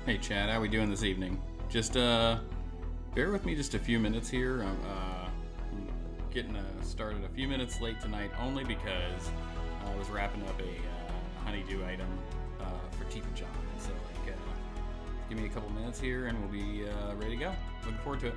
Hey Chad, how we doing this evening? Just bear with me just a few minutes here. I'm getting started a few minutes late tonight only because I was wrapping up a honeydew item for Tifa John. So give me a couple minutes here and we'll be ready to go. Looking forward to it.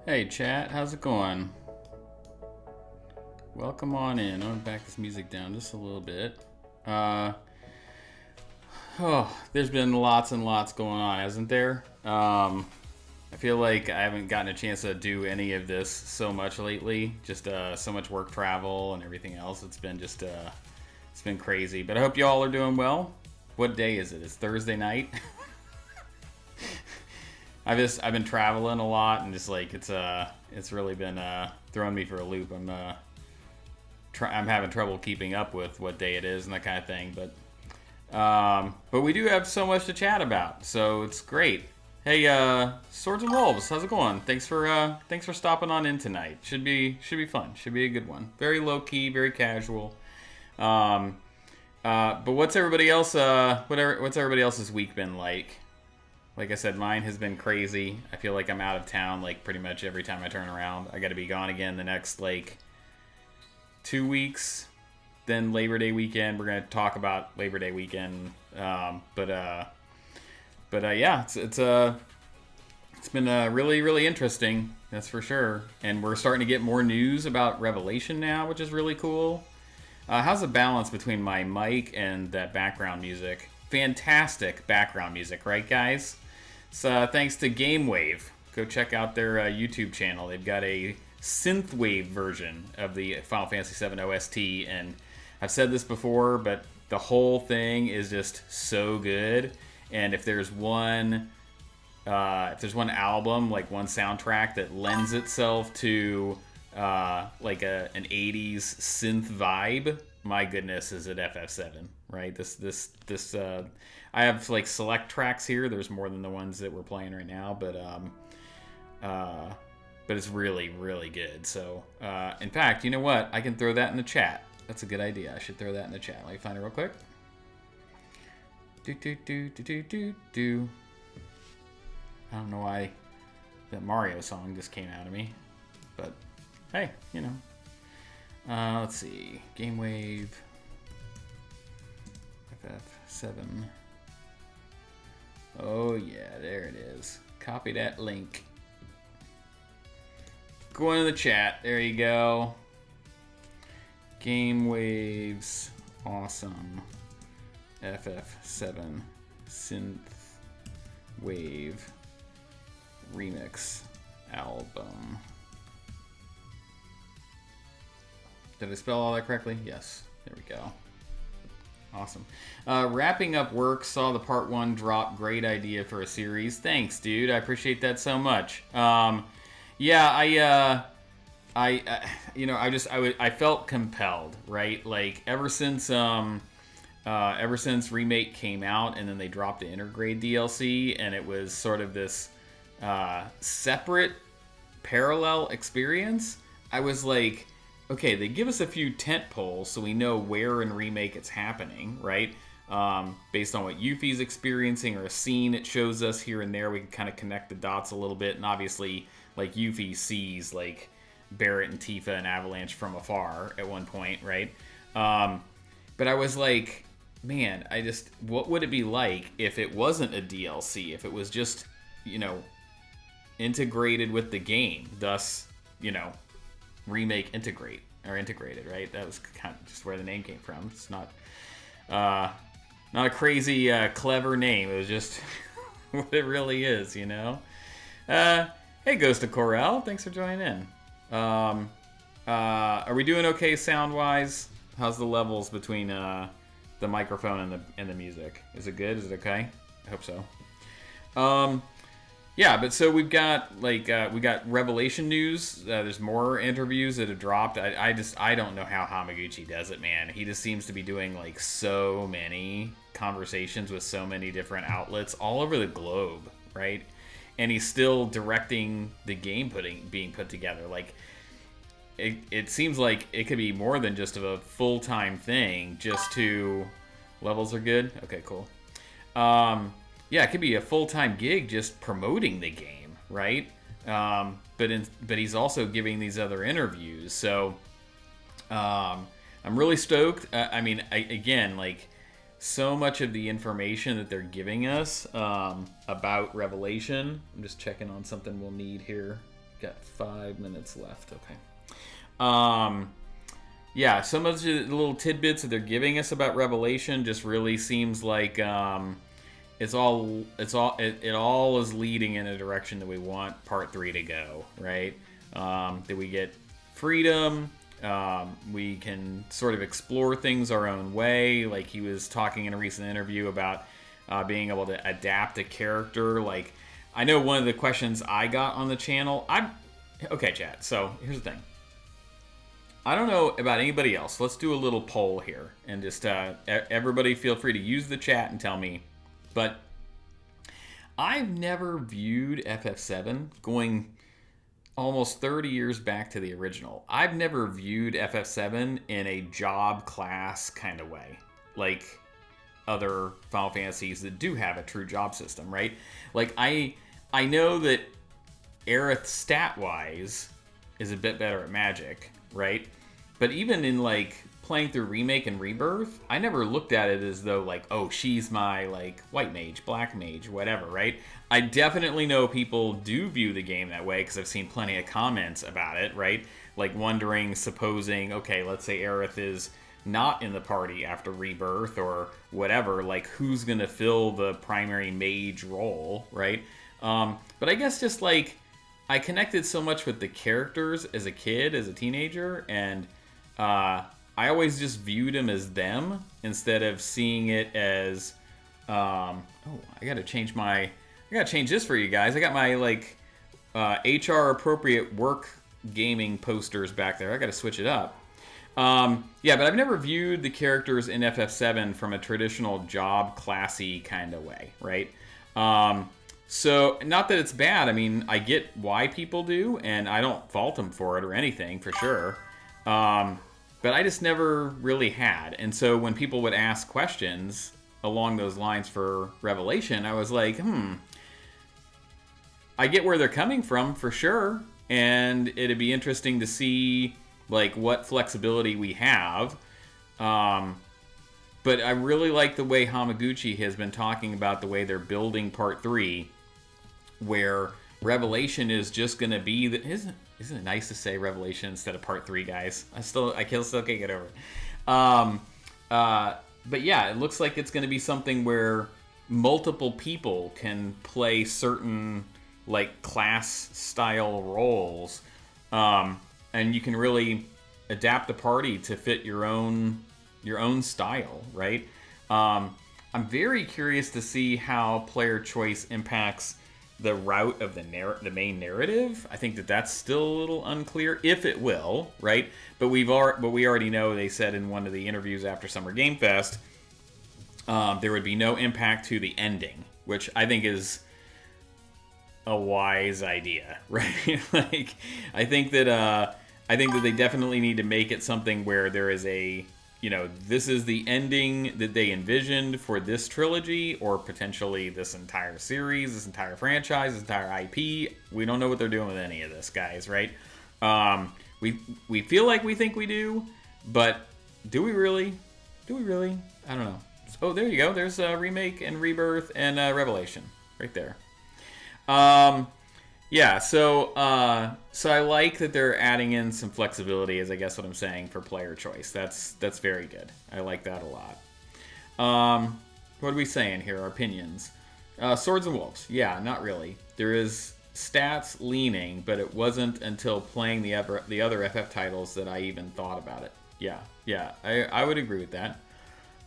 Hey chat, how's it going? Welcome on in. I'm gonna back this music down just a little bit. There's been lots and lots going on, hasn't there? I feel like I haven't gotten a chance to do any of this so much lately. Just so much work travel and everything else. It's been just it's been crazy. But I hope you all are doing well. What day is it? It's Thursday night. I've been traveling a lot and just like it's really been throwing me for a loop. I'm having trouble keeping up with what day it is and that kind of thing. But we do have so much to chat about, so it's great. Hey, Swords and Wolves, how's it going? Thanks for stopping on in tonight. Should be fun. Should be a good one. Very low key, very casual. But what's everybody else? What's everybody else's week been like? Like I said, mine has been crazy. I feel like I'm out of town like pretty much every time I turn around. I got to be gone again the next like 2 weeks. Then Labor Day weekend. We're gonna talk about Labor Day weekend. Yeah, it's been really, really interesting. That's for sure. And we're starting to get more news about Revelation now, which is really cool. How's the balance between my mic and that background music? Fantastic background music, right, guys? So thanks to GameWave. Go check out their YouTube channel. They've got a synthwave version of the Final Fantasy VII OST, and I've said this before, but the whole thing is just so good. And if there's one album, like one soundtrack that lends itself to like an 80s synth vibe, my goodness, is it FF7, right? This I have like select tracks here. There's more than the ones that we're playing right now, but it's really, really good. So, in fact, you know what? I can throw that in the chat. That's a good idea. I should throw that in the chat. Let me find it real quick. Do. I don't know why that Mario song just came out of me, but hey, you know. Let's see. GameWave. FF7. Oh yeah, there it is. Copy that link. Go into the chat. There you go. GameWave's awesome FF7 Synth Wave Remix album. Did I spell all that correctly? Yes. There we go. Awesome. Wrapping up work, saw the part 1 drop. Great idea for a series. Thanks, dude. I appreciate that so much. Yeah, I felt compelled, right? Like ever since Remake came out, and then they dropped the Intergrade DLC, and it was sort of this separate, parallel experience. I was like, okay, they give us a few tent poles so we know where in Remake it's happening, right? Based on what Yuffie's experiencing or a scene it shows us here and there, we can kind of connect the dots a little bit. And obviously, like Yuffie sees like Barrett and Tifa and Avalanche from afar at one point, right? But I was like, man, what would it be like if it wasn't a DLC? If it was just, integrated with the game, thus, Remake Integrate or Integrated, right? That was kind of just where the name came from. It's not a crazy clever name. It was just what it really is, Hey, Ghost of Corel, thanks for joining in. Are we doing okay sound wise? How's the levels between the microphone and the music? Is it good? Is it okay? I hope so. Yeah, but so we've got we got Revelation news. There's more interviews that have dropped. I don't know how Hamaguchi does it, man. He just seems to be doing like so many conversations with so many different outlets all over the globe, right? And he's still directing the game being put together. Like it seems like it could be more than just a full-time thing. Just to levels are good. Okay, cool. Yeah, it could be a full-time gig just promoting the game, right? But he's also giving these other interviews. So I'm really stoked. Again, like so much of the information that they're giving us about Revelation. I'm just checking on something we'll need here. Got 5 minutes left. Okay. Yeah, some of the little tidbits that they're giving us about Revelation just really seems like it all is leading in a direction that we want Part 3 to go, right? That we get freedom, we can sort of explore things our own way. Like he was talking in a recent interview about being able to adapt a character. Like, I know one of the questions I got on the channel, okay, chat, so here's the thing. I don't know about anybody else. Let's do a little poll here. And just everybody feel free to use the chat and tell me. But I've never viewed FF7 going almost 30 years back to the original. I've never viewed FF7 in a job class kind of way. Like other Final Fantasies that do have a true job system, right? Like I know that Aerith stat-wise is a bit better at magic, right? But even in like playing through Remake and Rebirth, I never looked at it as though like, oh, she's my like white mage, black mage, whatever, right? I definitely know people do view the game that way because I've seen plenty of comments about it, right? Like wondering, supposing, okay, let's say Aerith is not in the party after Rebirth or whatever, like who's gonna fill the primary mage role, right? But I guess just like I connected so much with the characters as a kid, as a teenager, and I always just viewed them as them instead of seeing it as, I gotta change this for you guys. I got my like HR appropriate work gaming posters back there. I gotta switch it up. Yeah, but I've never viewed the characters in FF7 from a traditional job classy kind of way, right? So, not that it's bad. I mean, I get why people do, and I don't fault them for it or anything, for sure. But I just never really had. And so when people would ask questions along those lines for Revelation, I was like, I get where they're coming from, for sure. And it'd be interesting to see, like, what flexibility we have. But I really like the way Hamaguchi has been talking about the way they're building Part 3, where Revelation is just going to be... Isn't it nice to say Revelation instead of Part 3, guys? I still can't get over it. But yeah, it looks like it's going to be something where multiple people can play certain like class-style roles, and you can really adapt the party to fit your own style, right? I'm very curious to see how player choice impacts the route of the main narrative. I think that's still a little unclear, if it will, right? But we already know, they said in one of the interviews after Summer Game Fest, there would be no impact to the ending, which I think is a wise idea, right? Like, I think that they definitely need to make it something where there is a, this is the ending that they envisioned for this trilogy, or potentially this entire series, this entire franchise, this entire IP. We don't know what they're doing with any of this, guys, right? We feel like we think we do, but do we really? I don't know. Oh, there you go. There's Remake and Rebirth and Revelation right there. Yeah, so I like that they're adding in some flexibility, is I guess what I'm saying, for player choice. That's very good. I like that a lot. What are we saying here? Our opinions. Swords and Wolves. Yeah, not really. There is stats leaning, but it wasn't until playing the other FF titles that I even thought about it. Yeah, I would agree with that.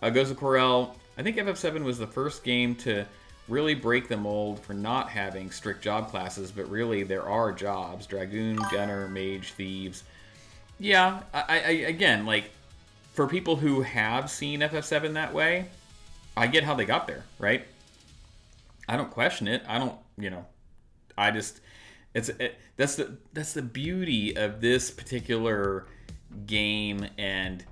Goes to Corel. I think FF7 was the first game to really break the mold for not having strict job classes, but really there are jobs: Dragoon, Gunner, Mage, Thieves. Yeah, I again, like, for people who have seen FF7 that way, I get how they got there, right? I don't question it. I don't, I just, that's the beauty of this particular game and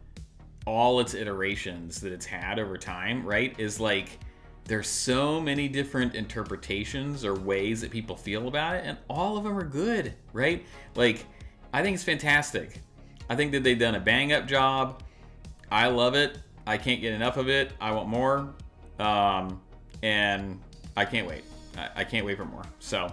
all its iterations that it's had over time, right? Is like, there's so many different interpretations or ways that people feel about it, and all of them are good, right? Like, I think it's fantastic. I think that they've done a bang-up job. I love it. I can't get enough of it. I want more. And I can't wait. I can't wait for more. So,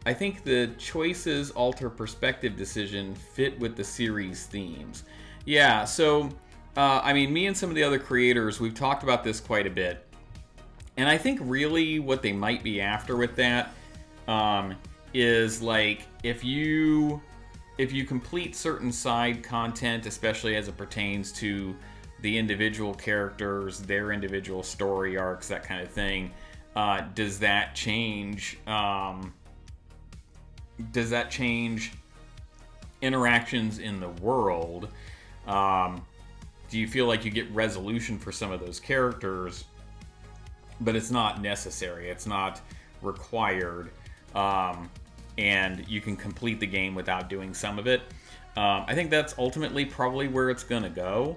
I think the choices alter perspective decision fit with the series themes. Yeah, so, I mean, me and some of the other creators, we've talked about this quite a bit. And I think really what they might be after with that is like if you complete certain side content, especially as it pertains to the individual characters, their individual story arcs, that kind of thing, does that change? Does that change interactions in the world? Do you feel like you get resolution for some of those characters, but it's not necessary, it's not required, and you can complete the game without doing some of it? I think that's ultimately probably where it's gonna go.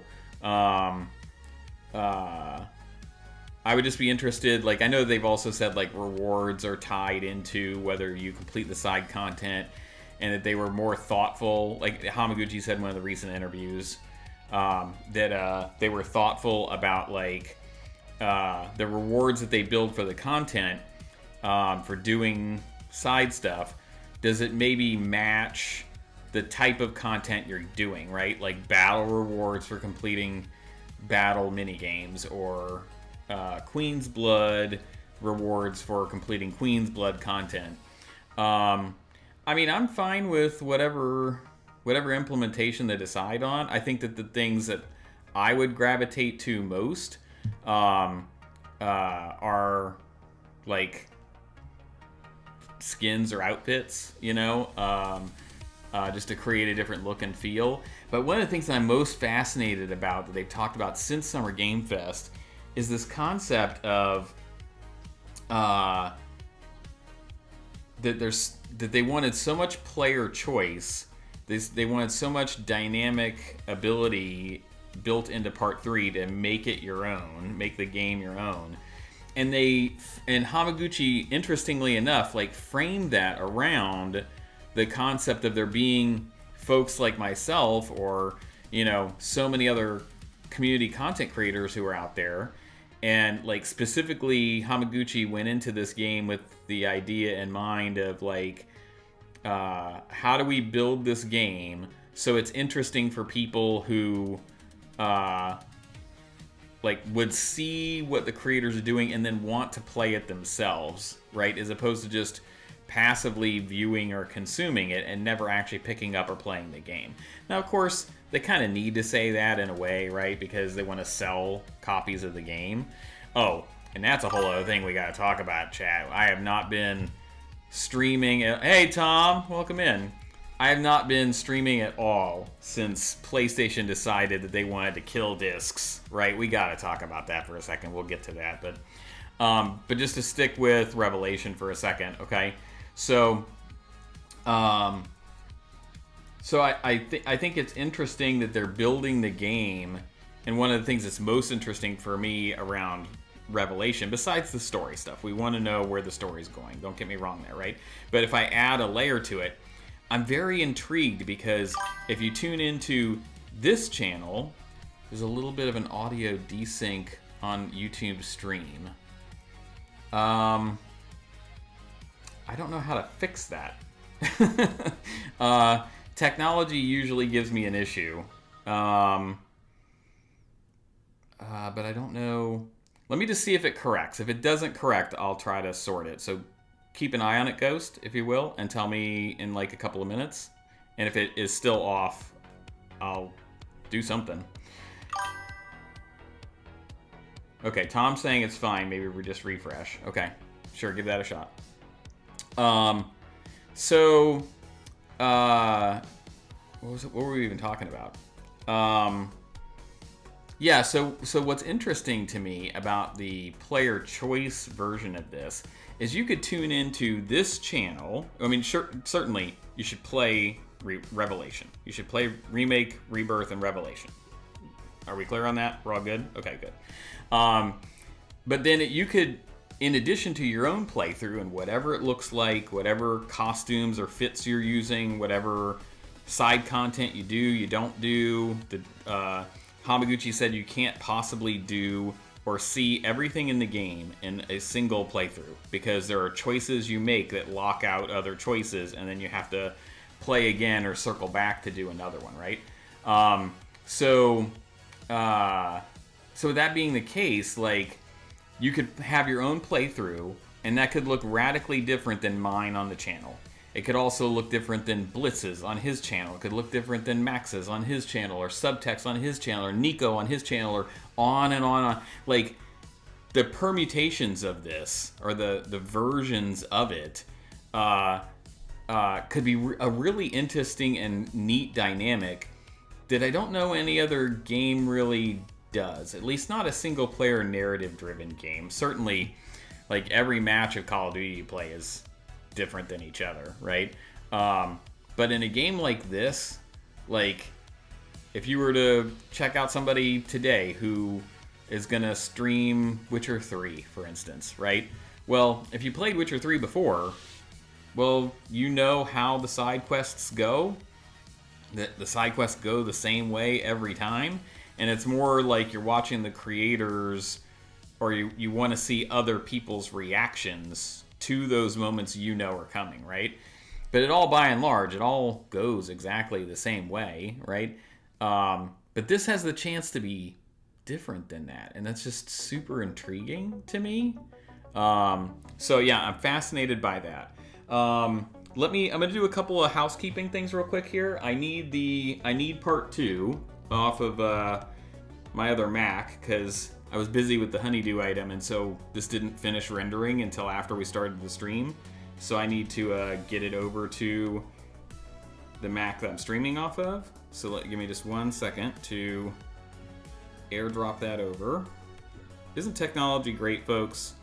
I would just be interested, like, I know they've also said like rewards are tied into whether you complete the side content, and that they were more thoughtful, like Hamaguchi said in one of the recent interviews, that they were thoughtful about like the rewards that they build for the content, for doing side stuff. Does it maybe match the type of content you're doing, right? Like battle rewards for completing battle minigames, or Queen's Blood rewards for completing Queen's Blood content. I mean, I'm fine with whatever implementation they decide on. I think that the things that I would gravitate to most are like skins or outfits, you know, just to create a different look and feel. But one of the things that I'm most fascinated about that they've talked about since Summer Game Fest is this concept of that they wanted so much player choice. They wanted so much dynamic ability built into Part 3 to make it your own, make the game your own. And Hamaguchi, interestingly enough, like framed that around the concept of there being folks like myself, or, you know, so many other community content creators who are out there. And like specifically, Hamaguchi went into this game with the idea in mind of like, how do we build this game so it's interesting for people who like would see what the creators are doing and then want to play it themselves, right? As opposed to just passively viewing or consuming it and never actually picking up or playing the game. Now, of course, they kind of need to say that in a way, right? Because they want to sell copies of the game. Oh, and that's a whole other thing we got to talk about, chat. I have not been streaming. Hey, Tom, welcome in. I have not been streaming at all since PlayStation decided that they wanted to kill discs, right? We got to talk about that for a second. We'll get to that, but just to stick with Revelation for a second, okay? So, I think it's interesting that they're building the game, and one of the things that's most interesting for me around Revelation, besides the story stuff, we want to know where the story's going. Don't get me wrong there, right? But if I add a layer to it, I'm very intrigued, because if you tune into this channel, there's a little bit of an audio desync on YouTube stream. I don't know how to fix that. Technology usually gives me an issue. But I don't know. Let me just see if it corrects. If it doesn't correct, I'll try to sort it. So keep an eye on it, Ghost, if you will, and tell me in like a couple of minutes. And if it is still off, I'll do something. Okay, Tom's saying it's fine. Maybe we just refresh. Okay, sure, give that a shot. What were we even talking about? Yeah, so what's interesting to me about the player choice version of this is you could tune into this channel. I mean, certainly you should play Revelation. You should play Remake, Rebirth, and Revelation. Are we clear on that? We're all good? Okay, good. But then you could, in addition to your own playthrough and whatever it looks like, whatever costumes or fits you're using, whatever side content you do, you don't do, Hamaguchi said you can't possibly do or see everything in the game in a single playthrough, because there are choices you make that lock out other choices, and then you have to play again or circle back to do another one, right? So with that being the case, like, you could have your own playthrough, and that could look radically different than mine on the channel. It could also look different than Blitz's on his channel. It could look different than Max's on his channel, or Subtext on his channel, or Nico on his channel, or on and on. Like, the permutations of this, or the versions of it, could be a really interesting and neat dynamic that I don't know any other game really does. At least not a single-player narrative-driven game. Certainly, like, every match of Call of Duty you play is different than each other, right? But in a game like this, like, if you were to check out somebody today who is gonna stream Witcher 3, for instance, right? Well, if you played Witcher 3 before, well, you know how the side quests go. The side quests go the same way every time, and it's more like you're watching the creators, or you want to see other people's reactions to those moments you know are coming, right? But it all, by and large, it all goes exactly the same way, right? But this has the chance to be different than that, and that's just super intriguing to me. So yeah, I'm fascinated by that. I'm gonna do a couple of housekeeping things real quick here. I need part 2 off of my other Mac, because I was busy with the honeydew item, and so this didn't finish rendering until after we started the stream. So I need to get it over to the Mac that I'm streaming off of. So give me just 1 second to airdrop that over. Isn't technology great, folks?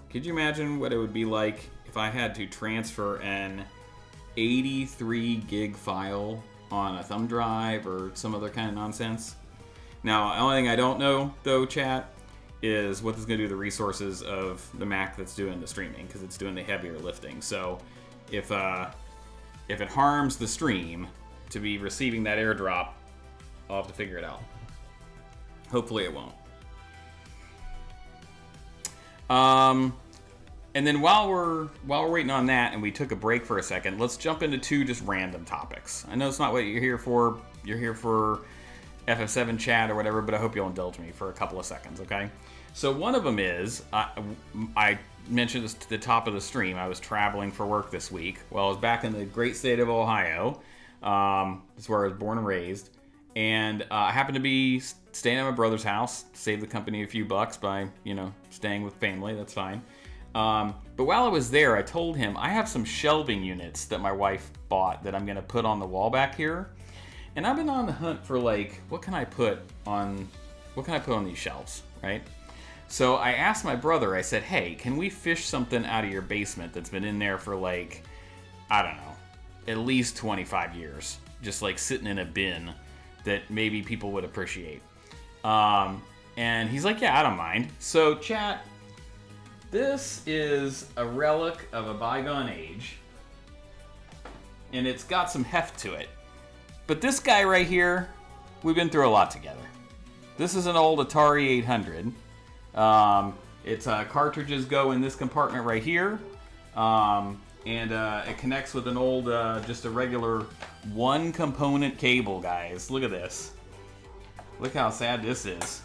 Could you imagine what it would be like if I had to transfer an 83 gig file on a thumb drive or some other kind of nonsense? Now, the only thing I don't know, though, chat, is what this is going to do to the resources of the Mac that's doing the streaming, because it's doing the heavier lifting. So if it harms the stream to be receiving that airdrop, I'll have to figure it out. Hopefully it won't. And then while we're waiting on that, and we took a break for a second, let's jump into 2 just random topics. I know it's not what you're here for. You're here for FF7 chat or whatever, but I hope you'll indulge me for a couple of seconds, okay? So one of them is, I mentioned this to the top of the stream, I was traveling for work this week. Well, I was back in the great state of Ohio. That's where I was born and raised. And I happened to be staying at my brother's house, save the company a few bucks by, staying with family, that's fine. But while I was there, I told him I have some shelving units that my wife bought that I'm going to put on the wall back here. And I've been on the hunt for, like, what can I put on these shelves, right? So I asked my brother, I said, hey, can we fish something out of your basement that's been in there for, like, I don't know, at least 25 years, just like sitting in a bin that maybe people would appreciate. And he's like, yeah, I don't mind. So chat, this is a relic of a bygone age, and it's got some heft to it. But this guy right here, we've been through a lot together. This is an old Atari 800. Its cartridges go in this compartment right here. And it connects with an old, just a regular one-component cable, guys. Look at this. Look how sad this is.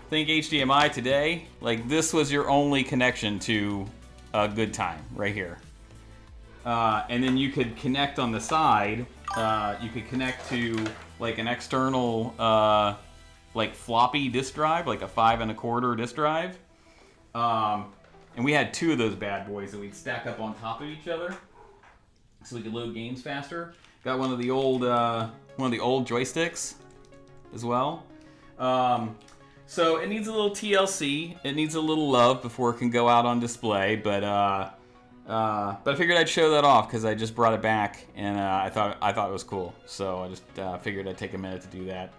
Think HDMI today. Like, this was your only connection to a good time, right here. And then you could connect on the side. You could connect to, like, an external, like, floppy disk drive, like a 5 1/4 disk drive. And we had 2 of those bad boys that we'd stack up on top of each other, so we could load games faster. Got one of the old joysticks as well. So it needs a little TLC. It needs a little love before it can go out on display. But I figured I'd show that off because I just brought it back, and I thought it was cool. So I just figured I'd take a minute to do that.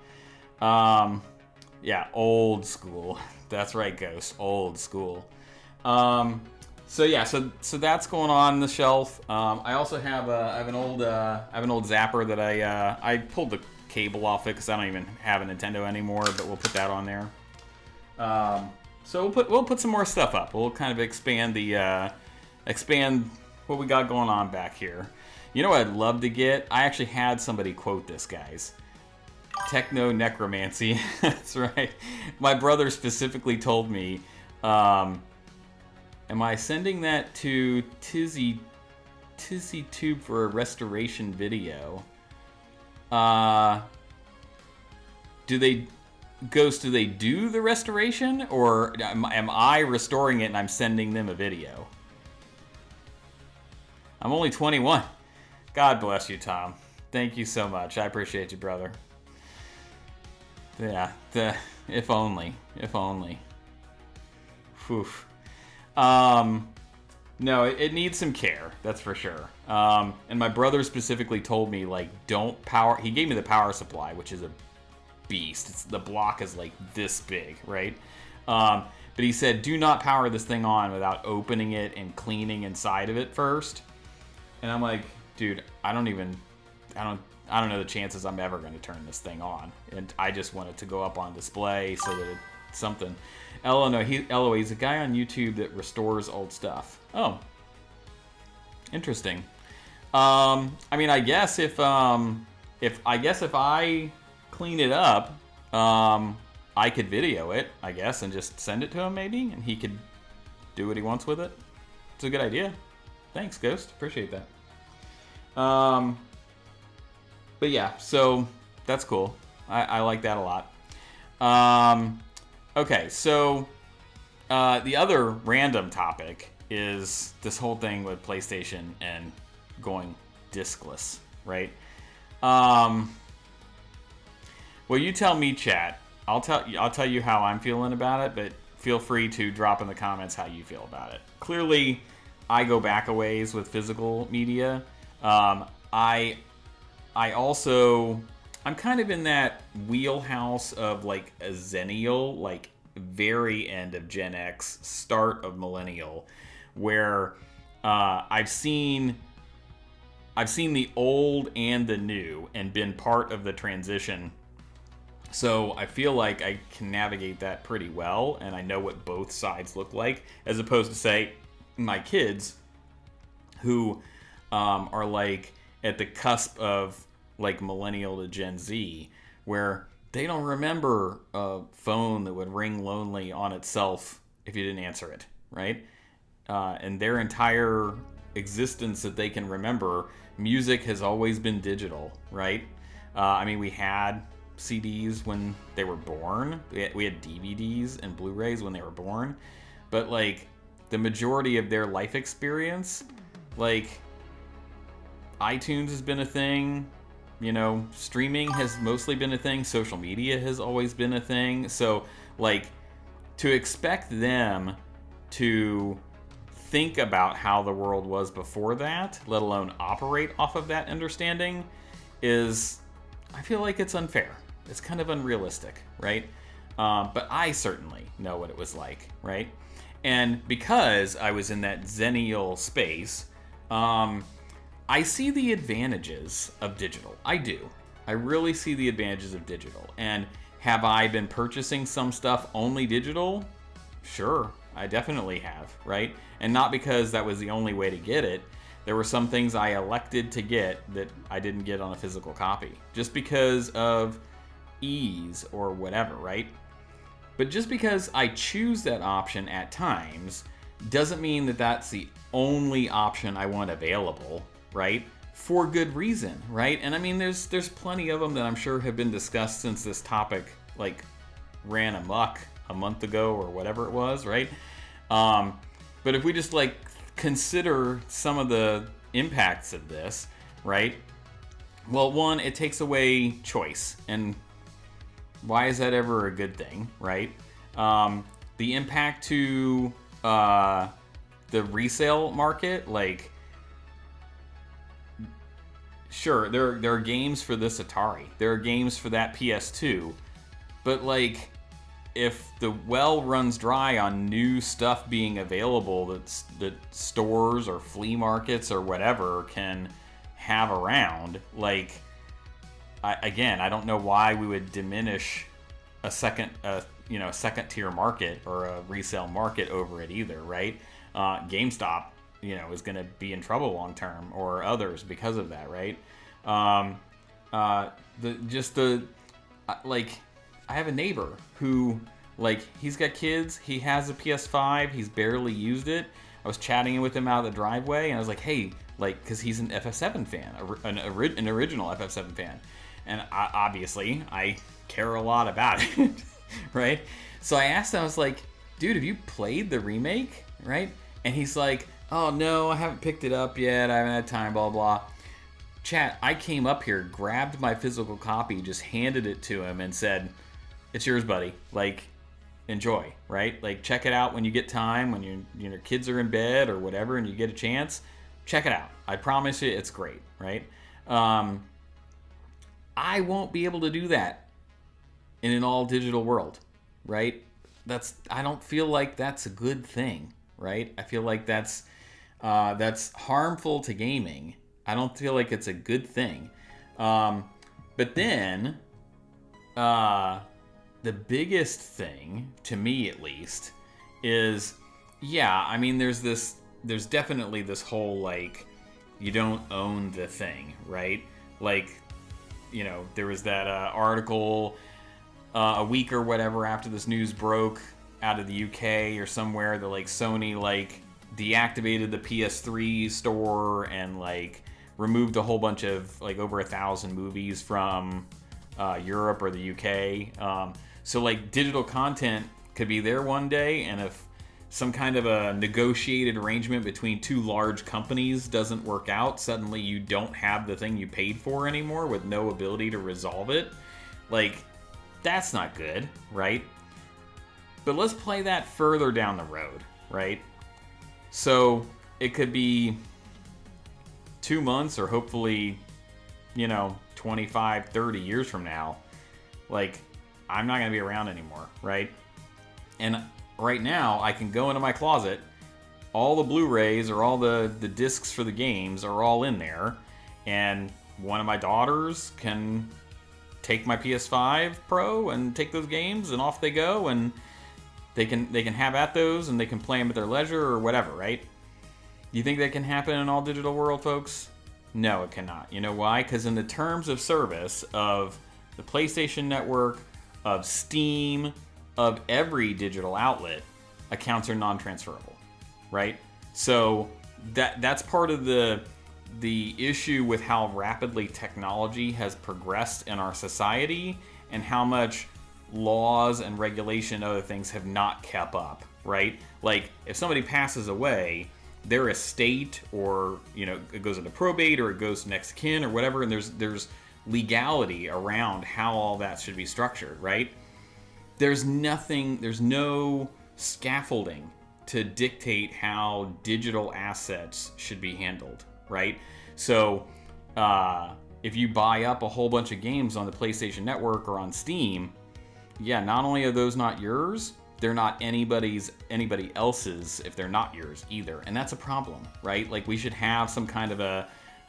Yeah, old school. That's right, Ghost. Old school. So yeah, so that's going on the shelf. I also have an old zapper that I pulled the cable off it because I don't even have a Nintendo anymore, but we'll put that on there. So we'll put some more stuff up. We'll kind of expand what we got going on back here. You know what I'd love to get? I actually had somebody quote this, guys. Techno necromancy. That's right. My brother specifically told me, am I sending that to TETSUYA Tube for a restoration video? Do they do the restoration, or am I restoring it and I'm sending them a video? I'm only 21. God bless you, Tom. Thank you so much. I appreciate you, brother. Yeah, if only. Oof. No, it needs some care, that's for sure. And my brother specifically told me, like, don't power... He gave me the power supply, which is a beast. The block is like this big, right? But he said, do not power this thing on without opening it and cleaning inside of it first. And I'm like, dude, I don't know the chances I'm ever going to turn this thing on. And I just want it to go up on display so that it's something. He's a guy on YouTube that restores old stuff. Oh, interesting. I mean, I guess if I clean it up, I could video it, I guess, and just send it to him maybe, and he could do what he wants with it. It's a good idea. Thanks, Ghost. Appreciate that. But yeah, so that's cool. I like that a lot. Okay, so the other random topic is this whole thing with PlayStation and going discless, right? Well, you tell me, chat. I'll tell you how I'm feeling about it, but feel free to drop in the comments how you feel about it. Clearly, I go back a ways with physical media. I'm kind of in that wheelhouse of like a Zennial, like very end of Gen X, start of Millennial, where I've seen the old and the new and been part of the transition. So I feel like I can navigate that pretty well, and I know what both sides look like, as opposed to, say, my kids who are like at the cusp of like Millennial to Gen Z, where they don't remember a phone that would ring lonely on itself if you didn't answer it, right? And their entire existence that they can remember, music has always been digital, right? I mean, we had CDs when they were born. We had DVDs and Blu-rays when they were born. But, like, the majority of their life experience, like, iTunes has been a thing. You know, streaming has mostly been a thing. Social media has always been a thing. So, like, to expect them to think about how the world was before that, let alone operate off of that understanding, is, I feel like it's unfair. It's kind of unrealistic, right? But I certainly know what it was like, right? And because I was in that Zennial space, I see the advantages of digital. I do. I really see the advantages of digital. And have I been purchasing some stuff only digital? Sure, I definitely have, right? And not because that was the only way to get it. There were some things I elected to get that I didn't get on a physical copy, just because of ease or whatever, right? But just because I choose that option at times doesn't mean that that's the only option I want available, right? For good reason, right? And I mean, there's plenty of them that I'm sure have been discussed since this topic like ran amok a month ago or whatever it was, right? But if we just like consider some of the impacts of this, right? Well, one, it takes away choice, and why is that ever a good thing, right? The impact to the resale market, like, sure, there are games for this Atari, there are games for that PS2, but like, if the well runs dry on new stuff being available that stores or flea markets or whatever can have around, like, I don't know why we would diminish a second second tier market or a resale market over it either, right? GameStop, is going to be in trouble long term, or others, because of that, right? I have a neighbor who, he's got kids, he has a PS5, he's barely used it. I was chatting with him out of the driveway, and I was like, hey, because he's an FF7 fan, an original FF7 fan. And obviously, I care a lot about it, right? So I asked him, I was like, dude, have you played the remake, right? And he's like, oh, no, I haven't picked it up yet, I haven't had time, blah, blah. Chat, I came up here, grabbed my physical copy, just handed it to him, and said, it's yours, buddy. Enjoy, right? Check it out when you get time, when your kids are in bed or whatever, and you get a chance. Check it out. I promise you, it's great, right? I won't be able to do that in an all digital world, right? I don't feel like that's a good thing, right? I feel like that's harmful to gaming. I don't feel like it's a good thing. But then, the biggest thing, to me at least, is, there's definitely this whole, you don't own the thing, right? There was that article a week or whatever after this news broke out of the UK or somewhere that, Sony, deactivated the PS3 store and, removed a whole bunch of, over 1,000 movies from Europe or the UK. So, digital content could be there one day, and if some kind of a negotiated arrangement between two large companies doesn't work out, suddenly you don't have the thing you paid for anymore with no ability to resolve it. That's not good, right? But let's play that further down the road, right? So it could be 2 months, or hopefully, 25, 30 years from now. I'm not going to be around anymore, right? And right now, I can go into my closet, all the Blu-rays or all the discs for the games are all in there, and one of my daughters can take my PS5 Pro and take those games, and off they go, and they can have at those, and they can play them at their leisure or whatever, right? You think that can happen in an all digital world, folks? No, it cannot. You know why? Because in the terms of service of the PlayStation Network, of Steam, of every digital outlet, accounts are non-transferable, right? So that's part of the issue with how rapidly technology has progressed in our society, and how much laws and regulation and other things have not kept up, right? If somebody passes away, their estate, or it goes into probate, or it goes to next of kin or whatever, and there's legality around how all that should be structured, right? There's no scaffolding to dictate how digital assets should be handled, right? So if you buy up a whole bunch of games on the PlayStation Network or on Steam, not only are those not yours, they're not anybody else's if they're not yours either. And that's a problem, right? We should have some kind of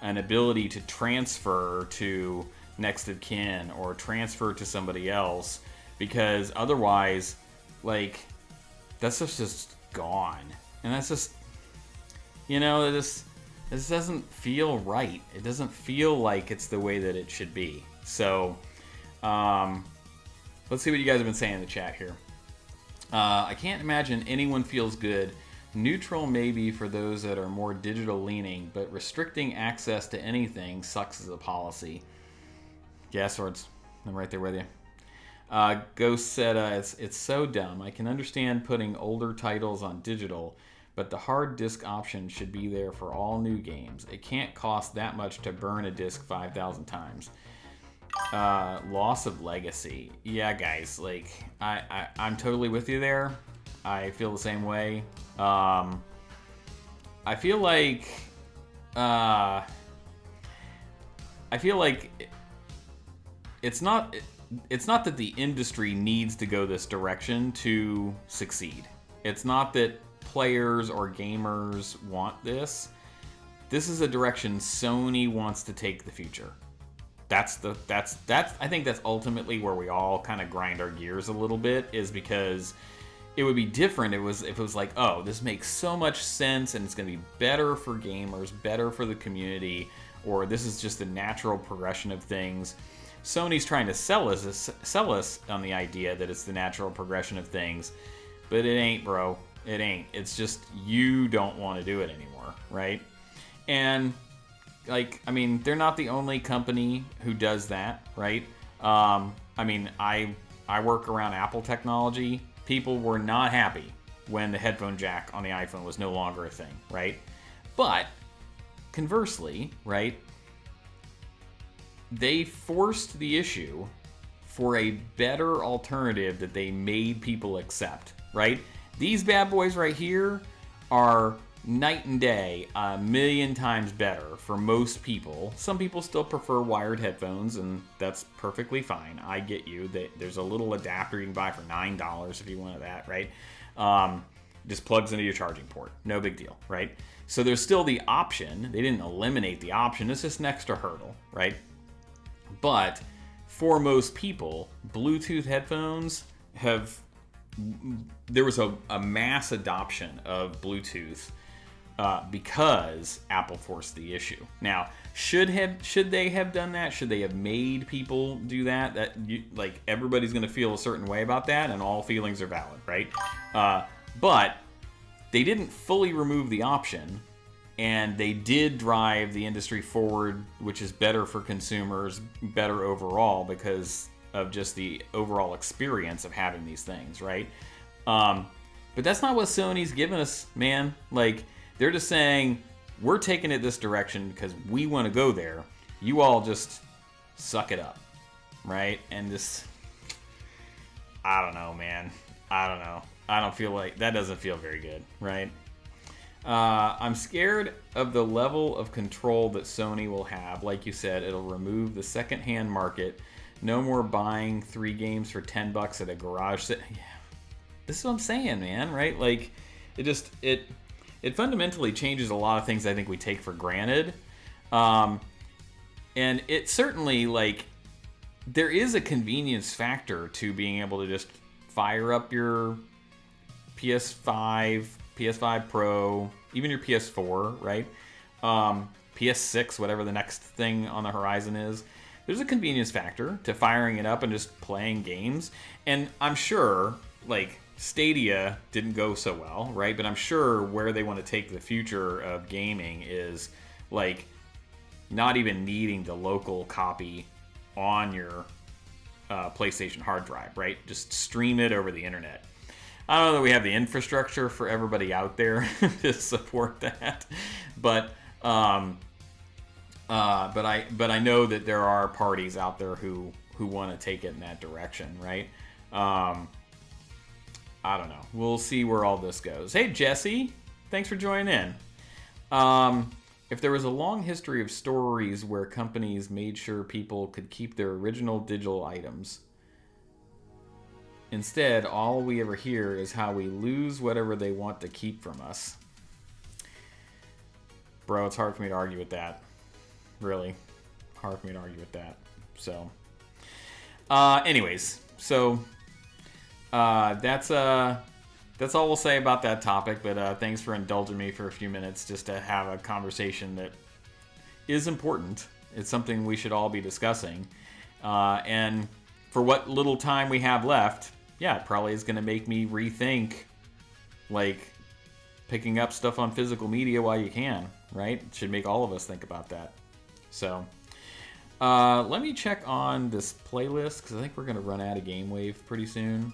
an ability to transfer to next of kin or transfer to somebody else, because otherwise, that's just gone. And that's just, this doesn't feel right. It doesn't feel like it's the way that it should be. So, let's see what you guys have been saying in the chat here. I can't imagine anyone feels good. Neutral maybe for those that are more digital leaning, but restricting access to anything sucks as a policy. Yeah, Swords, I'm right there with you. Ghost said, it's so dumb. I can understand putting older titles on digital, but the hard disk option should be there for all new games. It can't cost that much to burn a disc 5,000 times. Loss of legacy. Yeah, guys, I'm totally with you there. I feel the same way. I feel like it's not that the industry needs to go this direction to succeed. It's not that players or gamers want this. This is a direction Sony wants to take the future. That's I think that's ultimately where we all kind of grind our gears a little bit, is because it would be different if it was like, oh, this makes so much sense and it's going to be better for gamers, better for the community, or this is just the natural progression of things. Sony's trying to sell us on the idea that it's the natural progression of things, but it ain't, bro. It ain't. It's just you don't want to do it anymore, right? And like, I mean, they're not the only company who does that, right? I mean, I work around Apple technology. People were not happy when the headphone jack on the iPhone was no longer a thing, right? But conversely, right, they forced the issue for a better alternative that they made people accept, right? These bad boys right here are night and day, a million times better for most people. Some people still prefer wired headphones, and that's perfectly fine. I get you. There's a little adapter you can buy for $9 if you wanted that, right? Just plugs into your charging port. No big deal, right? So there's still the option. They didn't eliminate the option. It's just an extra hurdle, right? But for most people, Bluetooth headphones there was a mass adoption of Bluetooth because Apple forced the issue. Now, should they have done that? Should they have made people do that? Like, everybody's going to feel a certain way about that, and all feelings are valid, right? But they didn't fully remove the option, and they did drive the industry forward, which is better for consumers, better overall, because of just the overall experience of having these things, right? But that's not what Sony's given us, man. Like, they're just saying, we're taking it this direction because we want to go there. You all just suck it up, right? And this, I don't know, man. I don't know. I don't feel like, that doesn't feel very good, right? I'm scared of the level of control that Sony will have. Like you said, it'll remove the secondhand market. No more buying 3 games for $10 at a garage sale. Yeah. This is what I'm saying, man, right? Like, it fundamentally changes a lot of things I think we take for granted. And it certainly, like, there is a convenience factor to being able to just fire up your PS5, PS5 Pro, even your PS4, right? PS6, whatever the next thing on the horizon is. There's a convenience factor to firing it up and just playing games. And I'm sure, like, Stadia didn't go so well, right? But I'm sure where they want to take the future of gaming is, like, not even needing the local copy on your PlayStation hard drive, right? Just stream it over the internet. I don't know that we have the infrastructure for everybody out there to support that, but I know that there are parties out there who want to take it in that direction, right? I don't know. We'll see where all this goes. Hey, Jesse, thanks for joining in. If there was a long history of stories where companies made sure people could keep their original digital items, instead, all we ever hear is how we lose whatever they want to keep from us. Bro, it's hard for me to argue with that. Really. Hard for me to argue with that. So, anyways, so that's all we'll say about that topic, but thanks for indulging me for a few minutes just to have a conversation that is important. It's something we should all be discussing. And for what little time we have left, yeah, it probably is going to make me rethink, like, picking up stuff on physical media while you can, right? It should make all of us think about that. So, let me check on this playlist, because I think we're going to run out of Game Wave pretty soon.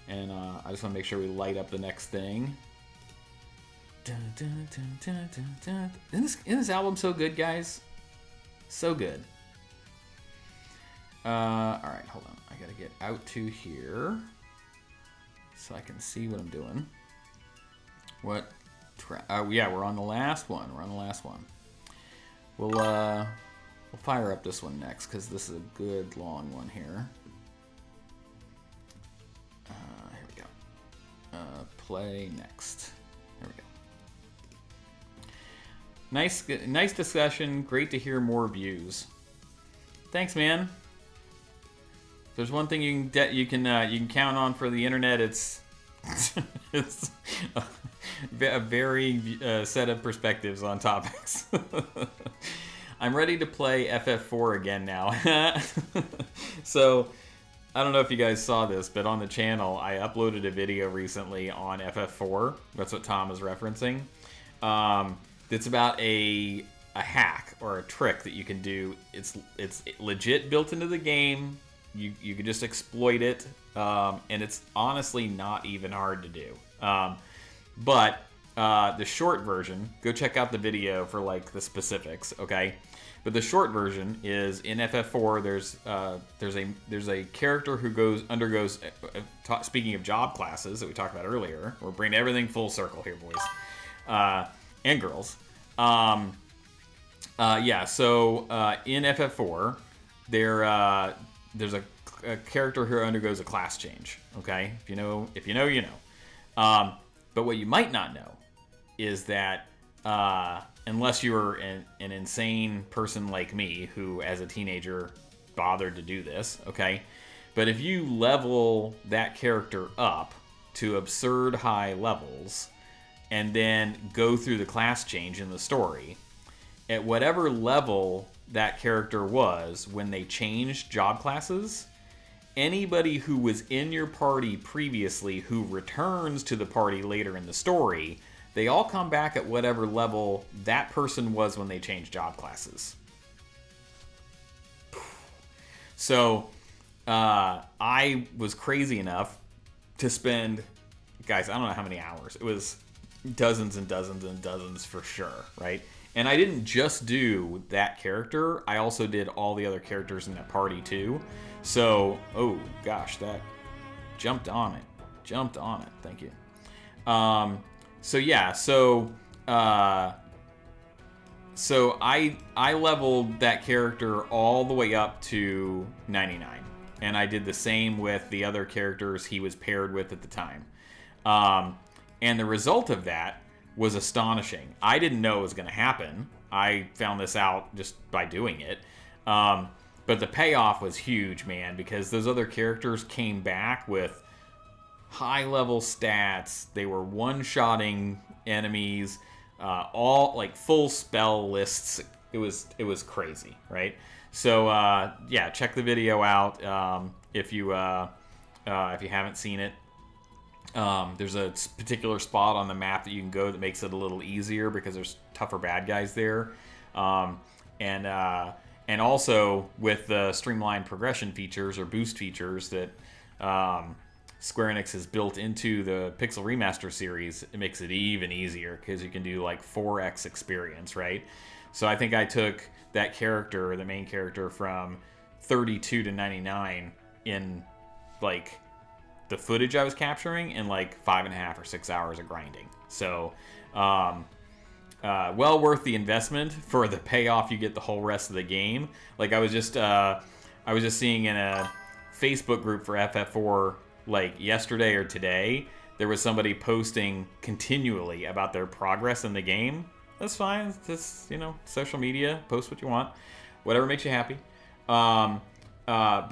And I just want to make sure we light up the next thing. Isn't this album so good, guys? So good. Alright, hold on. I gotta get out to here so I can see what I'm doing. What? Yeah, we're on the last one. We'll fire up this one next, because this is a good long one here. Here we go. Play next. There we go. Nice discussion. Great to hear more views. Thanks, man. If there's one thing you can count on for the internet, it's it's a very set of perspectives on topics. I'm ready to play FF4 again now. So, I don't know if you guys saw this, but on the channel, I uploaded a video recently on FF4. That's what Tom is referencing. It's about a hack or a trick that you can do. It's legit built into the game. You can just exploit it, and it's honestly not even hard to do. But the short version, go check out the video for like the specifics, okay? But the short version is in FF4. There's a character who undergoes. Speaking of job classes that we talked about earlier, we're bringing everything full circle here, boys and girls. Yeah. So in FF4, there's a character who undergoes a class change. Okay, if you know, you know. But what you might not know is that. Unless you're an insane person like me who, as a teenager, bothered to do this, okay? But if you level that character up to absurd high levels and then go through the class change in the story, at whatever level that character was when they changed job classes, anybody who was in your party previously who returns to the party later in the story, they all come back at whatever level that person was when they changed job classes. So, I was crazy enough to spend, guys, I don't know how many hours. It was dozens and dozens and dozens for sure, right? And I didn't just do that character. I also did all the other characters in that party too. So, oh gosh, that jumped on it. Thank you. So yeah, so I leveled that character all the way up to 99, and I did the same with the other characters he was paired with at the time. And the result of that was astonishing. I didn't know it was going to happen. I found this out just by doing it. But the payoff was huge, man, because those other characters came back with high-level stats. They were one-shotting enemies, all like full spell lists. It was crazy, right? So yeah, check the video out if you haven't seen it. There's a particular spot on the map that you can go that makes it a little easier because there's tougher bad guys there, and also with the streamlined progression features or boost features that Square Enix has built into the Pixel Remaster series, it makes it even easier because you can do like 4x experience, right? So I think I took that character, the main character, from 32 to 99 in like the footage I was capturing in like 5.5 or 6 hours of grinding. So well worth the investment for the payoff you get the whole rest of the game. Like I was just seeing in a Facebook group for FF4 like yesterday or today, there was somebody posting continually about their progress in the game. That's fine. It's just, social media, post what you want, whatever makes you happy. But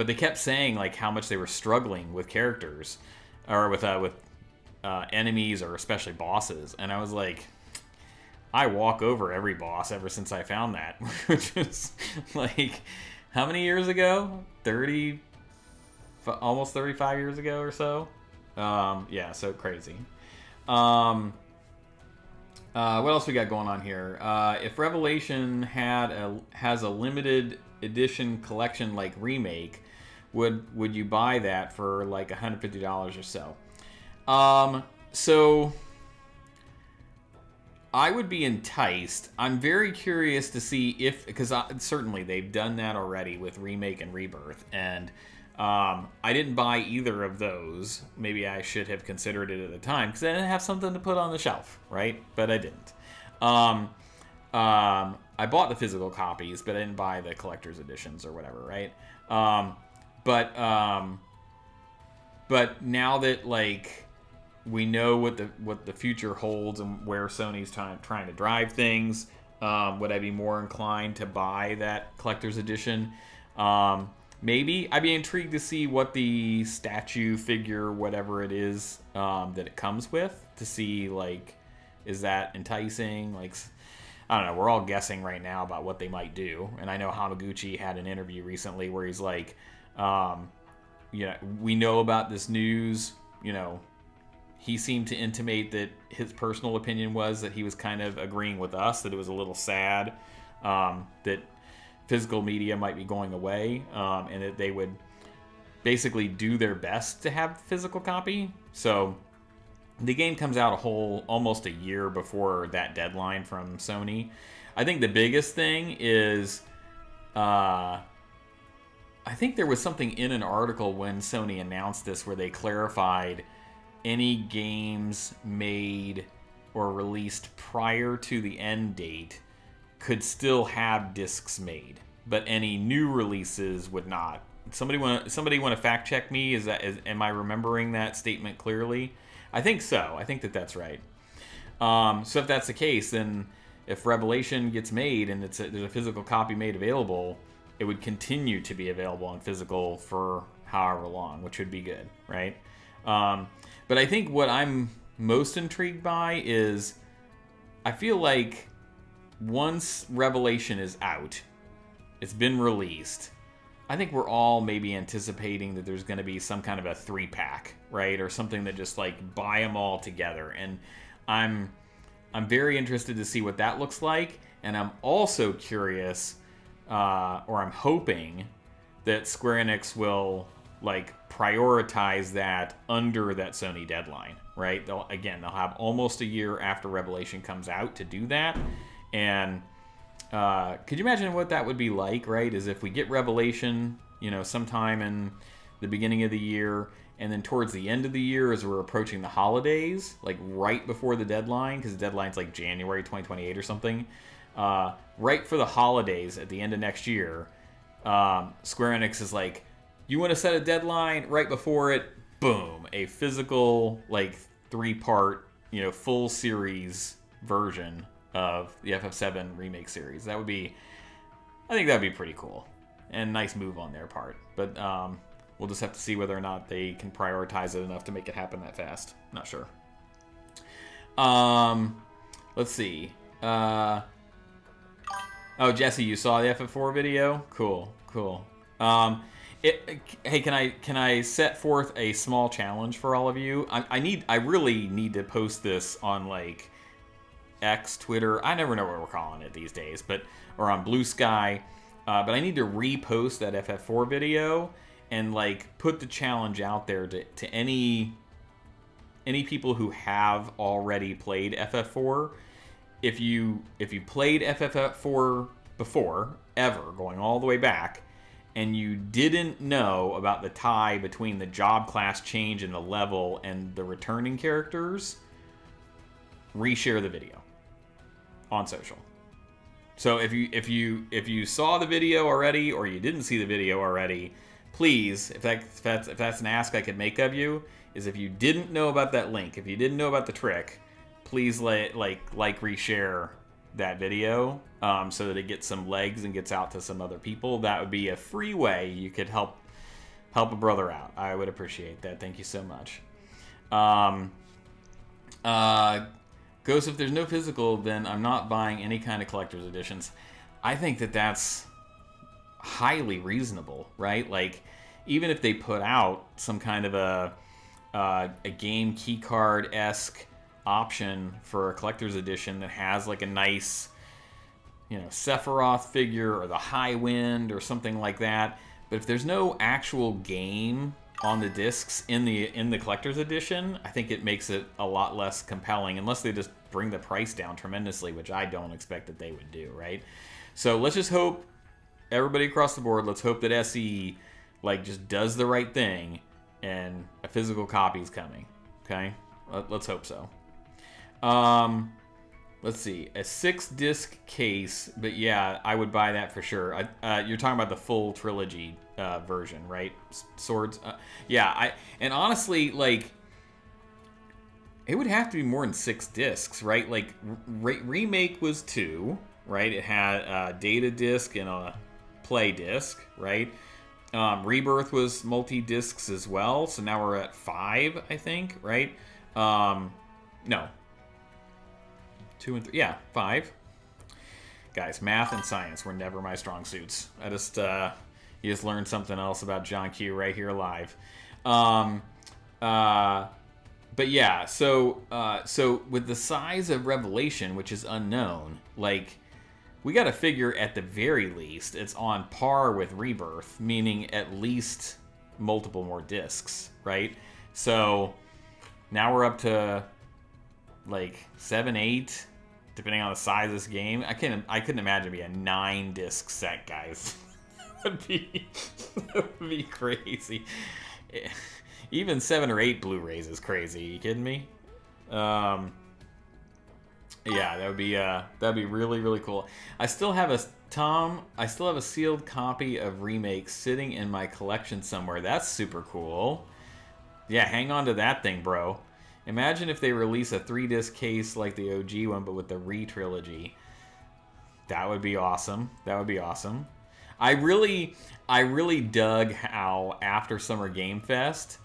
they kept saying like how much they were struggling with characters or with enemies or especially bosses. And I was like, I walk over every boss ever since I found that, which is like, how many years ago? Almost 35 years ago or so. Yeah, so crazy. What else we got going on here? If Revelation has a limited edition collection like Remake, would you buy that for like $150 or so? So I would be enticed. I'm very curious to see if, because certainly they've done that already with Remake and Rebirth, and I didn't buy either of those. Maybe I should have considered it at the time because I didn't have something to put on the shelf, right? But I didn't. I bought the physical copies, but I didn't buy the collector's editions or whatever, right? But now that like we know what the future holds and where Sony's trying to drive things, would I be more inclined to buy that collector's edition? Maybe. I'd be intrigued to see what the statue, figure, whatever it is that it comes with, to see, like, is that enticing? Like, I don't know. We're all guessing right now about what they might do. And I know Hamaguchi had an interview recently where he's like, we know about this news. He seemed to intimate that his personal opinion was that he was kind of agreeing with us, that it was a little sad that physical media might be going away, and that they would basically do their best to have physical copy. So the game comes out almost a year before that deadline from Sony. I think the biggest thing is, I think there was something in an article when Sony announced this where they clarified any games made or released prior to the end date could still have discs made, but any new releases would not. Somebody want to fact check me? Am I remembering that statement clearly? I think so. I think that's right. So if that's the case, then if Revelation gets made and there's a physical copy made available, it would continue to be available on physical for however long, which would be good, right? But I think what I'm most intrigued by is I feel like once Revelation is out, it's been released, I think we're all maybe anticipating that there's going to be some kind of a 3-pack, right? Or something that just like buy them all together. And I'm very interested to see what that looks like. And I'm also curious, or I'm hoping that Square Enix will like prioritize that under that Sony deadline, right? They'll have almost a year after Revelation comes out to do that. And could you imagine what that would be like, right? Is if we get Revelation, sometime in the beginning of the year, and then towards the end of the year as we're approaching the holidays, like right before the deadline, because the deadline's like January 2028 or something, right for the holidays at the end of next year, Square Enix is like, you want to set a deadline right before it, boom, a physical, like 3-part, full series version of the FF7 Remake series. I think that would be pretty cool. And nice move on their part. But we'll just have to see whether or not they can prioritize it enough to make it happen that fast. Not sure. Let's see. Oh, Jesse, you saw the FF4 video? Cool. Hey, can I set forth a small challenge for all of you? I really need to post this on like X, Twitter, I never know what we're calling it these days, or on Blue Sky, but I need to repost that FF4 video and like put the challenge out there to any people who have already played FF4. If you played FF4 before, ever, going all the way back, and you didn't know about the tie between the job class change and the level and the returning characters, reshare the video on social. So if you saw the video already or you didn't see the video already, please, if that's an ask I could make of you, is if you didn't know about that link, if you didn't know about the trick, please reshare that video so that it gets some legs and gets out to some other people. That would be a free way you could help a brother out. I would appreciate that. Thank you so much. Ghost, if there's no physical, then I'm not buying any kind of collector's editions. I think that's highly reasonable, right? Like, even if they put out some kind of a game keycard-esque option for a collector's edition that has like a nice, Sephiroth figure or the High Wind or something like that. But if there's no actual game on the discs in the collector's edition, I think it makes it a lot less compelling, unless they just bring the price down tremendously, which I don't expect that they would do, right? So let's just hope, everybody across the board, let's hope that SE just does the right thing and a physical copy is coming. Okay, let's hope so. Let's see, a 6-disc case, but yeah, I would buy that for sure. You're talking about the full trilogy version, right? Swords. And honestly, it would have to be more than 6 discs, right? Like Remake was 2, right? It had a data disc and a play disc, right? Rebirth was multi-discs as well, so now we're at 5, I think, right? No. 2 and 3, yeah, 5. Guys, math and science were never my strong suits. You just learned something else about John Q right here live. But yeah, so with the size of Revelation, which is unknown, like, we got to figure at the very least it's on par with Rebirth, meaning at least multiple more discs, right? So now we're up to like 7, 8, depending on the size of this game. I couldn't imagine it being a 9-disc set, guys. that would be crazy. Even 7 or 8 Blu-rays is crazy. You kidding me? Yeah, that'd be really, really cool. I still have a sealed copy of Remake sitting in my collection somewhere. That's super cool. Yeah, hang on to that thing, bro. Imagine if they release a 3-disc case like the OG one, but with the re-trilogy. That would be awesome. That would be awesome. I really dug how after Summer Game Fest,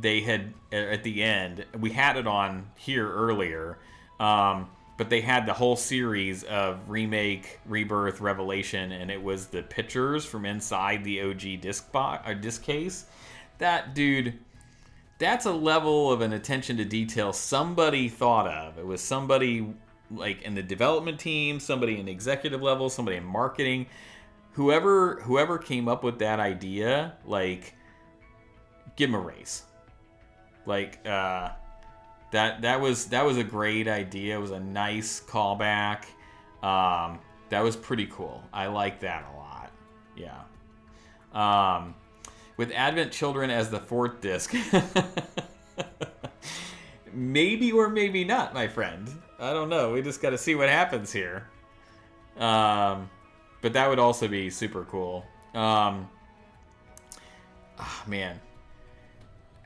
they had, at the end, we had it on here earlier, but they had the whole series of Remake, Rebirth, Revelation, and it was the pictures from inside the OG disc box or disc case. That, dude, that's a level of an attention to detail somebody thought of. It was somebody like in the development team, somebody in the executive level, somebody in marketing, whoever came up with that idea, like, give them a raise. Like, that was a great idea. It was a nice callback. That was pretty cool. I like that a lot. Yeah. With Advent Children as the 4th disc. Maybe or maybe not, my friend. I don't know. We just got to see what happens here. But that would also be super cool. Man.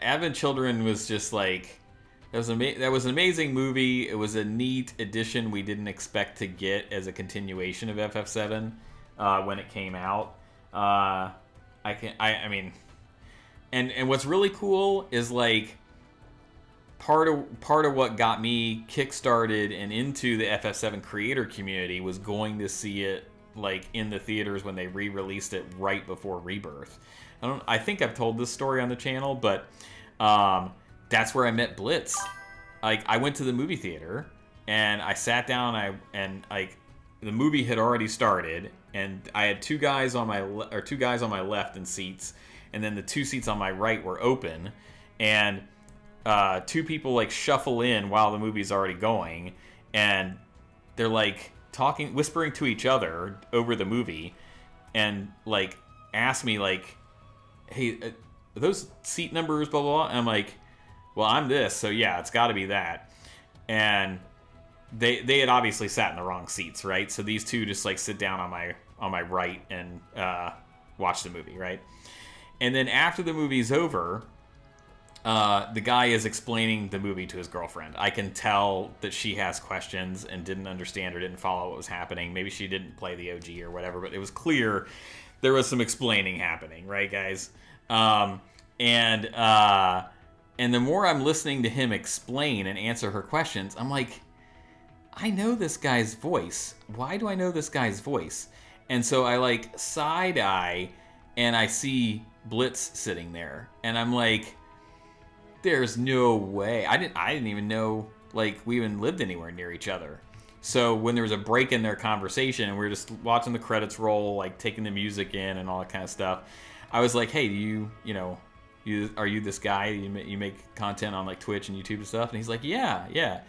Advent Children was just like... That was an amazing movie. It was a neat addition we didn't expect to get as a continuation of FF7 when it came out. I mean, and what's really cool is like part of what got me kickstarted and into the FF7 creator community was going to see it like in the theaters when they re-released it right before Rebirth. I think I've told this story on the channel, but that's where I met Blitz. Like, I went to the movie theater and I sat down and the movie had already started and I had two guys on my left in seats, and then the 2 seats on my right were open, and 2 people like shuffle in while the movie's already going, and they're like whispering to each other over the movie, and like ask me like, hey, are those seat numbers, blah, blah, blah? And I'm like, well, I'm this, so yeah, it's got to be that. And they had obviously sat in the wrong seats, right? So these 2 just like sit down on my right and watch the movie, right? And then after the movie's over, the guy is explaining the movie to his girlfriend. I can tell that she has questions and didn't understand or didn't follow what was happening. Maybe she didn't play the OG or whatever, but it was clear there was some explaining happening, right, guys? And the more I'm listening to him explain and answer her questions, I'm like, I know this guy's voice. Why do I know this guy's voice? And so I like side eye and I see Blitz sitting there. And I'm like, there's no way. I didn't even know like we even lived anywhere near each other. So when there was a break in their conversation and we were just watching the credits roll, like taking the music in and all that kind of stuff, I was like, hey, are you this guy? You make content on like Twitch and YouTube and stuff? And he's like, yeah.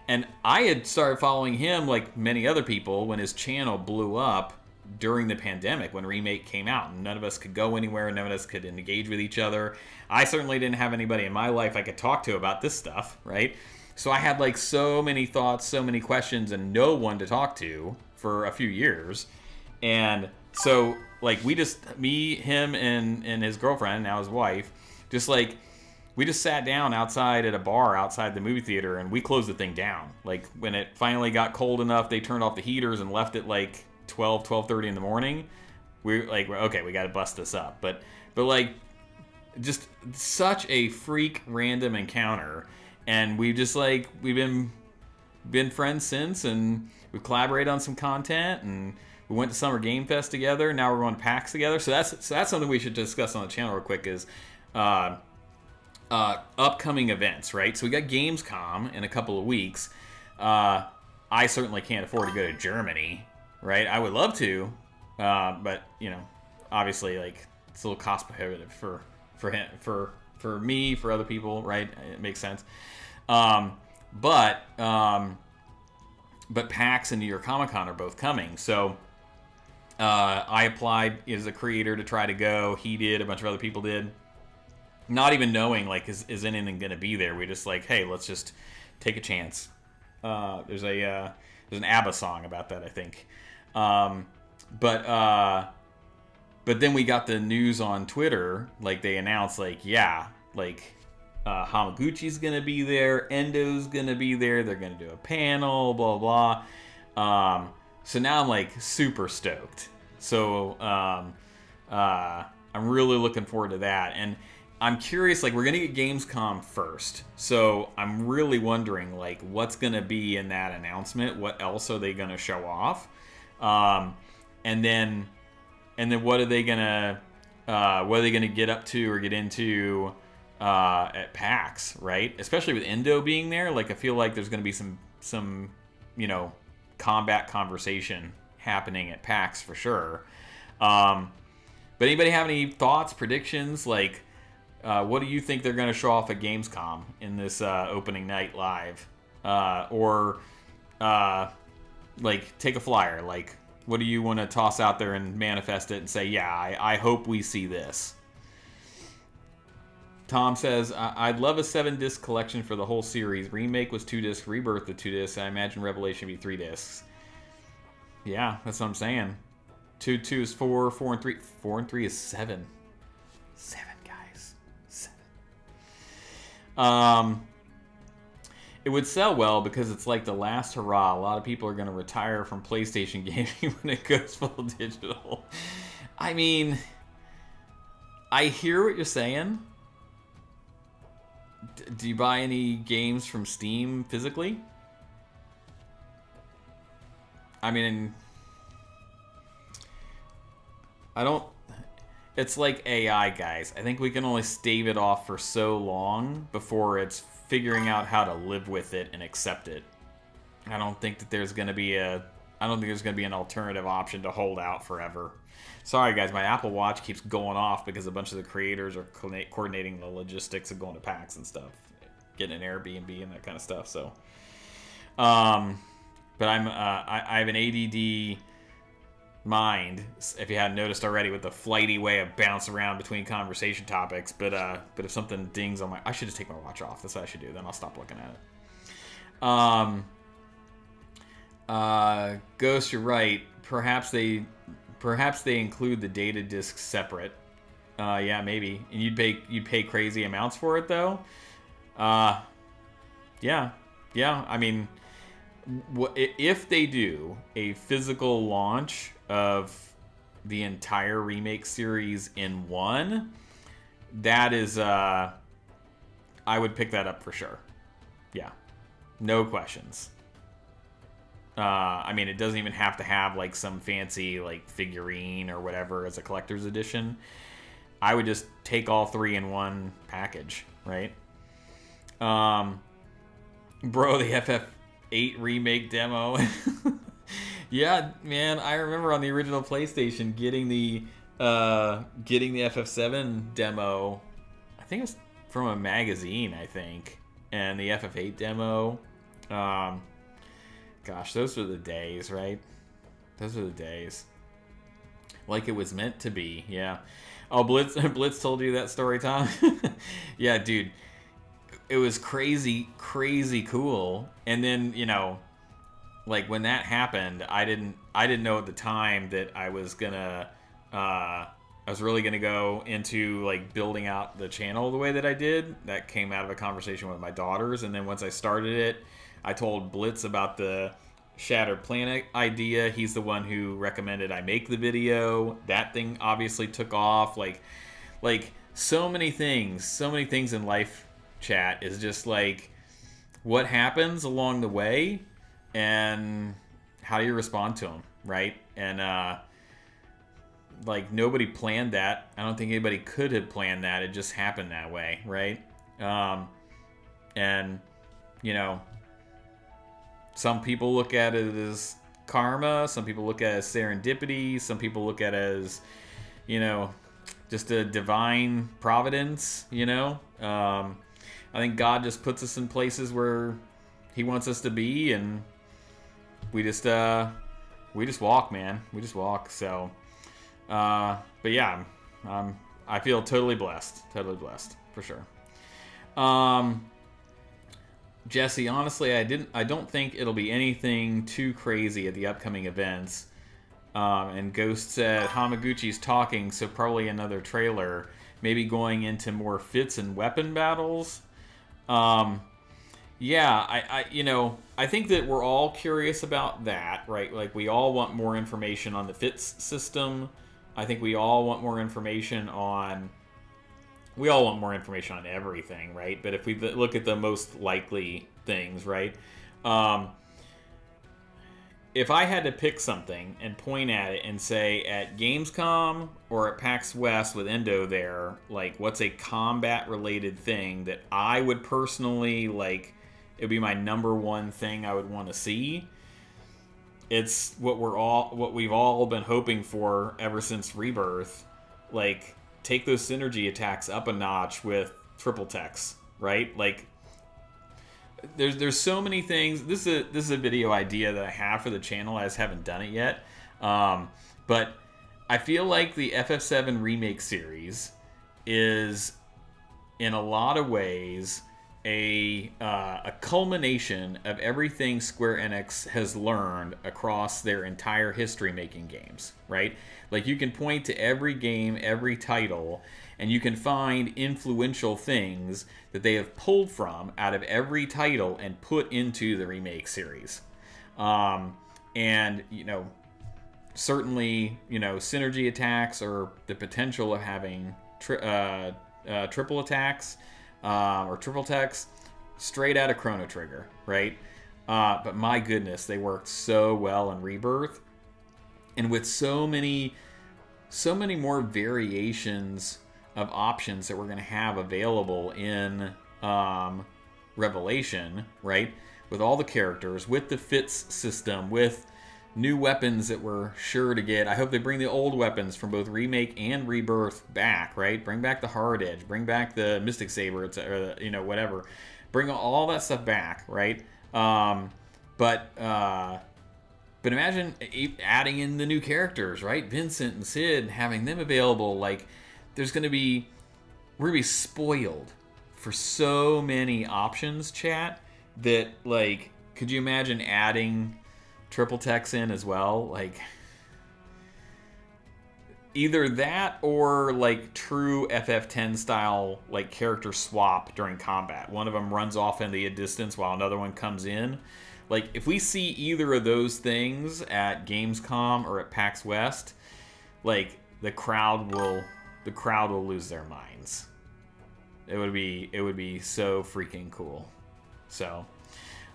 And I had started following him like many other people when his channel blew up during the pandemic when Remake came out, and none of us could go anywhere, none of us could engage with each other. I certainly didn't have anybody in my life I could talk to about this stuff, right? So I had like so many thoughts, so many questions, and no one to talk to for a few years. And so like me, him, and his girlfriend, now his wife, just like, we just sat down outside at a bar outside the movie theater and we closed the thing down. Like when it finally got cold enough, they turned off the heaters and left it like 12:30 in the morning. we're like, okay, we got to bust this up. But like, just such a freak random encounter, and we've been friends since, and we collaborated on some content, and we went to Summer Game Fest together. Now we're going to PAX together. So that's something we should discuss on the channel real quick is upcoming events, right? So we got Gamescom in a couple of weeks. I certainly can't afford to go to Germany, right? I would love to, but you know, obviously, like, it's a little cost prohibitive for me, for other people, right? It makes sense. But PAX and New York Comic Con are both coming. So I applied as a creator to try to go. He did. A bunch of other people did. Not even knowing, like, is anything going to be there. We just like, hey, let's just take a chance. There's an ABBA song about that, I think. But then we got the news on Twitter. Like, they announced, like, yeah, like, Hamaguchi's gonna be there, Endo's gonna be there, they're gonna do a panel, blah blah. So now I'm like super stoked. So I'm really looking forward to that, and I'm curious. Like, we're gonna get Gamescom first, so I'm really wondering, like, what's gonna be in that announcement. What else are they gonna show off? And then what are they gonna get up to or get into at PAX, right? Especially with Endo being there, like, I feel like there's going to be some you know, combat conversation happening at PAX for sure. But anybody have any thoughts, predictions? Like, what do you think they're going to show off at Gamescom in this opening night live? Or like, take a flyer. Like, what do you want to toss out there and manifest it and say, yeah, I hope we see this? Tom says, I'd love a 7-disc collection for the whole series. Remake was 2 discs, Rebirth was 2 discs. I imagine Revelation would be 3 discs. Yeah, that's what I'm saying. 2 is 4, 4 and 3. 4 and 3 is 7. 7, guys. 7. It would sell well because it's like the last hurrah. A lot of people are going to retire from PlayStation gaming when it goes full digital. I mean, I hear what you're saying. Do you buy any games from Steam physically? I mean, I don't... It's like AI, guys. I think we can only stave it off for so long before it's figuring out how to live with it and accept it. I don't think that there's going to be an alternative option to hold out forever. Sorry, guys, my Apple Watch keeps going off because a bunch of the creators are coordinating the logistics of going to PAX and stuff, getting an Airbnb and that kind of stuff. So, but I have an ADD mind, if you hadn't noticed already, with the flighty way of bounce around between conversation topics. But if something dings on I should just take my watch off. That's what I should do. Then I'll stop looking at it. Ghost, you're right. Perhaps they include the data discs separate. Yeah, maybe. And you'd pay crazy amounts for it though. Yeah. I mean, if they do a physical launch of the entire remake series in one, that is, I would pick that up for sure. Yeah, no questions. I mean, it doesn't even have to have like some fancy like figurine or whatever as a collector's edition. I would just take all 3 in one package, right? Bro, the FF8 remake demo. Yeah, man, I remember on the original PlayStation getting the FF7 demo. I think it was from a magazine, I think, and the FF8 demo. Gosh, those were the days, right? Those were the days. Like it was meant to be, yeah. Oh, Blitz told you that story, Tom? Yeah, dude. It was crazy cool. And then, you know, like when that happened, I didn't know at the time that I was really gonna go into like building out the channel the way that I did. That came out of a conversation with my daughters, and then once I started it, I told Blitz about the Shattered Planet idea. He's the one who recommended I make the video. That thing obviously took off. Like so many things in life, chat, is just like what happens along the way and how do you respond to them, right? And like nobody planned that. I don't think anybody could have planned that. It just happened that way, right? And you know, some people look at it as karma. Some people look at it as serendipity. Some people look at it as, you know, just a divine providence, you know. I think God just puts us in places where he wants us to be, and we just walk, man. We just walk. So, but yeah, I feel totally blessed for sure. Jesse, honestly, I don't think it'll be anything too crazy at the upcoming events. And Ghost said Hamaguchi's talking, so probably another trailer, maybe going into more fits and weapon battles. Yeah, I think that we're all curious about that, right? Like we all want more information on the fits system. I think we all want more information on. We all want more information on everything, right? But if we look at the most likely things, right? If I had to pick something and point at it and say at Gamescom or at PAX West with Endo there, like what's a combat-related thing that I would personally, like, it would be my number one thing I would want to see. It's what we've all been hoping for ever since Rebirth, like, take those synergy attacks up a notch with triple techs, right? Like, there's so many things. This is a video idea that I have for the channel. I just haven't done it yet. But I feel like the FF7 Remake series is, in a lot of ways, a culmination of everything Square Enix has learned across their entire history making games, right? Like, you can point to every game, every title, and you can find influential things that they have pulled from out of every title and put into the remake series. And, you know, certainly, you know, synergy attacks or the potential of having triple attacks or triple techs straight out of Chrono Trigger, right? But my goodness, they worked so well in Rebirth. And with so many more variations of options that we're going to have available in Revelation, right? With all the characters, with the fits system, with new weapons that we're sure to get. I hope they bring the old weapons from both Remake and Rebirth back, right? Bring back the Hard Edge, bring back the Mystic Saber, or, you know, whatever. Bring all that stuff back, right? But imagine adding in the new characters, right? Vincent and Sid, having them available. Like, we're gonna be spoiled for so many options, chat, that, like, could you imagine adding triple techs in as well? Like, either that or, like, true FF10 style, like, character swap during combat. One of them runs off in the distance while another one comes in. Like, if we see either of those things at Gamescom or at PAX West, like, the crowd will lose their minds. It would be so freaking cool. So,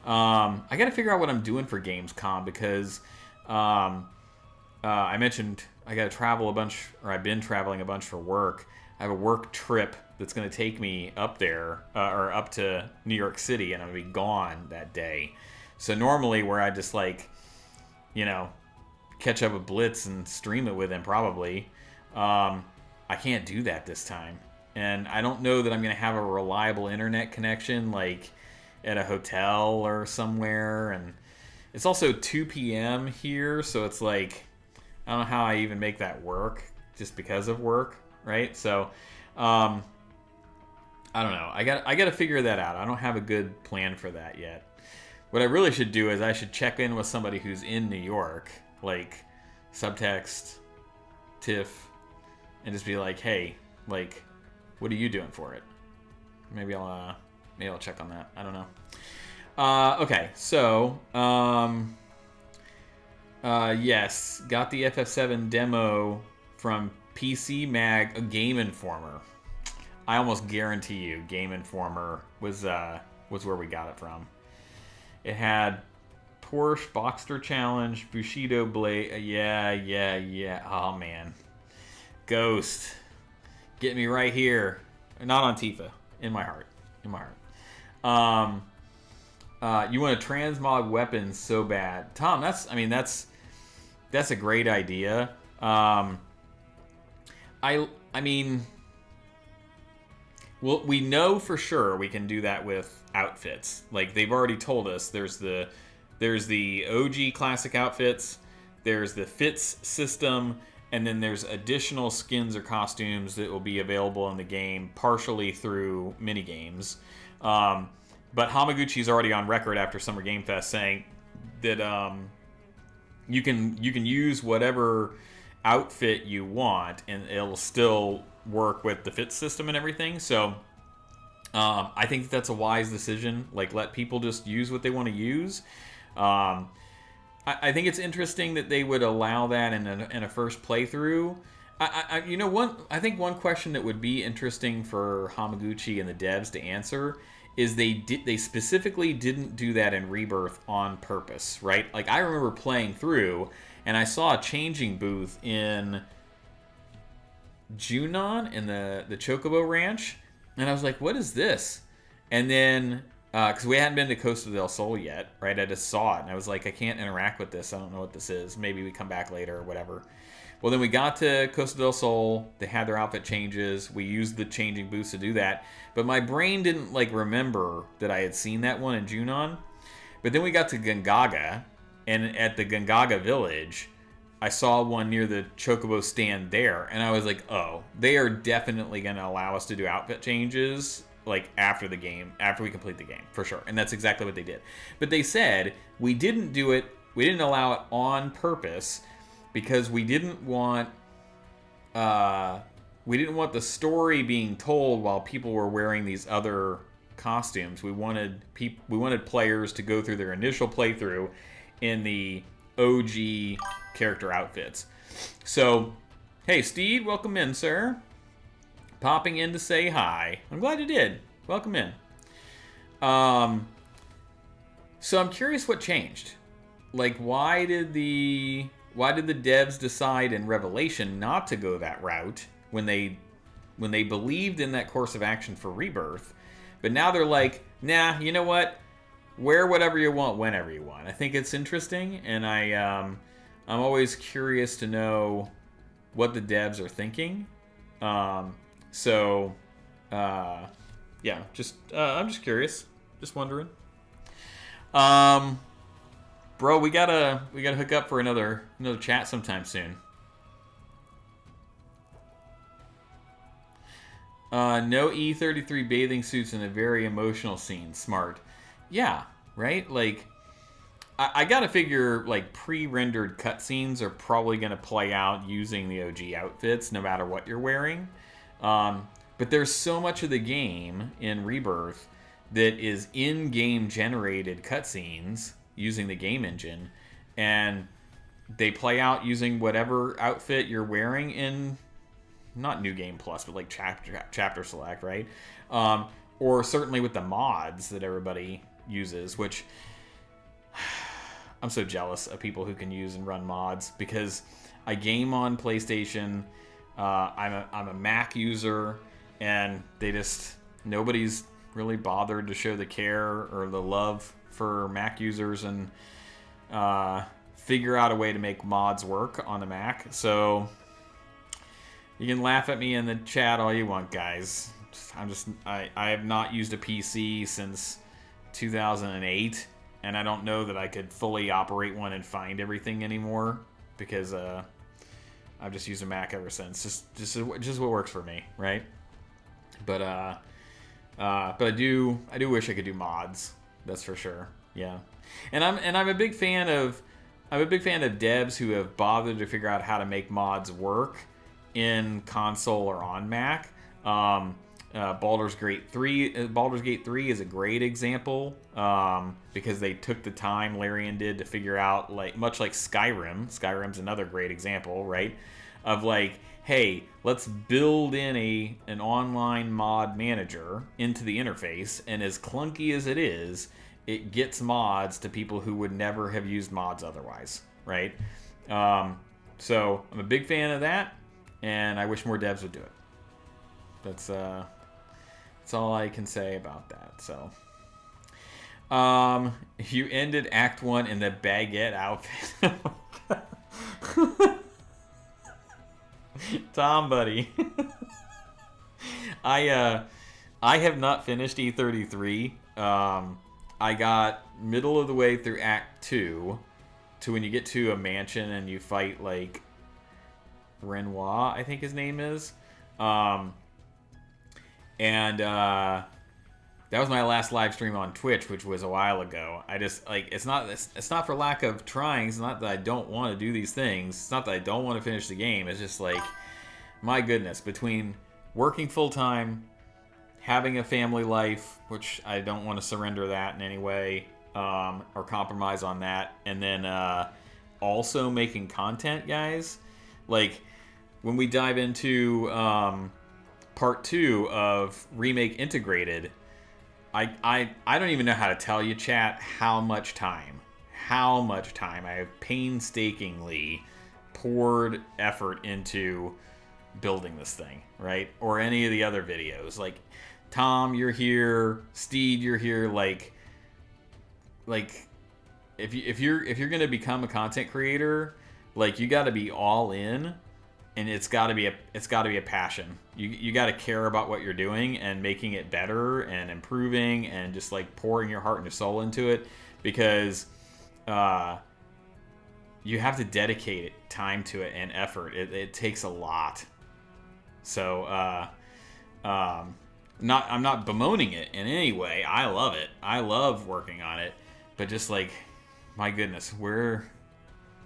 I got to figure out what I'm doing for Gamescom, because I mentioned I got to travel a bunch, or I've been traveling a bunch for work. I have a work trip that's going to take me up there, or up to New York City, and I'm going to be gone that day. So normally, where I just, like, you know, catch up with Blitz and stream it with him probably, I can't do that this time. And I don't know that I'm going to have a reliable internet connection, like, at a hotel or somewhere. And it's also 2 p.m. here, so it's like, I don't know how I even make that work just because of work, right? So, I don't know. I got to figure that out. I don't have a good plan for that yet. What I really should do is I should check in with somebody who's in New York, like Subtext, Tiff, and just be like, hey, like, what are you doing for it? Maybe I'll check on that. I don't know. Okay, so Yes, got the FF7 demo from PC Mag, a Game Informer. I almost guarantee you, Game Informer was where we got it from. It had Porsche Boxster Challenge, Bushido Blade. Yeah. Oh man, Ghost, get me right here. Not on Tifa, in my heart, you want to transmog weapons so bad, Tom? That's a great idea. I mean, well, we know for sure we can do that with outfits. Like they've already told us, there's the OG classic outfits, there's the fits system, and then there's additional skins or costumes that will be available in the game, partially through minigames. But Hamaguchi's already on record after Summer Game Fest saying that you can use whatever outfit you want, and it'll still work with the fit system and everything. So I think that's a wise decision. Like, let people just use what they want to use. I think it's interesting that they would allow that in a first playthrough. I think one question that would be interesting for Hamaguchi and the devs to answer is they specifically didn't do that in Rebirth on purpose, right? Like, I remember playing through and I saw a changing booth in Junon in the Chocobo Ranch, and I was like, what is this? And then because we hadn't been to Costa del Sol yet, right? I just saw it and I was like, I can't interact with this. I don't know what this is. Maybe we come back later or whatever. Well, then we got to Costa del Sol. They had their outfit changes. We used the changing booths to do that. But my brain didn't remember that I had seen that one in Junon. But then we got to Gongaga, and at the Gongaga village, I saw one near the Chocobo stand there, and I was like, oh, they are definitely going to allow us to do outfit changes after the game, after we complete the game, for sure. And that's exactly what they did. But they said we didn't allow it on purpose because we didn't want the story being told while people were wearing these other costumes. We wanted players to go through their initial playthrough in the OG character outfits. So, hey Steve, welcome in, sir. Popping in to say hi. I'm glad you did. Welcome in. So I'm curious what changed. Why did the devs decide in Revelation not to go that route when they believed in that course of action for Rebirth, but now they're like, nah, you know what? Wear whatever you want whenever you want. I think it's interesting, and I'm always curious to know what the devs are thinking. Yeah, I'm just curious, just wondering. Bro, we gotta hook up for another chat sometime soon. No E33 bathing suits in a very emotional scene. Smart. Yeah, right? I gotta figure, pre-rendered cutscenes are probably gonna play out using the OG outfits, no matter what you're wearing. But there's so much of the game in Rebirth that is in-game generated cutscenes using the game engine, and they play out using whatever outfit you're wearing in, not New Game Plus, but chapter select, right? Or certainly with the mods that everybody uses, which I'm so jealous of people who can use and run mods, because I game on PlayStation. I'm a Mac user, and nobody's really bothered to show the care or the love for Mac users and figure out a way to make mods work on the Mac. So you can laugh at me in the chat all you want, guys. I have not used a PC since 2008, and I don't know that I could fully operate one and find everything anymore, because I've just used a Mac ever since. Just what works for me, right? But I do wish I could do mods. That's for sure. Yeah, and I'm a big fan of devs who have bothered to figure out how to make mods work in console or on Mac. Baldur's Gate 3 is a great example because they took the time Larian did to figure out, like, much like Skyrim. Skyrim's another great example, right? Of like, hey, let's build in an online mod manager into the interface, and as clunky as it is, it gets mods to people who would never have used mods otherwise, right? So I'm a big fan of that, and I wish more devs would do it. That's all I can say about that. So, you ended Act 1 in the baguette outfit. Tom, buddy. I have not finished E33. I got middle of the way through Act 2 to when you get to a mansion and you fight, like, Renoir, I think his name is. That was my last live stream on Twitch, which was a while ago. I just, like, it's not for lack of trying. It's not that I don't want to do these things. It's not that I don't want to finish the game. It's just like, my goodness, between working full-time, having a family life, which I don't want to surrender that in any way, or compromise on that, and then also making content, guys. Like, when we dive into part 2 of Remake Integrated, I don't even know how to tell you, chat, how much time I have painstakingly poured effort into building this thing, right? Or any of the other videos. Like, Tom, you're here. Steed, you're here. Like if you're gonna become a content creator, like, you got to be all in, and it's got to be a passion. You got to care about what you're doing and making it better and improving and just, like, pouring your heart and your soul into it, because you have to dedicate time to it and effort. It takes a lot. So I'm not bemoaning it in any way. I love it. I love working on it, but just, like, my goodness, where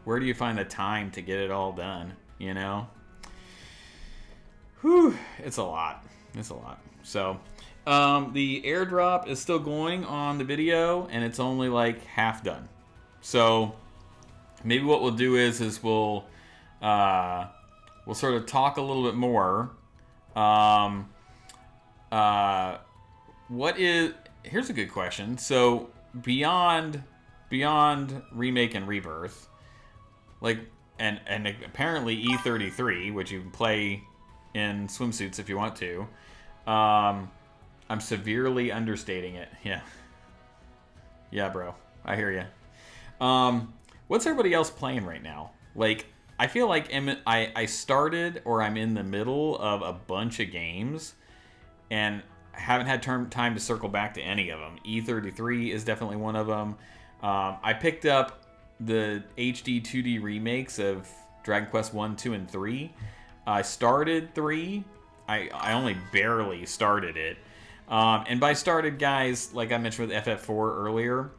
do you find the time to get it all done? You know? Whew, it's a lot. So, the airdrop is still going on the video, and it's only, like, half done. So, maybe what we'll do is we'll sort of talk a little bit more. Here's a good question. So, beyond Remake and Rebirth, like, and apparently E33, which you can play in swimsuits if you want to, I'm severely understating it. Yeah, bro, I hear you. What's everybody else playing right now? Like, I feel like I started, or I'm in the middle of a bunch of games, and haven't had time to circle back to any of them. E33 is definitely one of them. I picked up the HD 2D remakes of Dragon Quest 1, 2, and 3. I started 3. I only barely started it. And by started, guys, like I mentioned with FF4 earlier,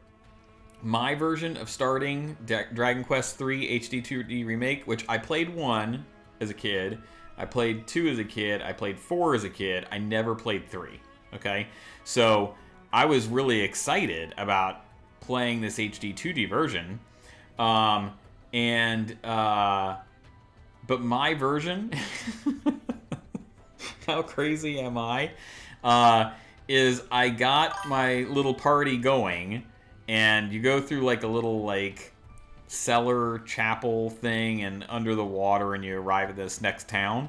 my version of starting Dragon Quest 3 HD 2D Remake, which I played 1 as a kid, I played 2 as a kid, I played 4 as a kid, I never played 3, okay? So I was really excited about playing this HD 2D version, but my version, how crazy am I, is I got my little party going, and you go through, like, a little, like, cellar chapel thing and under the water, and you arrive at this next town.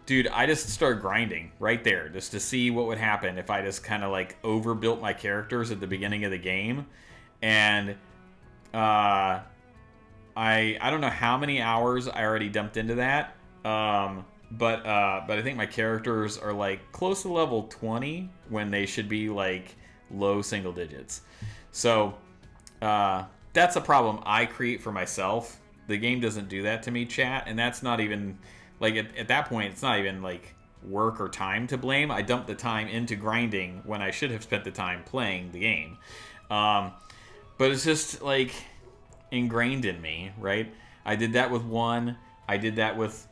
Dude, I just started grinding right there just to see what would happen if I just kind of, like, overbuilt my characters at the beginning of the game. And I don't know how many hours I already dumped into that, but I think my characters are, like, close to level 20 when they should be, like, low single digits. So that's a problem I create for myself. The game doesn't do that to me, chat, and that's not even, like, at that point, it's not even, like, work or time to blame. I dumped the time into grinding when I should have spent the time playing the game. But it's just, like, ingrained in me, right? I did that with 1. I did that with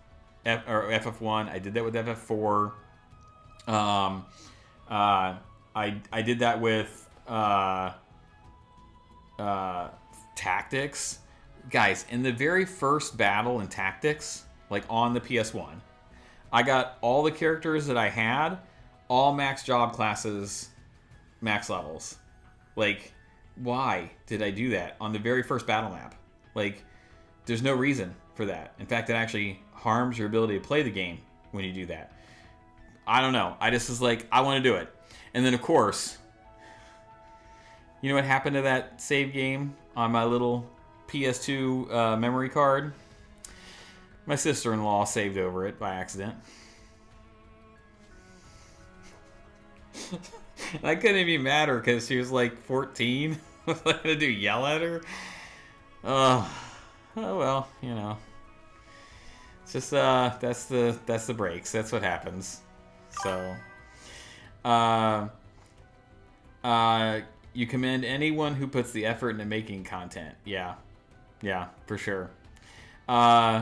FF1. I did that with FF4. Um, I did that with Tactics. Guys, in the very first battle in Tactics, like on the PS1, I got all the characters that I had, all max job classes, max levels. Like, why did I do that on the very first battle map? Like, there's no reason for that. In fact, it actually harms your ability to play the game when you do that. I don't know. I just was like, I want to do it. And then, of course, you know what happened to that save game on my little PS2 memory card? My sister-in-law saved over it by accident. I couldn't even matter because she was like 14. Was I gonna do yell at her? Oh well, you know. It's just that's the breaks. That's what happens. So, you commend anyone who puts the effort into making content. Yeah, for sure.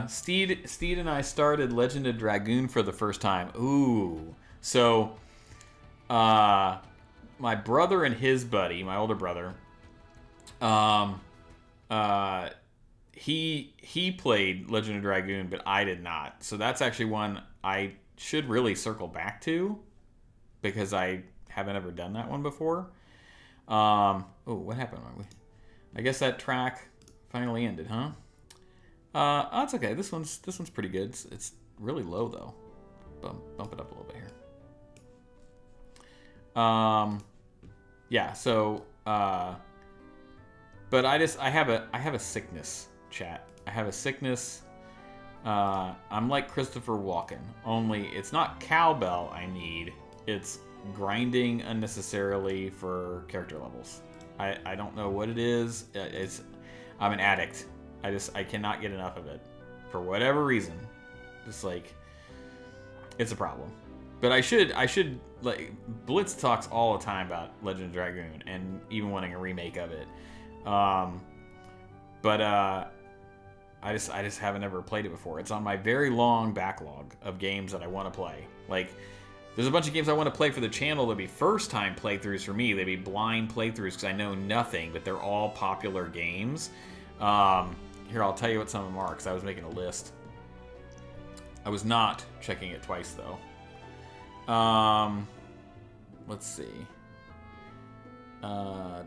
Steed and I started Legend of Dragoon for the first time. Ooh, so my brother and his buddy, my older brother, he played Legend of Dragoon, but I did not. So that's actually one I should really circle back to because I haven't ever done that one before. Oh, what happened? I guess that track finally ended, huh? Oh, it's okay. This one's pretty good. It's really low though. Bump it up a little bit here. Yeah. So, but I have a sickness, chat. I have a sickness. I'm like Christopher Walken. Only it's not cowbell I need. It's grinding unnecessarily for character levels. I don't know what it is. I'm an addict. I cannot get enough of it for whatever reason. Just like it's a problem. But I should like Blitz talks all the time about Legend of Dragoon and even wanting a remake of it. But I just haven't ever played it before. It's on my very long backlog of games that I want to play. Like there's a bunch of games I want to play for the channel that'd be first time playthroughs for me. They'd be blind playthroughs because I know nothing, but they're all popular games. Here, I'll tell you what some of them are because I was making a list. I was not checking it twice though. Let's see. I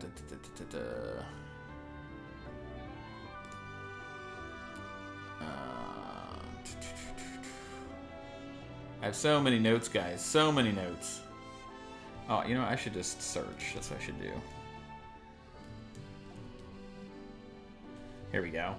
have so many notes, guys. So many notes. Oh, you know, I should just search. That's what I should do. Here we go.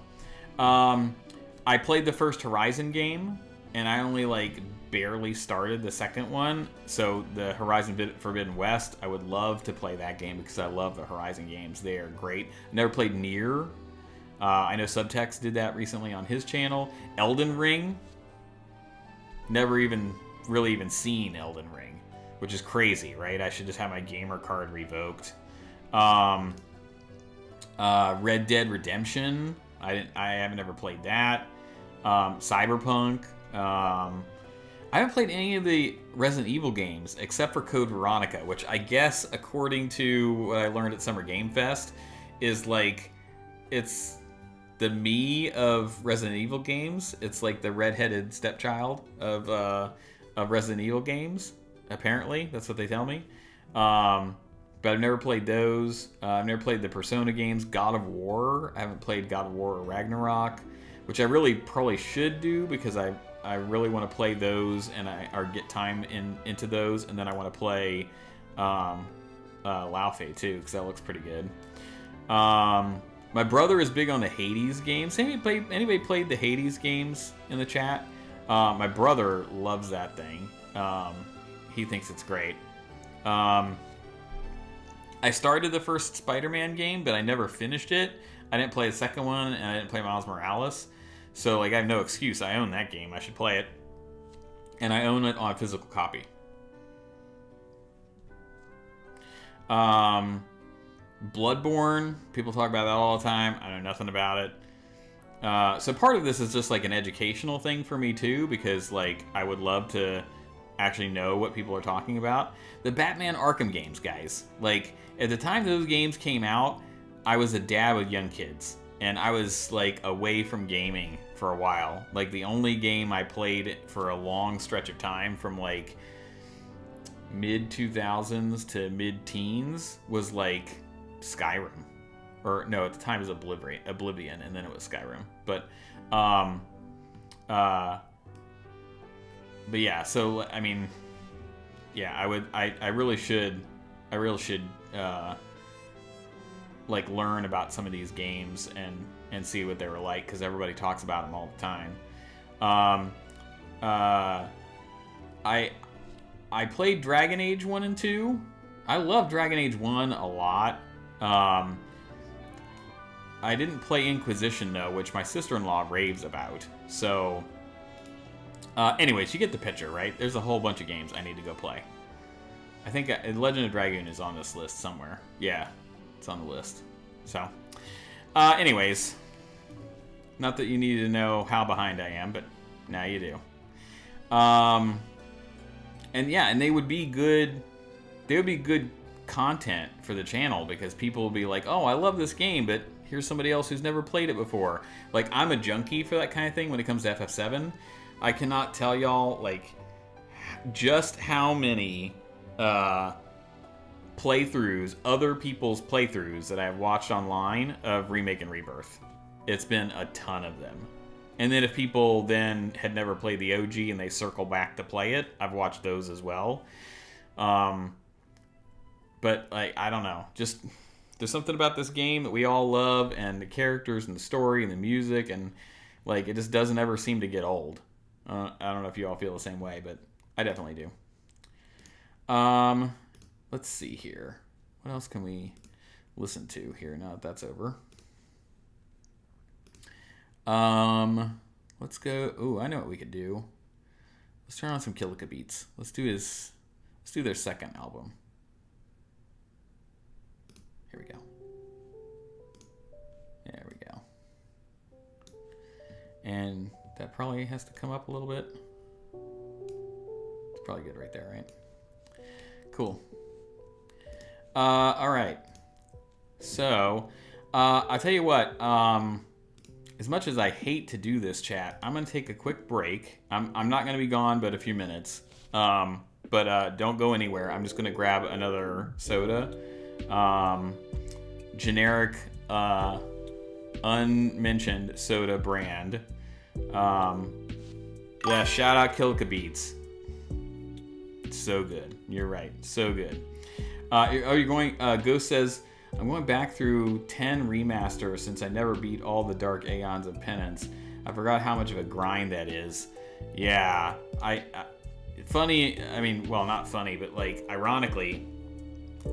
I played the first Horizon game, and I only, like, barely started the second one. So the Horizon Forbidden West, I would love to play that game because I love the Horizon games. They are great. I never played Nier. I know Subtext did that recently on his channel. Elden Ring. Never even seen Elden Ring, which is crazy, right? I should just have my gamer card revoked. Red Dead Redemption. I haven't ever played that. Cyberpunk. I haven't played any of the Resident Evil games except for Code Veronica, which I guess, according to what I learned at Summer Game Fest, is like it's the me of Resident Evil games. It's like the redheaded stepchild of Resident Evil games. Apparently, that's what they tell me. But I've never played those. I've never played the Persona games. God of War. I haven't played God of War or Ragnarok, which I really probably should do because I really want to play those and or get time into those, and then I want to play Laufey too because that looks pretty good. My brother is big on the Hades games. Anybody played the Hades games in the chat? My brother loves that thing. He thinks it's great. I started the first Spider-Man game, but I never finished it. I didn't play the second one, and I didn't play Miles Morales. So, like, I have no excuse. I own that game. I should play it. And I own it on a physical copy. Bloodborne. People talk about that all the time. I know nothing about it. So part of this is just, like, an educational thing for me, too, because, like, I would love to actually know what people are talking about. The Batman Arkham games, guys. Like, at the time those games came out, I was a dad with young kids, and I was, like, away from gaming for a while. Like, the only game I played for a long stretch of time from, like, mid-2000s to mid-teens was, like, Skyrim. Or, no, at the time it was Oblivion, and then it was Skyrim. But yeah, so, I mean, yeah, I really should, like, learn about some of these games and see what they were like, because everybody talks about them all the time. I played Dragon Age 1 and 2. I love Dragon Age 1 a lot. I didn't play Inquisition, though, which my sister-in-law raves about. So, anyways, you get the picture, right? There's a whole bunch of games I need to go play. I think Legend of Dragoon is on this list somewhere. Yeah, it's on the list. So, anyways, not that you need to know how behind I am, but now you do. And yeah, and they would be good content for the channel, because people will be like, oh, I love this game, but here's somebody else who's never played it before. Like, I'm a junkie for that kind of thing when it comes to FF7. I cannot tell y'all, like, just how many playthroughs, other people's playthroughs that I've watched online of Remake and Rebirth. It's been a ton of them. And then if people then had never played the OG and they circle back to play it, I've watched those as well. But, like, I don't know. Just, there's something about this game that we all love, and the characters and the story and the music, and, like, it just doesn't ever seem to get old. I don't know if you all feel the same way, but I definitely do. Let's see here. What else can we listen to here now that that's over? Let's go. Ooh, I know what we could do. Let's turn on some Kilika beats. Let's do their second album. Here we go. There we go. And that probably has to come up a little bit. It's probably good right there, right? Cool. All right. So, I'll tell you what. As much as I hate to do this, chat, I'm going to take a quick break. I'm not going to be gone but a few minutes. But don't go anywhere. I'm just going to grab another soda. Generic, unmentioned soda brand. Yeah, shout out Kilika Beats. It's so good. You're right. So good. You're going... Ghost says... I'm going back through 10 remasters since I never beat all the Dark Aeons of Penance. I forgot how much of a grind that is. Yeah, funny, I mean, well, not funny, but, like, ironically,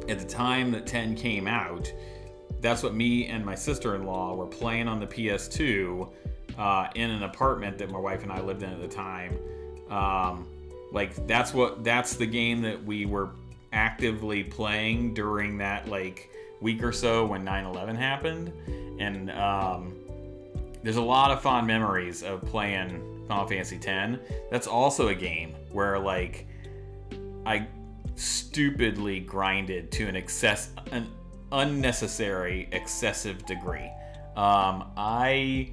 at the time that 10 came out, that's what me and my sister-in-law were playing on the PS2 in an apartment that my wife and I lived in at the time. Like, that's the game that we were actively playing during that, like, week or so when 9/11 happened, and there's a lot of fond memories of playing Final Fantasy X. That's also a game where, like, I stupidly grinded to an unnecessary excessive degree. I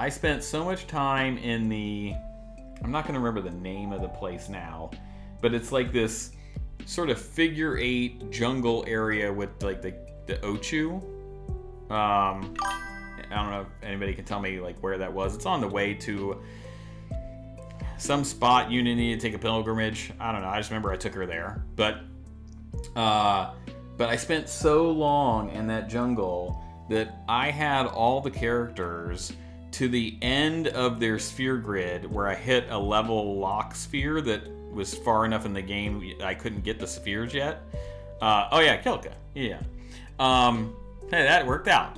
spent so much time in I'm not gonna remember the name of the place now, but it's like this sort of figure 8 jungle area with, like, the Ochu. I don't know if anybody can tell me, like, where that was. It's on the way to some spot you need to take a pilgrimage. I don't know. I just remember I took her there. But I spent so long in that jungle that I had all the characters to the end of their sphere grid where I hit a level lock sphere that was far enough in the game I couldn't get the spheres yet. Oh yeah, Kilika. Yeah. Hey, that worked out.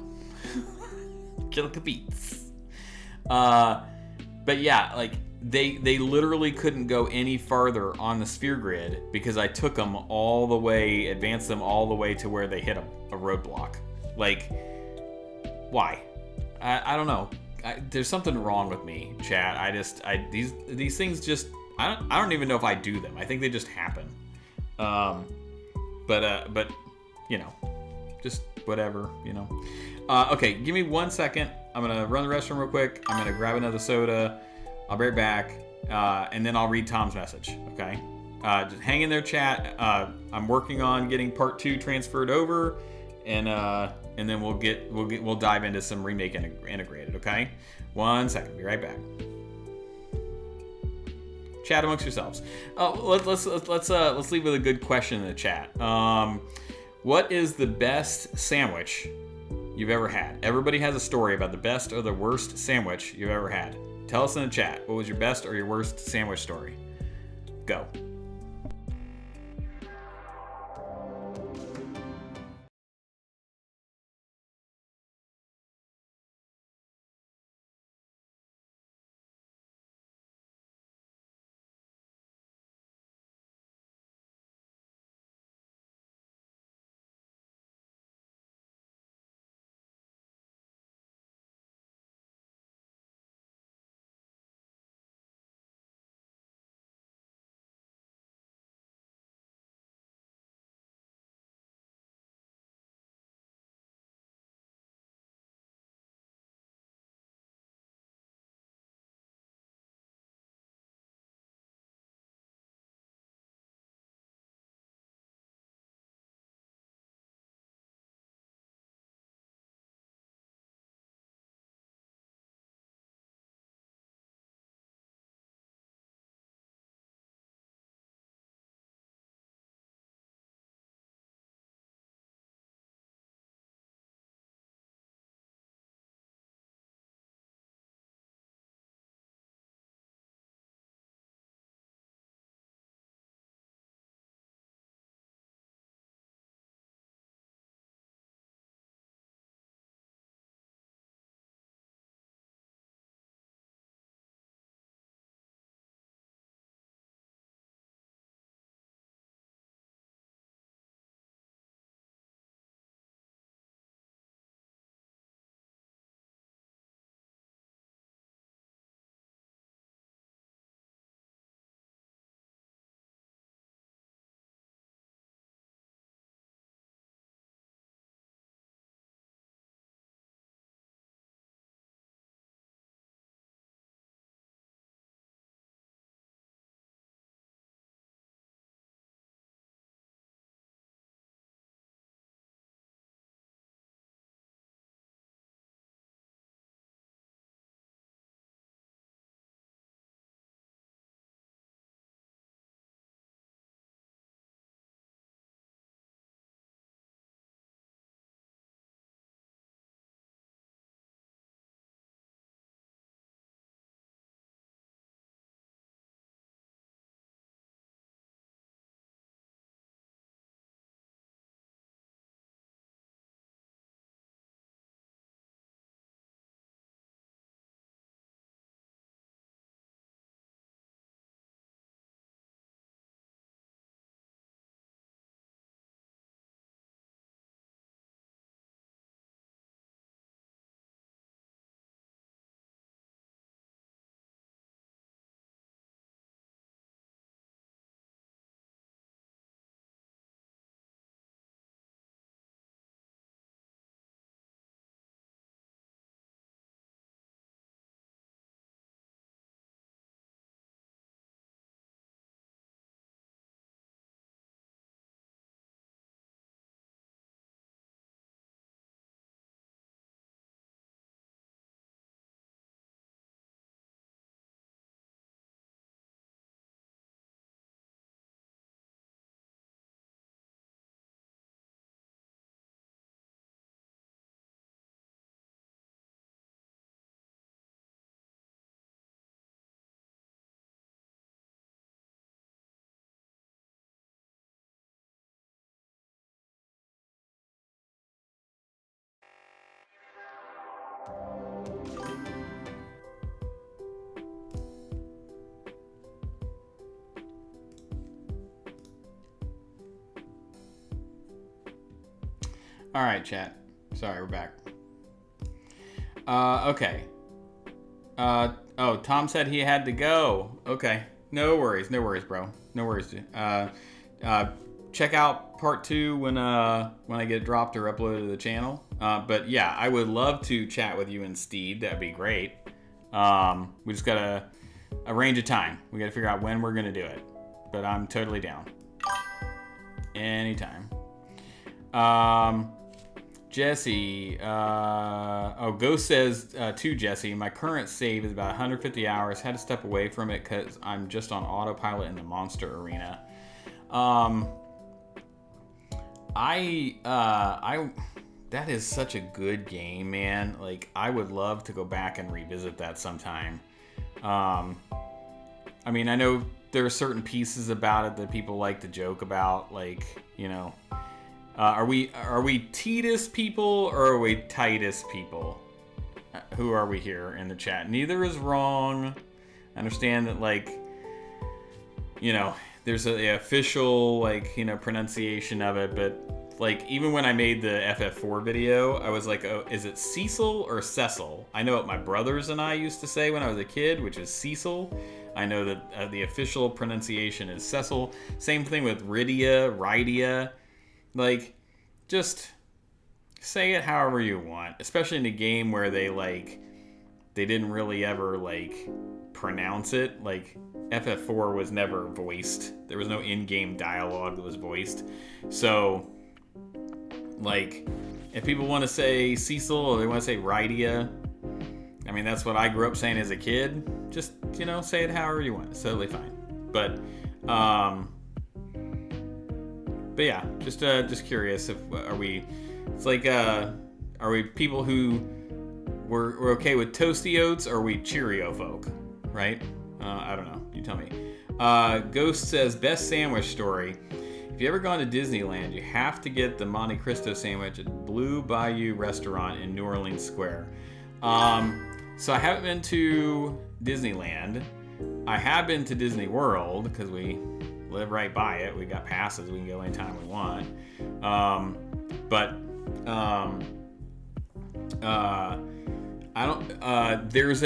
Kilika beats. But yeah, like they literally couldn't go any farther on the sphere grid because I took them all the way, advanced them all the way to where they hit a roadblock. Like, why? I don't know. There's something wrong with me, chat. These things just I don't even know if I do them. I think they just happen. But you know, just whatever, you know. Okay, give me 1 second. I'm gonna run the restroom real quick. I'm gonna grab another soda. I'll be right back, and then I'll read Tom's message. Okay, just hang in there, chat. I'm working on getting part 2 transferred over, and then we'll dive into some Remake Integrated. Okay, 1 second. Be right back. Chat amongst yourselves. Let's leave with a good question in the chat. What is the best sandwich you've ever had? Everybody has a story about the best or the worst sandwich you've ever had. Tell us in the chat. What was your best or your worst sandwich story? Go. All right, chat. Sorry, we're back. Okay. Oh, Tom said he had to go. Okay. No worries, bro. No worries. Check out part 2 when I get dropped or uploaded to the channel. But yeah, I would love to chat with you instead. That'd be great. We just gotta arrange a time. We gotta figure out when we're gonna do it. But I'm totally down. Anytime. Jesse, Ghost says to Jesse, my current save is about 150 hours. Had to step away from it because I'm just on autopilot in the monster arena. That is such a good game, man. Like, I would love to go back and revisit that sometime. I mean, I know there are certain pieces about it that people like to joke about, like, you know, are we Titus people or are we Titus people? Who are we here in the chat? Neither is wrong. I understand that, like, you know, there's a official, like, you know, pronunciation of it, but like, even when I made the FF4 video, I was like, oh, is it Cecil or Cecil? I know what my brothers and I used to say when I was a kid, which is Cecil. I know that the official pronunciation is Cecil. Same thing with Rydia. Like, just say it however you want, especially in a game where they didn't really ever, like, pronounce it. Like, FF4 was never voiced. There was no in-game dialogue that was voiced. So, like, if people want to say Cecil or they want to say Rydia, I mean, that's what I grew up saying as a kid. Just, you know, say it however you want. It's totally fine. But yeah, just curious if are we people who we're okay with Toasty Oats or are we Cheerio folk, right? I don't know. You tell me. Ghost says, best sandwich story. If you ever gone to Disneyland, you have to get the Monte Cristo sandwich at Blue Bayou Restaurant in New Orleans Square. So I haven't been to Disneyland. I have been to Disney World because we live right by it. We got passes. We can go anytime we want. I don't. There's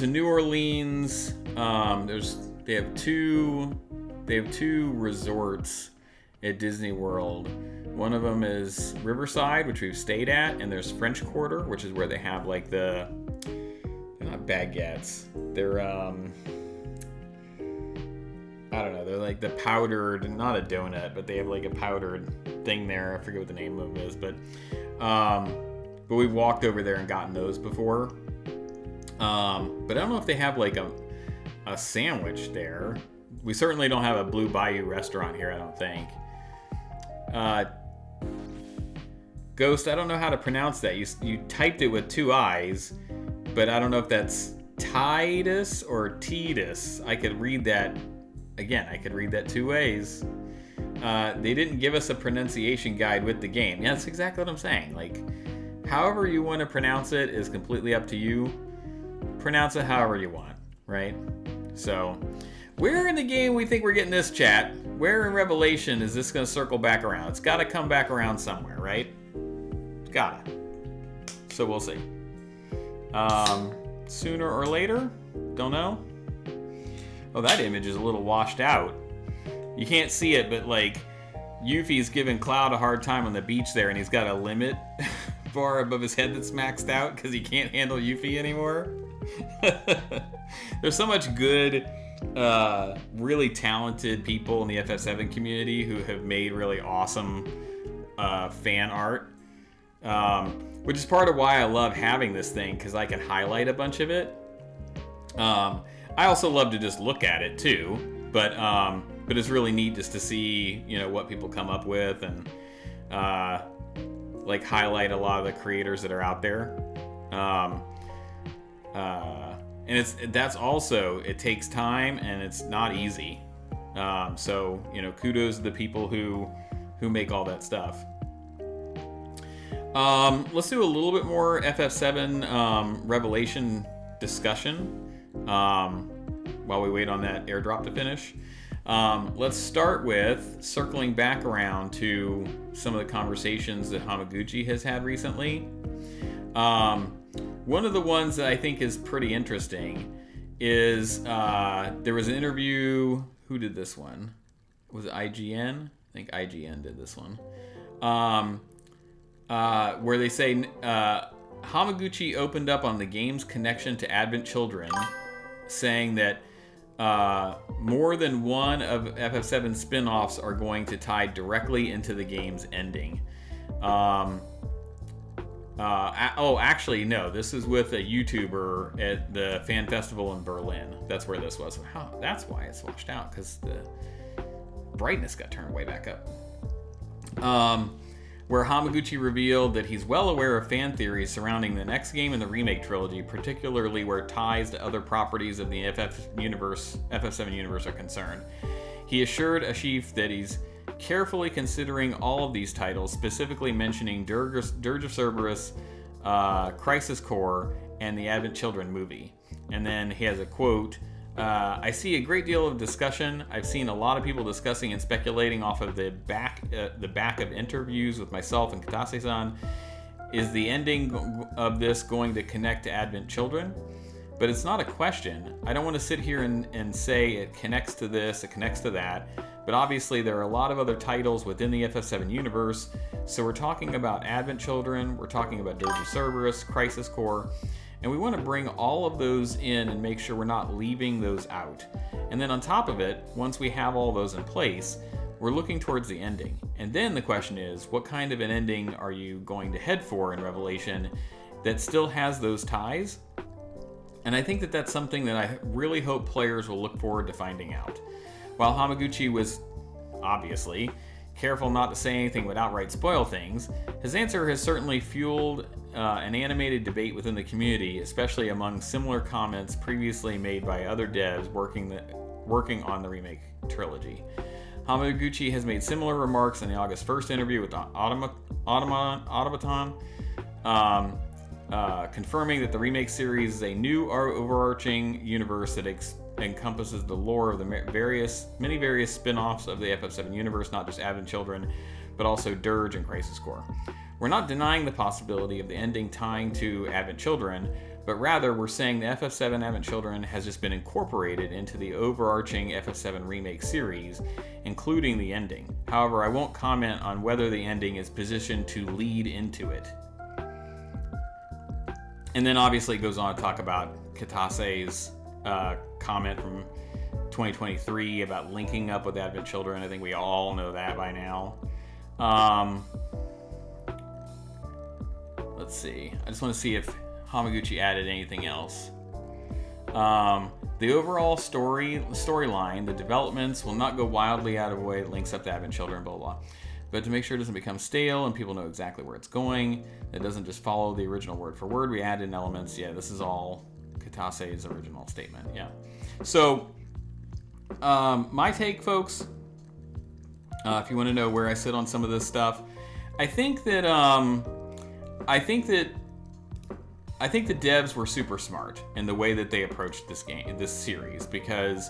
a New Orleans. They have two resorts at Disney World. One of them is Riverside, which we've stayed at, and there's French Quarter, which is where they have, like, they're not baguettes. They're I don't know. They're like the powdered, not a donut, but they have like a powdered thing there. I forget what the name of it is, but we've walked over there and gotten those before. But I don't know if they have like a sandwich there. We certainly don't have a Blue Bayou restaurant here, I don't think. Ghost, I don't know how to pronounce that. You typed it with 2 I's, but I don't know if that's Titus or Titus. I could read that, again, I could read that 2 ways. They didn't give us a pronunciation guide with the game. Yeah, that's exactly what I'm saying. Like, however you want to pronounce it is completely up to you. Pronounce it however you want, right? So, where in the game we think we're getting this, chat? Where in Revelation is this going to circle back around? It's got to come back around somewhere, right? It's got to. So we'll see. Sooner or later? Don't know. Oh, that image is a little washed out. You can't see it, but like, Yuffie's giving Cloud a hard time on the beach there, and he's got a limit bar above his head that's maxed out because he can't handle Yuffie anymore. There's so much good, really talented people in the FF7 community who have made really awesome fan art, which is part of why I love having this thing, because I can highlight a bunch of it. I also love to just look at it too, but it's really neat just to see, you know, what people come up with and like highlight a lot of the creators that are out there. And that's also, it takes time and it's not easy. So, you know, kudos to the people who make all that stuff. Let's do a little bit more FF7 Revelation discussion while we wait on that airdrop to finish. Let's start with circling back around to some of the conversations that Hamaguchi has had recently. One of the ones that I think is pretty interesting is there was an interview. Who did this one? Was it IGN? I think IGN did this one. Where they say Hamaguchi opened up on the game's connection to Advent Children, saying that more than one of FF7 spin-offs are going to tie directly into the game's ending. Actually, no. This is with a YouTuber at the fan festival in Berlin. That's where this was. That's why it's washed out, because the brightness got turned way back up. Where Hamaguchi revealed that he's well aware of fan theories surrounding the next game in the remake trilogy, particularly where ties to other properties of the FF7 universe are concerned. He assured Ashif that he's carefully considering all of these titles, specifically mentioning Dirge of Cerberus, Crisis Core, and the Advent Children movie. And then he has a quote, I see a great deal of discussion. I've seen a lot of people discussing and speculating off of the back of interviews with myself and Katase-san. Is the ending of this going to connect to Advent Children? But it's not a question. I don't want to sit here and say it connects to this, it connects to that. But obviously there are a lot of other titles within the FF7 universe. So we're talking about Advent Children, we're talking about Dirge of Cerberus, Crisis Core, and we want to bring all of those in and make sure we're not leaving those out. And then on top of it, once we have all those in place, we're looking towards the ending. And then the question is, what kind of an ending are you going to head for in Revelation that still has those ties? And I think that that's something that I really hope players will look forward to finding out. While Hamaguchi was, obviously, careful not to say anything would outright spoil things, his answer has certainly fueled an animated debate within the community, especially among similar comments previously made by other devs working on the remake trilogy. Hamaguchi has made similar remarks in the August 1st interview with Automaton, confirming that the remake series is a new overarching universe that encompasses the lore of the many various spin-offs of the FF7 universe, not just Advent Children, but also Dirge and Crisis Core. We're not denying the possibility of the ending tying to Advent Children, but rather we're saying the FF7 Advent Children has just been incorporated into the overarching FF7 remake series, including the ending. However, I won't comment on whether the ending is positioned to lead into it. And then obviously it goes on to talk about Katase's comment from 2023 about linking up with Advent Children. I think we all know that by now. Let's see. I just want to see if Hamaguchi added anything else. The overall storyline, the developments will not go wildly out of the way. It links up to Advent Children, blah, blah. But to make sure it doesn't become stale and people know exactly where it's going, it doesn't just follow the original word for word. We add in elements. Yeah, this is all Katase's original statement. Yeah. So, my take, folks, if you want to know where I sit on some of this stuff, I think that the devs were super smart in the way that they approached this series, because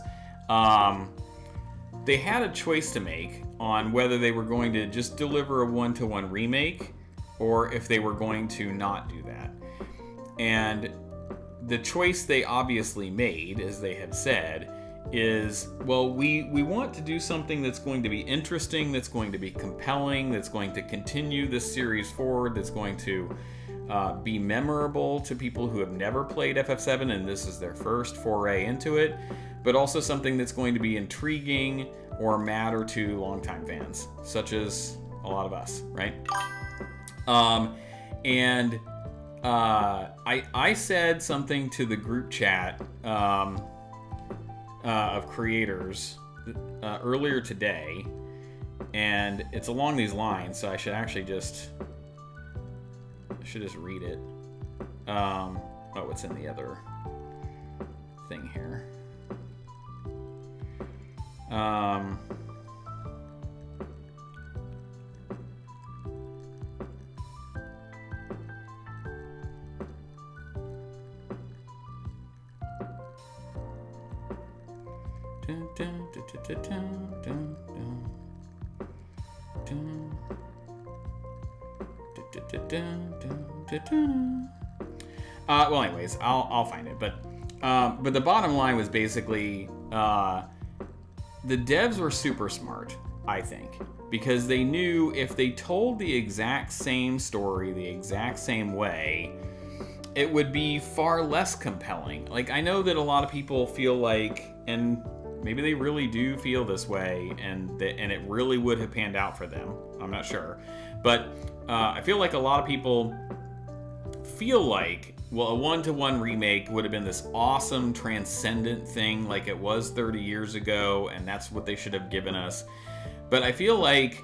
they had a choice to make on whether they were going to just deliver a one-to-one remake or if they were going to not do that. And the choice they obviously made, as they have said, is, well, we want to do something that's going to be interesting, that's going to be compelling, that's going to continue this series forward, that's going to be memorable to people who have never played FF7 and this is their first foray into it, but also something that's going to be intriguing or matter to longtime fans, such as a lot of us, right? I said something to the group chat of creators earlier today, and it's along these lines, so I should actually just read it. What's in the other thing here? Well, anyways, I'll find it, but But the bottom line was basically the devs were super smart, I think, because they knew if they told the exact same story the exact same way, it would be far less compelling. Like, I know that a lot of people feel like, and maybe they really do feel this way, and it really would have panned out for them. I'm not sure. But I feel like a lot of people feel like, well, a one-to-one remake would have been this awesome, transcendent thing like it was 30 years ago, and that's what they should have given us. But I feel like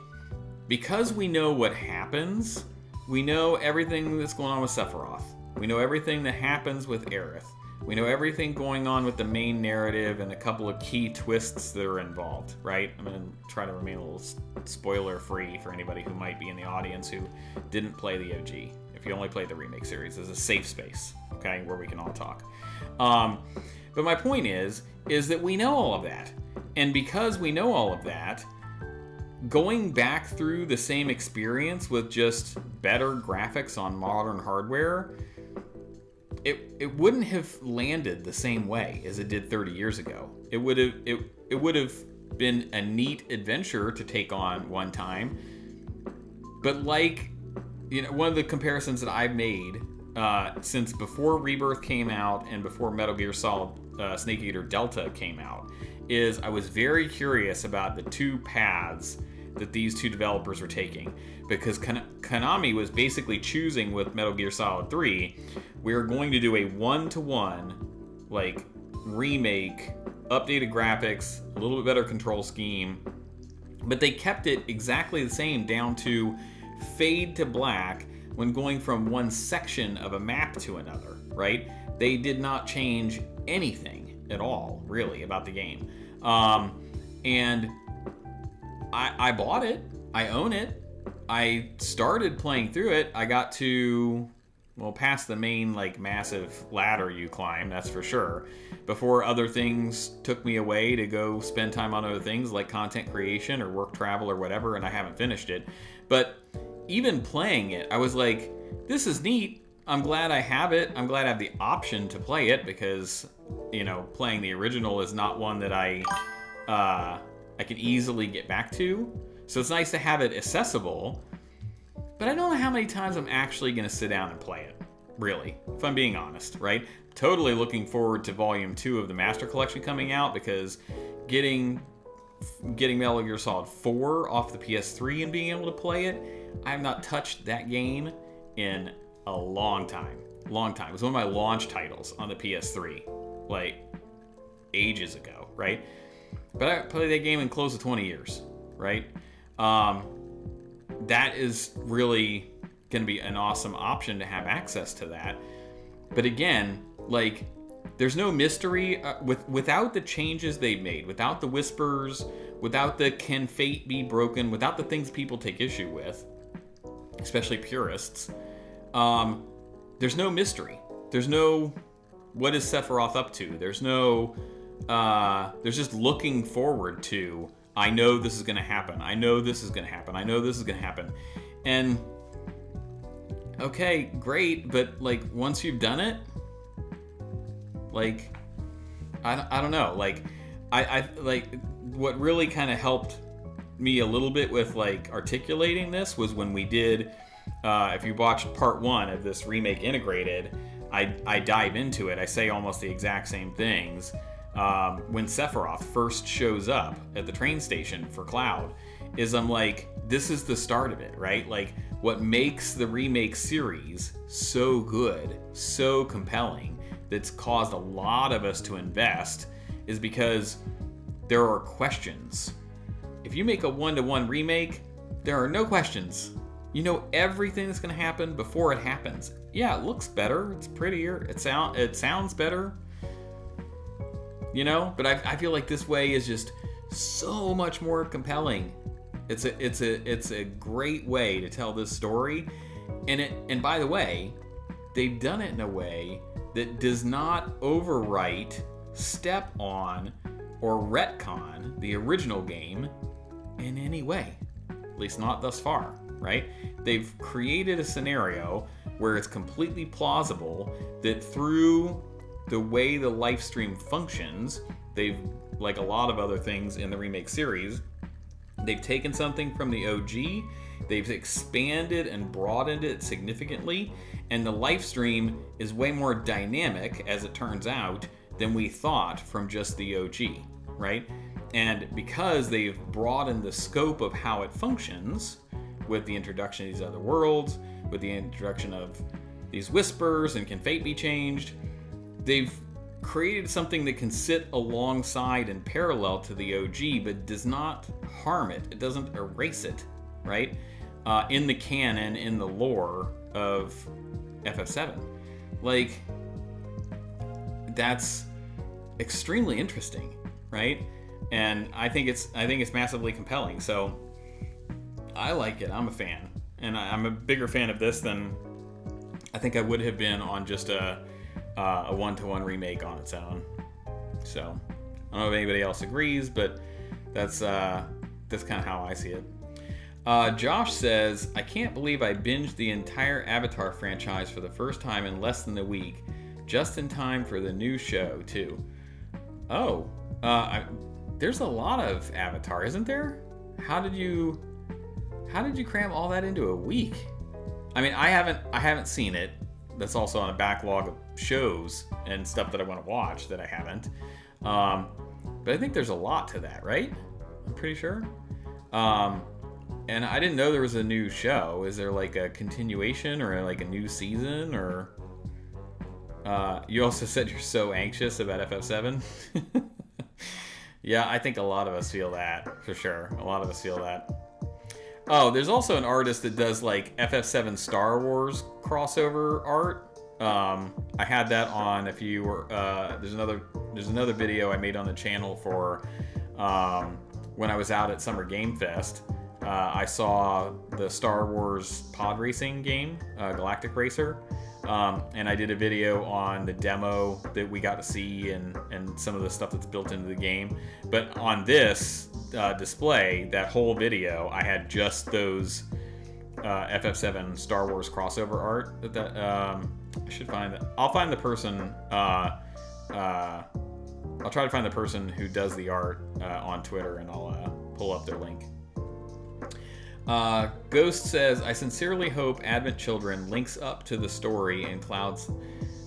because we know what happens, we know everything that's going on with Sephiroth. We know everything that happens with Aerith. We know everything going on with the main narrative and a couple of key twists that are involved, right? I'm going to try to remain a little spoiler-free for anybody who might be in the audience who didn't play the OG. If you only played the remake series, there's a safe space, okay, where we can all talk. But my point is that we know all of that. And because we know all of that, going back through the same experience with just better graphics on modern hardware, it wouldn't have landed the same way as it did 30 years ago. It would have been a neat adventure to take on one time. But like, you know, one of the comparisons that I've made since before Rebirth came out and before Metal Gear Solid Snake Eater Delta came out is I was very curious about the two paths that these two developers were taking, because Konami was basically choosing with Metal Gear Solid 3, we're going to do a one-to-one like remake, updated graphics, a little bit better control scheme, but they kept it exactly the same down to fade to black when going from one section of a map to another, right? They did not change anything at all, really, about the game. And I bought it. I own it. I started playing through it. I got to, well, past the main, like, massive ladder you climb, that's for sure, before other things took me away to go spend time on other things like content creation or work travel or whatever, and I haven't finished it. But even playing it, I was like, this is neat. I'm glad I have it. I'm glad I have the option to play it, because, you know, playing the original is not one that I can easily get back to. So it's nice to have it accessible, but I don't know how many times I'm actually going to sit down and play it, really, if I'm being honest, right? Totally looking forward to Volume 2 of the Master Collection coming out, because getting Metal Gear Solid 4 off the PS3 and being able to play it, I have not touched that game in a long time. Long time. It was one of my launch titles on the PS3, like, ages ago, right? But I played that game in close to 20 years, right? That is really going to be an awesome option to have access to that. But again, like, there's no mystery without the changes they've made, without the whispers, without the can fate be broken, without the things people take issue with, especially purists. There's no mystery. There's no what is Sephiroth up to. There's no there's just looking forward to, I know this is going to happen. I know this is going to happen. I know this is going to happen. And okay, great, but like once you've done it, like I don't know, like I like what really kind of helped me a little bit with like articulating this was when we did if you watched part 1 of this Remake Integrated, I dive into it. I say almost the exact same things. When Sephiroth first shows up at the train station for Cloud, is I'm like, this is the start of it, right? Like, what makes the remake series so good, so compelling, that's caused a lot of us to invest, is because there are questions. If you make a one-to-one remake, there are no questions. You know everything that's going to happen before it happens. Yeah, it looks better, it's prettier, it sounds better, you know, but I feel like this way is just so much more compelling. It's a great way to tell this story, and by the way, they've done it in a way that does not overwrite, step on, or retcon the original game in any way. At least not thus far, right? They've created a scenario where it's completely plausible that through the way the live stream functions, they've, like a lot of other things in the remake series, they've taken something from the OG, they've expanded and broadened it significantly, and the live stream is way more dynamic, as it turns out, than we thought from just the OG, right? And because they've broadened the scope of how it functions, with the introduction of these other worlds, with the introduction of these whispers and can fate be changed, they've created something that can sit alongside and parallel to the OG, but does not harm it. It doesn't erase it, right? In the canon, in the lore of FF7. Like, that's extremely interesting, right? And I think it's massively compelling. So I like it. I'm a fan, and I'm a bigger fan of this than I think I would have been on just a one-to-one remake on its own. So I don't know if anybody else agrees, but that's kind of how I see it. Josh says, I can't believe I binged the entire Avatar franchise for the first time in less than a week, just in time for the new show too. Oh, there's a lot of Avatar, isn't there? How did you cram all that into a week? I mean, I haven't seen it. That's also on a backlog of shows and stuff that I want to watch that I haven't. But I think there's a lot to that, right? I'm pretty sure. And I didn't know there was a new show. Is there like a continuation or like a new season? Or you also said you're so anxious about FF7. Yeah, I think a lot of us feel that, for sure. A lot of us feel that. Oh, there's also an artist that does like FF7 Star Wars crossover art. I had that on. If you were, there's another video I made on the channel for when I was out at Summer Game Fest. I saw the Star Wars pod racing game, Galactic Racer, and I did a video on the demo that we got to see and some of the stuff that's built into the game. But on this display, that whole video, I had just those FF7 Star Wars crossover art. That I should find that. I'll find the person. I'll try to find the person who does the art on Twitter, and I'll pull up their link. Ghost says, I sincerely hope Advent Children links up to the story in Cloud's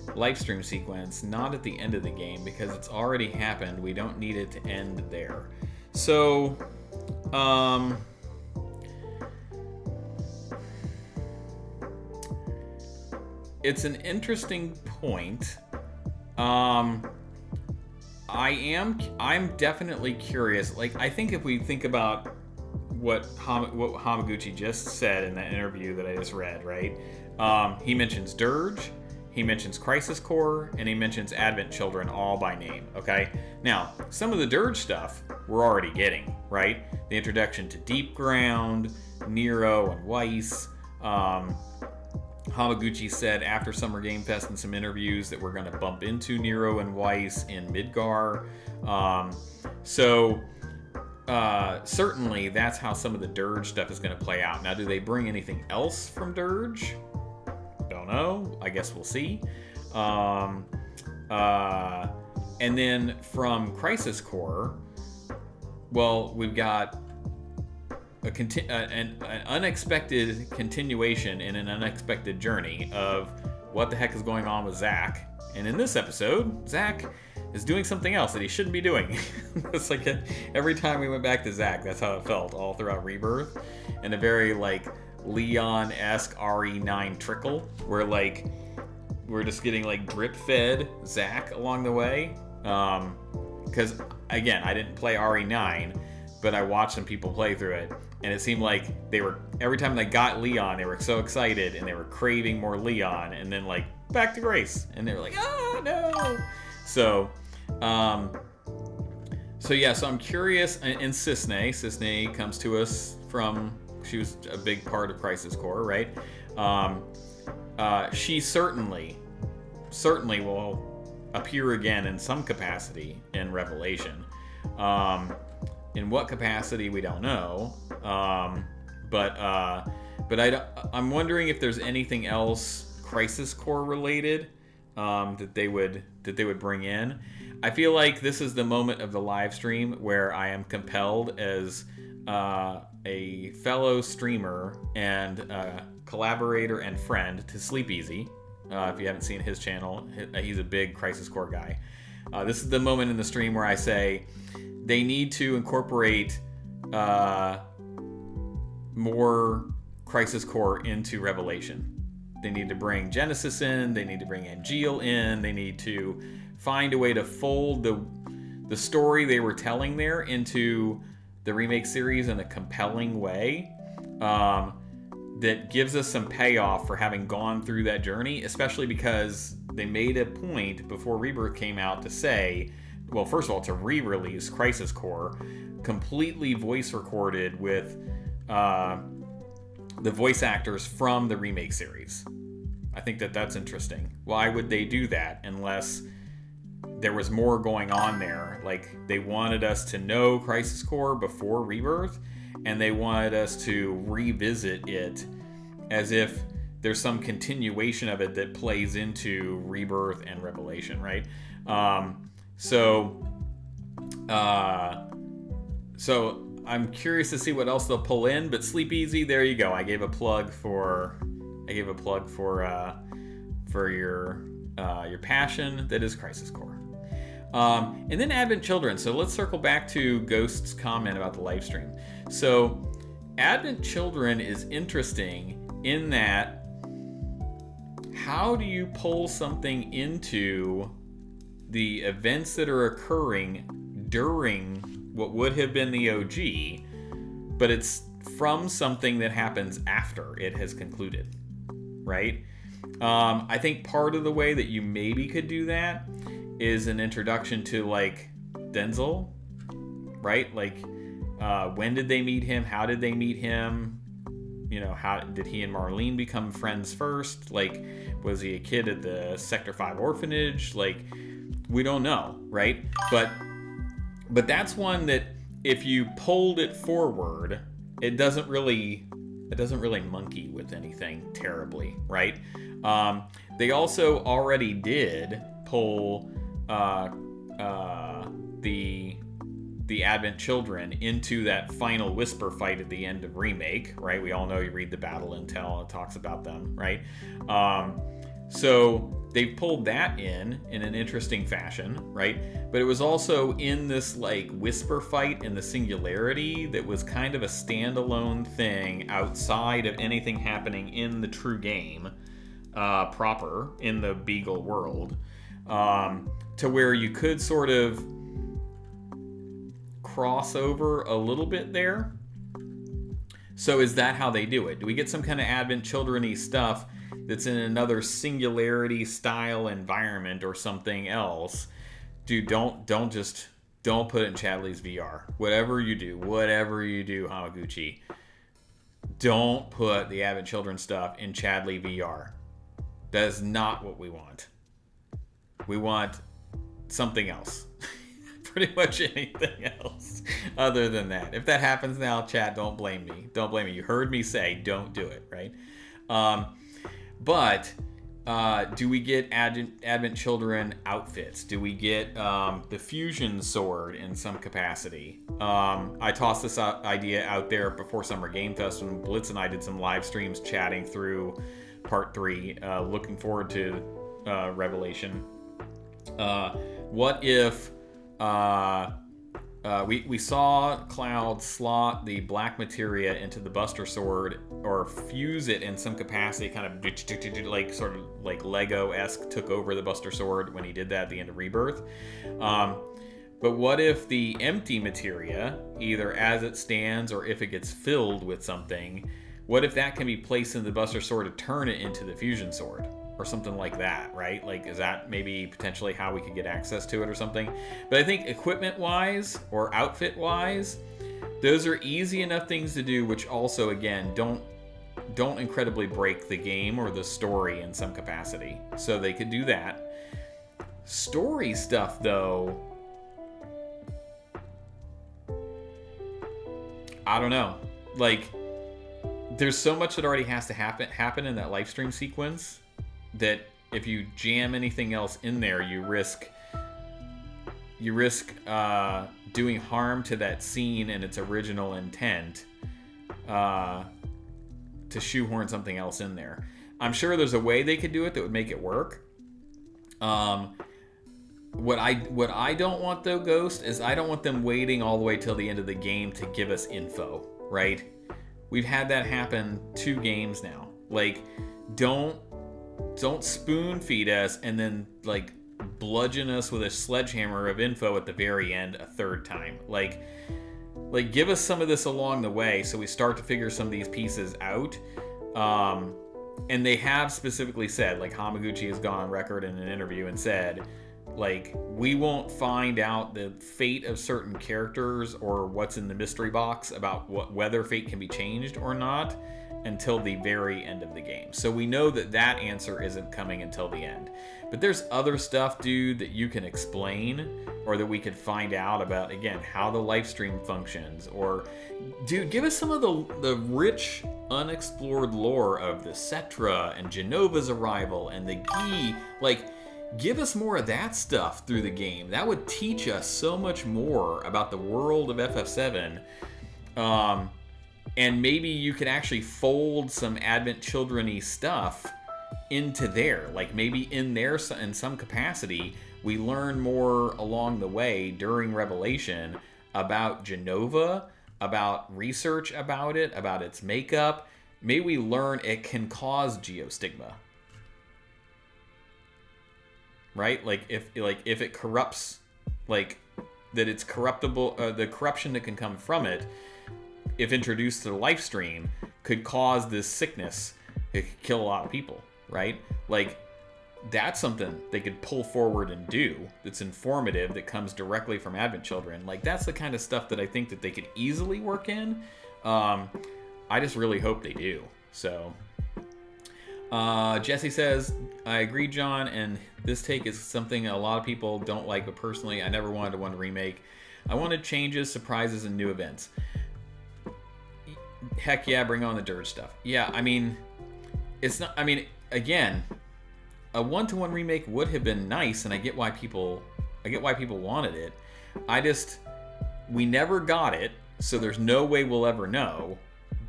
livestream sequence, not at the end of the game, because it's already happened. We don't need it to end there. So, it's an interesting point. I'm definitely curious. Like, I think if we think about what Hamaguchi just said in that interview that I just read, right? He mentions Dirge, he mentions Crisis Core, and he mentions Advent Children all by name, okay? Now, some of the Dirge stuff we're already getting, right? The introduction to Deep Ground, Nero, and Weiss. Hamaguchi said after Summer Game Fest in some interviews that we're going to bump into Nero and Weiss in Midgar. Certainly that's how some of the Dirge stuff is going to play out. Now, do they bring anything else from Dirge? Don't know. I guess we'll see. And then from Crisis Core, well, we've got an unexpected continuation and an unexpected journey of what the heck is going on with Zack. And in this episode, Zack is doing something else that he shouldn't be doing. It's like every time we went back to Zack, that's how it felt all throughout Rebirth. And a very like Leon-esque RE9 trickle, where like we're just getting like drip fed Zack along the way. Because again, I didn't play RE9, but I watched some people play through it, and it seemed like they were, every time they got Leon, they were so excited and they were craving more Leon, and then like back to Grace, and they were like, oh no. So so I'm curious. And Cisne comes to us from, she was a big part of Crisis Core, right? She certainly will appear again in some capacity in Revelation. In what capacity, we don't know. But I'm wondering if there's anything else Crisis Core related that they would bring in. I feel like this is the moment of the live stream where I am compelled as a fellow streamer and collaborator and friend to Sleep Easy. If you haven't seen his channel, he's a big Crisis Core guy. This is the moment in the stream where I say they need to incorporate more Crisis Core into Revelation. They need to bring Genesis in, they need to bring Angeal in, they need to find a way to fold the story they were telling there into the remake series in a compelling way that gives us some payoff for having gone through that journey, especially because they made a point before Rebirth came out to say, well, first of all, to re-release Crisis Core, completely voice recorded with the voice actors from the remake series. I think that's interesting. Why would they do that unless there was more going on there? Like, they wanted us to know Crisis Core before Rebirth, and they wanted us to revisit it as if there's some continuation of it that plays into Rebirth and Revelation, right? So I'm curious to see what else they'll pull in, but Sleep Easy, there you go. I gave a plug for your passion that is Crisis Core. And then Advent Children. So let's circle back to Ghost's comment about the live stream. So Advent Children is interesting in that, how do you pull something into the events that are occurring during what would have been the OG, but it's from something that happens after it has concluded, right? I think part of the way that you maybe could do that is an introduction to, like, Denzel, right? Like, when did they meet him? How did they meet him? You know, how did he and Marlene become friends first? Like, was he a kid at the Sector 5 orphanage? Like, we don't know, right? But that's one that if you pulled it forward, it doesn't really monkey with anything terribly, right? They also already did pull the Advent Children into that final Whisper fight at the end of Remake, right? We all know, you read the battle intel and it talks about them, right? So they've pulled that in an interesting fashion, right? But it was also in this, like, Whisper fight in the Singularity that was kind of a standalone thing outside of anything happening in the true game proper, in the Beagle world, to where you could sort of cross over a little bit there. So is that how they do it? Do we get some kind of Advent Children-y stuff that's in another Singularity style environment or something else? Dude, don't put it in Chadley's VR. Whatever you do, Hamaguchi, don't put the Advent Children stuff in Chadley VR. That is not what we want. We want something else. Pretty much anything else other than that. If that happens now, chat, don't blame me. Don't blame me. You heard me say don't do it, right? But do we get Advent Children outfits? Do we get the fusion sword in some capacity? I tossed this idea out there before Summer Game Fest when Blitz and I did some live streams chatting through Part 3. Looking forward to Revelation. What if we saw Cloud slot the black materia into the Buster Sword, or fuse it in some capacity, kind of like sort of like Lego-esque took over the Buster Sword when he did that at the end of Rebirth. But what if the empty materia, either as it stands or if it gets filled with something, what if that can be placed in the Buster Sword to turn it into the Fusion Sword? Or something like that, right? Like, is that maybe potentially how we could get access to it or something? But I think equipment-wise or outfit-wise, those are easy enough things to do, which also, again, don't incredibly break the game or the story in some capacity. So they could do that. Story stuff, though, I don't know. Like, there's so much that already has to happen in that live stream sequence that jam anything else in there, you risk doing harm to that scene and its original intent to shoehorn something else in there. I'm sure there's a way they could do it that would make it work. What I don't want though, Ghost, is I don't want them waiting all the way till the end of the game to give us info, right? We've had that happen 2 games now. Like, don't spoon feed us and then like bludgeon us with a sledgehammer of info at the very end a 3rd time. Like give us some of this along the way so we start to figure some of these pieces out. And they have specifically said, like Hamaguchi has gone on record in an interview and said, like, we won't find out the fate of certain characters or what's in the mystery box about whether fate can be changed or not until the very end of the game. So we know that answer isn't coming until the end. But there's other stuff, dude, that you can explain or that we could find out about, again, how the live stream functions. Or, dude, give us some of the rich, unexplored lore of the Cetra and Genova's arrival and the Gi. Like, give us more of that stuff through the game. That would teach us so much more about the world of FF7. And maybe you could actually fold some Advent Children-y stuff into there. Like maybe in there, in some capacity, we learn more along the way during Revelation about Genova, about research about it, about its makeup. Maybe we learn it can cause geostigma. Right? Like if it corrupts, like that it's corruptible, the corruption that can come from it, if introduced to the live stream, could cause this sickness. It could kill a lot of people, right? Like, that's something they could pull forward and do that's informative, that comes directly from Advent Children. Like, that's the kind of stuff that I think that they could easily work in. I just really hope they do. So, Jesse says, I agree, John, and this take is something a lot of people don't like, but personally, I never wanted one remake. I wanted changes, surprises, and new events. Heck yeah, bring on the dirge stuff. Yeah, I mean, it's not, I mean, again, a 1-to-1 remake would have been nice, and I get why people wanted it. We never got it, so there's no way we'll ever know.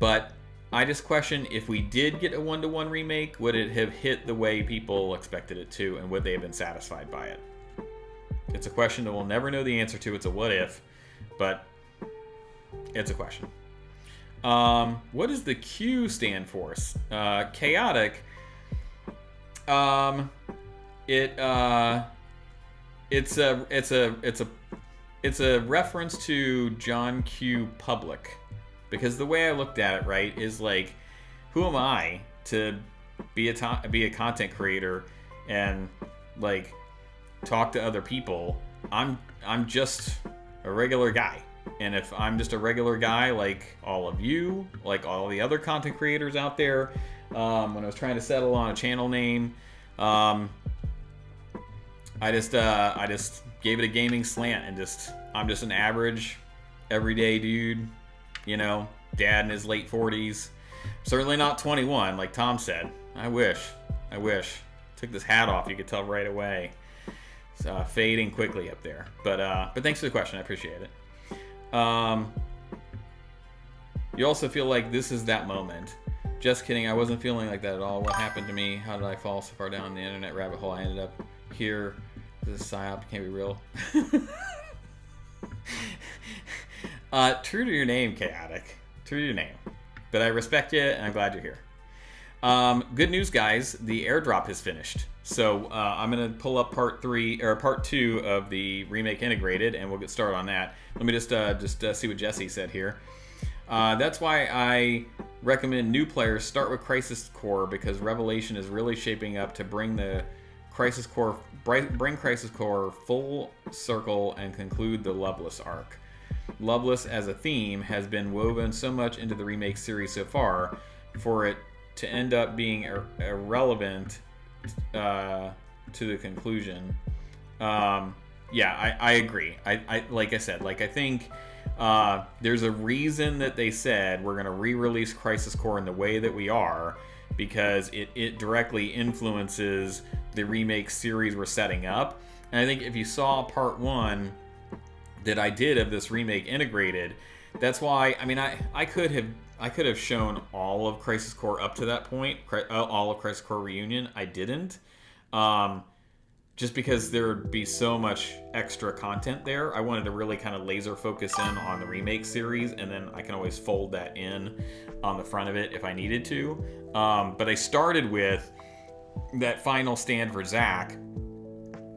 But I just question, if we did get a 1-to-1 remake, would it have hit the way people expected it to, and would they have been satisfied by it? It's a question that we'll never know the answer to. It's a what if, but it's a question. What does the Q stand for? Chaotic. It's a reference to John Q. Public, because the way I looked at it, right, is like, who am I to be a content creator and like talk to other people? I'm just a regular guy. And if I'm just a regular guy like all of you, like all the other content creators out there, when I was trying to settle on a channel name, I just gave it a gaming slant, and I'm just an average, everyday dude, you know, dad in his late 40s. Certainly not 21, like Tom said. I wish. Took this hat off, you could tell right away. It's fading quickly up there. But thanks for the question, I appreciate it. You also feel like this is that moment. Just kidding, I wasn't feeling like that at all. What happened to me? How did I fall so far down the internet rabbit hole? I ended up here. This is psyop, it can't be real. True to your name, Chaotic. True to your name. But I respect you, and I'm glad you're here. Good news, guys. The airdrop is finished. So I'm going to pull up part 2 of the Remake Integrated, and we'll get started on that. Let me just see what Jesse said here. That's why I recommend new players start with Crisis Core, because Revelation is really shaping up to bring Crisis Core full circle and conclude the Loveless arc. Loveless as a theme has been woven so much into the remake series so far, for it to end up being irrelevant to the conclusion. Yeah, I agree. I like I said, like, I think there's a reason that they said we're going to re-release Crisis Core in the way that we are, because it directly influences the remake series we're setting up. And I think if you saw part 1 that I did of this remake integrated, that's why, I mean, I could have shown all of Crisis Core up to that point, all of Crisis Core Reunion. I didn't. Just because there would be so much extra content there. I wanted to really kind of laser focus in on the remake series, and then I can always fold that in on the front of it if I needed to. But I started with that final stand for Zack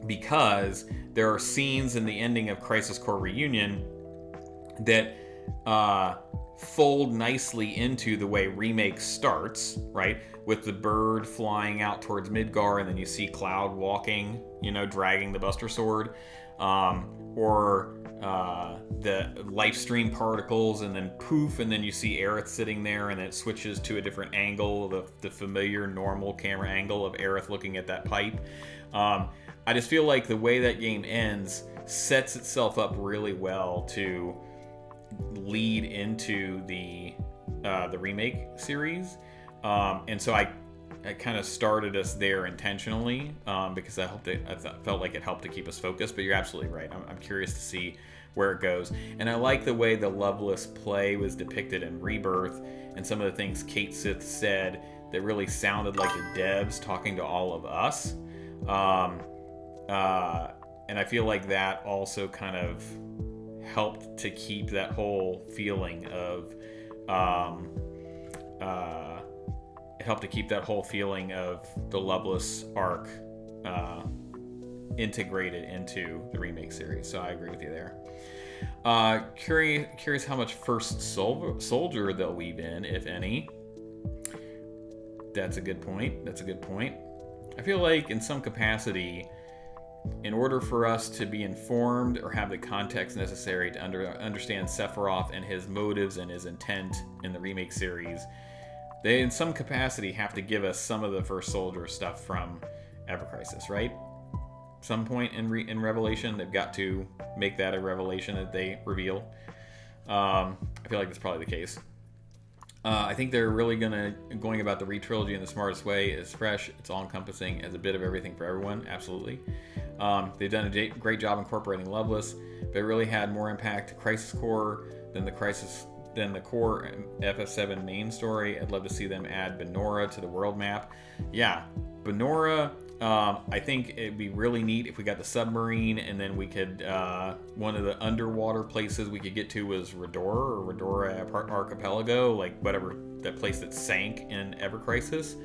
because there are scenes in the ending of Crisis Core Reunion that fold nicely into the way remake starts, right? With the bird flying out towards Midgar, and then you see Cloud walking, dragging the Buster Sword, or the life stream particles, and then poof, and then you see Aerith sitting there, and it switches to a different angle, the familiar normal camera angle of Aerith looking at that pipe. I just feel like the way that game ends sets itself up really well to lead into the remake series, and so I kind of started us there intentionally because I felt like it helped to keep us focused. But you're absolutely right. I'm curious to see where it goes, and I like the way the loveless play was depicted in Rebirth, and some of the things Kate Sith said that really sounded like the devs talking to all of us, and I feel like that also kind of helped to keep that whole feeling of the Loveless arc integrated into the remake series. So I agree with you there. Curious how much first soldier they'll weave in, if any. That's a good point. I feel like in some capacity, in order for us to be informed or have the context necessary to understand Sephiroth and his motives and his intent in the remake series, they in some capacity have to give us some of the first soldier stuff from Ever Crisis, right? Some point in Revelation, they've got to make that a revelation that they reveal. I feel like that's probably the case. I think they're really going about the re-trilogy in the smartest way. It's fresh, it's all-encompassing, has a bit of everything for everyone, absolutely. They've done a great job incorporating Loveless, but it really had more impact to Crisis Core than the core FF7 main story. I'd love to see them add Benora to the world map. Yeah, Benora, I think it'd be really neat if we got the submarine, and then we could, one of the underwater places we could get to was Redora Archipelago, like whatever, that place that sank in Ever Crisis.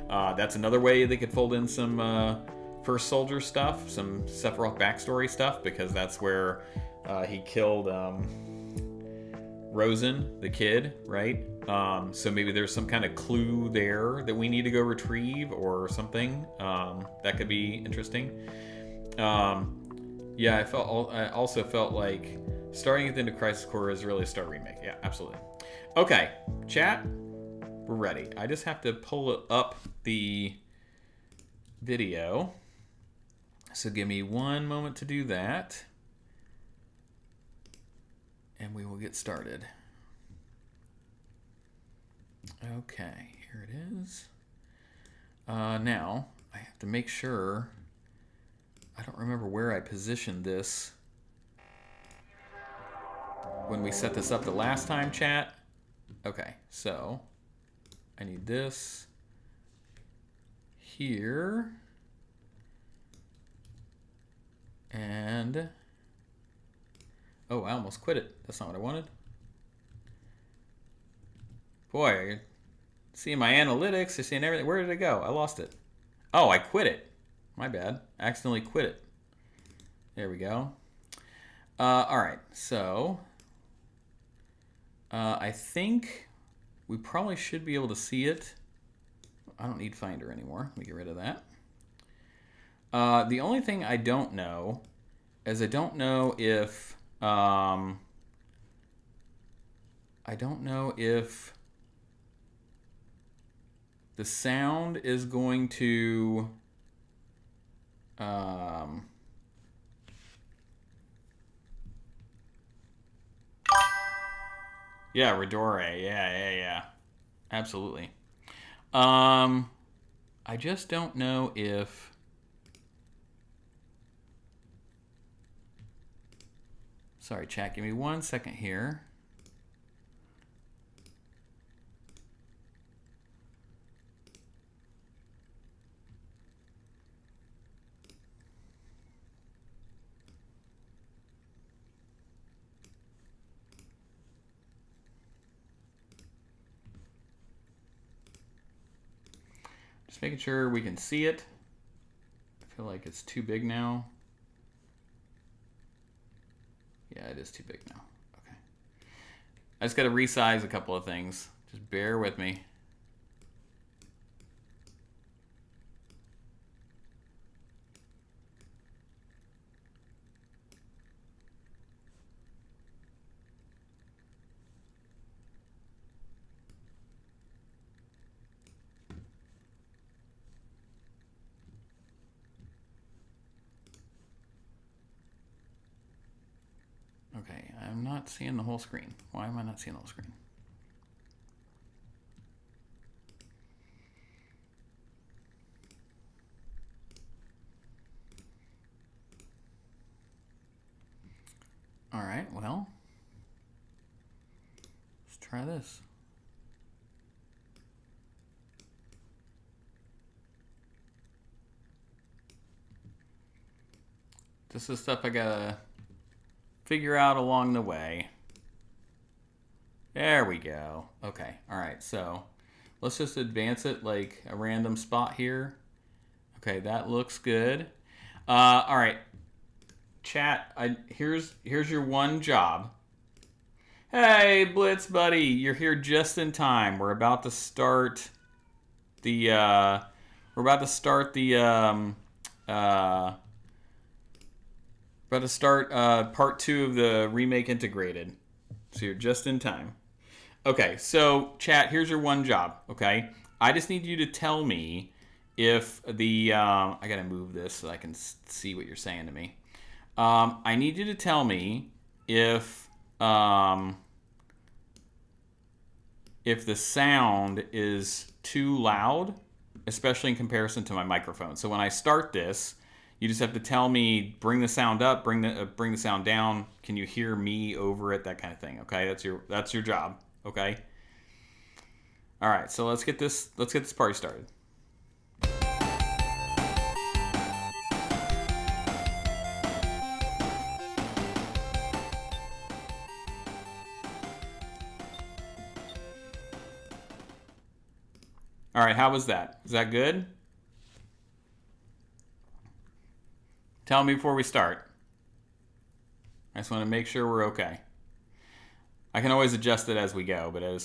That's another way they could fold in some first soldier stuff, some Sephiroth backstory stuff, because that's where he killed Rosen, the kid, right? So maybe there's some kind of clue there that we need to go retrieve or something. That could be interesting. Yeah, I also felt like starting at the end of Crisis Core is really a start remake. Yeah, absolutely. Okay, chat, we're ready. I just have to pull up the video. So give me one moment to do that, and we will get started. Okay, here it is. Now, I have to make sure, I don't remember where I positioned this when we set this up the last time, chat. Okay, so I need this here. And, oh, I almost quit it. That's not what I wanted. Boy, seeing my analytics, you're seeing everything. Where did it go? I lost it. Oh, I quit it. My bad. I accidentally quit it. There we go. All right, so I think we probably should be able to see it. I don't need Finder anymore. Let me get rid of that. The only thing I don't know is I don't know if the sound is going to yeah, Redore. Yeah. Absolutely. I just don't know if... Sorry, chat. Give me 1 second here. Just making sure we can see it. I feel like it's too big now. Yeah, it is too big now. Okay. I just got to resize a couple of things. Just bear with me. Okay, I'm not seeing the whole screen. Why am I not seeing the whole screen? All right, well, let's try this. This is stuff I gotta figure out along the way. There we go. Okay, all right, so let's just advance it like a random spot here. Okay, that looks good. All right, chat, here's your one job. Hey, Blitz buddy, you're here just in time. We're about to start the part 2 of the Remake Integrated. So you're just in time. Okay, so chat, here's your one job, okay? I just need you to tell me if the... I gotta move this so I can see what you're saying to me. I need you to tell me if the sound is too loud, especially in comparison to my microphone. So when I start this, you just have to tell me, bring the sound up, bring the sound down. Can you hear me over it? That kind of thing. Okay, that's your job. Okay. All right, so let's get this party started. All right, how was that? Is that good? Tell me before we start. I just want to make sure we're okay. I can always adjust it as we go, but I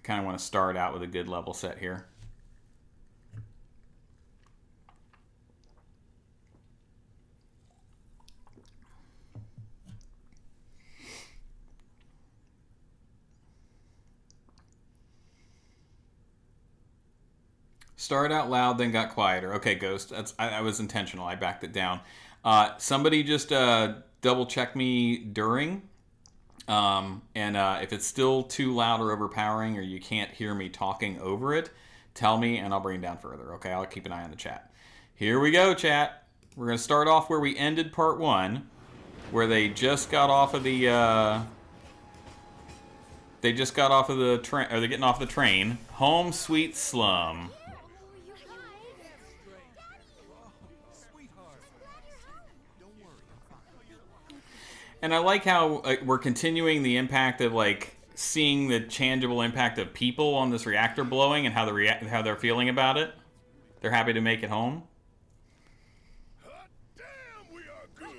kind of want to start out with a good level set here. Started out loud, then got quieter. Okay, Ghost. I was intentional. I backed it down. Somebody just double check me during. If it's still too loud or overpowering or you can't hear me talking over it, tell me and I'll bring it down further. Okay, I'll keep an eye on the chat. Here we go, chat. We're going to start off where we ended part 1, where they just got off of the... train, or they're getting off the train. Home Sweet Slum. And I like how we're continuing the impact of seeing the tangible impact of people on this reactor blowing and how they're feeling about it. They're happy to make it home. Hot damn, we are good.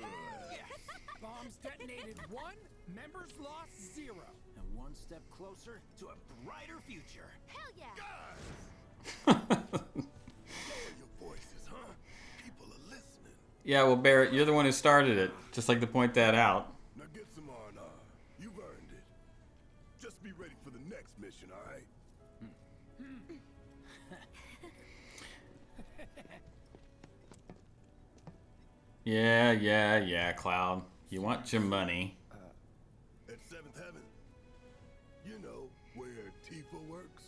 Bombs detonated 1, members lost 0, and 1 step closer to a brighter future. Hell yeah! Guys, your voices, huh? People are listening. Yeah, well, Barrett, you're the one who started it. Just like to point that out. Now get some R&R. You've earned it. Just be ready for the next mission, all right? Yeah, Cloud. You want your money. At 7th Heaven, you know where Tifa works.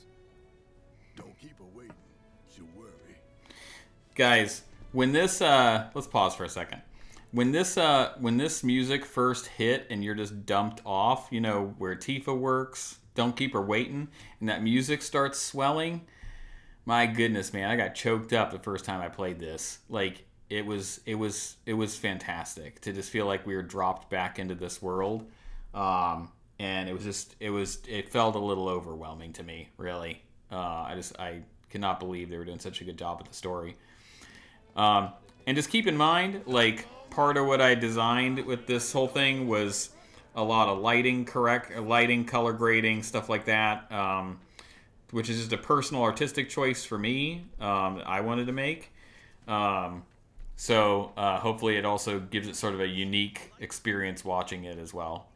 Don't keep her waiting, she'll worry. Guys, when this let's pause for a second. When this music first hit and you're just dumped off, you know, where Tifa works, don't keep her waiting, and that music starts swelling, my goodness, man, I got choked up the first time I played this. Like, it was fantastic to just feel like we were dropped back into this world. And it felt a little overwhelming to me, really. I cannot believe they were doing such a good job with the story. And just keep in mind, like, part of what I designed with this whole thing was a lot of lighting, color grading, stuff like that, which is just a personal artistic choice for me that I wanted to make. So hopefully it also gives it sort of a unique experience watching it as well.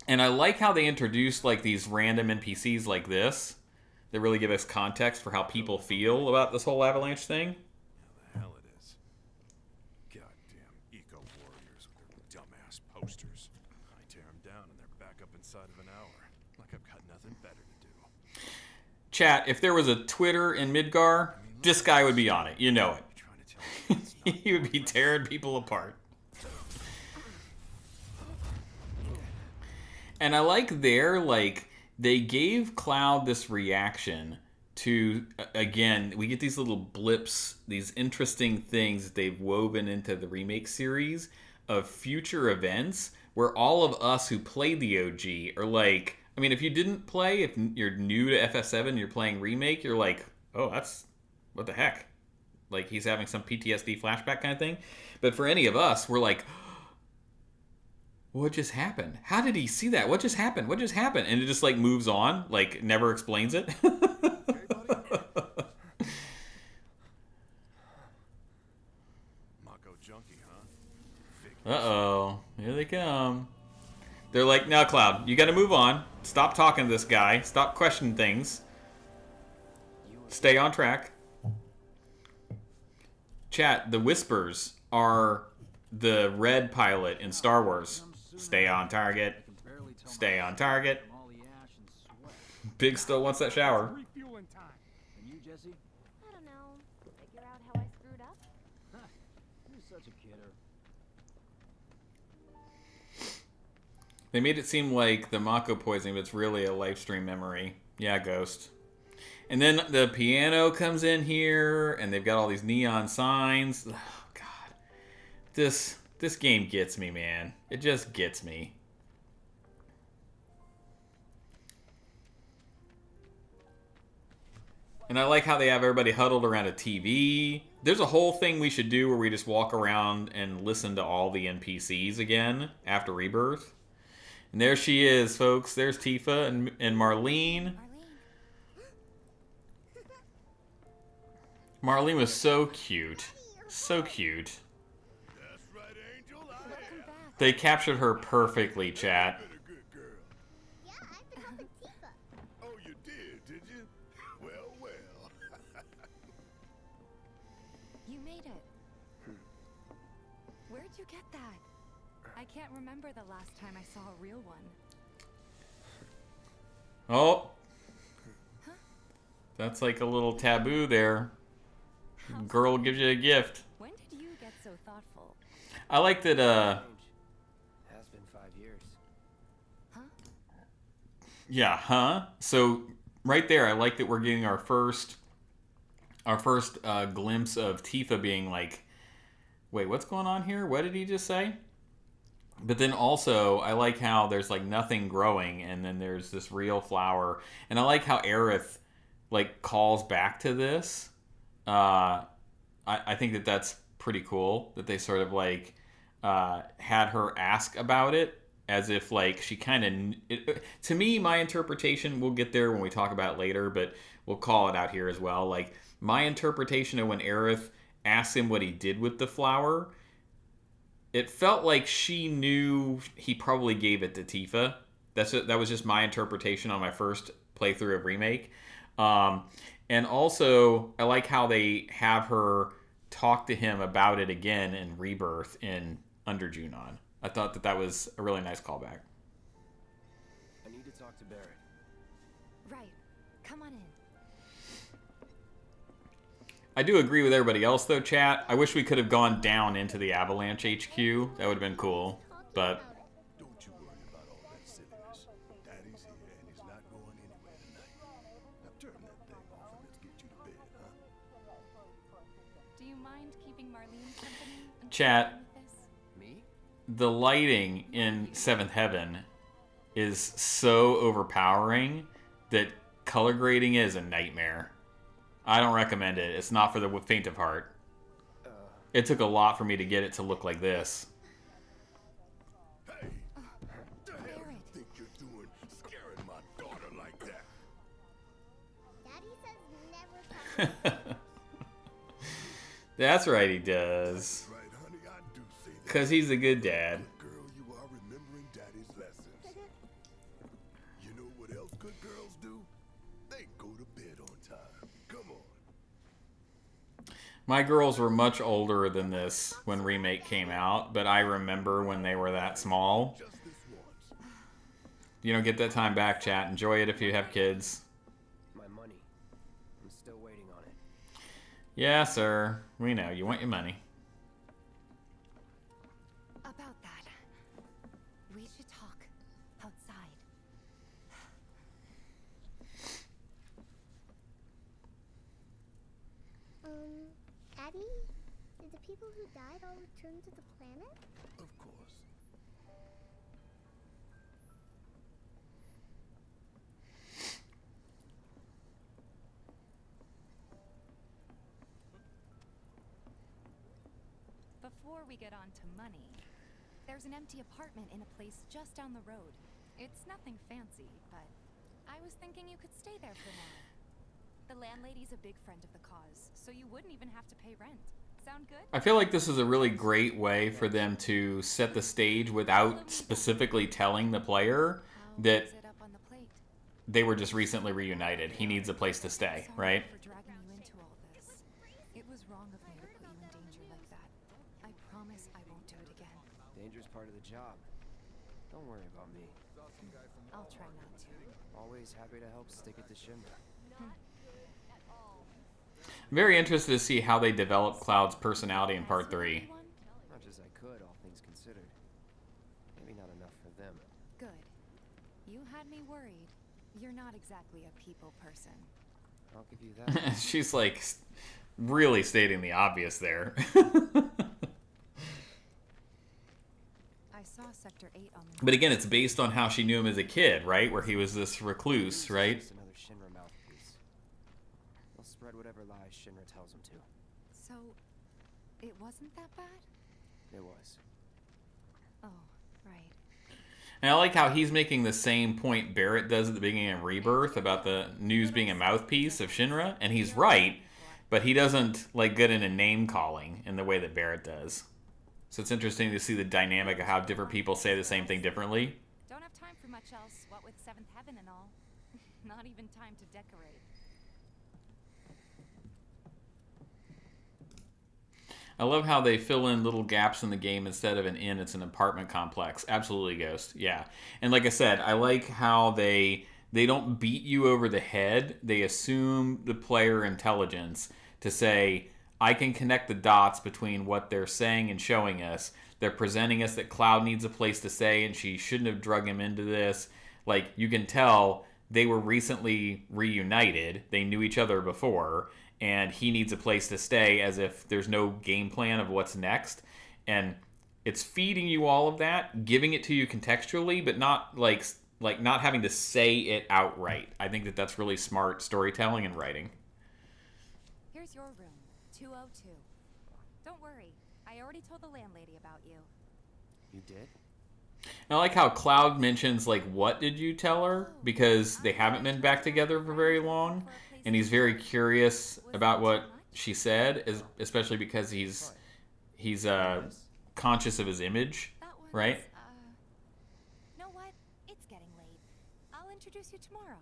And I like how they introduced like these random NPCs like this that really give us context for how people feel about this whole Avalanche thing. The hell it is. Goddamn eco-warriors with their dumbass posters. I tear them down and they're back up inside of an hour. Like I've got nothing better to do. Chat, if there was a Twitter in Midgar, this guy would be on it. You know it. He would be tearing people apart. And I like they gave Cloud this reaction to, again, we get these little blips, these interesting things that they've woven into the remake series of future events where all of us who played the OG are like, I mean, if you didn't play, if you're new to FF7, you're playing remake, you're like, oh, that's, what the heck? Like, he's having some PTSD flashback kind of thing. But for any of us, we're like, what just happened? How did he see that? What just happened? What just happened? And it just, like, moves on. Like, never explains it. Mako junkie, huh? Uh-oh. Here they come. They're like, now, Cloud, you gotta move on. Stop talking to this guy. Stop questioning things. Stay on track. Chat, the Whispers are the red pilot in Star Wars. Stay on target. Stay on target. Big still wants that shower. Refueling time. And you, Jesse? I don't know. Figure out how I screwed up? You're such a kidder. They made it seem like the Mako poisoning, but it's really a live stream memory. Yeah, Ghost. And then the piano comes in here, and they've got all these neon signs. Oh, God. This game gets me, man. It just gets me. And I like how they have everybody huddled around a TV. There's a whole thing we should do where we just walk around and listen to all the NPCs again after Rebirth. And there she is, folks. There's Tifa and Marlene. Marlene was so cute. So cute. That's right, Angel. They captured her perfectly, chat. Been a good girl. Yeah, I've been helping Tifa. Oh, you did you? Well, well. You made it. Where'd you get that? I can't remember the last time I saw a real one. Oh. That's like a little taboo there. Girl gives you a gift. When did you get so thoughtful? I like that, Has been 5 years. Huh? yeah, huh? So, right there, I like that we're getting our first glimpse of Tifa being like, wait, what's going on here? What did he just say? But then also, I like how there's like nothing growing, and then there's this real flower. And I like how Aerith like calls back to this. I think that that's pretty cool that they sort of like had her ask about it as if like she kind of, to me, my interpretation, we'll get there when we talk about it later, but we'll call it out here as well. Like my interpretation of when Aerith asked him what he did with the flower, it felt like she knew he probably gave it to Tifa. That was just my interpretation on my first playthrough of Remake. And also, I like how they have her talk to him about it again in Rebirth in Under Junon. I thought that was a really nice callback. I need to talk to Barrett. Right. Come on in. I do agree with everybody else, though, chat. I wish we could have gone down into the Avalanche HQ. That would have been cool. But Don't you worry about all that silliness. Daddy's here and he's not going anywhere tonight. Now turn that thing off and let's get you to bed, huh? Do you mind keeping Marlene company? until Chat. we're done with this? Me? the lighting in Seventh Heaven is so overpowering that color grading is a nightmare. I don't recommend it. It's not for the faint of heart. It took a lot for me to get it to look like this. Hey! What the hell you think you're doing scaring my daughter like that? Daddy says never talk. That's right, he does. Right, honey, I do say that. Because he's a good dad. Girl, you are remembering Daddy's lessons. You know what else good girls do? They go to bed on time. Come on. My girls were much older than this when Remake came out, but I remember when they were that small. Just this once. You don't get that time back, chat. Enjoy it if you have kids. My money. I'm still waiting on it. Yeah, sir. We know. You want your money. About that, we should talk outside. Daddy, did the people who died all return to the planet? Of course. Before we get on to money, there's an empty apartment in a place just down the road. It's nothing fancy, but I was thinking you could stay there for now. The landlady's a big friend of the cause, so you wouldn't even have to pay rent. Sound good? I feel like this is a really great way for them to set the stage without specifically telling the player How that is it up on the plate? they were just recently reunited. He needs a place to stay, Sorry right? for dragging you into all this. It was wrong of me to put you in danger like that. I promise I won't do it again. Danger's part of the job. Don't worry about me. I'll try not to. Always happy to help stick it to Shinra. I'm very interested to see how they develop Cloud's personality in Part 3. Much as I could, all things considered. Maybe not enough for them. Good. You had me worried. You're not exactly a people person. I'll give you that. She's like really stating the obvious there. I saw Sector 8 on the But again, it's based on how she knew him as a kid, right? Where he was this recluse, right? Just another Shinra mouthpiece. They'll spread whatever lies Shinra tells them to. So, it wasn't that bad? It was. Oh, right. And I like how he's making the same point Barrett does at the beginning of Rebirth about the news being a mouthpiece of Shinra, and he's right, but he doesn't like get into name calling in the way that Barrett does. So it's interesting to see the dynamic of how different people say the same thing differently. Don't have time for much else, what with Seventh Heaven and all. Not even time to decorate. I love how they fill in little gaps in the game. Instead of an inn, it's an apartment complex. Absolutely, Ghost. Yeah. And like I said, I like how they don't beat you over the head. They assume the player intelligence to say, I can connect the dots between what they're saying and showing us. They're presenting us that Cloud needs a place to stay and she shouldn't have drug him into this. Like, you can tell they were recently reunited. They knew each other before. And he needs a place to stay, as if there's no game plan of what's next. And it's feeding you all of that, giving it to you contextually, but not like not having to say it outright. I think that that's really smart storytelling and writing. Here's your room, 202. Don't worry, I already told the landlady about you. You did? And I like how Cloud mentions, like, what did you tell her? Because they haven't been back together for very long. And he's very curious about what she said, especially because he's conscious of his image, That one's, right? Know what? It's getting late. I'll introduce you tomorrow.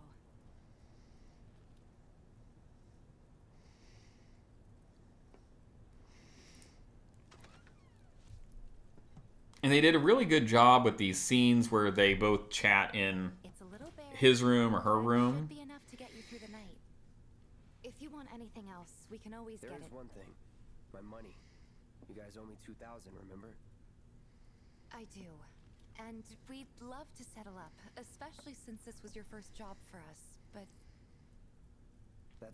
And they did a really good job with these scenes where they both chat in It's a little bare. his room or her but it room. should be enough to get you through the night. If you want anything anything else, we can always There get is it. one thing. My money. You guys owe me 2,000, remember? I do. And we'd love to settle up, especially since this was your first job for us. But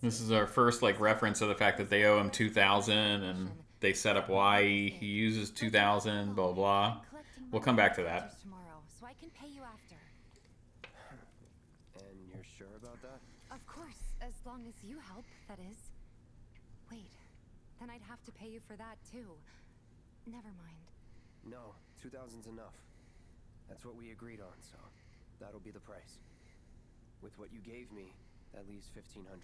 This is our first like reference to the fact that they owe him 2,000, and they set up why he uses 2,000. Blah blah. We'll come back to that. Tomorrow, so I can pay you after. And you're sure about that? Of course, as long as you help, that is. Wait, then I'd have to pay you for that too. Never mind. No, 2,000's enough. That's what we agreed on, so that'll be the price. With what you gave me, that leaves 1,500.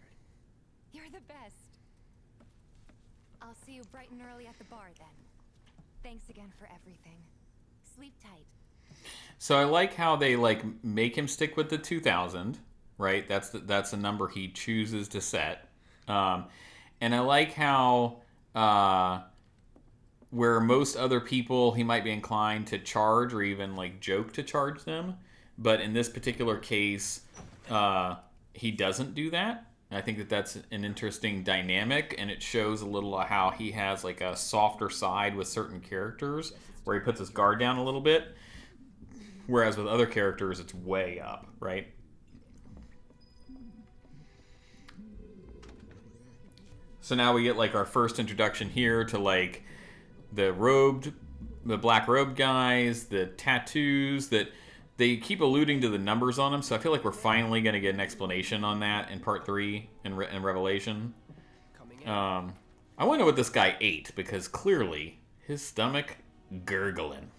You're the best. I'll see you bright and early at the bar then. Thanks again for everything. Sleep tight. So I like how they like make him stick with the 2,000, right? That's the number he chooses to set. And I like how where most other people he might be inclined to charge or even like joke to charge them, but in this particular case, he doesn't do that. I think that that's an interesting dynamic, and it shows a little of how he has like a softer side with certain characters, where he puts his guard down a little bit, whereas with other characters it's way up, right? So now we get like our first introduction here to like the black robed guys, the tattoos that they keep alluding to the numbers on them, so I feel like we're finally going to get an explanation on that in Part 3 in Revelation. I want to know what this guy ate, because clearly his stomach gurgling.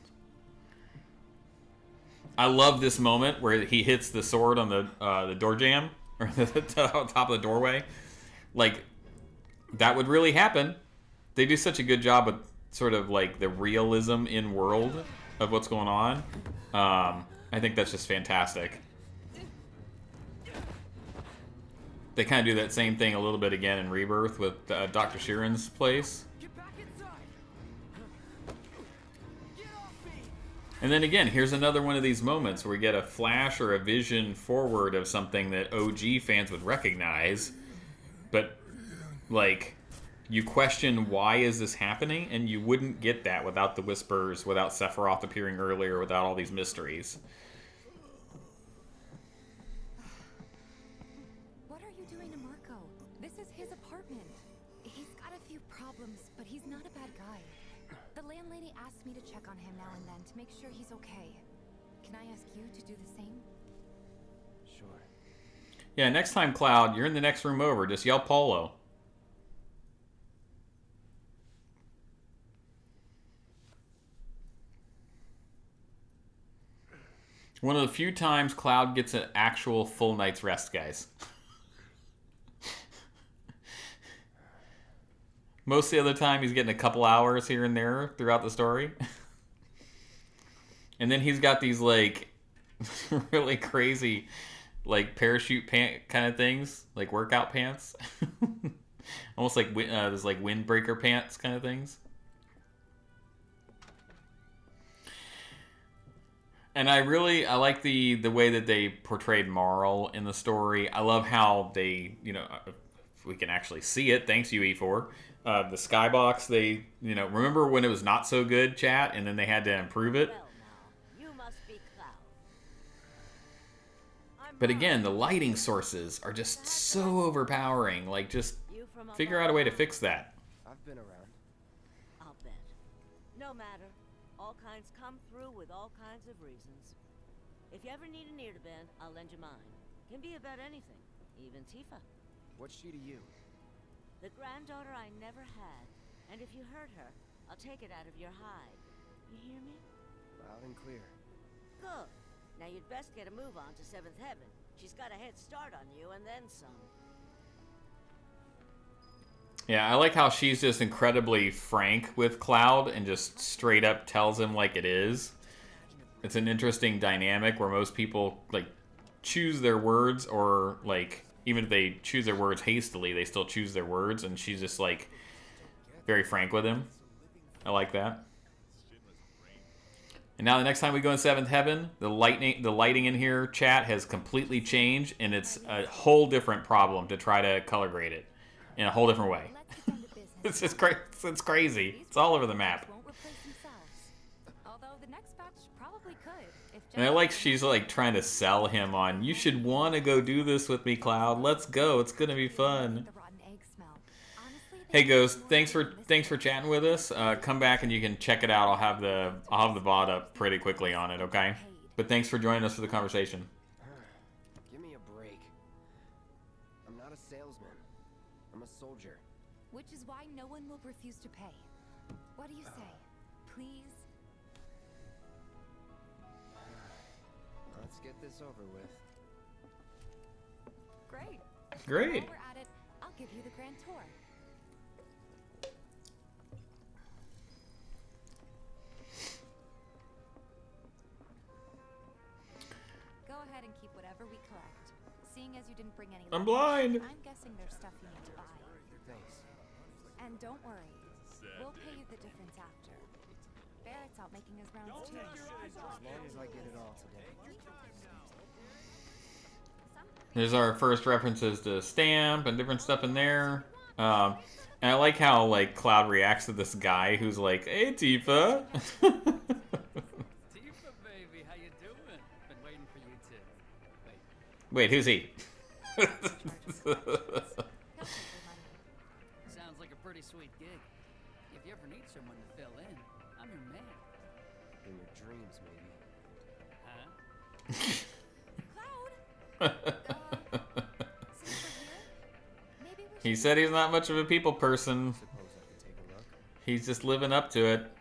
I love this moment where he hits the sword on the door jamb, or the top of the doorway. Like, that would really happen. They do such a good job with sort of like the realism in world of what's going on. I think that's just fantastic. They kind of do that same thing a little bit again in Rebirth with Dr. Sheeran's place. Get back inside. Get off me. And then again, here's another one of these moments where we get a flash or a vision forward of something that OG fans would recognize, but like you question why is this happening, and you wouldn't get that without the whispers, without Sephiroth appearing earlier, without all these mysteries. What are you doing to Marco? This is his apartment. He's got a few problems, but he's not a bad guy. The landlady asked me to check on him now and then to make sure he's okay. Can I ask you to do the same? Sure. Yeah, next time, Cloud, you're in the next room over. Just yell Polo. One of the few times Cloud gets an actual full night's rest, guys. Most of the other time, he's getting a couple hours here and there throughout the story. And then he's got these, like, really crazy, like, parachute pant kind of things. Like, workout pants. Almost like, those, like, windbreaker pants kind of things. And I like the way that they portrayed Marl in the story. I love how they, if we can actually see it, thanks UE4. The skybox, they, remember when it was not so good, chat, and then they had to improve it? Well, now, you must be Cloud. But again, the lighting sources are just so overpowering. Like, just figure out a way to fix that. I've been around. I'll bet. No matter. All kinds come through with all kinds of reasons. If you ever need an ear to bend, I'll lend you mine. Can be about anything, even Tifa. What's she to you? The granddaughter I never had. And if you hurt her, I'll take it out of your hide. You hear me? Loud and clear. Good. Now you'd best get a move on to 7th Heaven. She's got a head start on you and then some. Yeah, I like how she's just incredibly frank with Cloud and just straight up tells him like it is. It's an interesting dynamic where most people like choose their words, or like even if they choose their words hastily, they still choose their words, and she's just like very frank with him. I like that. And now the next time we go in 7th Heaven, the lighting in here, chat, has completely changed, and it's a whole different problem to try to color grade it. in a whole different way. Let's get down to business. It's just it's crazy. It's all over the map. Won't replace themselves. Although the next batch probably could. If And I like she's like trying to sell him on, you should want to go do this with me, Cloud. Let's go. It's gonna be fun. The rotten egg smell. Honestly, Hey Ghost, thanks for chatting with us. Come back and you can check it out. I'll have the VOD up pretty quickly on it, okay? But thanks for joining us for the conversation. Give me a break. I'm not a salesman. I'm a soldier. Which is why no one will refuse to pay. What do you say? Please? Let's get this over with. Great. Great. While we're at it, I'll give you the grand tour. Go ahead and keep whatever we collect. Seeing as you didn't bring any I'm luggage, blind. I'm guessing there's stuff you need to buy. Thanks. And don't worry, we'll pay you the difference after. Barrett's out making his rounds too. As long as I get it all today. There's our first references to Stamp and different stuff in there. And I like how like Cloud reacts to this guy who's like, "Hey Tifa." Tifa, baby, how you doing? Been waiting for you too. Wait, who's he? He'll take your money. Sounds like a pretty sweet gig. If you ever need someone to fill in, I'm your man. In your dreams, maybe. Huh? Cloud! Since we're here, maybe we He should... said he's not much of a people person. Suppose I could take a look. He's just living up to it.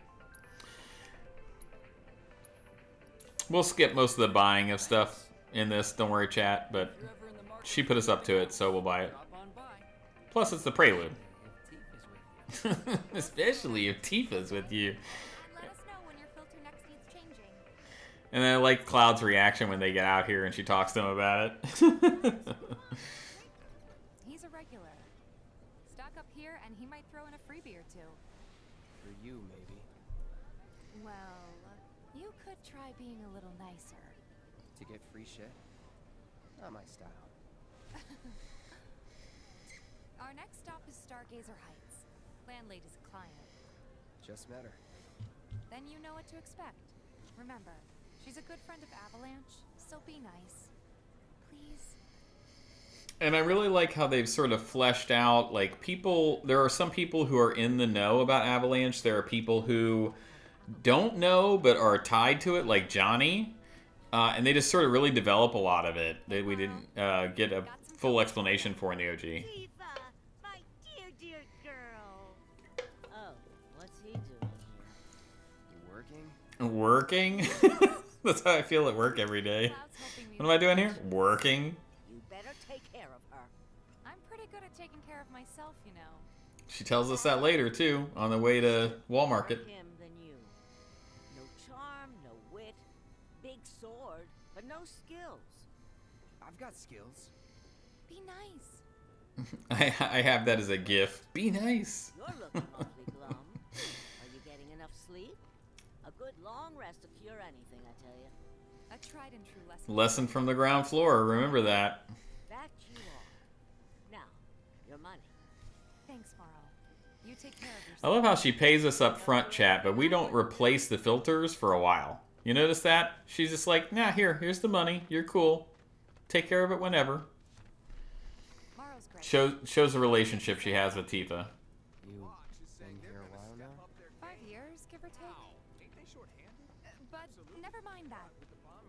We'll skip most of the buying of stuff in this, don't worry chat, but If you're ever in the market, she put us up to it, so we'll buy it. drop on by. Plus it's the prelude. If Tifa's with you. Especially if Tifa's with you. And let us know when your filter next needs changing. And I like Cloud's reaction when they get out here and she talks to him about it. He's a regular. Stock up here and he might throw in a freebie or two. For you, maybe. Well, you could try being a little nicer. To get free shit? Not my style. Our next stop is Stargazer Heights. Landlady's a client. Just met her. Then you know what to expect. Remember, she's a good friend of Avalanche, so be nice. Please. And I really like how they've sort of fleshed out, like, people, there are some people who are in the know about Avalanche. There are people who don't know but are tied to it, like Johnny. And they just sort of really develop a lot of it that we didn't get a full explanation for in the OG. Tifa, my dear, dear girl. Oh, what's he doing here? You working? Working? That's how I feel at work every day. Cloud's helping me What am I with doing here? this. Working? You better take care of her. I'm pretty good at taking care of myself, you know. She tells us that later, too, on the way to Walmart. Him than you. No charm, no wit, big sword, but no skills. I've got skills. Be nice. I have that as a gif. Be nice. You're looking awfully glum. Are you getting enough sleep? A good long rest will cure anything, I tell you. A tried and true lesson. Lesson from the ground floor. Remember that. That you are. Now, your money. Thanks, Morrow. You take care of I yourself. love how she pays us up front, chat, but we don't replace the filters for a while. You notice that? She's just like, nah, here's the money. You're cool. Take care of it whenever. Morrow's great. Shows the relationship she has with Tifa. You been here a while now? 5 years, give or take. But never mind that.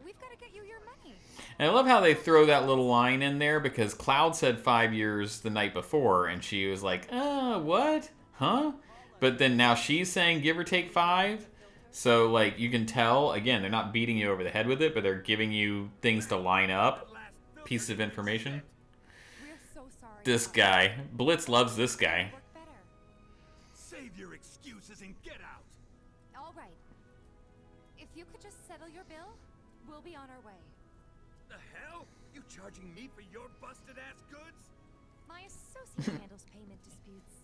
We've got to get you your money. And I love how they throw that little line in there because Cloud said 5 years the night before, and she was like, what? Huh? But then now she's saying give or take 5. So, like, you can tell, again, they're not beating you over the head with it, but they're giving you things to line up, pieces of information. We're so sorry. This guy. Blitz loves this guy. Work better. Save your excuses and get out. All right. If you could just settle your bill, we'll be on our way. The hell? You charging me for your busted ass goods? My associate handles payment disputes.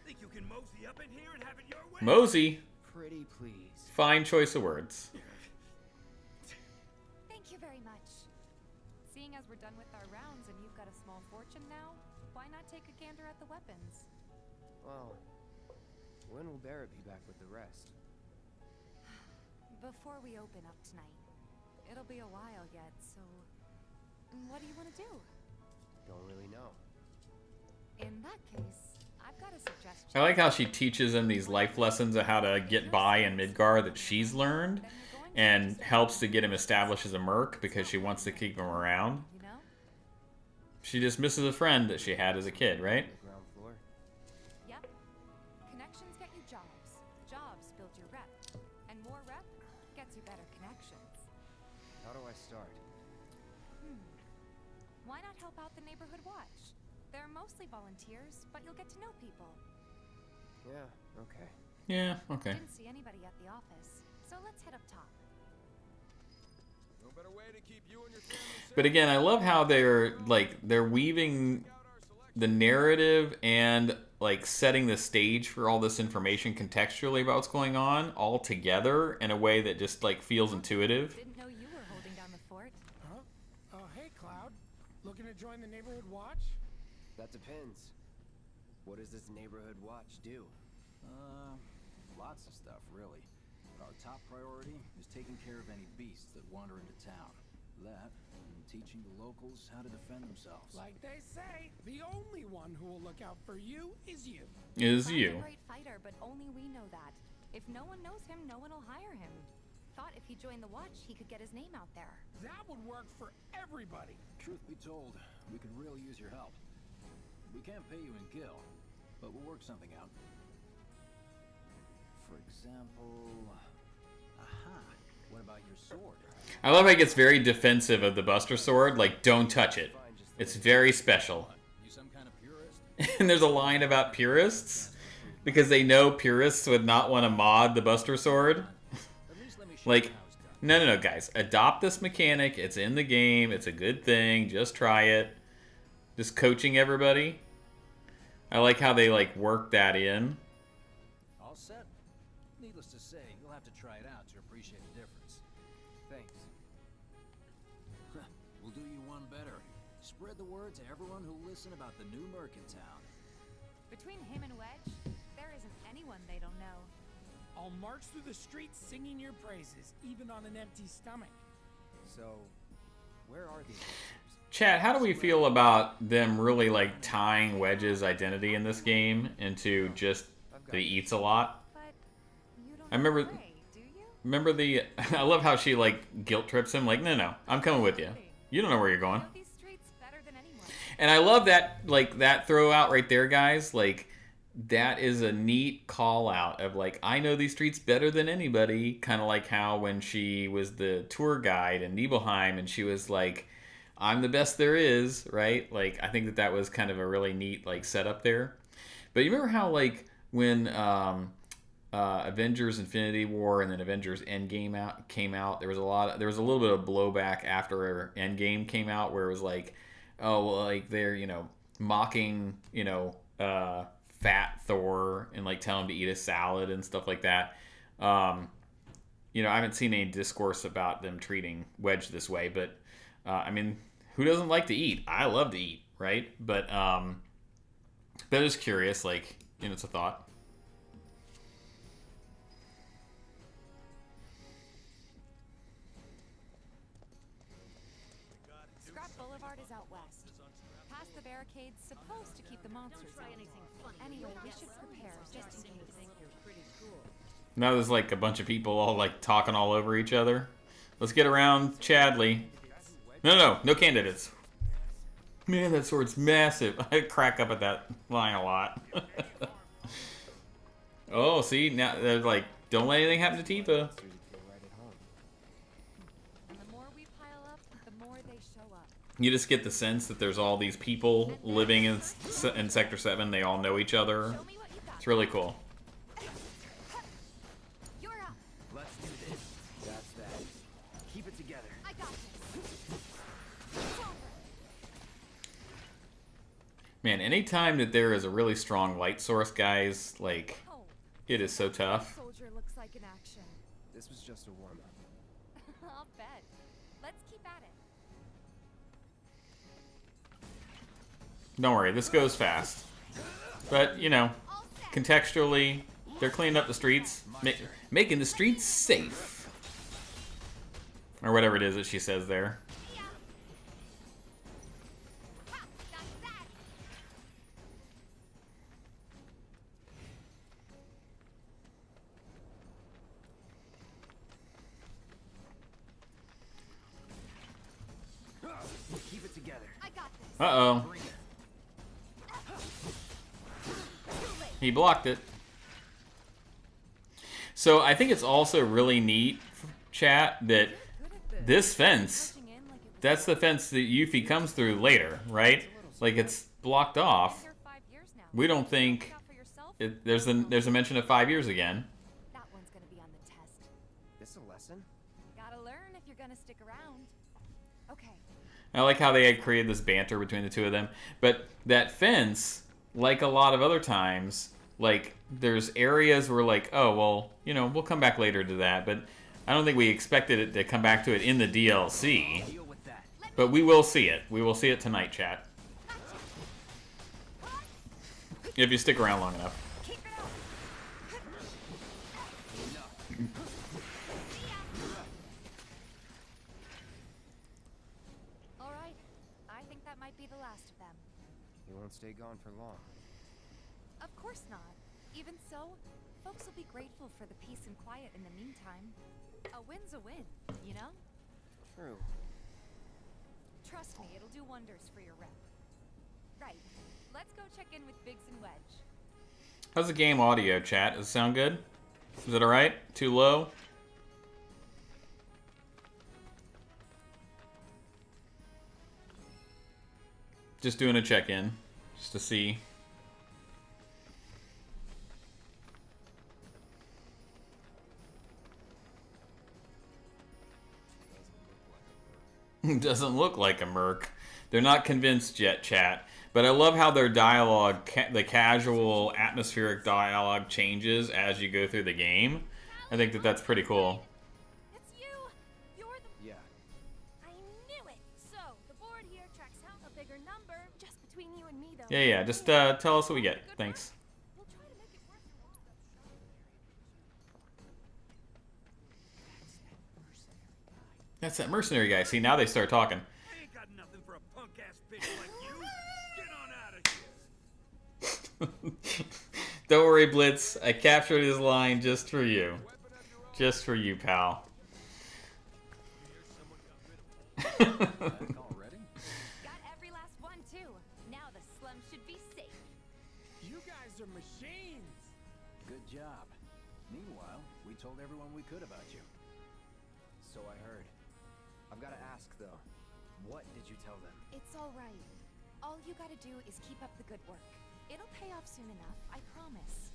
Think you can mosey up in here and have it your way? Mosey. Pretty please. Fine choice of words. Thank you very much. Seeing as we're done with our rounds and you've got a small fortune now, Why not take a gander at the weapons? Well, when will Barrett be back with the rest? Before we open up tonight. It'll be a while yet, so... What do you want to do? Don't really know. In that case, I've got a suggestion. I like how she teaches him these life lessons of how to get by in Midgar that she's learned, and helps to get him established as a merc because she wants to keep him around. You know? She just misses a friend that she had as a kid, right? Ground floor. Yep. Connections get you jobs. Jobs build your rep. And more rep gets you better connections. How do I start? Why not help out the neighborhood watch? They're mostly volunteers, but you'll get to know people. Yeah, okay. Yeah, okay. Didn't see anybody at the office, so let's head up top. No better way to keep you and your family safe. But again, I love how they're weaving the narrative and like setting the stage for all this information contextually about what's going on all together in a way that just like feels intuitive. Didn't know you were holding down the fort. Huh? Oh, hey, Cloud. Looking to join the neighborhood watch? That depends. What does this neighborhood watch do? Lots of stuff, really. But our top priority is taking care of any beasts that wander into town. That, and teaching the locals how to defend themselves. Like they say, the only one who will look out for you is you. Is Cloud's you. a great fighter, but only we know that. If no one knows him, no one will hire him. Thought if he joined the watch, he could get his name out there. That would work for everybody. Truth be told, we could really use your help. We can't pay you in gil, but we'll work something out. For example... Aha! What about your sword? I love how he gets very defensive of the Buster Sword, like, don't touch it. It's very special. You some kind of purist? And there's a line about purists, because they know purists would not want to mod the Buster Sword. Like, no, guys. Adopt this mechanic. It's in the game. It's a good thing. Just try it. Just coaching everybody. I like how they, like, work that in. All set. Needless to say, you'll have to try it out to appreciate the difference. Thanks. We'll do you one better. Spread the word to everyone who'll listen about the new merc in town. Between him and Wedge, there isn't anyone they don't know. I'll march through the streets singing your praises, even on an empty stomach. So, where are these victims? Chat, how do we feel about them really, like, tying Wedge's identity in this game into just that he eats a lot? But you don't I remember... pray, do you? Remember the... I love how she, like, guilt trips him. Like, no, I'm coming with you. You don't know where you're going. Know these streets better than anyone. And I love that, like, that throw out right there, guys. Like, that is a neat call out of, like, I know these streets better than anybody. Kind of like how when she was the tour guide in Nibelheim and she was like, I'm the best there is, right? Like, I think that was kind of a really neat, like, setup there. But you remember how, like, when Avengers Infinity War and then Avengers Endgame came out, there was a little bit of blowback after Endgame came out where it was like, oh, well, like, they're, you know, mocking, you know, fat Thor and, like, tell him to eat a salad and stuff like that. You know, I haven't seen any discourse about them treating Wedge this way, but I mean, who doesn't like to eat? I love to eat, right? But I'm just curious, like, you know, it's a thought. Scrap Boulevard is out west. Past the barricades, supposed to keep the monsters out. Anyway, we should prepare just in case. Now there's, like, a bunch of people all, like, talking all over each other. Let's get around Chadley. No candidates. Man, that sword's massive. I crack up at that line a lot. Oh, see, now they're like, don't let anything happen to Tifa. And the more we pile up, the more they show up. You just get the sense that there's all these people living in Sector 7. They all know each other. Show me what you got. It's really cool. You're up. Let's do this. That's that. Keep it together. I got this. It's over. Man, anytime that there is a really strong light source, guys, like, Oh, it is so tough. soldier looks like in action. This was just a warm-up. I'll bet. Let's keep at it. Don't worry, this goes fast. But, you know, contextually, they're cleaning up the streets, making the streets safe. Or whatever it is that she says there. Keep it together. Uh-oh. He blocked it. So I think it's also really neat, chat, that this fence, that's the fence that Yuffie comes through later, right? Like, it's blocked off. We don't think there's a mention of 5 years again. That one's gonna be on the test. This a lesson? Gotta learn if you're gonna stick around. Okay. I like how they had created this banter between the two of them. But that fence, like a lot of other times, like, there's areas where, like, oh, well, you know, we'll come back later to that. But I don't think we expected it to come back to it in the DLC. But we will see it. We will see it tonight, chat. If you stick around long enough. Alright, I think that might be the last of them. You won't stay gone for long. Of course not. Even so, folks will be grateful for the peace and quiet in the meantime. A win's a win, you know? True. Trust me, it'll do wonders for your rep. Right, let's go check in with Biggs and Wedge. How's the game audio, chat? Does it sound good? Is it alright? Too low? Just doing a check-in, just to see. Doesn't look like a merc. They're not convinced yet, chat. But I love how their dialogue, the casual, atmospheric dialogue changes as you go through the game. I think that that's pretty cool. It's you! You're the... Yeah. I knew it! So, the board here tracks out a bigger number just between you and me, though. Yeah, just tell us what we get. Thanks. We'll try to make it worth your while. That's that mercenary guy. See, now they start talking. I ain't got nothing for a punk-ass bitch like you. Get on out of here. Don't worry, Blitz. I captured his line just for you. Just for you, pal. Already? Got every last one, too. Now the slum should be safe. You guys are machines. Good job. Meanwhile, we told everyone we could about you. So I heard. I've got to ask, though. What did you tell them? It's all right. All you gotta do is keep up the good work. It'll pay off soon enough, I promise.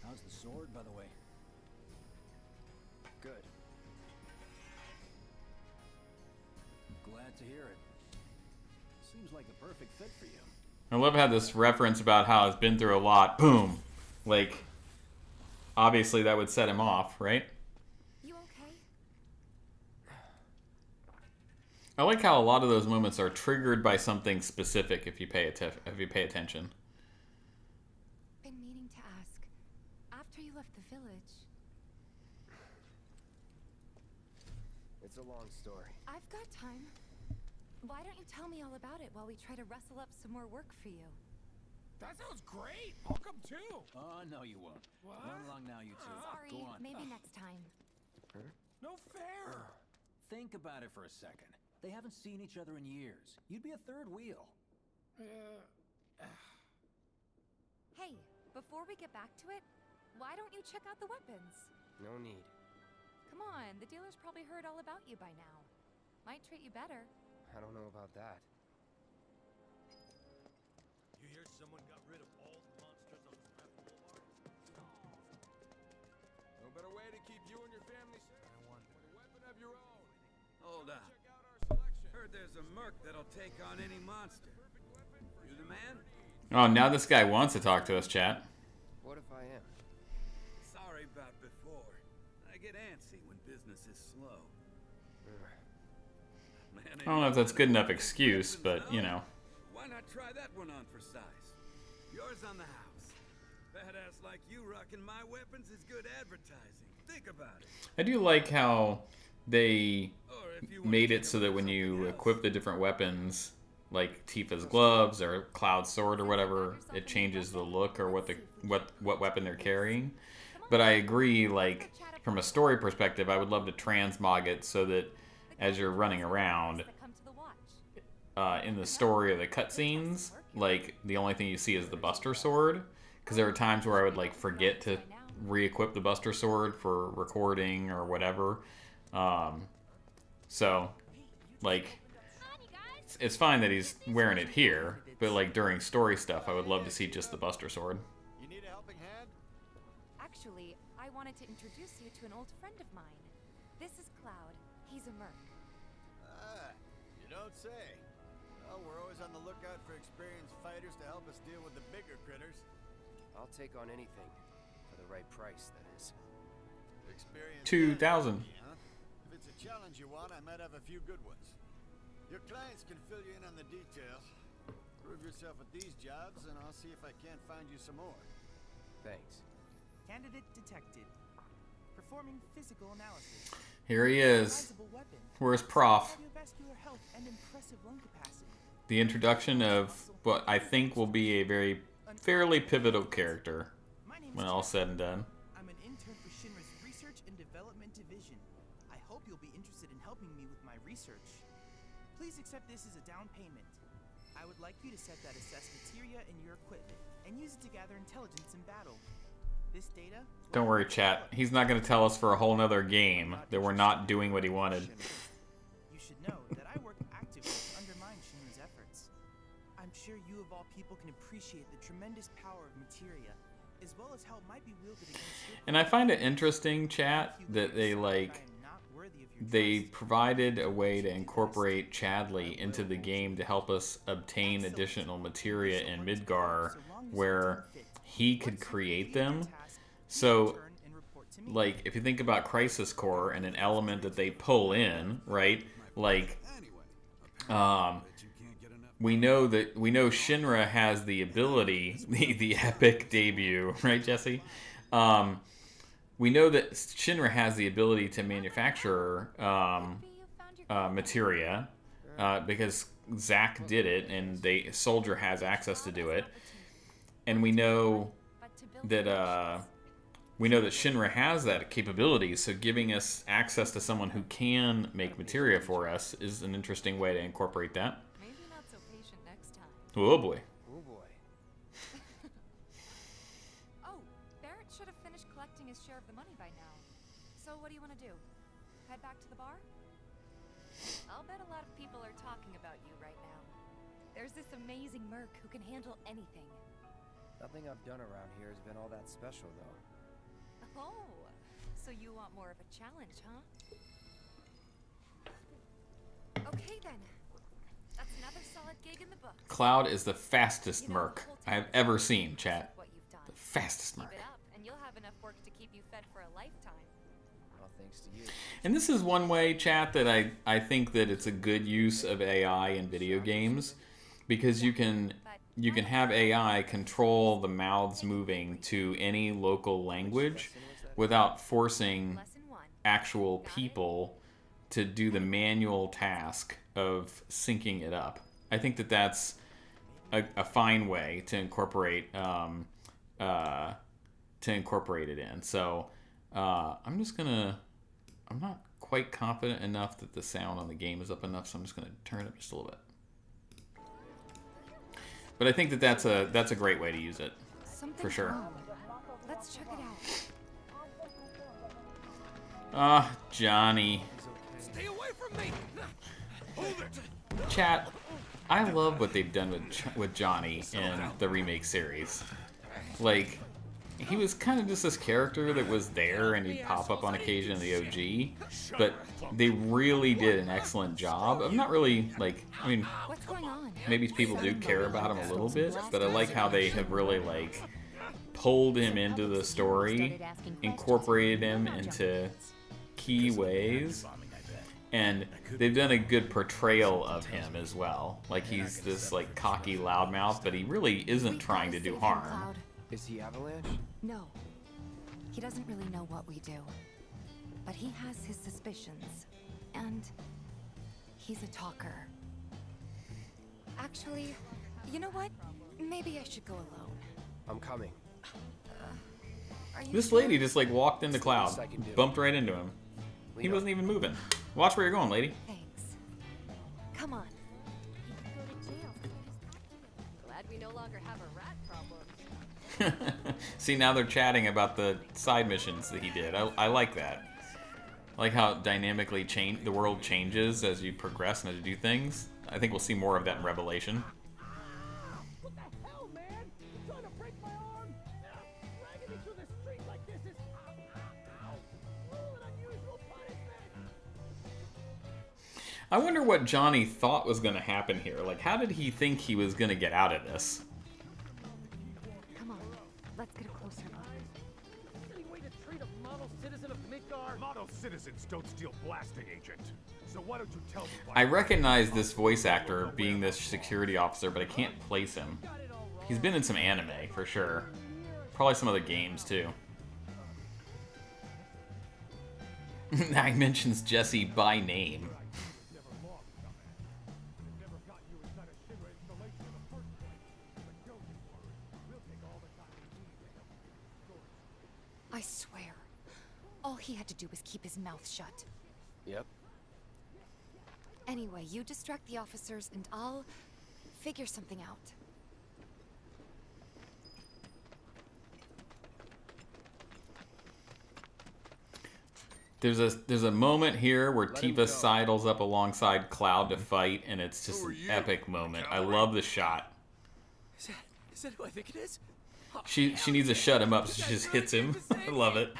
How's the sword, by the way? Good. Glad to hear it. Seems like the perfect fit for you. I love how this reference about how it's been through a lot. Boom. Like, obviously that would set him off, right? You okay? I like how a lot of those moments are triggered by something specific if you pay attention. Been meaning to ask. After you left the village... It's a long story. I've got time. Why don't you tell me all about it while we try to rustle up some more work for you? That sounds great. I'll come too. Oh, no you won't. What? Run along now, you two. Sorry, Go on. maybe next time. No fair. Think about it for a second. They haven't seen each other in years. You'd be a third wheel. Hey, before we get back to it, why don't you check out the weapons? No need. Come on, the dealer's probably heard all about you by now. Might treat you better. I don't know about that. You hear someone got rid of all the monsters on this map boulevard? No better way to keep you and your family safe with a weapon of your own. Hold on. Check out our selection. Heard there's a merc that'll take on any monster. You the man? Oh, now this guy wants to talk to us, chat. What if I am? Sorry about before. I get antsy when business is slow. I don't know if that's good enough excuse, but, you know. Why not try that one on for size. Yours on the house. Badass like you rocking my weapons is good advertising. Think about it. I do like how they made it so that when you equip the different weapons, like Tifa's gloves or Cloud's sword or whatever, it changes the look or what weapon they're carrying. But I agree, like, from a story perspective, I would love to transmog it so that as you're running around, in the story of the cutscenes, like, the only thing you see is the Buster Sword. Because there are times where I would, like, forget to re-equip the Buster Sword for recording or whatever. So, like, it's fine that he's wearing it here, but, like, during story stuff, I would love to see just the Buster Sword. You need a helping hand? Actually, I wanted to introduce you to an old friend of mine. This is Cloud. He's a merc. Ah, you don't say. Well, we're always on the lookout for experienced fighters to help us deal with the bigger critters. I'll take on anything. For the right price, that is. Experience 2,000. huh? If it's a challenge you want, I might have a few good ones. Your clients can fill you in on the details. Prove yourself at these jobs, and I'll see if I can't find you some more. Thanks. Candidate detected. Performing physical analysis. Here he is. Where's Prof? Cardiovascular health and impressive lung capacity. The introduction of what I think will be a fairly pivotal character when all's said and done. I'm an intern for Shinra's Research and Development Division. I hope you'll be interested in helping me with my research. Please accept this as a down payment. I would like you to set that assess materia in your equipment and use it to gather intelligence in battle. This data... Don't worry, chat. He's not going to tell us for a whole nother game that we're not doing what he wanted. You should know that I work actively to undermine Shinra's efforts. I'm sure you of all people can appreciate the tremendous power of materia, as well as how it might be wielded against you. And I find it interesting, chat, that they provided a way to incorporate Chadley into the game to help us obtain additional materia in Midgar where he could create them. So, like, if you think about Crisis Core and an element that they pull in, right? Like, we know Shinra has the ability, the epic debut, right, Jesse? We know that Shinra has the ability to manufacture materia because Zack did it, and Soldier has access to do it, and we know that Shinra has that capability. So giving us access to someone who can make materia for us is an interesting way to incorporate that. Maybe not so patient next time. Oh boy. Oh boy. Oh, Barrett should have finished collecting his share of the money by now. So what do you want to do? Head back to the bar? I'll bet a lot of people are talking about you right now. There's this amazing merc who can handle anything. Nothing I've done around here has been all that special, though. Oh, so you want more of a challenge, huh? Okay then. That's another solid gig in the book. Cloud is the fastest merc I have ever seen, chat. The fastest merc. Keep it up, and you'll have enough work to keep you fed for a lifetime. Well, thanks to you. And this is one way, chat, that I think that it's a good use of AI in video games, because you can have AI control the mouths moving to any local language without forcing actual people to do the manual task of syncing it up. I think that that's a fine way to incorporate it in. So I'm not quite confident enough that the sound on the game is up enough, so I'm just gonna turn it up just a little bit. But I think that that's a great way to use it, for sure. Let's check it out. Ah, Johnny. Stay away from me. Hold it. Chat, I love what they've done with Johnny in the remake series. Like, he was kind of just this character that was there and he'd pop up on occasion in the OG, but they really did an excellent job of not really, like, I mean, maybe people do care about him a little bit, but I like how they have really, like, pulled him into the story, incorporated him into key ways, And they've done a good portrayal of him as well. Like he's this like cocky loudmouth, but he really isn't trying to do harm. Is he Avalanche? No. He doesn't really know what we do. But he has his suspicions. And he's a talker. Actually, you know what? Maybe I should go alone. I'm coming. This lady just like walked into Cloud, bumped right into him. He wasn't even moving. Watch where you're going, lady. Thanks. Come on. Glad we no longer have a rat problem. See, now they're chatting about the side missions that he did. I like that. I like how dynamically the world changes as you progress and as you do things. I think we'll see more of that in Revelation. What the hell, man? You're trying to break my arm? Dragging me through the street like this is cruel and unusual punishment. I wonder what Johnny thought was going to happen here. Like, how did he think he was going to get out of this? Come on, let's get a closer look. Any way to treat a model citizen of Midgard? Model citizens don't steal blasting agent. So why don't you tell me why? I recognize this voice actor being this security officer, but I can't place him. He's been in some anime, for sure. Probably some other games, too. Now he mentions Jesse by name. I swear, all he had to do was keep his mouth shut. Yep. Anyway, you distract the officers and I'll figure something out. There's a moment here where Tifa sidles up alongside Cloud to fight, and it's just an epic moment. I love the shot. Is that who I think it is? She needs to shut him up, so she just hits him. I love it.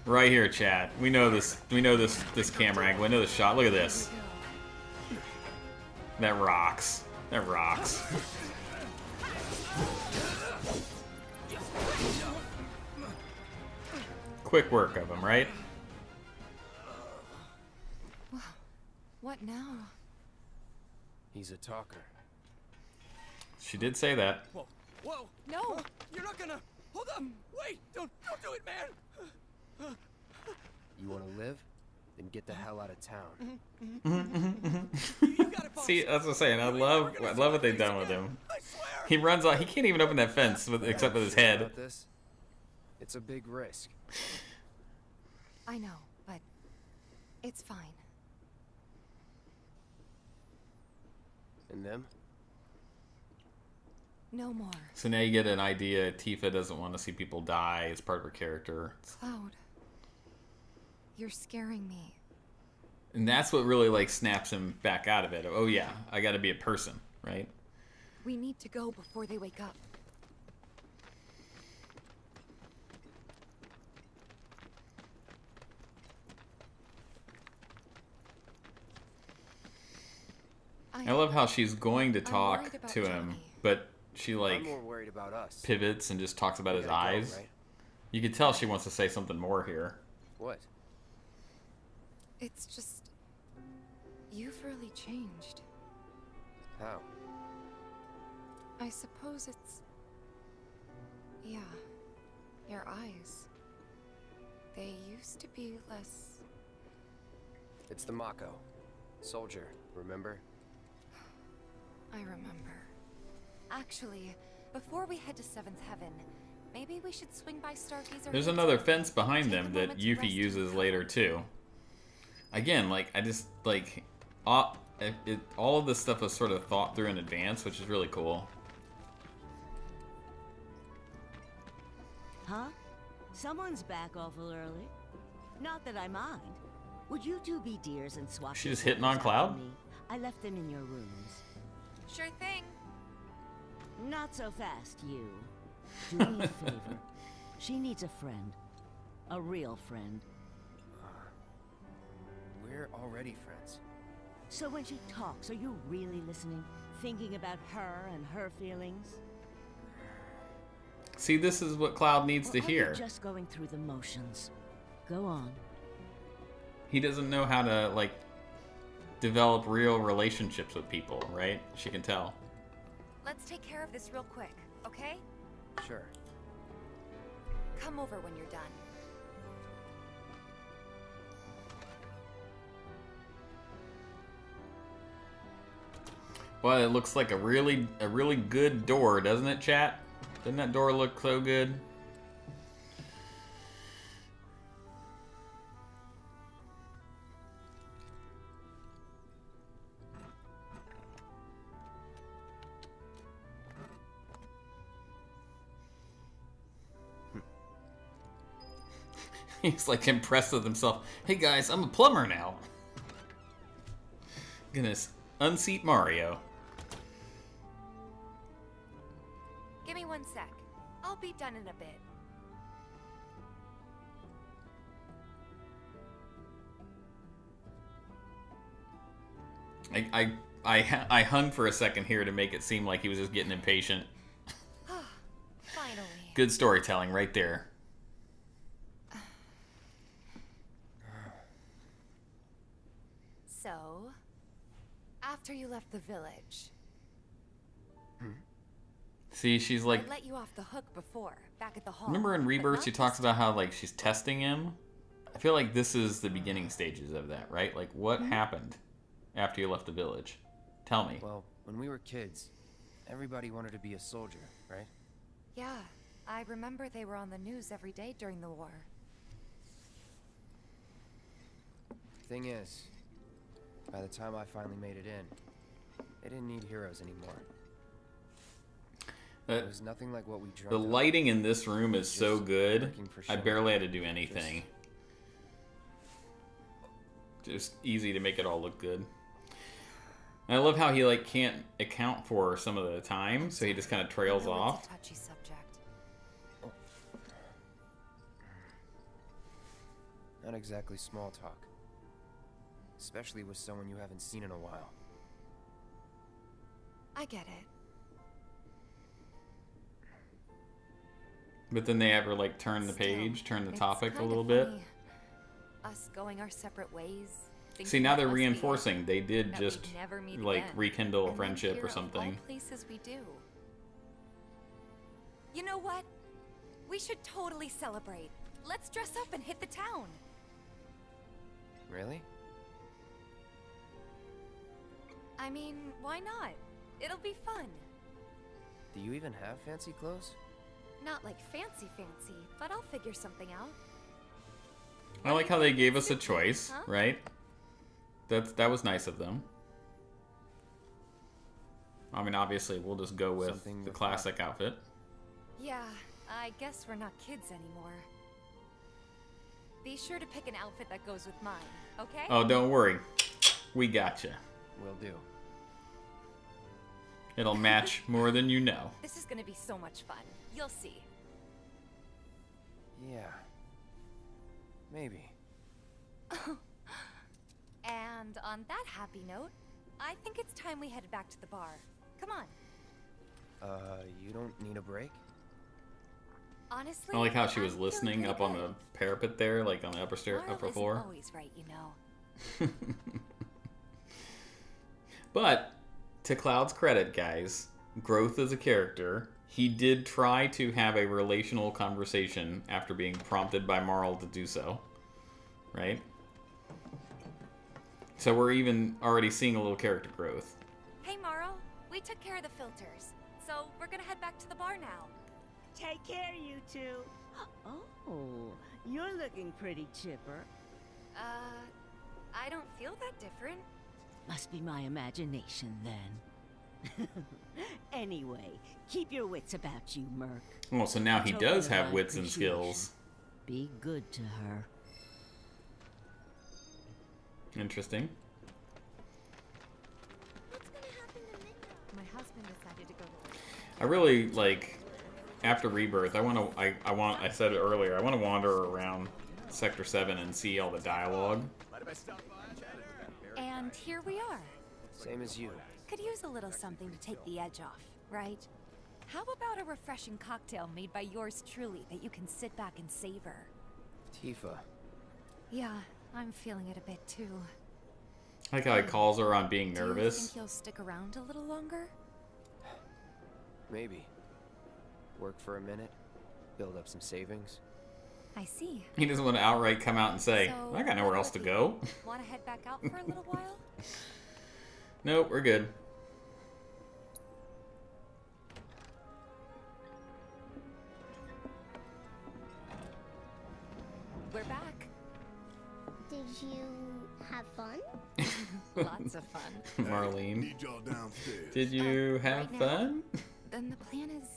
Right here, chat. We know this camera angle. We know the shot. Look at this. That rocks. That rocks. Quick work of him, right? What now? He's a talker. She did say that. Whoa, whoa! No! You're not gonna. Hold up! Wait! Don't do it, man! You want to live? Then get the hell out of town. See, that's what I'm saying. I love what they've done with him. He runs off. He can't even open that fence except with his head. It's a big risk. I know, but it's fine. And them? No more. So now you get an idea. Tifa doesn't want to see people die as part of her character. Cloud, you're scaring me. And that's what really like snaps him back out of it. Oh yeah, I got to be a person, right? We need to go before they wake up. I love how she's going to talk to him, Johnny. but she like I'm more worried about us. pivots and just talks about his eyes. Right? You could tell she wants to say something more here. What? It's just... you've really changed. How? I suppose it's... yeah. Your eyes. They used to be less... It's the Mako. Soldier, remember? I remember. Actually, before we head to 7th Heaven, maybe we should swing by Starkey's or... There's another fence behind them that Yuffie uses later too. Again, like I just like all of this stuff was sort of thought through in advance, which is really cool. Huh? Someone's back awful early. Not that I mind. Would you two be dears and swap? She just hitting on Cloud? I left them in your rooms. Sure thing. Not so fast, you. Do me a favor. She needs a friend. A real friend. We're already friends. So when she talks, are you really listening? Thinking about her and her feelings? See, this is what Cloud needs to Or are hear. you just going through the motions? Go on. he doesn't know how to, like, develop real relationships with people, right? She can tell. Let's take care of this real quick, okay? Sure. Come over when you're done. Well, it looks like a really good door, doesn't it, chat? Doesn't that door look so good? He's like impressed with himself. Hey guys, I'm a plumber now. Goodness, unseat Mario. Give me 1 sec. I'll be done in a bit. I hung for a second here to make it seem like he was just getting impatient. Finally. Good storytelling right there. So, after you left the village, See, she's like, I let you off the hook before, back at the hall. remember in but Rebirth not she talks this about how like she's testing him? I feel like this is the beginning stages of that, right? Like what happened after you left the village? Tell me. Well, when we were kids, everybody wanted to be a soldier, right? Yeah, I remember they were on the news every day during the war. Thing is, by the time I finally made it in, they didn't need heroes anymore. It was nothing like what we dreamt. The lighting in this room is so good. I barely had to do anything. Just easy to make it all look good. And I love how he like can't account for some of the time, so he just kind of trails off. It's a touchy subject. Not exactly small talk. Especially with someone you haven't seen in a while. I get it. But then they ever like turn the page, turn the It's topic a kinda little bit. funny. Us going our separate ways. See, thinking now that they're must be it, reinforcing. They did that just we'd never meet like again. rekindle a And then friendship here, or of all something. places we do. You know what? We should totally celebrate. Let's dress up and hit the town. Really? I mean, why not? It'll be fun. Do you even have fancy clothes? Not like fancy, but I'll figure something out. I like how they gave us a choice, Huh? right? That was nice of them. I mean, obviously, we'll just go with Something the with classic outfit. Yeah, I guess we're not kids anymore. Be sure to pick an outfit that goes with mine, okay? Oh, don't worry. We gotcha. Will do. It'll match more than you know. This is gonna be so much fun. You'll see. Yeah. Maybe. And on that happy note, I think it's time we headed back to the bar. Come on. You don't need a break? Honestly, I like how she I'm was feeling listening pretty up on good. the parapet there, like on the upper Marl floor. isn't always right, you know. But to Cloud's credit, guys, growth as a character, he did try to have a relational conversation after being prompted by Marl to do so, right? So we're even already seeing a little character growth. Hey, Marl, we took care of the filters, so we're gonna head back to the bar now. Take care, you two. Oh, you're looking pretty chipper. I don't feel that different. Must be my imagination, then. Anyway, keep your wits about you, Merc. Oh, so now he Show does her have my wits and appreciation. skills. Be good to her. Interesting. My husband decided to go to I really like after Rebirth. I said it earlier. I want to wander around Sector 7 and see all the dialogue. And here we are. Same as you. Could use a little something to take the edge off, right? How about a refreshing cocktail made by yours truly that you can sit back and savor? Tifa. Yeah, I'm feeling it a bit too. I like how he calls her on being Do you nervous. think you'll stick around a little longer? Maybe. Work for a minute, build up some savings. I see. He doesn't want to outright come out and say, So, I got nowhere else to go. Want to head back out for a little while? Nope, we're good. We're back. Did you have fun? Lots of fun. Marlene. Need y'all downstairs. Did you have right now? fun? Then the plan is...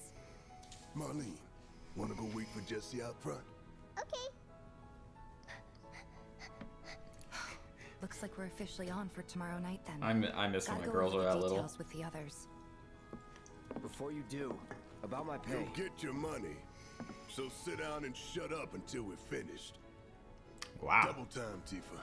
Marlene, wanna go wait for Jesse out front? Okay. Looks like we're officially on for tomorrow night then. I miss when Gotta my go girls over are the that little. details with the others. Before you do, about my pay. You'll get your money. So sit down and shut up until we're finished. Wow. Double time, Tifa.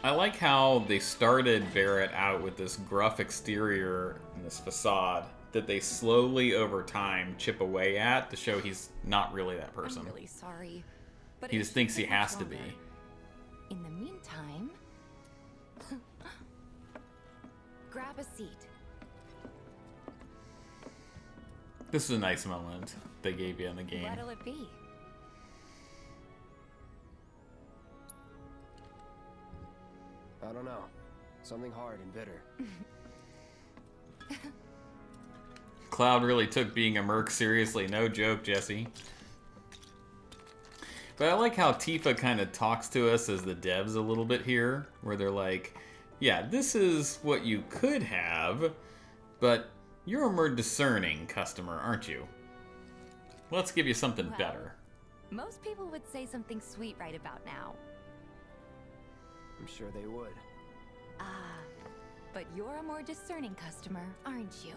I like how they started Barrett out with this gruff exterior and this facade that they slowly over time chip away at to show he's not really that person. I'm really sorry. But He it just thinks he shouldn't take has much to be. longer. In the meantime... grab a seat. This is a nice moment they gave you in the game. What'll it be? I don't know. Something hard and bitter. Cloud really took being a merc seriously. No joke, Jesse. But I like how Tifa kind of talks to us as the devs a little bit here, where they're like, yeah, this is what you could have, but you're a more discerning customer, aren't you? Let's give you something Well, better. Most people would say something sweet right about now. I'm sure they would. Ah, but you're a more discerning customer, aren't you?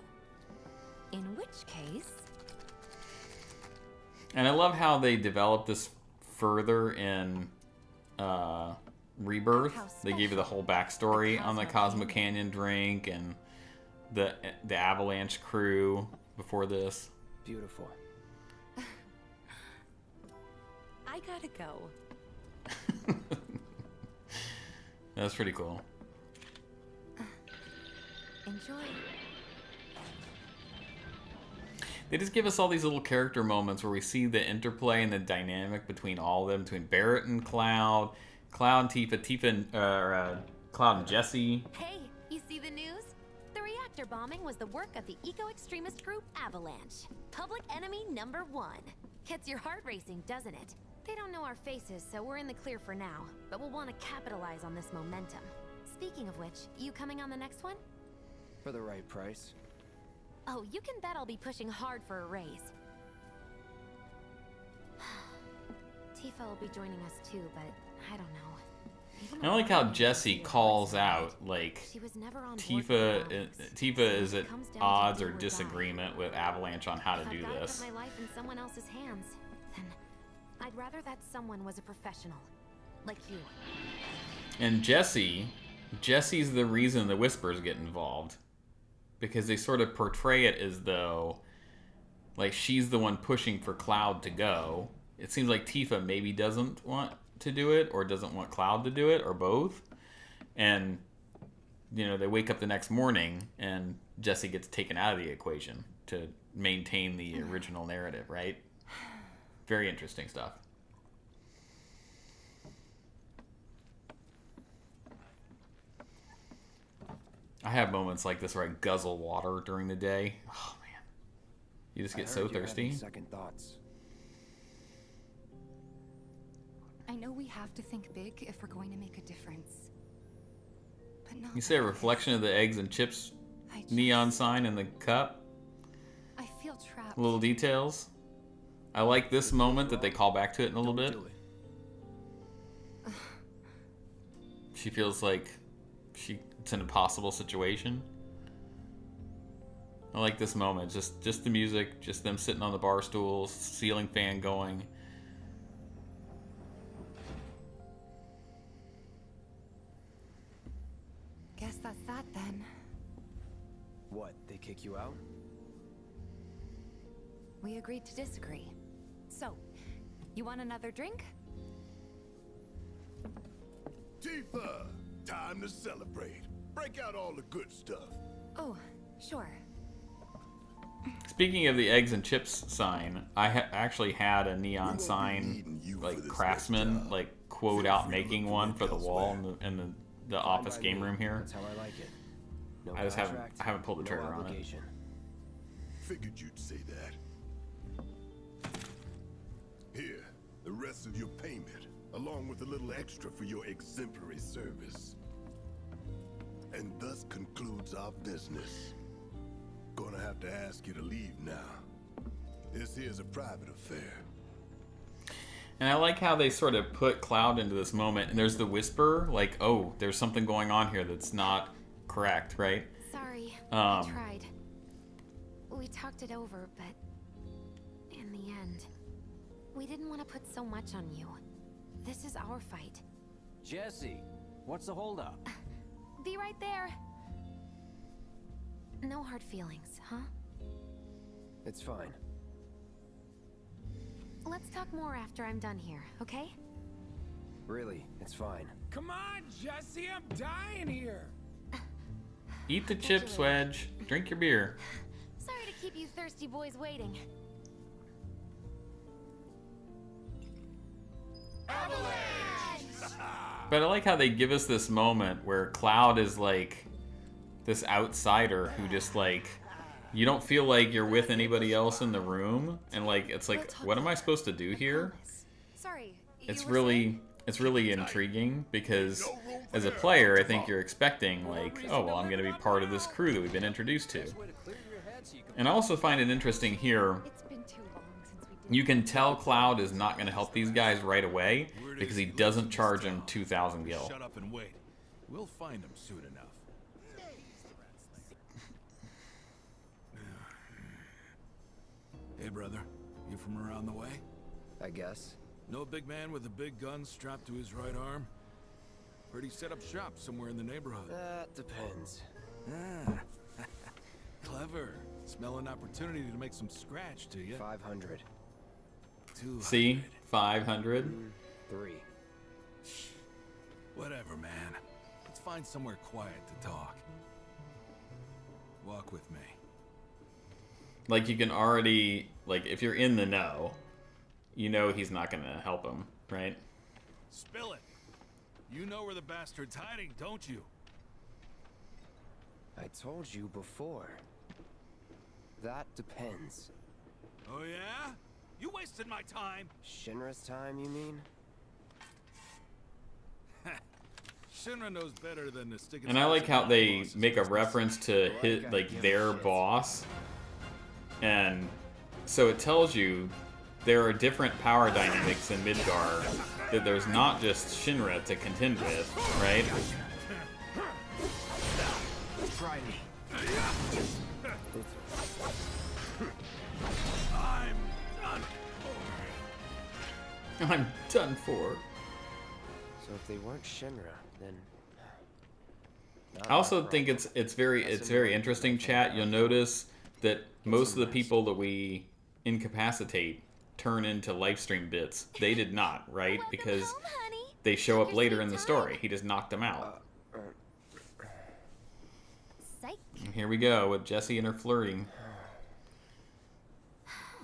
In which case... And I love how they developed this further in Rebirth. They gave you the whole backstory on the Cosmo Canyon drink and the Avalanche crew before this. Beautiful. I gotta go. That's pretty cool. Enjoy. They just give us all these little character moments where we see the interplay and the dynamic between all of them, between Barrett and Cloud, Cloud and Tifa, Cloud and Jesse. Hey, you see the news? The reactor bombing was the work of the eco-extremist group Avalanche. Public enemy #1. Gets your heart racing, doesn't it? They don't know our faces, so we're in the clear for now, but we'll want to capitalize on this momentum. Speaking of which, you coming on the next one? For the right price. Oh, you can bet I'll be pushing hard for a raise. Tifa will be joining us too, but I don't know. I like how Jesse calls out, like, Tifa is at odds or disagreement with Avalanche on how to do this. Put my life in someone else's hands, then I'd rather that someone was a professional, like you. And Jesse's the reason the Whispers get involved. Because they sort of portray it as though, like, she's the one pushing for Cloud to go. It seems like Tifa maybe doesn't want to do it, or doesn't want Cloud to do it, or both. And, you know, they wake up the next morning, and Jesse gets taken out of the equation to maintain the original narrative, right? Very interesting stuff. I have moments like this where I guzzle water during the day. Oh man, you just get so thirsty. Second thoughts. I know we have to think big if we're going to make a difference. But not You say a reflection of the eggs and chips neon sign in the cup. I feel trapped. Little details. I like this moment that they call back to it in a little bit. She feels like it's an impossible situation. I like this moment. Just the music, just them sitting on the bar stools, ceiling fan going. Guess that's that then. What, they kick you out? We agreed to disagree. So, You want another drink? Tifa, time to celebrate. Break out all the good stuff. Oh, sure. Speaking of the eggs and chips sign, I actually had a neon sign, like craftsman, like quote out making one for the wall in the office game room here. That's how I like it. No I haven't pulled the trigger on it. Figured you'd say that. Here, the rest of your payment, along with a little extra for your exemplary service. And thus concludes our business. Gonna have to ask you to leave now. This here's a private affair. And I like how they sort of put Cloud into this moment, and there's the whisper, like, oh, there's something going on here that's not correct, right? Sorry, I tried. We talked it over, but in the end, we didn't want to put so much on you. This is our fight. Jesse, what's the holdup? Be right there. No hard feelings, huh? It's fine. Let's talk more after I'm done here, okay? Really, it's fine. Come on, Jesse, I'm dying here. Eat the chips, Wedge. Drink your beer. Sorry to keep you thirsty boys waiting. But I like how they give us this moment where Cloud is like this outsider who just like, you don't feel like you're with anybody else in the room, and like it's like, what am I supposed to do here? Sorry. It's really intriguing because as a player, I think you're expecting like, oh well, I'm going to be part of this crew that we've been introduced to. And I also find it interesting here. You can tell Cloud is not going to help these guys right away because he doesn't charge them 2,000 gil. Shut up and wait. We'll find him soon enough. Hey, brother. You from around the way? I guess. Know a big man with a big gun strapped to his right arm? Heard he set up shop somewhere in the neighborhood. That depends. Ah. Clever. Smell an opportunity to make some scratch, do you? 500. 200. See? 500? 3. Whatever, man. Let's find somewhere quiet to talk. Walk with me. Like you can already, like if you're in the know, you know he's not going to help him, right? Spill it. You know where the bastard's hiding, don't you? I told you before. That depends. Oh yeah? You wasted my time. Shinra's time, you mean? Shinra knows better than to stick. And I like how they make a reference to hit like their boss, and so it tells you there are different power dynamics in Midgar. That there's not just Shinra to contend with, right? Try me. I'm done for. So if they weren't Shinra, then I also think it's very interesting, chat. You'll notice that most of the people that we incapacitate turn into livestream bits. They did not, right? Because they show up later in the story. He just knocked them out. And here we go with Jessie and her flirting.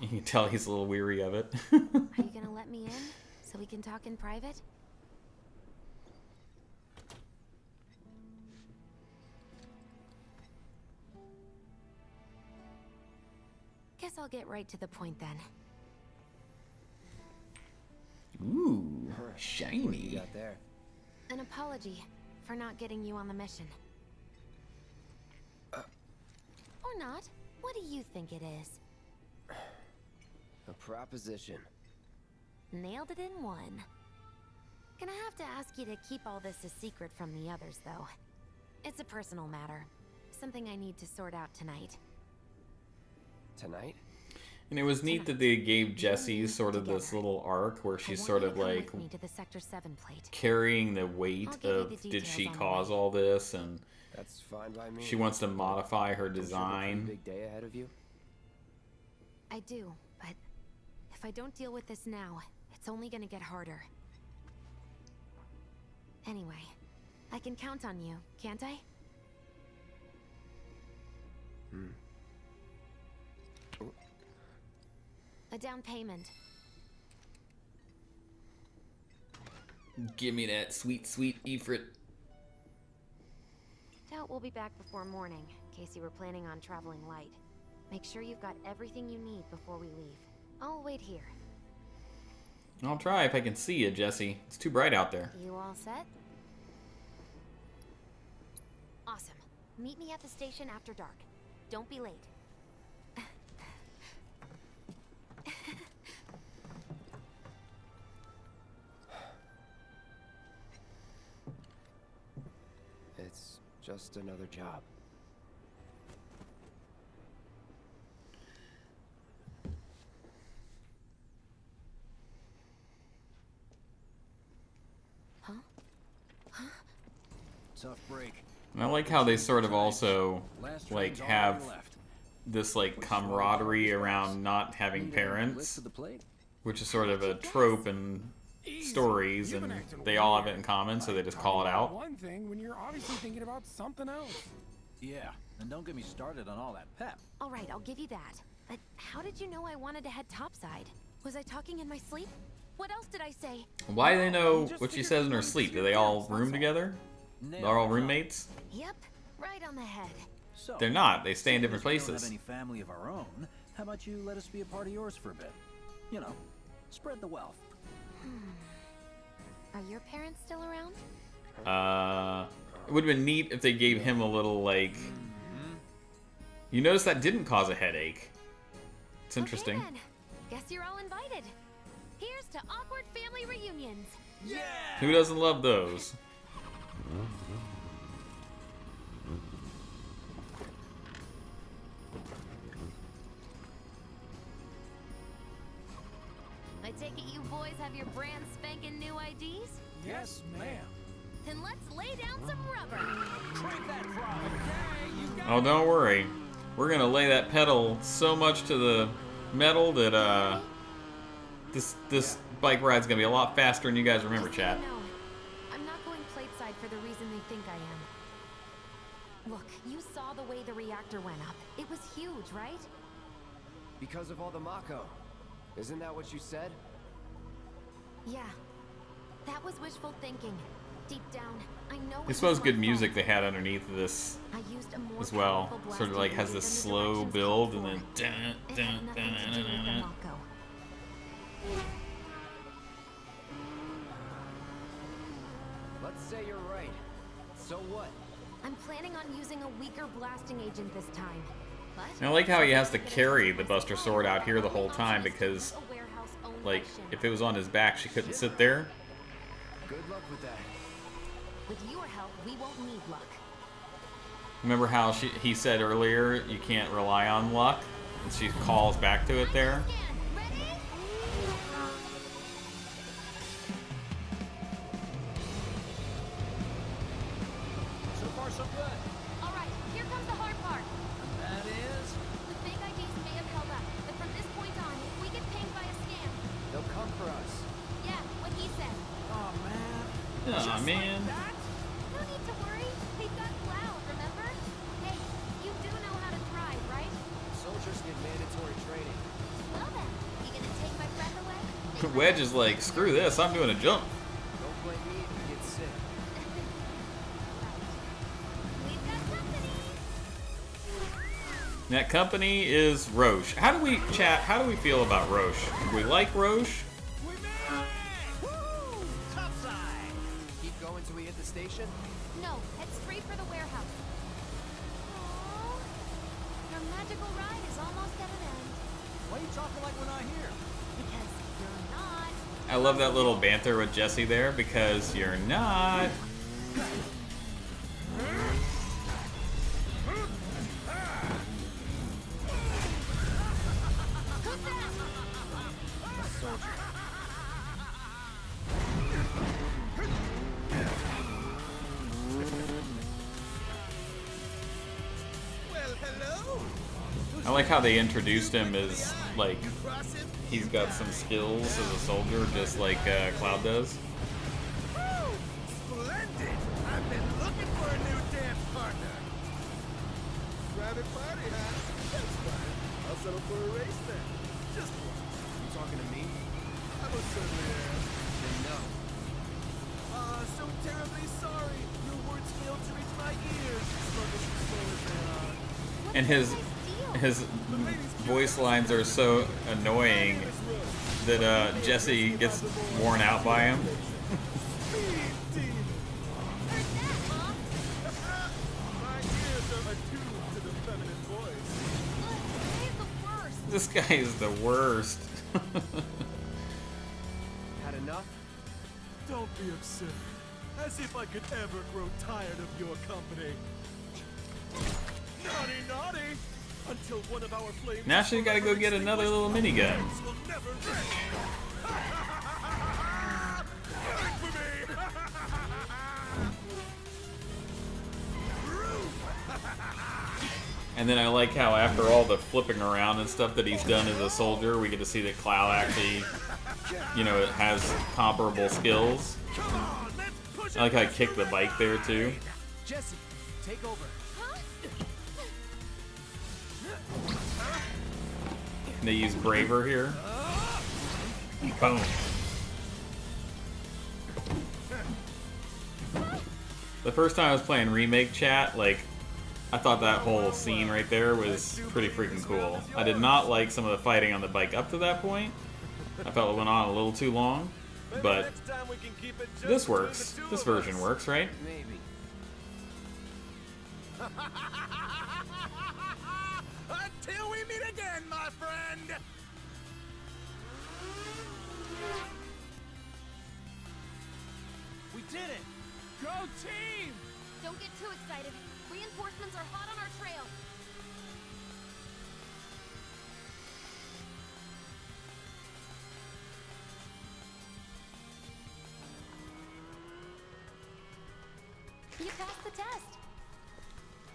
You can tell he's a little weary of it. Are you gonna let me in so we can talk in private? Guess I'll get right to the point then. Ooh, What shiny. you got there? An apology for not getting you on the mission. Or not. What do you think it is? A proposition. Nailed it in one. Gonna have to ask you to keep all this a secret from the others, though. It's a personal matter. Something I need to sort out tonight. Tonight? And it was neat that they gave Jessie sort of this little arc where she's sort of like Me to the Sector 7 plate. carrying the weight I'll give you of the did details she on the cause way. all this, and That's fine by me. she wants to modify her Don't you have a design. pretty big day ahead of you? I do, but if I don't deal with this now, It's only gonna get harder. Anyway, I can count on you, can't I? A down payment. Give me that sweet, sweet Ifrit. Doubt we'll be back before morning, in case you were planning on traveling light. Make sure you've got everything you need before we leave. I'll wait here. I'll try if I can see you, Jesse. It's too bright out there. You all set? Awesome. Meet me at the station after dark. Don't be late. It's just another job. Tough break. And I like how they sort of also like have this like camaraderie around not having parents, which is sort of a trope in stories, and they all have it in common, so they just call it out. One thing when you're obviously thinking about something else. Yeah, and don't get me started on all that pep. All right, I'll give you that. But how did you know I wanted to head topside? Was I talking in my sleep? What else did I say? Why do they know what she says in her sleep? Do they all room together? They're all roommates? Yep, right on the head. So, They're not. They stay in different since we don't places. have any family of our own, how about you let us be a part of yours for a bit? You know, spread the wealth. Are your parents still around? It would have been neat if they gave him a little, like... You notice that didn't cause a headache. It's interesting. Okay, then. Guess you're all invited. Here's to awkward family reunions. Yeah! Who doesn't love those? I take it you boys have your brand spanking new IDs? Yes, ma'am. Then let's lay down some rubber. Crank that throttle. Oh, don't worry. We're gonna lay that pedal so much to the metal that this bike ride's gonna be a lot faster than you guys remember, chat. No, I'm not going plateside for the reason they think I am. Look, you saw the way the reactor went up. It was huge, right? Because of all the Mako. Isn't that what you said? Yeah. That was wishful thinking. Deep down, I know. I suppose good music they had underneath of this as well. Sort of like has this slow build and then dun, dun, dun, dun, dun, dun. Let's say you're right. So what? I'm planning on using a weaker blasting agent this time. But And I like how he has to carry the Buster Sword out here the whole time because, like, if it was on his back, she couldn't sit there. Good luck with that. With your help, we won't need luck. Remember how he said earlier you can't rely on luck? And she calls back to it there. So far, so good. All right, here comes the hard part. That is? The fake IDs may have held up, but from this point on, if we get pinged by a scam... They'll come for us. Yeah, what he said. Oh, man. Aw, man. No need to worry. They've got cloud, remember? Hey, you do know how to drive, right? Soldiers get mandatory training. Well then, you gonna take my breath away? Wedge is like, screw this, I'm doing a jump. Don't blame me if you get sick. We've got company. That company is Roche. How do we, chat, how do we feel about Roche? Do we like Roche? Keep going till we hit the station? No, head straight for the warehouse. Aww. Your magical ride is almost at an end. Why are you talking like we're not here? Because you're not. I love that little banter with Jesse there because you're not. Well, hello. I like how they introduced him as like he's got some skills as a soldier, just like Cloud does. Splendid! I've been looking for a new dance partner. Private party, huh? That's fine. I'll settle for a race then. Just one. You talking to me? I most certainly am. Then no. So terribly sorry. Your words failed to reach my ears. Struggles as slow as they are. And his voice lines are so annoying that Jesse gets worn out by him. This guy is the worst. Had enough? Don't be absurd. As if I could ever grow tired of your company. Naughty, naughty! Until one of our flames. Now she's got to go get another little minigun. will never rest. Coming for me! And then I like how after all the flipping around and stuff that he's done as a soldier, we get to see that Cloud actually, you know, has comparable skills. I like how I kicked the bike there too. Jesse, take over. And they use Braver here. Boom. The first time I was playing Remake Chat, like, I thought that whole scene right there was pretty freaking cool. I did not like some of the fighting on the bike up to that point. I felt it went on a little too long, but this works. This version works, right? Maybe. Until we meet again, my friend! We did it! Go team! Don't get too excited. Reinforcements are hot on our trail. You passed the test.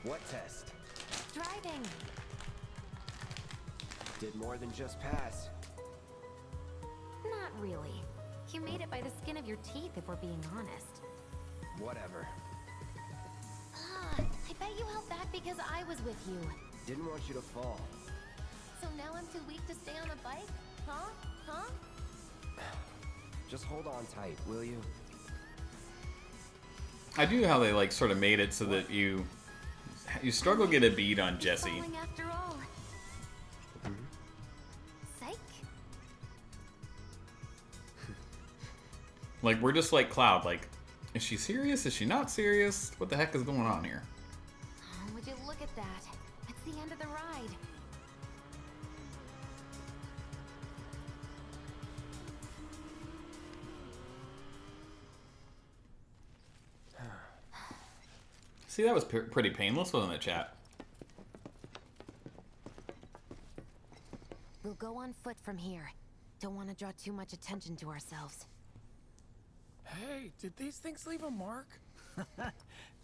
What test? Driving. Did more than just pass. Not really. You made it by the skin of your teeth, if we're being honest. Whatever. I bet you held back because I was with you. Didn't want you to fall. So now I'm too weak to stay on the bike? Huh? Huh? Just hold on tight, will you? I do how they like sort of made it so that you struggle to get a beat on Jesse. Falling after all. Psych. Like we're just like Cloud, like, is she serious? Is she not serious? What the heck is going on here? Oh, would you look at that? That's the end of the ride. See, that was pretty painless, wasn't it, chat? We'll go on foot from here. Don't want to draw too much attention to ourselves. Hey, did these things leave a mark?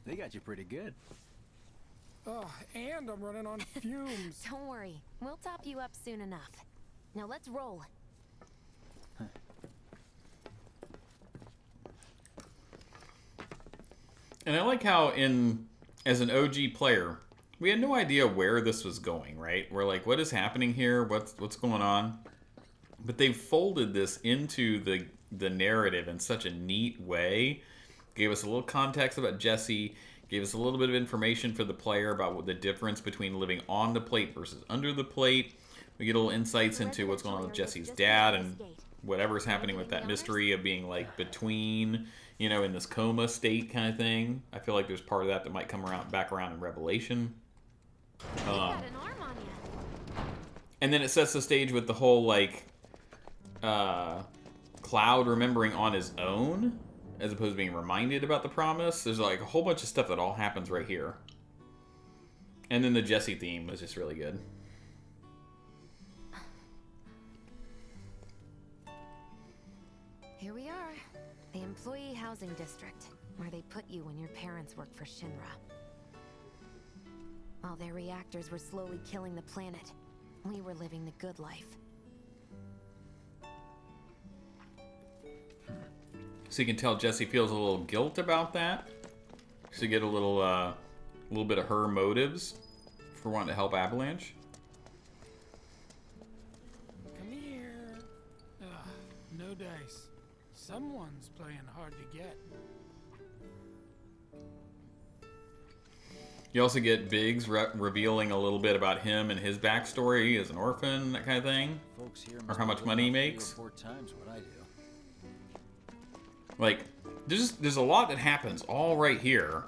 They got you pretty good. Oh, and I'm running on fumes. Don't worry. We'll top you up soon enough. Now let's roll. And I like how as an OG player, we had no idea where this was going, right? We're like, what is happening here? What's going on? But they've folded this into the narrative in such a neat way. Gave us a little context about Jesse, gave us a little bit of information for the player about what the difference between living on the plate versus under the plate. We get little insights into what's going on with Jesse's dad and whatever's happening with that mystery of being like between, you know, in this coma state kind of thing. I feel like there's part of that that might come back around in Revelation. And then it sets the stage with the whole like Cloud remembering on his own as opposed to being reminded about the promise. There's like a whole bunch of stuff that all happens right here. And then the Jesse theme was just really good. Here we are. The Employee Housing District, where they put you when your parents worked for Shinra. While their reactors were slowly killing the planet, we were living the good life. So you can tell Jessie feels a little guilt about that. So you get a little bit of her motives for wanting to help Avalanche. Come here. Ugh, no dice. Someone's playing hard to get. You also get Biggs revealing a little bit about him and his backstory as an orphan, that kind of thing. Folks here Or how much money he makes. 3 or 4 times what I do. Like, there's a lot that happens all right here.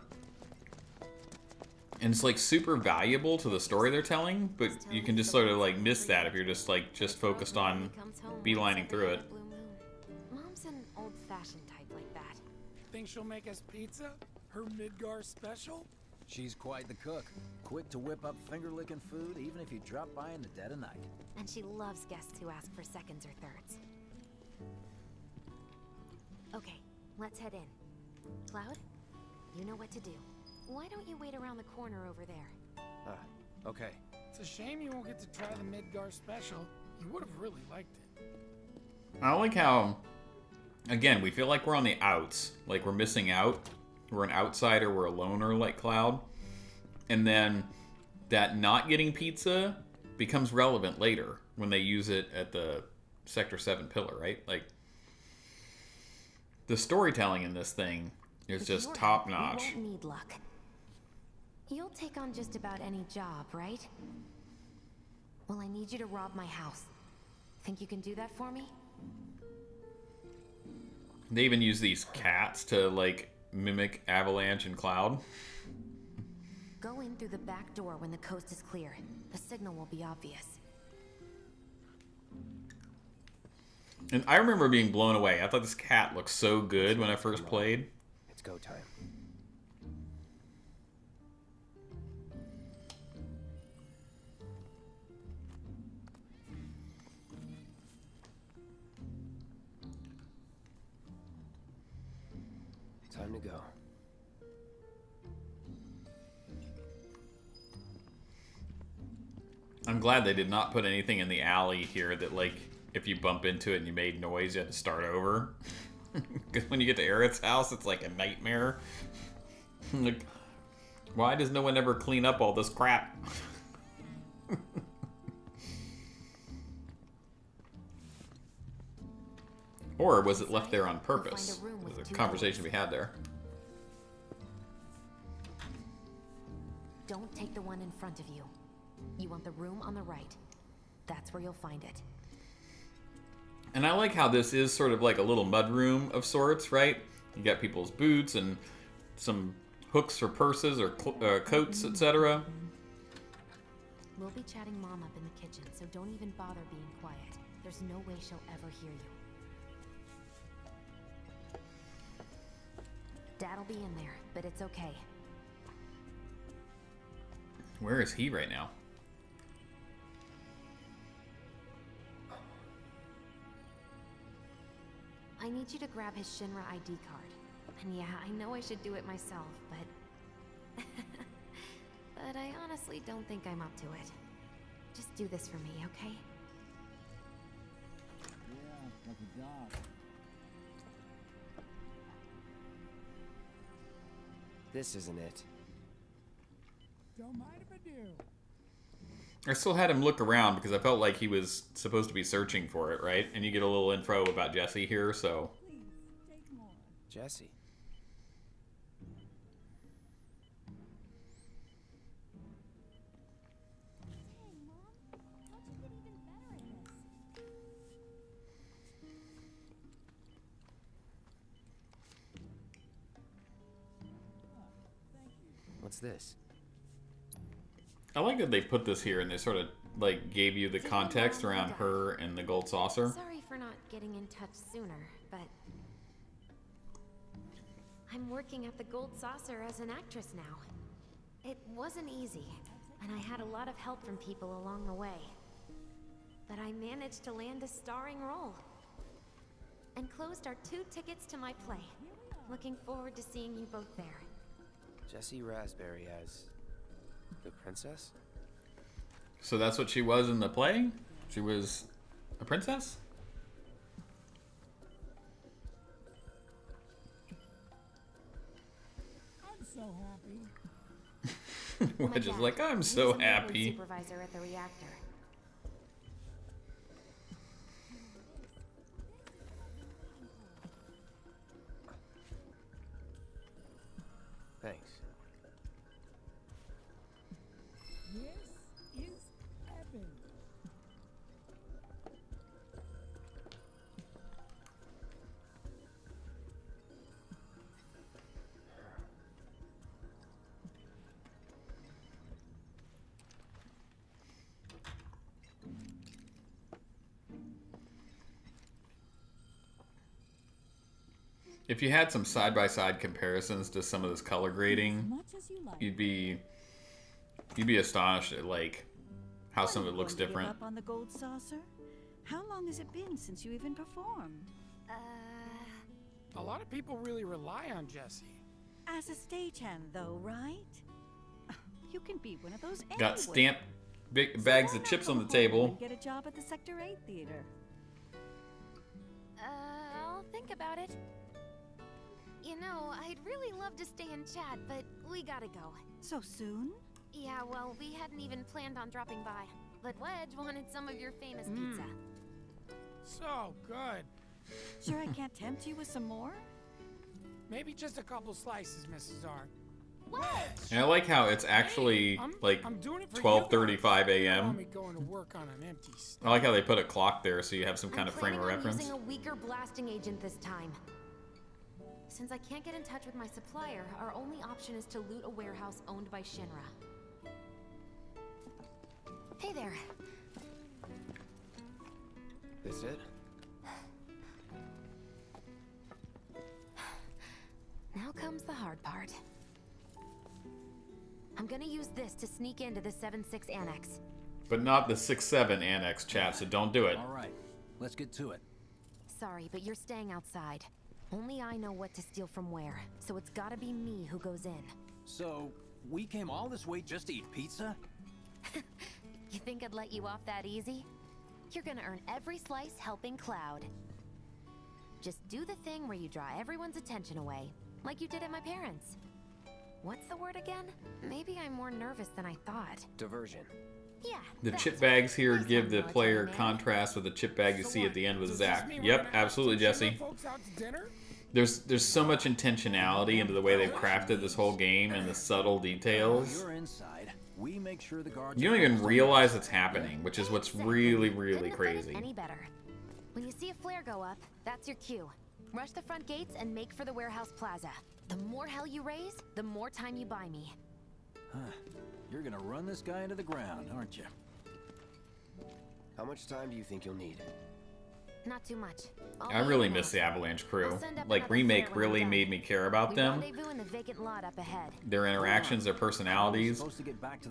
And it's like super valuable to the story they're telling, but you can just sort of like miss that if you're just focused on beelining through it. Mom's an old-fashioned type like that. Think she'll make us pizza? Her Midgar special? She's quite the cook. Quick to whip up finger-licking food, even if you drop by in the dead of night. And she loves guests who ask for seconds or thirds. Okay, let's head in. Cloud, you know what to do. Why don't you wait around the corner over there? Okay. It's a shame you won't get to try the Midgar special. You would have really liked it. I like how, again, we feel like we're on the outs. Like we're missing out. We're an outsider, we're a loner like Cloud. And then that not getting pizza becomes relevant later when they use it at the Sector 7 pillar, right? Like, the storytelling in this thing is just top notch. You won't need luck. You'll take on just about any job, right? Well, I need you to rob my house. Think you can do that for me? They even use these cats to, like, mimic Avalanche and Cloud. Go in through the back door when the coast is clear. The signal will be obvious. And I remember being blown away. I thought this cat looked so good when I first played. It's go time. Time to go. I'm glad they did not put anything in the alley here that, like, if you bump into it and you made noise, you had to start over. Because when you get to Aerith's house, it's like a nightmare. Like, why does no one ever clean up all this crap? Or was it left there on purpose? There's a conversation we had there. Don't take the one in front of you. You want the room on the right. That's where you'll find it. And I like how this is sort of like a little mudroom of sorts, right? You got people's boots and some hooks for purses or coats, etc. We'll be chatting Mom up in the kitchen, so don't even bother being quiet. There's no way she'll ever hear you. Dad'll be in there, but it's okay. Where is he right now? I need you to grab his Shinra ID card. And yeah, I know I should do it myself, but... but I honestly don't think I'm up to it. Just do this for me, okay? Yeah, like a dog. This isn't it. Don't mind if I do. I still had him look around because I felt like he was supposed to be searching for it, right? And you get a little info about Jessie here, so... Jessie. What's this? I like that they put this here and they sort of like gave you the context around her and the gold saucer. Sorry for not getting in touch sooner, but... I'm working at the Gold Saucer as an actress now. It wasn't easy, and I had a lot of help from people along the way. But I managed to land a starring role. And closed our 2 tickets to my play. Looking forward to seeing you both there. Jessie Raspberry as the princess? So that's what she was in the play? She was a princess? Wedge is like, I'm so happy. Supervisor at the reactor. Thanks. This is heaven. If you had some side-by-side comparisons to some of this color grading, you'd be astonished at like how some of it looks different. Up on the gold saucer? How long has it been since you even performed? A lot of people really rely on Jesse. As a stagehand, though, right? You can be one of those anyway. Got stamped big bags of chips on the table. And get a job at the Sector 8 theater. I'll think about it. You know, I'd really love to stay and chat, but we gotta go. So soon? Yeah, well, we hadn't even planned on dropping by. But Wedge wanted some of your famous pizza. So good. Sure I can't tempt you with some more? Maybe just a couple slices, Mrs. R. And I like how it's actually like 12:35 a.m. Going to work on an empty I like how they put a clock there so you have some kind of frame of I'm reference. using a weaker blasting agent this time. Since I can't get in touch with my supplier, our only option is to loot a warehouse owned by Shinra. Hey there. This it? Now comes the hard part. I'm gonna use this to sneak into the 7-6 annex. But not the 6-7 annex, chat, so don't do it. Alright, let's get to it. Sorry, but you're staying outside. Only I know what to steal from where, so it's gotta be me who goes in. So, we came all this way just to eat pizza? You think I'd let you off that easy? You're gonna earn every slice helping Cloud. Just do the thing where you draw everyone's attention away, like you did at my parents'. What's the word again? Maybe I'm more nervous than I thought. Diversion. Yeah. The chip bags here give the player contrast with the chip bag you see at the end with Zack. Yep, absolutely, Jesse. There's so much intentionality into the way they've crafted this whole game and the subtle details. You're inside. We make sure the guards You don't even realize it's happening, which is what's really, really crazy. Any better. When you see a flare go up, that's your cue. Rush the front gates and make for the warehouse plaza. The more hell you raise, the more time you buy me. Huh. You're gonna run this guy into the ground, aren't you? How much time do you think you'll need? Not too much. I really miss the Avalanche crew. Like, Remake really made me care about them. Rendezvous in the vacant lot up ahead. Their interactions, their personalities.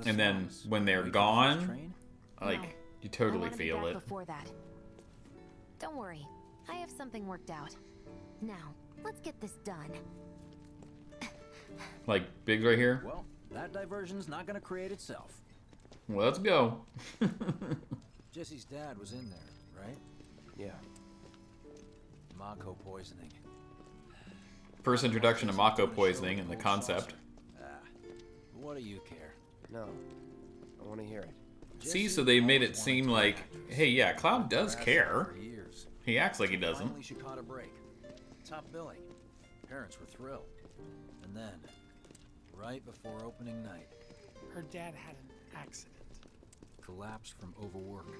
And then when they're gone, like, you totally feel it. Before that. Don't worry. I have something worked out. Now, let's get this done. Like, Biggs right here? Well, that diversion's not gonna create itself. Well, let's go. Jesse's dad was in there, right? Yeah. Mako poisoning. First introduction to Mako poisoning and the concept. What do you care? No. I want to hear it. See, so they made it seem like, hey, yeah, Cloud does care. He acts like he doesn't. Finally, she caught a break. Top billing. Parents were thrilled. And then, right before opening night, her dad had an accident. Collapsed from overwork.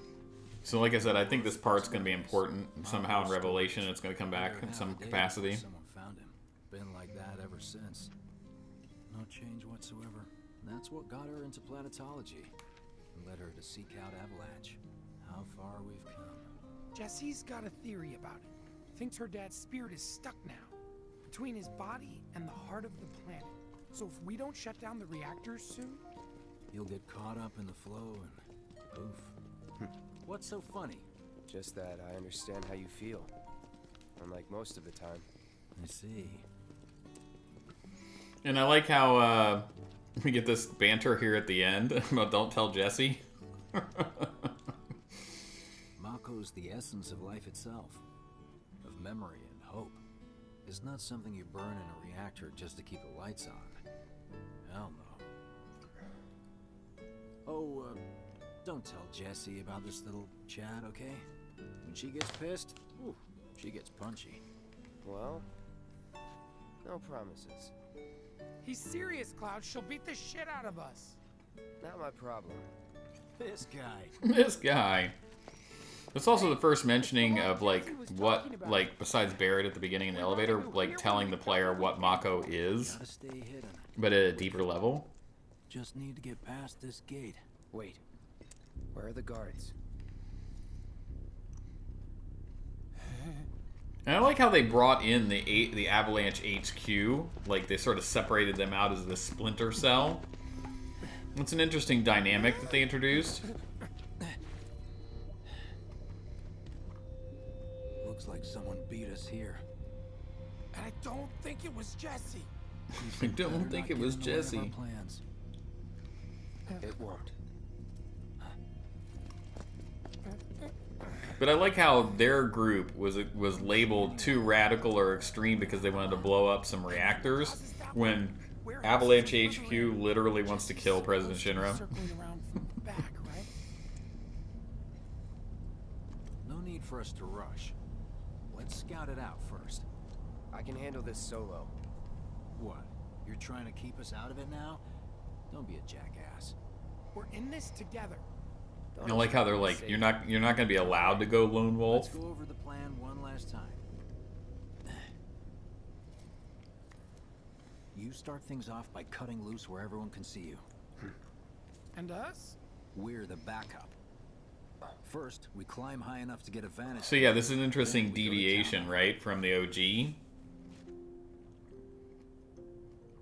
So like I said, I think this part's going to be important. Somehow in Revelation, it's going to come back in some capacity. Someone found him. Been like that ever since. No change whatsoever. That's what got her into planetology. And led her to seek out Avalanche. How far we've come. Jesse's got a theory about it. Thinks her dad's spirit is stuck now, between his body and the heart of the planet. So if we don't shut down the reactors soon, he'll get caught up in the flow and poof. What's so funny? Just that I understand how you feel. Unlike most of the time. I see. And I like how we get this banter here at the end about don't tell Jesse. Mako's the essence of life itself. Of memory and hope. It's not something you burn in a reactor just to keep the lights on. Hell no. Oh, don't tell Jessie about this little chat, okay? When she gets pissed, ooh, she gets punchy. Well, no promises. He's serious, Cloud. She'll beat the shit out of us. Not my problem. This guy. This guy. That's also the first mentioning of, like, what, like, besides Barrett at the beginning in the elevator, like, telling the player what Mako is, but at a deeper level. Just need to get past this gate. Wait. Where are the guards? And I like how they brought in the Avalanche HQ, like they sort of separated them out as the Splinter Cell. It's an interesting dynamic that they introduced. Looks like someone beat us here. And I don't think it was Jesse. I don't think it was Jesse. It won't. But I like how their group was labeled too radical or extreme because they wanted to blow up some reactors, when Avalanche HQ literally wants to kill President Shinra. No need for us to rush. Let's scout it out first. I can handle this solo. What? You're trying to keep us out of it now? Don't be a jackass. We're in this together. I like how they're like, you're not gonna be allowed to go lone wolf. Let's go over the plan one last time. You start things off by cutting loose where everyone can see you. And us? We're the backup. First, we climb high enough to get a vantage. So yeah, this is an interesting deviation, right, from the OG.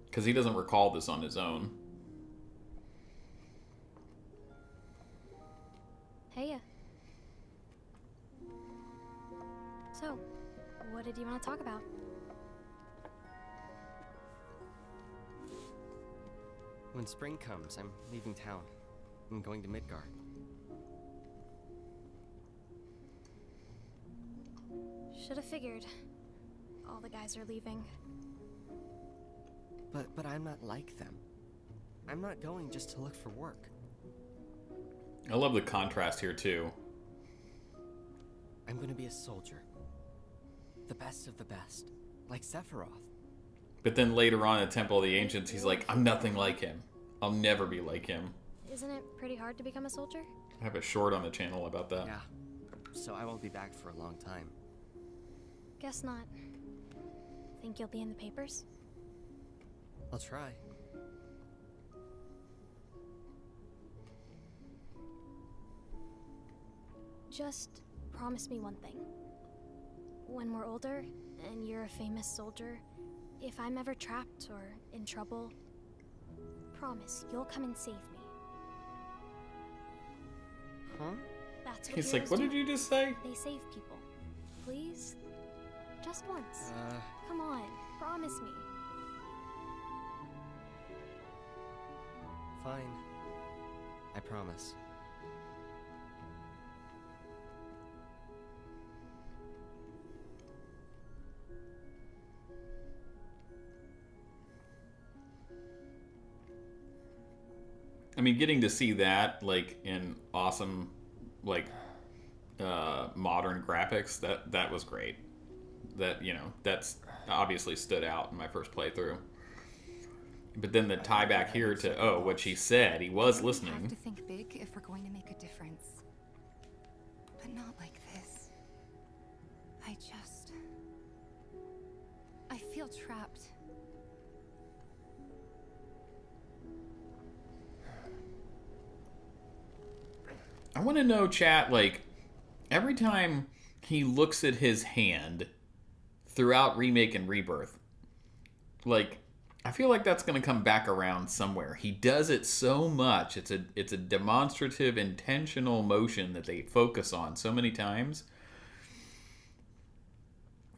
Because he doesn't recall this on his own. Heya. So, what did you want to talk about? When spring comes, I'm leaving town. I'm going to Midgar. Should have figured. All the guys are leaving. But I'm not like them. I'm not going just to look for work. I love the contrast here too. I'm gonna be a soldier. The best of the best. Like Sephiroth. But then later on at Temple of the Ancients, he's like, I'm nothing like him. I'll never be like him. Isn't it pretty hard to become a soldier? I have a short on the channel about that. Yeah. So I won't be back for a long time. Guess not. Think you'll be in the papers? I'll try. Just promise me one thing. When we're older, and you're a famous soldier, if I'm ever trapped or in trouble, promise you'll come and save me. Huh? That's what He's like, what did you just say? They save people. Please? Just once. Come on, promise me. Fine. I promise. I mean, getting to see that, like, in awesome, like, modern graphics, that was great. That, you know, that's obviously stood out in my first playthrough. But then the tie back here to, oh, what she said, he was listening. We have to think big if we're going to make a difference. But not like this. I feel trapped. I want to know, chat, like, every time he looks at his hand throughout Remake and Rebirth, like, I feel like that's going to come back around somewhere. He does it so much. It's a demonstrative, intentional motion that they focus on so many times.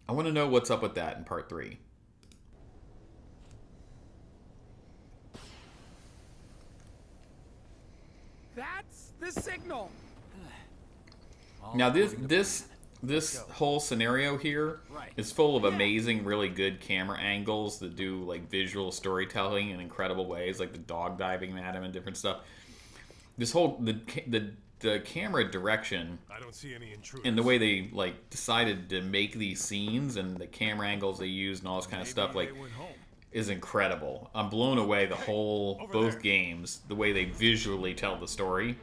I want to know what's up with that in part 3. That's the signal. Now this whole scenario here is full of amazing, really good camera angles that do like visual storytelling in incredible ways, like the dog diving at him and different stuff. this whole the camera direction. I don't see any intruders. And the way they like decided to make these scenes and the camera angles they used and all this kind of stuff like is incredible. I'm blown away the whole both games, the way they visually tell the story.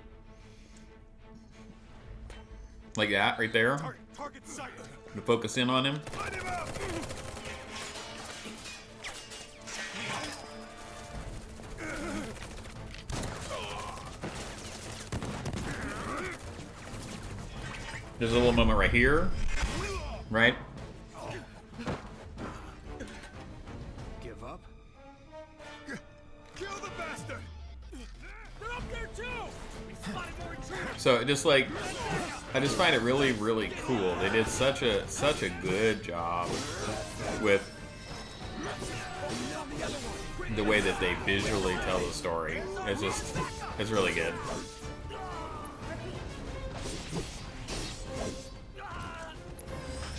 Like that right there. Target sight. To focus in on him. There's a little moment right here, right? Give up? Kill the bastard! They're up there too! We spotted more intruders! So it just like, I just find it really, really cool. They did such a good job with the way that they visually tell the story. It's really good.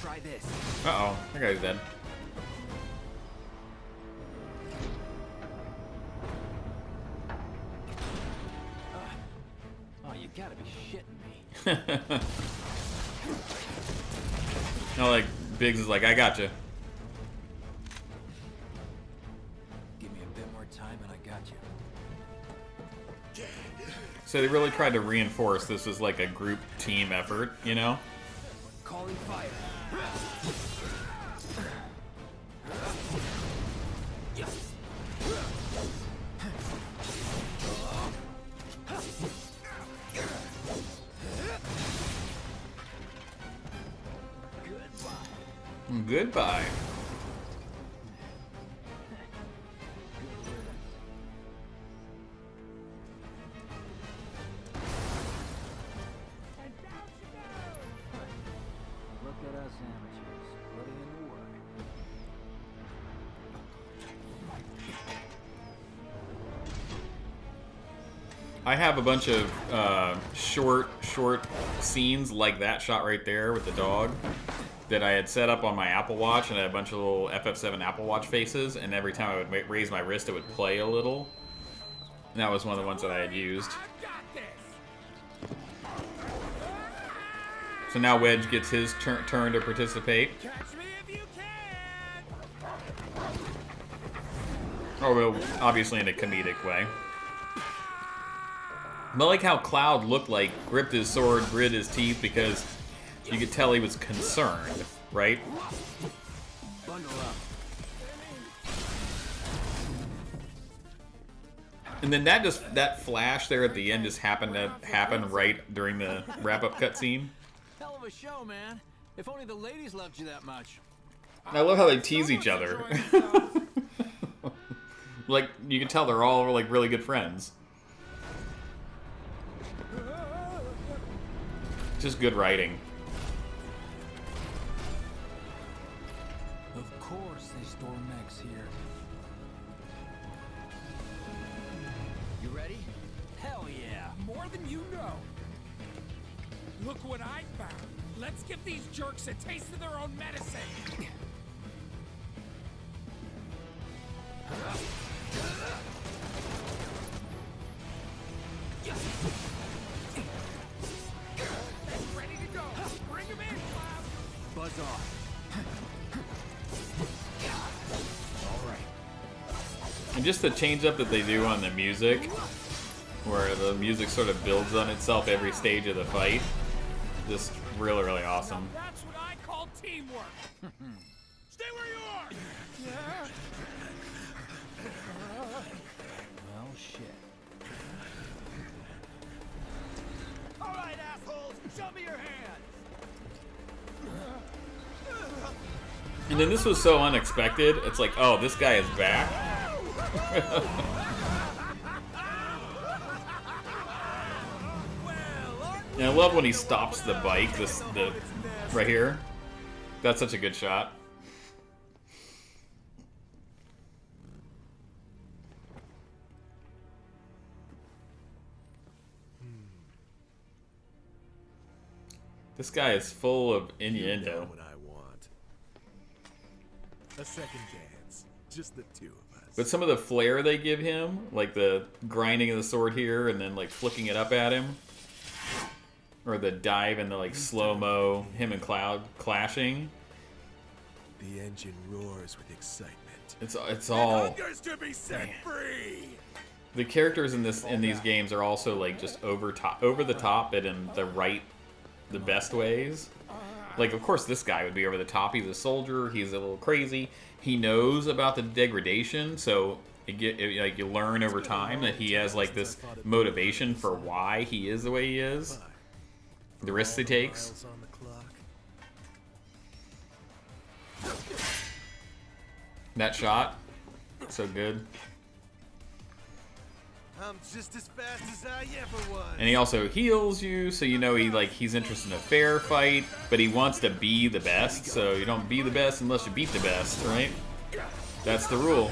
Try this. Uh-oh, that guy's dead. Oh, you gotta be shitting me. No, like, Biggs is like, I gotcha. Give me a bit more time and I got you. So they really tried to reinforce this as like a group team effort, you know? Calling fire. Goodbye. Look at us amateurs, putting in the work. I have a bunch of short scenes like that shot right there with the dog that I had set up on my Apple Watch, and I had a bunch of little FF7 Apple Watch faces, and every time I would raise my wrist it would play a little. And that was one of the ones that I had used. So now Wedge gets his turn to participate. Although, obviously in a comedic way. But I like how Cloud looked like, gripped his sword, grit his teeth, because you could tell he was concerned, right? Bundle up. And then that flash there at the end just happened to happen right during the wrap-up cutscene. Hell of a show, man. If only the ladies loved you that much. And I love how they tease each other. Like, you can tell they're all like really good friends. Just good writing. Of course they store mechs here. You ready? Hell yeah. More than you know. Look what I found. Let's give these jerks a taste of their own medicine. Ready to go. Bring him in, Cloud. Buzz off. All right. And just the change up that they do on the music, where the music sort of builds on itself every stage of the fight, just really, really awesome. That's what I call teamwork. Stay where you are. Yeah. Well, shit. All right, assholes, show me your hands. And then this was so unexpected. It's like, oh, this guy is back. And I love when he stops the bike, right here. That's such a good shot. This guy is full of innuendo. What I want. A second dance. Just the two of us. But some of the flair they give him, like the grinding of the sword here and then like flicking it up at him, or the dive and the like slow-mo, him and Cloud clashing. The engine roars with excitement. It's all. Hungers to be set free. The characters in these games are also like just over the top, but in the best ways. Like, of course, this guy would be over the top. He's a soldier. He's a little crazy. He knows about the degradation, so like you learn over time that he has like this motivation for why he is the way he is. The risks he takes. That shot, so good. I'm just as fast as I ever was. And he also heals you, so you know he's interested in a fair fight, but he wants to be the best, so you don't be the best unless you beat the best, right? That's the rule.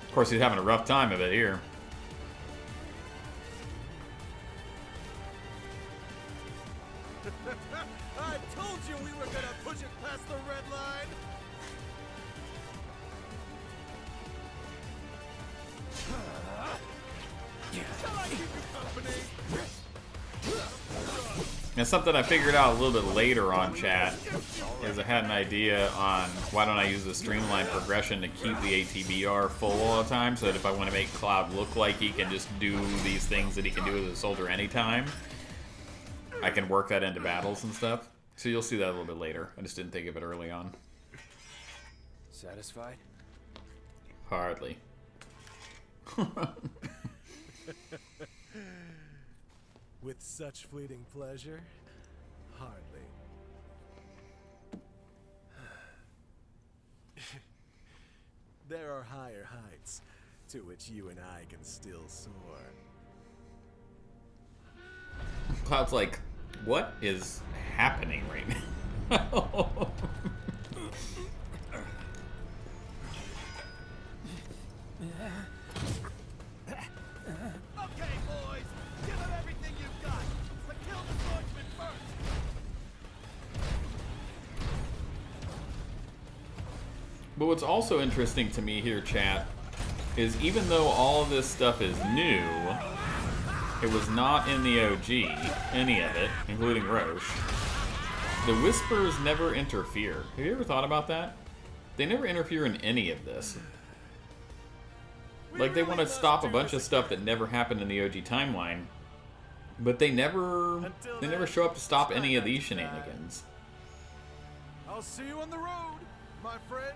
Of course, he's having a rough time of it here. I told you we were gonna push it past the red line. It's something I figured out a little bit later on, chat, is I had an idea on why don't I use the streamlined progression to keep the ATBR full all the time, so that if I want to make Cloud look like he can just do these things that he can do as a soldier anytime, I can work that into battles and stuff. So you'll see that a little bit later. I just didn't think of it early on. Satisfied? Hardly. With such fleeting pleasure? Hardly. There are higher heights to which you and I can still soar. Cloud's like, what is happening right now? Okay, boys, give him everything you've got, but kill the swordsman first. But what's also interesting to me here, chat, is even though all of this stuff is new, it was not in the OG, any of it, including Roche. The Whispers never interfere. Have you ever thought about that? They never interfere in any of this. Like, they want to stop a bunch of stuff that never happened in the OG timeline, but they never show up to stop any of these shenanigans. I'll see you on the road, my friend.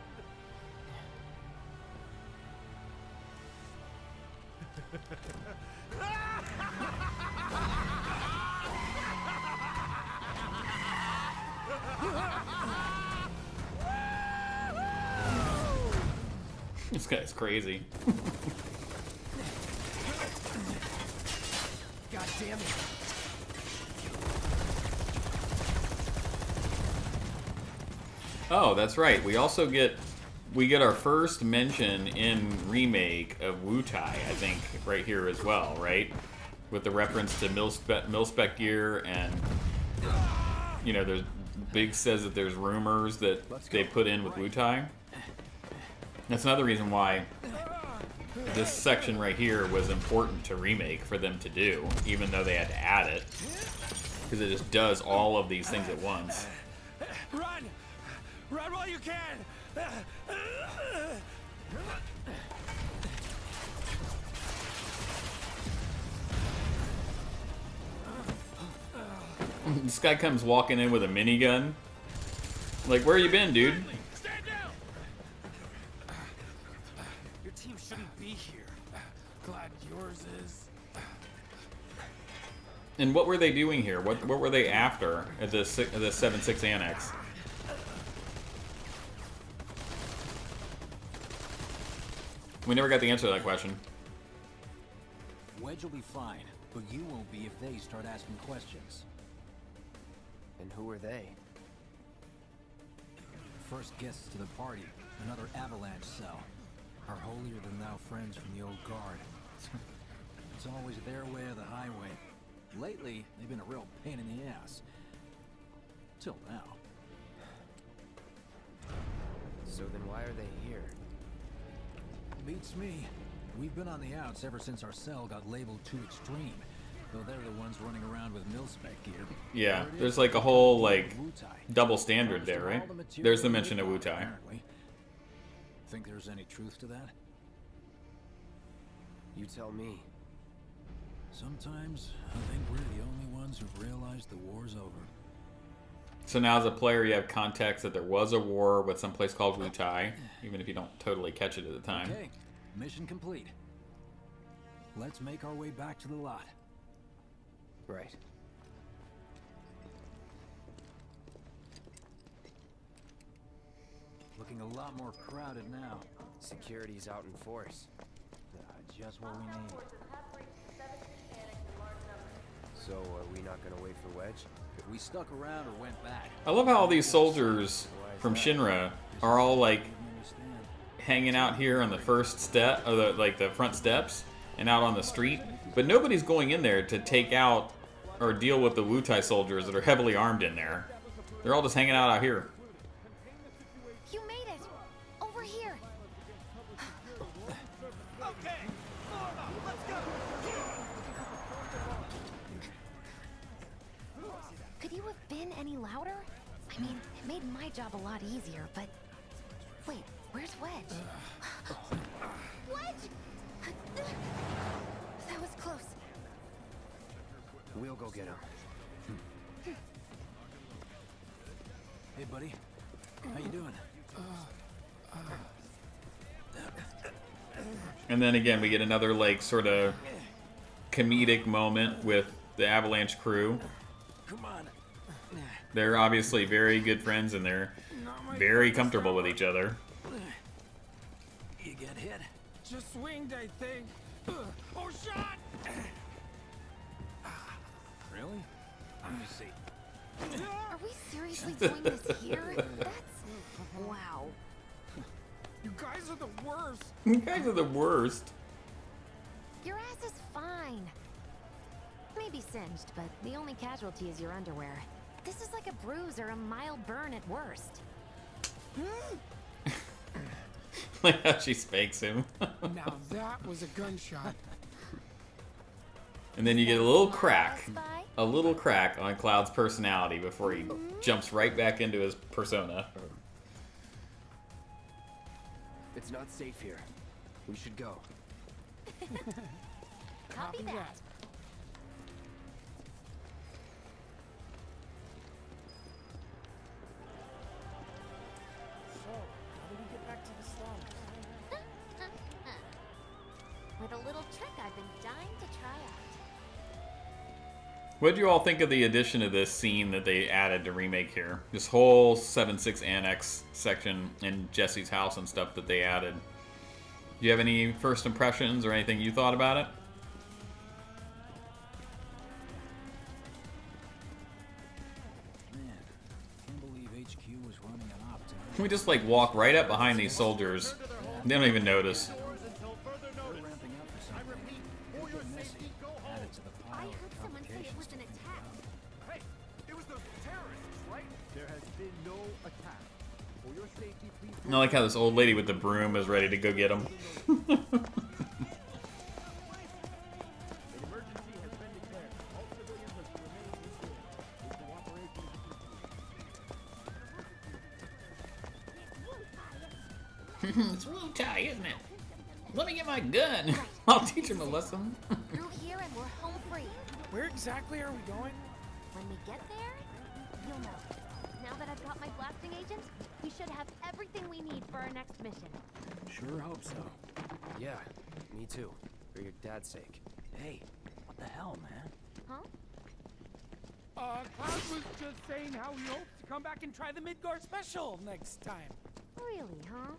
This guy's crazy. God damn it. Oh, that's right. We also get our first mention in Remake of Wutai, I think, right here as well, right? With the reference to mil-spec gear, and you know, there's Big says that there's rumors that they put in with Wutai. That's another reason why this section right here was important to Remake for them to do, even though they had to add it, because it just does all of these things at once. Run! Run while you can! This guy comes walking in with a minigun. Like, where you been, dude? Stand down! Your team shouldn't be here. Glad yours is. And what were they doing here? What were they after at the 7-6 Annex? We never got the answer to that question. Wedge will be fine, but you won't be if they start asking questions. And who are they? First guests to the party, another avalanche cell. Our holier-than-thou friends from the old guard. It's always their way or the highway. Lately, they've been a real pain in the ass. Till now. So then why are they here? Beats me. We've been on the outs ever since our cell got labeled too extreme. Though they're the ones running around with mil-spec gear. Yeah, there's like a whole like double standard there, right? There's the mention of Wu-Tai. Think there's any truth to that? You tell me. Sometimes I think we're the only ones who've realized the war's over. So now as a player you have context that there was a war with some place called Wu-Tai, even if you don't totally catch it at the time. Okay, mission complete. Let's make our way back to the lot. Right. Looking a lot more crowded now. Security's out in force. Just what we need. So, are we not gonna wait for Wedge? If we stuck around or went back. I love how all these soldiers from Shinra are all like hanging out here on the first step, or the front steps, and out on the street. But nobody's going in there to take out or deal with the Wu-Tai soldiers that are heavily armed in there. They're all just hanging out here. You made it! Over here! Okay, let's go. Could you have been any louder? I mean, it made my job a lot easier, but... Wait, where's Wedge? Wedge! That was close. We'll go get him. Hey, buddy. How you doing? And then again, we get another like sort of comedic moment with the Avalanche crew. Come on. They're obviously very good friends and they're very comfortable with each other. You get hit? Just swinged, I think. Oh, shot! Really? Let me see. Are we seriously doing this here? That's... wow. You guys are the worst. You guys are the worst. Your ass is fine. Maybe singed, but the only casualty is your underwear. This is like a bruise or a mild burn at worst. Like how she spanks him. Now that was a gunshot. And then you get a little crack on Cloud's personality before he jumps right back into his persona. It's not safe here. We should go. Copy that. So, how do we get back to the slums? With a little trick I've been dying to try out. What did you all think of the addition of this scene that they added to remake here? This whole 7-6 annex section in Jesse's house and stuff that they added. Do you have any first impressions or anything you thought about it? Man, can't believe HQ was running an op tonight. We just like walk right up behind these soldiers. They don't even notice. I heard someone say it was an attack. Hey, it was those terrorists, right? There has been no attack. For your safety, please. I like how this old lady with the broom is ready to go get them. It's Wu-Tai, isn't it? Let me get my gun. I'll teach him a lesson. Through here and we're home free. Where exactly are we going? When we get there, you'll know. Now that I've got my blasting agent, we should have everything we need for our next mission. Sure hope so. Yeah, me too. For your dad's sake. Hey, what the hell, man? Huh? Cloud was just saying how he hopes to come back and try the Midgard special next time. Really, huh?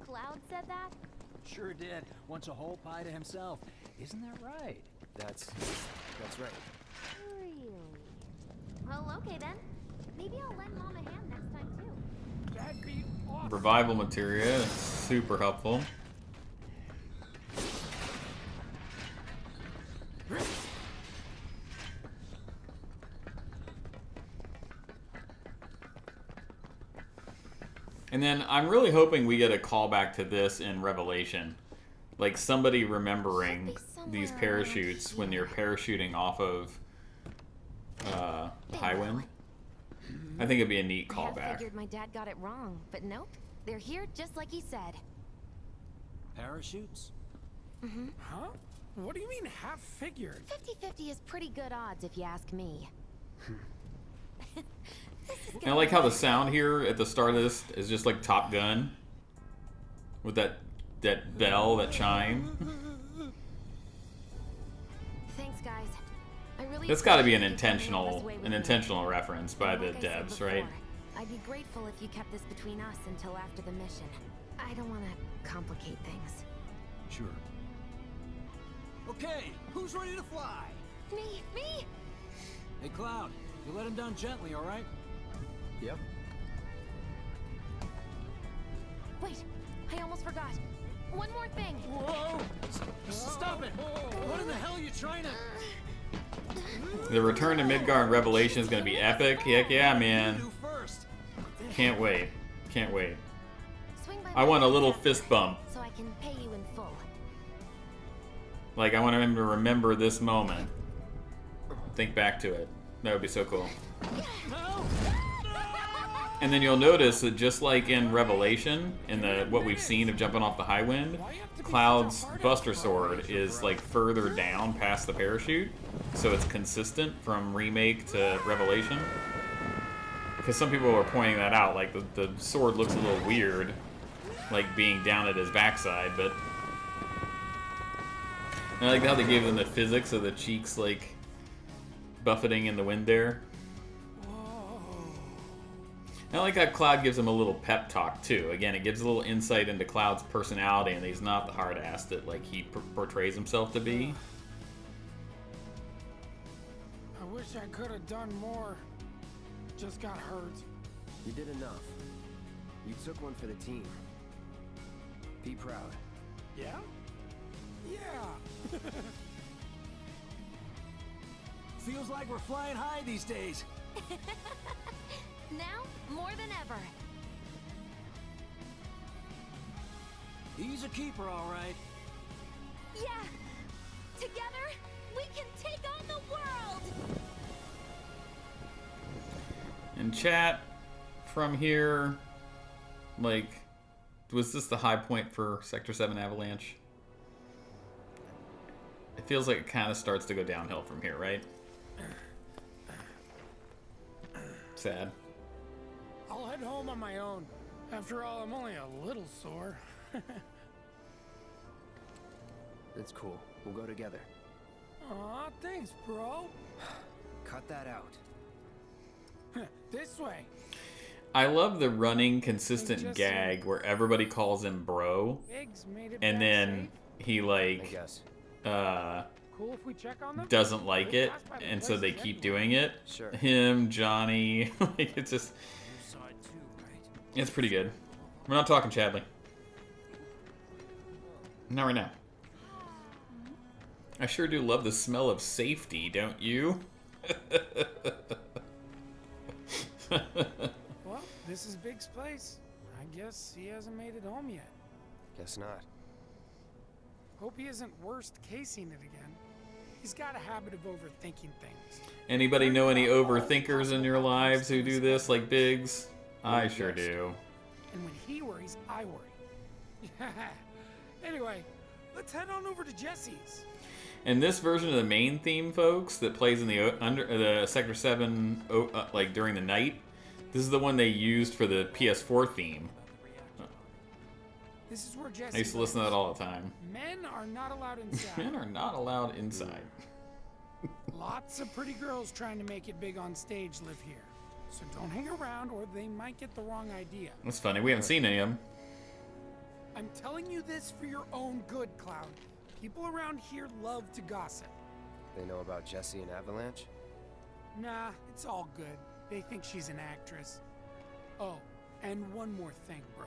Cloud said that? Sure did. Wants a whole pie to himself. Isn't that right? That's right. Really? Well, okay then. Maybe I'll lend Mom a hand next time too. That'd be awesome. Revival materia, super helpful. And then I'm really hoping we get a callback to this in Revelation. Like somebody remembering these parachutes when you're parachuting off of Highwind. I think it'd be a neat I callback. figured my dad got it wrong, but nope. They're here just like he said. Parachutes? Mm-hmm. Huh? What do you mean half figured? 50-50 is pretty good odds if you ask me. And I like how the sound here at the start of this is just like Top Gun. With that bell, that chime. Thanks, guys. I really That's got to be an appreciate you coming all this intentional way with intentional reference by the Like I said devs, right? before, I'd be grateful if you kept this between us until after the mission. I don't want to complicate things. Sure. Okay, who's ready to fly? Me! Hey, Cloud, you let him down gently, all right? Yep. Wait, I almost forgot. One more thing. Whoa! Stop it! What in the hell are you trying to... The return to Midgar in Revelation is going to be epic. Heck yeah, man. Can't wait. Can't wait. I want a little fist bump. So I can pay you in full. Like, I want him to remember this moment. Think back to it. That would be so cool. And then you'll notice that just like in Revelation, in the what we've seen of jumping off the Highwind, Cloud's Buster Sword is like further down past the parachute, so it's consistent from Remake to Revelation. Because some people were pointing that out, like the sword looks a little weird, like being down at his backside, but I like how they gave them the physics of the cheeks like buffeting in the wind there. I like how Cloud gives him a little pep talk too. Again, it gives a little insight into Cloud's personality, and he's not the hard ass that like he portrays himself to be. I wish I could have done more. Just got hurt. You did enough. You took one for the team. Be proud. Yeah? Yeah. Feels like we're flying high these days. Now, more than ever. He's a keeper, all right. Yeah. Together, we can take on the world. And chat, from here, like, was this the high point for Sector 7 Avalanche? It feels like it kind of starts to go downhill from here, right? Sad. I'll head home on my own. After all, I'm only a little sore. It's cool. We'll go together. Aw, thanks, bro. Cut that out. This way. I love the running, consistent gag where everybody calls him bro, and then he like Cool if we check on them? doesn't like it, and so they keep doing it. Sure. Him, Johnny, like it's just, it's pretty good. We're not talking Chadley. Not right now. I sure do love the smell of safety, don't you? Well, this is Big's place. I guess he hasn't made it home yet. Guess not. Hope he isn't worst casing it again. He's got a habit of overthinking things. Anybody know any overthinkers in your lives who do this, like Biggs? I sure do. And when he worries, I worry. Anyway, let's head on over to Jesse's. And this version of the main theme, folks, that plays in the Sector 7 like during the night, this is the one they used for the PS4 theme. This is where Jesse I used to listen to that all the time. Men are not allowed inside. Men are not allowed inside. Lots of pretty girls trying to make it big on stage live here. So don't hang around or they might get the wrong idea. That's funny. We haven't seen any of them. I'm telling you this for your own good, Cloud. People around here love to gossip. They know about Jesse and Avalanche? Nah, it's all good. They think she's an actress. Oh, and one more thing, bro.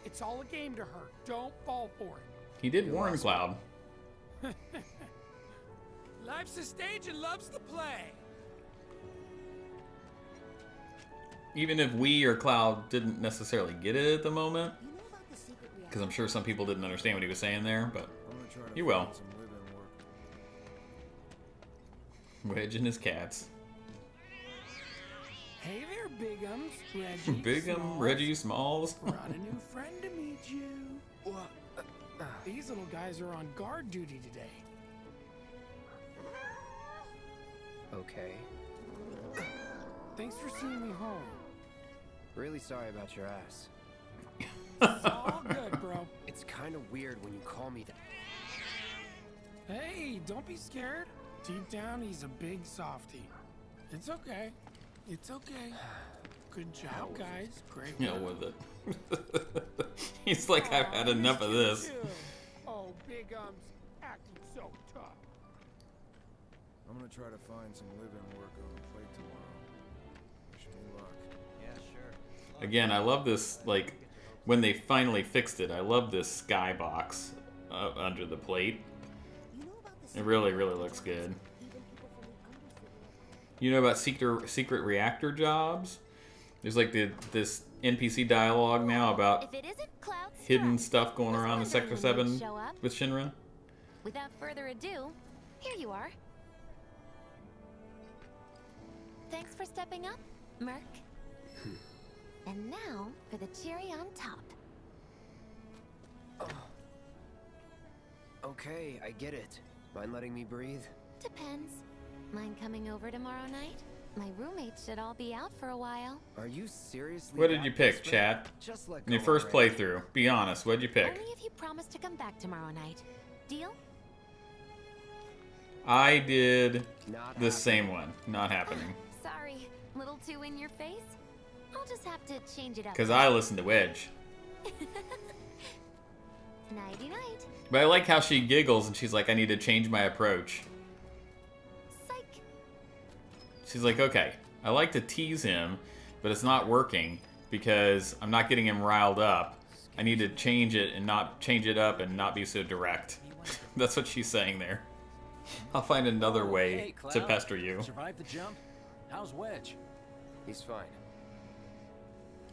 It's all a game to her. Don't fall for it. He did warn Cloud. Life's a stage and love's the play. even if we or Cloud didn't necessarily get it at the moment, because I'm sure some people didn't understand what he was saying there, but you will. Wedge and his cats. Hey there, Bigums. Reggie Bigum, Smalls. Reggie Smalls. Brought a new friend to meet you. These little guys are on guard duty today. Okay. Thanks for seeing me home. Really sorry about your ass. It's all good, bro. It's kind of weird when you call me that. Hey, don't be scared. Deep down, he's a big softie. It's okay. It's okay. Good job, guys. Great Yeah, work. with it. He's like, I've had enough of this. Oh, Bigums, acting so tough. I'm gonna try to find some live-in work on the plate tomorrow. Wish me luck. Yeah, sure. Again, I love this, like, when they finally fixed it, I love this skybox under the plate. It really, really looks good. You know about secret reactor jobs? There's like this NPC dialogue now about hidden stuff going around in Sector 7 with Shinra. Without further ado, here you are. Thanks for stepping up, Merc. And now for the cherry on top. Okay, I get it. Mind letting me breathe? Depends. Mind coming over tomorrow night? My roommates should all be out for a while. Are you seriously? What did you pick, chat? Just let In your go first already. playthrough. Be honest, what did you pick? Only if you promise to come back tomorrow night. Deal? I did Not the same one. Not happening. Sorry, little too in your face? I'll just have to change it up. Because I listened to Wedge. Nighty night. But I like how she giggles and she's like, I need to change my approach. Psych. She's like, okay, I like to tease him, but it's not working because I'm not getting him riled up. I need to change it and not change it up and not be so direct. That's what she's saying there. I'll find another way Hey, to Cloud. pester you. Survived the jump? How's Wedge? He's fine.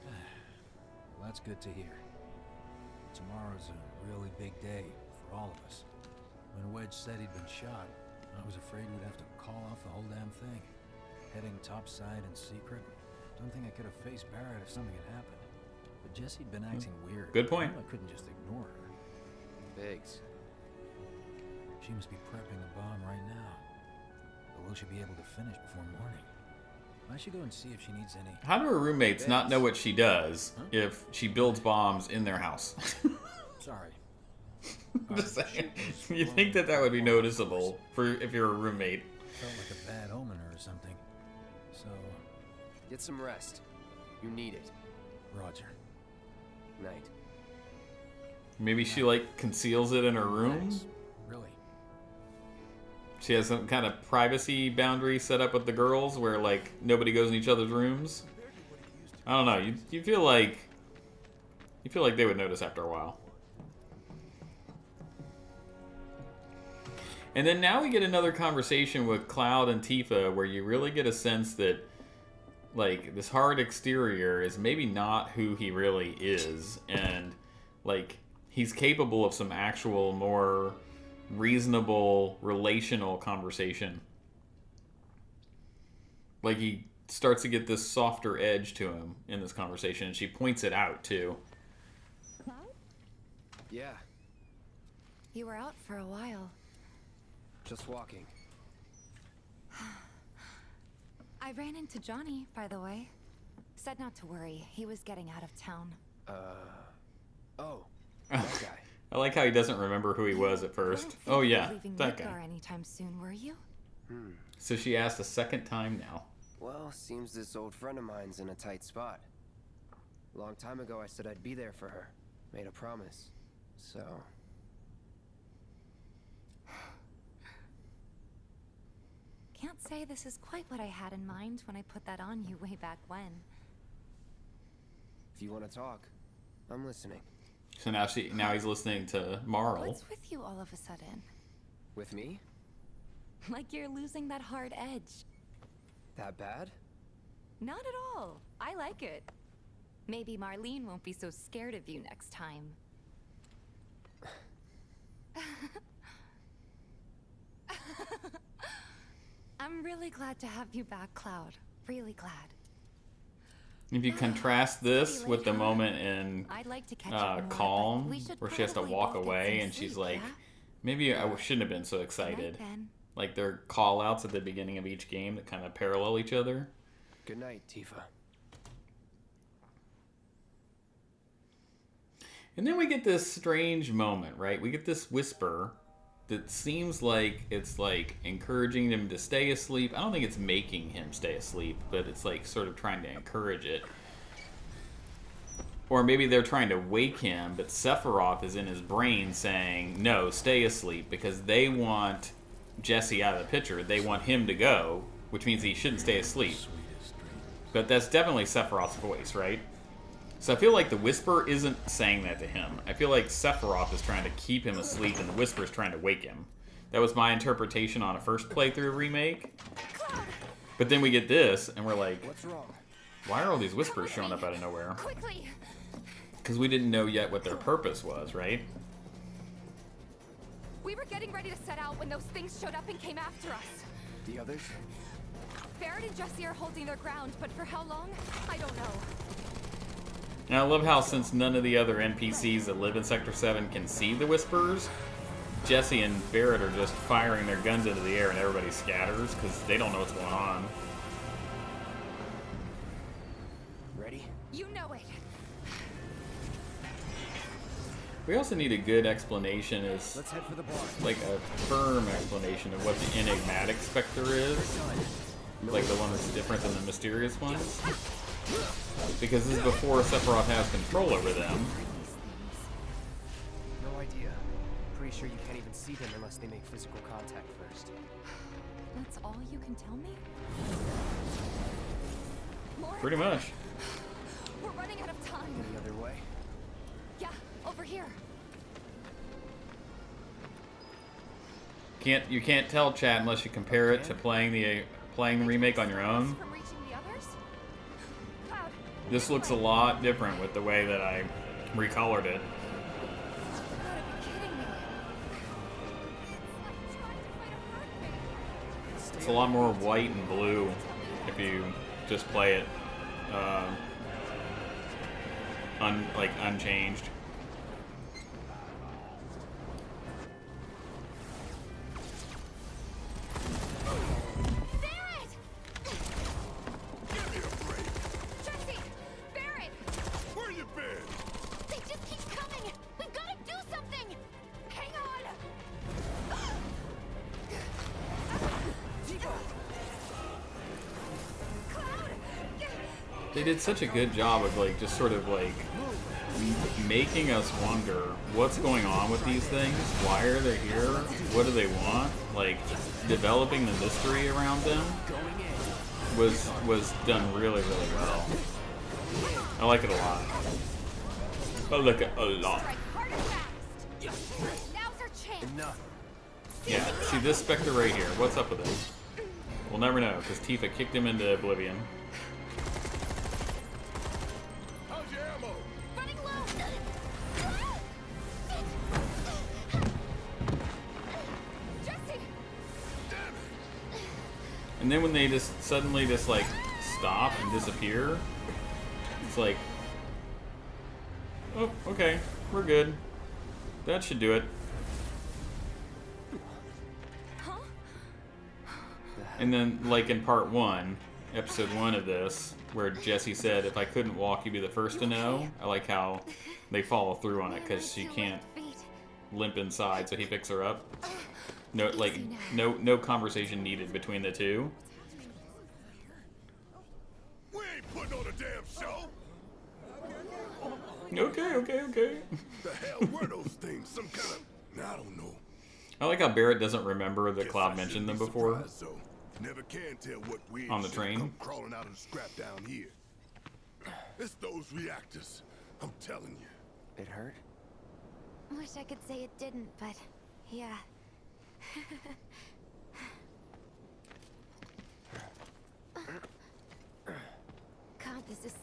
Well, that's good to hear. Tomorrow's a really big day for all of us. When Wedge said he'd been shot, I was afraid we'd have to call off the whole damn thing. Heading topside in secret. Don't think I could have faced Barrett if something had happened. But Jessie'd been acting weird. Good point. I knew I couldn't just ignore her. Biggs. She must be prepping the bomb right now. But will she be able to finish before morning? I should go and see if she needs any. How do her roommates not know what she does if she builds bombs in their house? Sorry. I'm just saying. You think that would be noticeable for if you're a roommate? Felt like a bad omen or something. So, Get some rest. You need it. Roger. Night. Maybe she like conceals it in her room? Really? She has some kind of privacy boundary set up with the girls where like nobody goes in each other's rooms. I don't know. You feel like they would notice after a while. And then now we get another conversation with Cloud and Tifa where you really get a sense that like this hard exterior is maybe not who he really is, and like he's capable of some actual more reasonable relational conversation. Like he starts to get this softer edge to him in this conversation, and she points it out too. Yeah, You were out for a while. just walking. I ran into Johnny, by the way. Said not to worry. He was getting out of town. Oh, that guy. I like how he doesn't remember who he was at first. Oh yeah, Leaving that Midgar guy. anytime soon, were you? So she asked a second time now. Well, seems this old friend of mine's in a tight spot. Long time ago, I said I'd be there for her. Made a promise. So... Can't say this is quite what I had in mind when I put that on you way back when. If you want to talk, I'm listening. So now he's listening to Marl. What's with you all of a sudden? With me? Like you're losing that hard edge. That bad? Not at all. I like it. Maybe Marlene won't be so scared of you next time. I'm really glad to have you back, Cloud. Really glad. If you contrast this with the moment in I'd like to catch up more, Calm, but we should where she has to probably walk both get away some and she's sleep, like, yeah? maybe I shouldn't have been so excited. Ben. Like their call outs at the beginning of each game that kind of parallel each other. Good night, Tifa. And then we get this strange moment, right? We get this whisper that seems like it's like encouraging him to stay asleep. I don't think it's making him stay asleep, but it's like sort of trying to encourage it. Or maybe they're trying to wake him, but Sephiroth is in his brain saying, no, stay asleep, because they want Jesse out of the picture. They want him to go, which means he shouldn't stay asleep. But that's definitely Sephiroth's voice, right? So I feel like the Whisper isn't saying that to him. I feel like Sephiroth is trying to keep him asleep and the Whisper is trying to wake him. That was my interpretation on a first playthrough remake. But then we get this and we're like, what's wrong? Why are all these Whispers showing up out of nowhere? Quickly. Because we didn't know yet what their purpose was, right? We were getting ready to set out when those things showed up and came after us. The others? Barrett and Jesse are holding their ground, but for how long? I don't know. And I love how since none of the other NPCs that live in Sector 7 can see the Whispers, Jesse and Barrett are just firing their guns into the air and everybody scatters because they don't know what's going on. Ready? You know it. We also need a good explanation, Let's head for the bar. like a firm explanation of what the enigmatic Spectre is. Like the one that's different than the mysterious ones. Because this is before Sephiroth has control over them. No idea. Pretty sure you can't even see them unless they make physical contact first. That's all you can tell me? More? Pretty much. We're running out of time. Any other way? Yeah, over here. You can't tell, chat, unless you compare it to playing the remake on your own. From reaching the others? Cloud. This looks a lot different with the way that I recolored it. It's a lot more white and blue if you just play it unchanged. They did such a good job of like just sort of like making us wonder what's going on with these things, why are they here, what do they want, like developing the mystery around them was done really, really well. I like it a lot. I like it a lot. Yeah, see this Spectre right here, what's up with it? We'll never know, because Tifa kicked him into oblivion. And then when they just suddenly just like stop and disappear, it's like, oh, okay, we're good. That should do it. And then, like in part 1, episode 1 of this, where Jesse said, if I couldn't walk, you'd be the first to know. I like how they follow through on it, because she can't limp inside, so he picks her up. No, like, no conversation needed between the two. We ain't putting on a damn show. Okay. The hell were those things? Some kind of, I don't know. I like how Barrett doesn't remember that Cloud mentioned them before. Never can tell what weird On the shit train. come crawling out of the scrap down here. It's those reactors. I'm telling you. It hurt? Wish I could say it didn't, but yeah.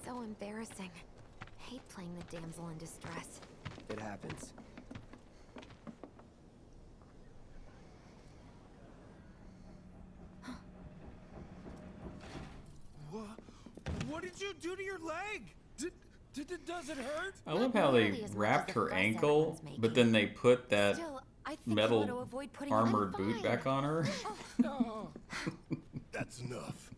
So embarrassing. Hate playing the damsel in distress. It happens. What did you do to your leg? Does it hurt? I love how they wrapped her ankle, but then they put that Still, I think I ought to metal avoid putting armored it on boot fine. back on her. Oh. That's enough.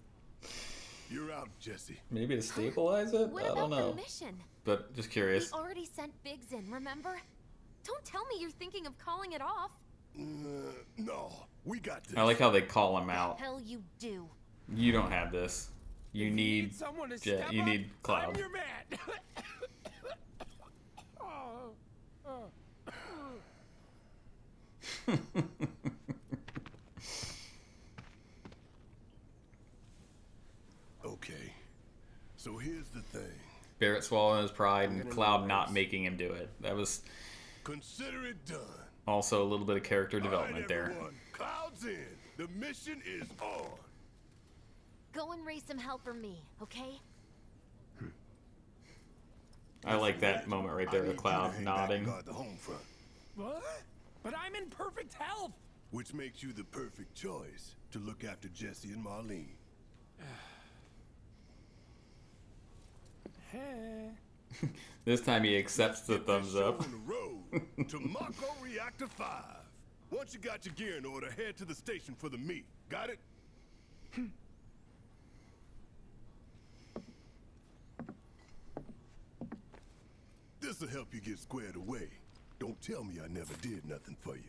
You're out, Jesse. Maybe to stabilize it? What I don't about know. the mission? But just curious. We already sent Biggs in, remember? Don't tell me you're thinking of calling it off. No, we got this. I like how they call him out. Hell you do. You don't have this. You need someone to Jet. step You up, need Cloud. I'm your man. Okay, so here's the thing. Barrett swallowing his pride and Cloud not making him do it. That was Consider it done. also a little bit of character development All right, there. everyone, Cloud's in. The mission is on. Go and raise some hell for me, okay? I like that moment right there with Cloud nodding. Guard the home front, What? But I'm in perfect health. which makes you the perfect choice to look after Jesse and Marlene. Hey. This time he accepts the thumbs up. On the road to Mako Reactor 5. Once you got your gear in order, head to the station for the meet. Got it? This'll help you get squared away. Don't tell me I never did nothing for you.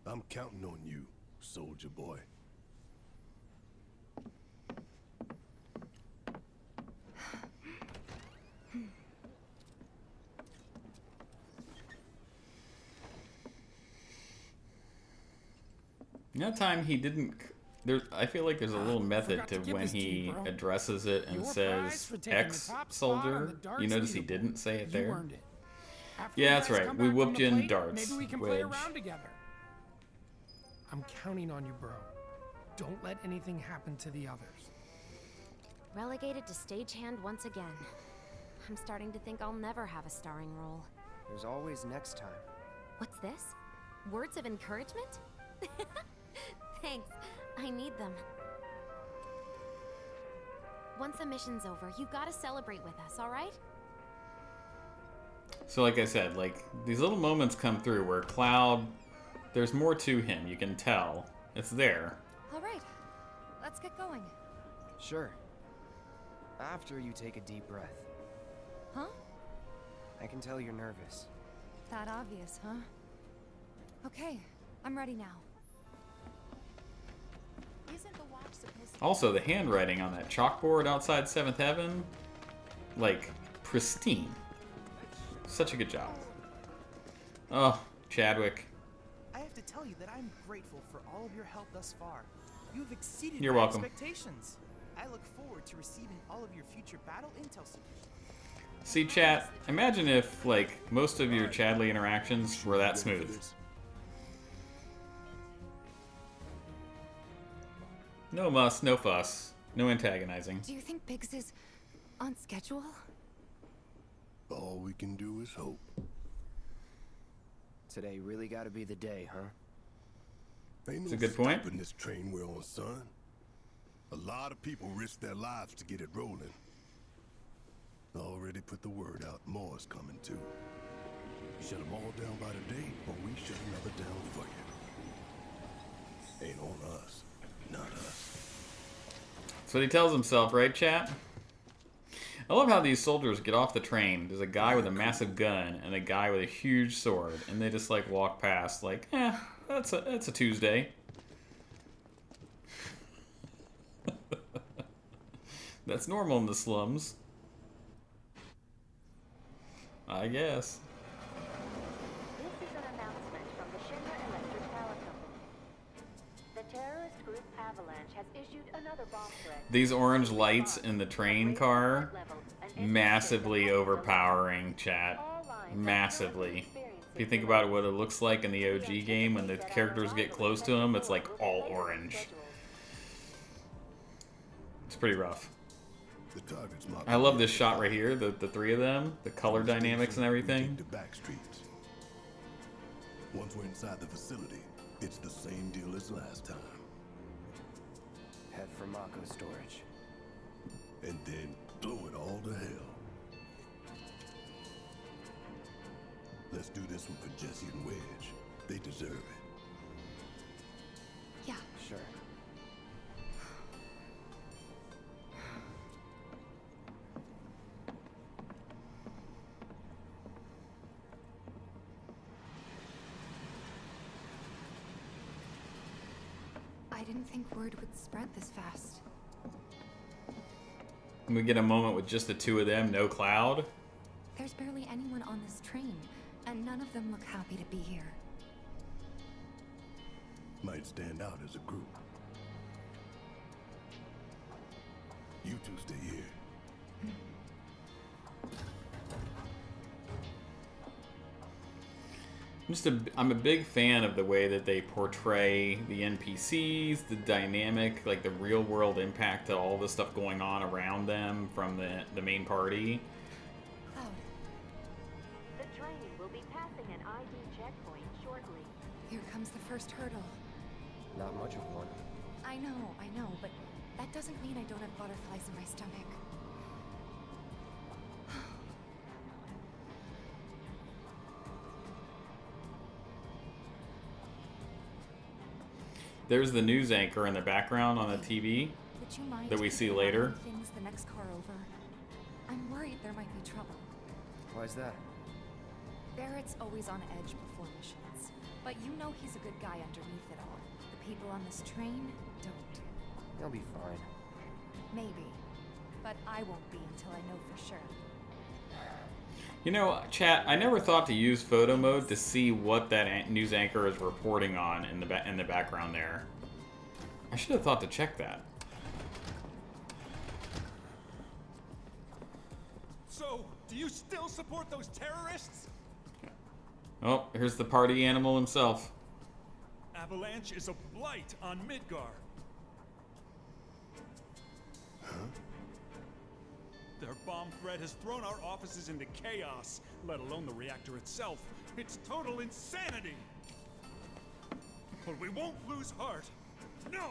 I'm counting on you, soldier boy. That time he didn't. I feel like there's a little method to when he addresses it and says X soldier. You notice he didn't say it there. Yeah, that's right. We whooped you in darts. Maybe we can play around together. I'm counting on you, bro. Don't let anything happen to the others. Relegated to stagehand once again. I'm starting to think I'll never have a starring role. There's always next time. What's this? Words of encouragement? Thanks. I need them. Once the mission's over, you've got to celebrate with us, all right? So like I said, like these little moments come through where Cloud, there's more to him. You can tell. It's there. All right. Let's get going. Sure. After you take a deep breath. Huh? I can tell you're nervous. That obvious, huh? Okay. I'm ready now. Isn't the watch supposed to... Also, the handwriting on that chalkboard outside 7th Heaven, like, pristine. Such a good job. Oh, Chadwick. I have to tell you that I'm grateful for all of your help thus far. You have exceeded You're my welcome. expectations. I look forward to receiving all of your future battle intel secrets. See, chat, imagine if, like, most of your Chadley interactions were that smooth. No muss, no fuss, no antagonizing. Do you think Biggs is on schedule? All we can do is hope. Today really gotta be the day, huh? Ain't That's no a good point. stopping this train we're on, son. A lot of people risk their lives to get it rolling. Already put the word out, more is coming too. Shut them all down by the day, or we shut another down for you. Ain't on us, not us. That's what he tells himself, right, chat? I love how these soldiers get off the train. There's a guy with a massive gun and a guy with a huge sword, and they just like walk past, like, that's a Tuesday. That's normal in the slums, I guess. This is an announcement from the Shinra Electric Power Company. The terrorist group Avalanche has issued another bomb threat. These orange lights in the train car, massively overpowering, chat. Massively. If you think about what it looks like in the OG game, when the characters get close to them, it's like all orange. It's pretty rough. The target's marked. I love this shot right here, the three of them, the color dynamics and everything. The back streets. Once we're inside the facility, it's the same deal as last time. Head for Mako storage. And then blow it all to hell. Let's do this one for Jesse and Wedge. They deserve it. Yeah. Sure. I didn't think word would spread this fast. We get a moment with just the two of them, no Cloud. There's barely anyone on this train, and none of them look happy to be here. Might stand out as a group. You two stay here. I'm a big fan of the way that they portray the NPCs, the dynamic, like the real world impact to all the stuff going on around them from the main party. The train will be passing an ID checkpoint shortly. Here comes the first hurdle. Not much of one. I know, but that doesn't mean I don't have butterflies in my stomach. There's the news anchor in the background on the TV Would you mind that we see keeping later. an eye on things the next car over? I'm worried there might be trouble. Why's that? Barrett's always on edge before missions, but you know he's a good guy underneath it all. The people on this train don't. They'll be fine. Maybe, but I won't be until I know for sure. You know, chat, I never thought to use photo mode to see what that news anchor is reporting on in the background there. I should have thought to check that. So, do you still support those terrorists? Oh, here's the party animal himself. Avalanche is a blight on Midgar. Their bomb threat has thrown our offices into chaos, let alone the reactor itself. It's total insanity! But we won't lose heart. No!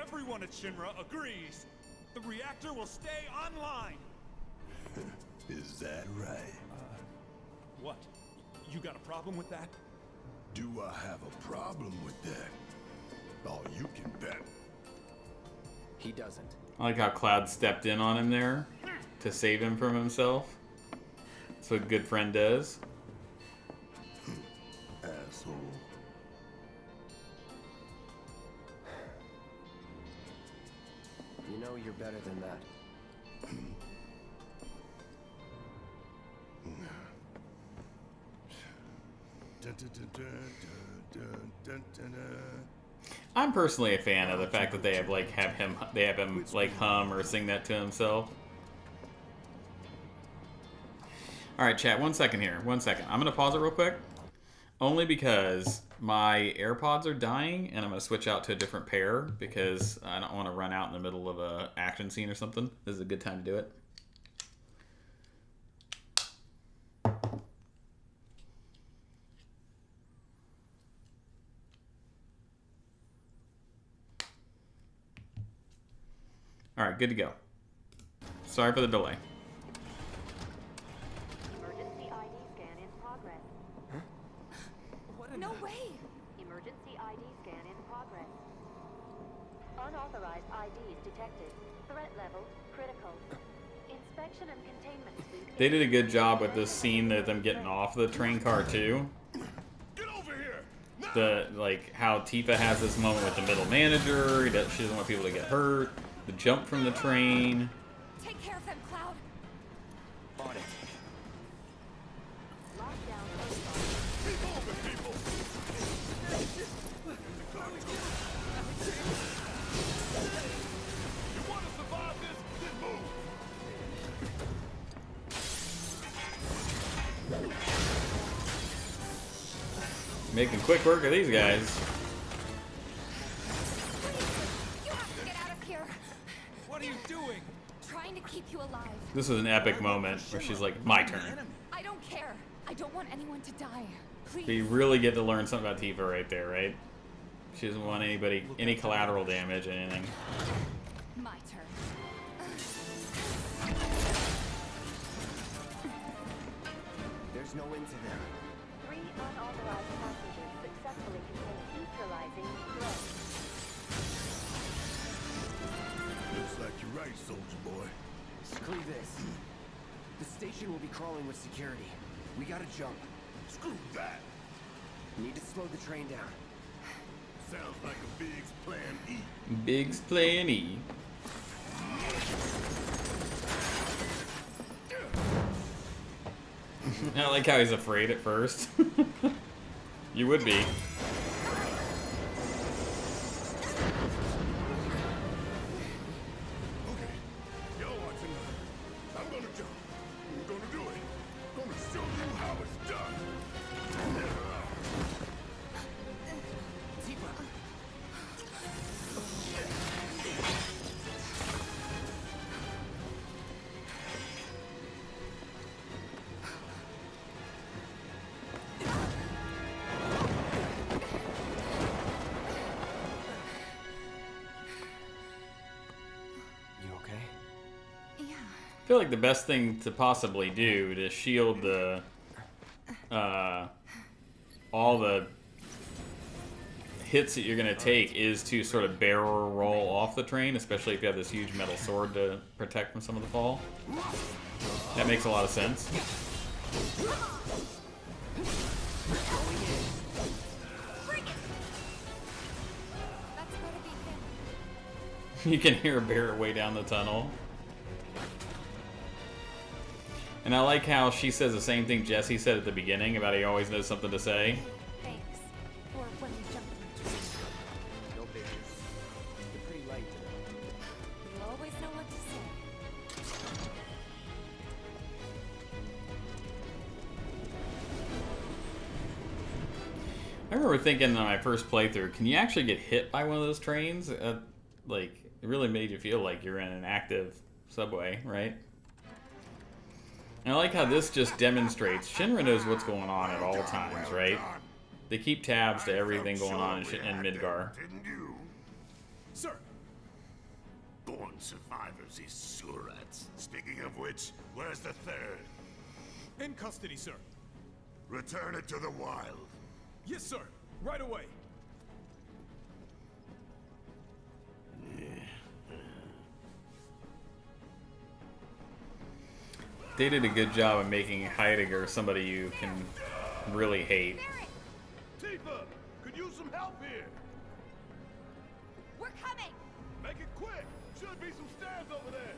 Everyone at Shinra agrees. The reactor will stay online. Is that right? What? You got a problem with that? Do I have a problem with that? Oh, you can bet. He doesn't. I like how Cloud stepped in on him there to save him from himself. That's what a good friend does. Asshole. You know you're better than that. I'm personally a fan of the fact that they have him like hum or sing that to himself. All right, chat. 1 second here. 1 second. I'm gonna pause it real quick, only because my AirPods are dying, and I'm gonna switch out to a different pair because I don't want to run out in the middle of a action scene or something. This is a good time to do it. All right, good to go. Sorry for the delay. Emergency ID scan in progress. No way! Emergency ID scan in progress. Unauthorized IDs detected. Threat level critical. Inspection and containment suite. They did a good job with this scene of them getting off the train car too. Get over here! The how Tifa has this moment with the middle manager. She doesn't want people to get hurt. The jump from the train. Take care of them, Cloud. On it. Lockdown Keep moving, people! You want to survive this? Then move! Making quick work of these guys. You have to get out of here. What are you trying to keep you alive. This is an epic moment where she's like, my turn. I don't care. I don't want anyone to die. Please. We really get to learn something about Tifa right there, right? She doesn't want anybody, any collateral damage, anything. My turn. There's no end to them. 3 unauthorized passengers successfully contained neutralizing threat. Looks like you're right, soldier boy. Screw this. The station will be crawling with security. We gotta jump. Screw that. Need to slow the train down. Sounds like a Biggs plan E. Biggs plan E. I like how he's afraid at first. You would be. I feel like the best thing to possibly do to shield the all the hits that you're gonna take is to sort of barrel roll off the train, especially if you have this huge metal sword to protect from some of the fall. That makes a lot of sense. You can hear Barrett way down the tunnel. And I like how she says the same thing Jesse said at the beginning about he always knows something to say. Thanks for when we jumped in the train. No biggies. You're pretty light today. You always know what to say. I remember thinking on my first playthrough, can you actually get hit by one of those trains? Like, it really made you feel like you're in an active subway, right? And I like how this just demonstrates Shinra knows what's going on at all times, right? They keep tabs to everything going on in Midgar. Didn't you? Sir. Born survivors, these surats. Speaking of which, where's the third? In custody, sir. Return it to the wild. Yes, sir. Right away. They did a good job of making Heidegger somebody you can really hate. Tifa, could use some help here. We're coming. Make it quick. Should be some stairs over there.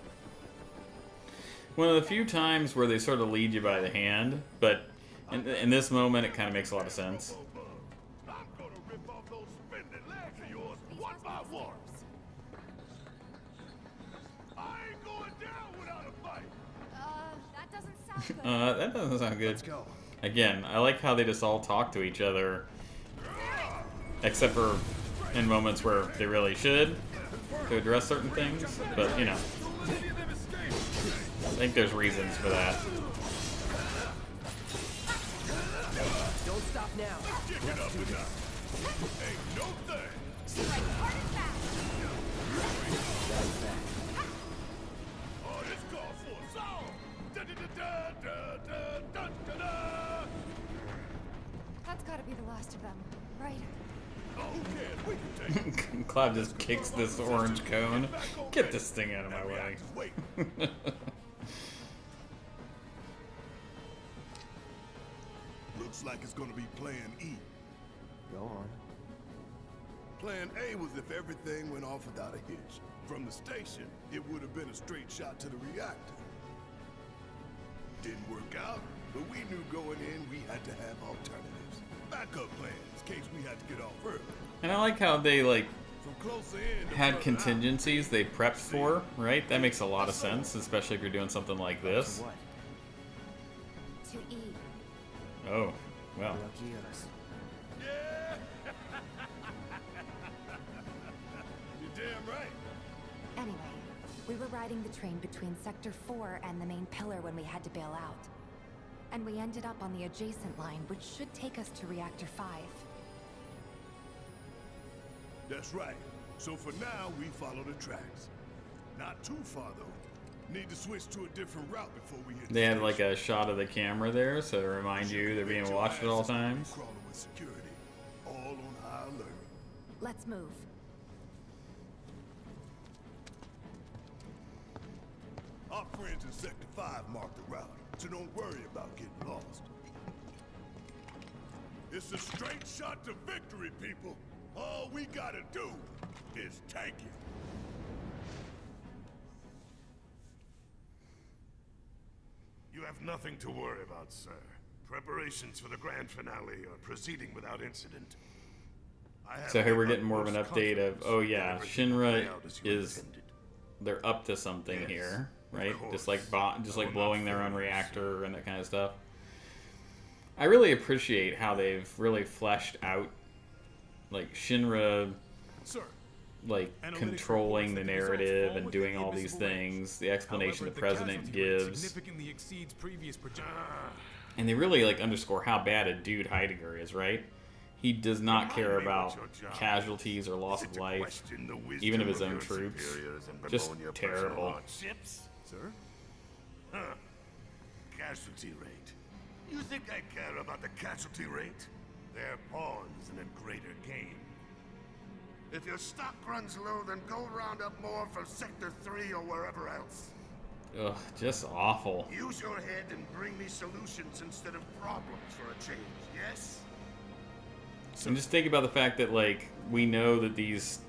One of the few times where they sort of lead you by the hand, but in this moment it kind of makes a lot of sense. I'm gonna rip off those spindly legs of yours one by one. I ain't going down without a fight. That doesn't sound good. That doesn't sound good. Let's go. Again, I like how they just all talk to each other, except for in moments where they really should to address certain things, but you know, I think there's reasons for that. Don't stop now. Kick it up and down. Ain't no thing. Strike hard and fast. Oh, this calls for a song. Da da da da da da da da. That's gotta be the last of them, right? Okay, we can take it. Cloud just kicks this orange cone. Get this thing out of my way. Wait. Looks like it's gonna be Plan E. Go on. Plan A was if everything went off without a hitch. From the station, it would have been a straight shot to the reactor. Didn't work out, but we knew going in we had to have alternatives. Backup plans in case we had to get off early. And I like how they like From closer in to had further contingencies they prepped for, right? That makes a lot of sense, especially if you're doing something like this. What? To eat. Oh, well. Lucky us. Yeah. You're damn right. Anyway, We were riding the train between Sector 4 and the main pillar when we had to bail out. And we ended up on the adjacent line, which should take us to Reactor 5. That's right. So for now, we follow the tracks. Not too far, though. Need to switch to a different route before we hit. They had like a shot of the camera there, so to remind you they're being watched at all times. Crawling with security, all on high alert. Let's move. Our friends in Sector 5 marked the route, so don't worry about getting lost. It's a straight shot to victory, people. All we gotta do is tank it. You have nothing to worry about, sir. Preparations for the grand finale are proceeding without incident. So here we're getting more of an update of, oh yeah, Shinra is, they're up to something here, right? Just like blowing their own reactor and that kind of stuff. I really appreciate how they've really fleshed out, like Shinra, like controlling the narrative and doing all these things. The explanation the president gives, significantly exceeds previous projections. and they really like underscore how bad a dude Heidegger is, right? He does not care about casualties or loss of life, even of his own troops. Just terrible. Ships, sir? Huh. Casualty rate. You think I care about the casualty rate? They're pawns in a greater game. If your stock runs low, then go round up more for Sector 3 or wherever else. Ugh, just awful. Use your head and bring me solutions instead of problems for a change, yes? And just think about the fact that, like, we know that these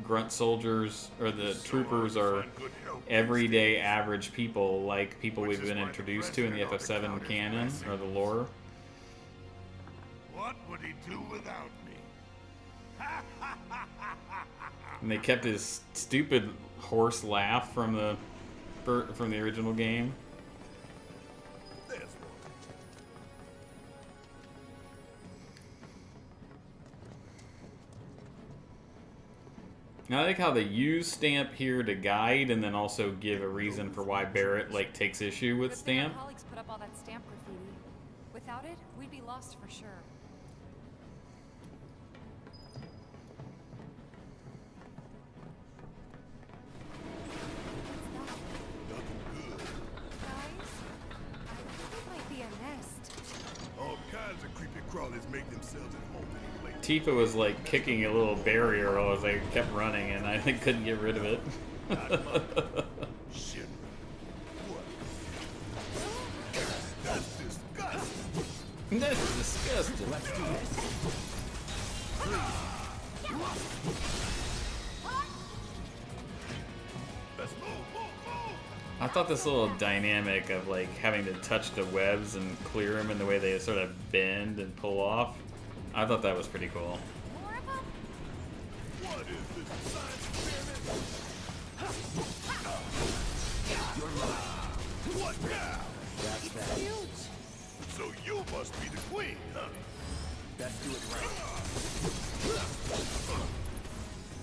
grunt soldiers, or the troopers, are everyday average people, like people we've been introduced to in the FF7 canon, or the lore. What would he do without me? And they kept his stupid horse laugh from the original game. I like how they use Stamp here to guide, and then also give a reason for why Barrett like takes issue with Stamp. Our colleagues put up all that Stamp graffiti. Without it, we'd be lost for sure. All kinds of creepy crawlers make themselves at home in place. Tifa was like kicking a little barrier as they kept running, and I think couldn't get rid of it. Shit. What? That's disgusting. That's disgusting. Let's do this. Let's move. I thought this little dynamic of like having to touch the webs and clear them, and the way they sort of bend and pull off, I thought that was pretty cool. What is this science experiment? What now? That's that. Huge. So you must be the queen, huh? Let's do it right.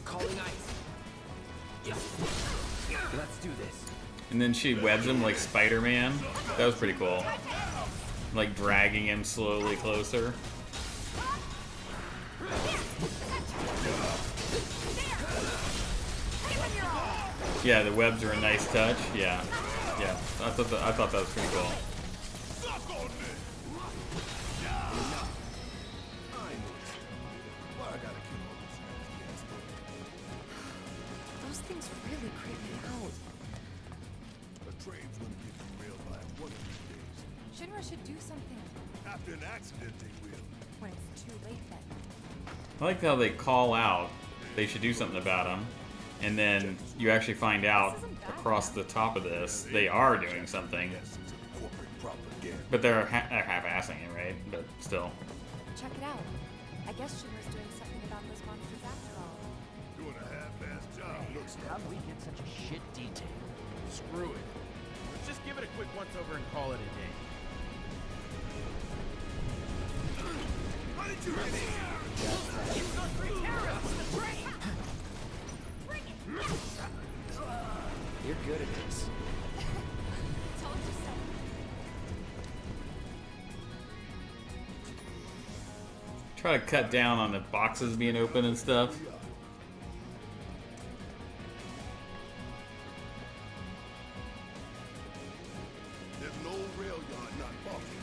Calling ice. Yeah. Let's do this. And then she webs him like Spider-Man. That was pretty cool. Like dragging him slowly closer. Yeah, the webs are a nice touch. Yeah, yeah. I thought that was pretty cool. Those things really creep me out. The train's gonna get derailed by one of these days. Shinra should do something. After an accident, they will. When it's too late, then. I like how they call out they should do something about them, and then you actually find out across the top of this they are doing something. But they're half-assing it, right? But still. Check it out. I guess Shinra's doing something about those monsters after all. Doing a half-assed job, looks like. How do we get such a shit detail? Screw it. Let's just give it a quick once-over and call it a day. How did you get in here? Those three terrorists! The train! Bring it! Try to cut down on the boxes being open and stuff. There's an old rail yard not far from here.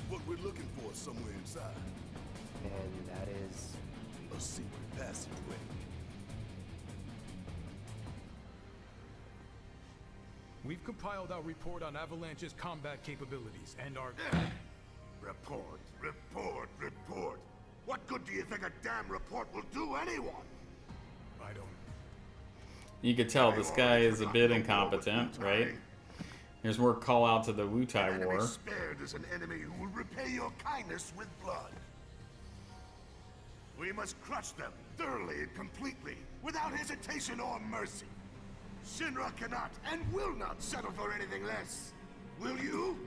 What we're looking for is somewhere inside. And that is... a secret passageway. We've compiled our report on Avalanche's combat capabilities and our... Report, report, report. What good do you think a damn report will do anyone? I don't... You could tell this guy is a bit incompetent, right? There's more call out to the Wutai War. Spared is an enemy who will repay your kindness with blood. We must crush them thoroughly and completely, without hesitation or mercy. Shinra cannot and will not settle for anything less. Will you?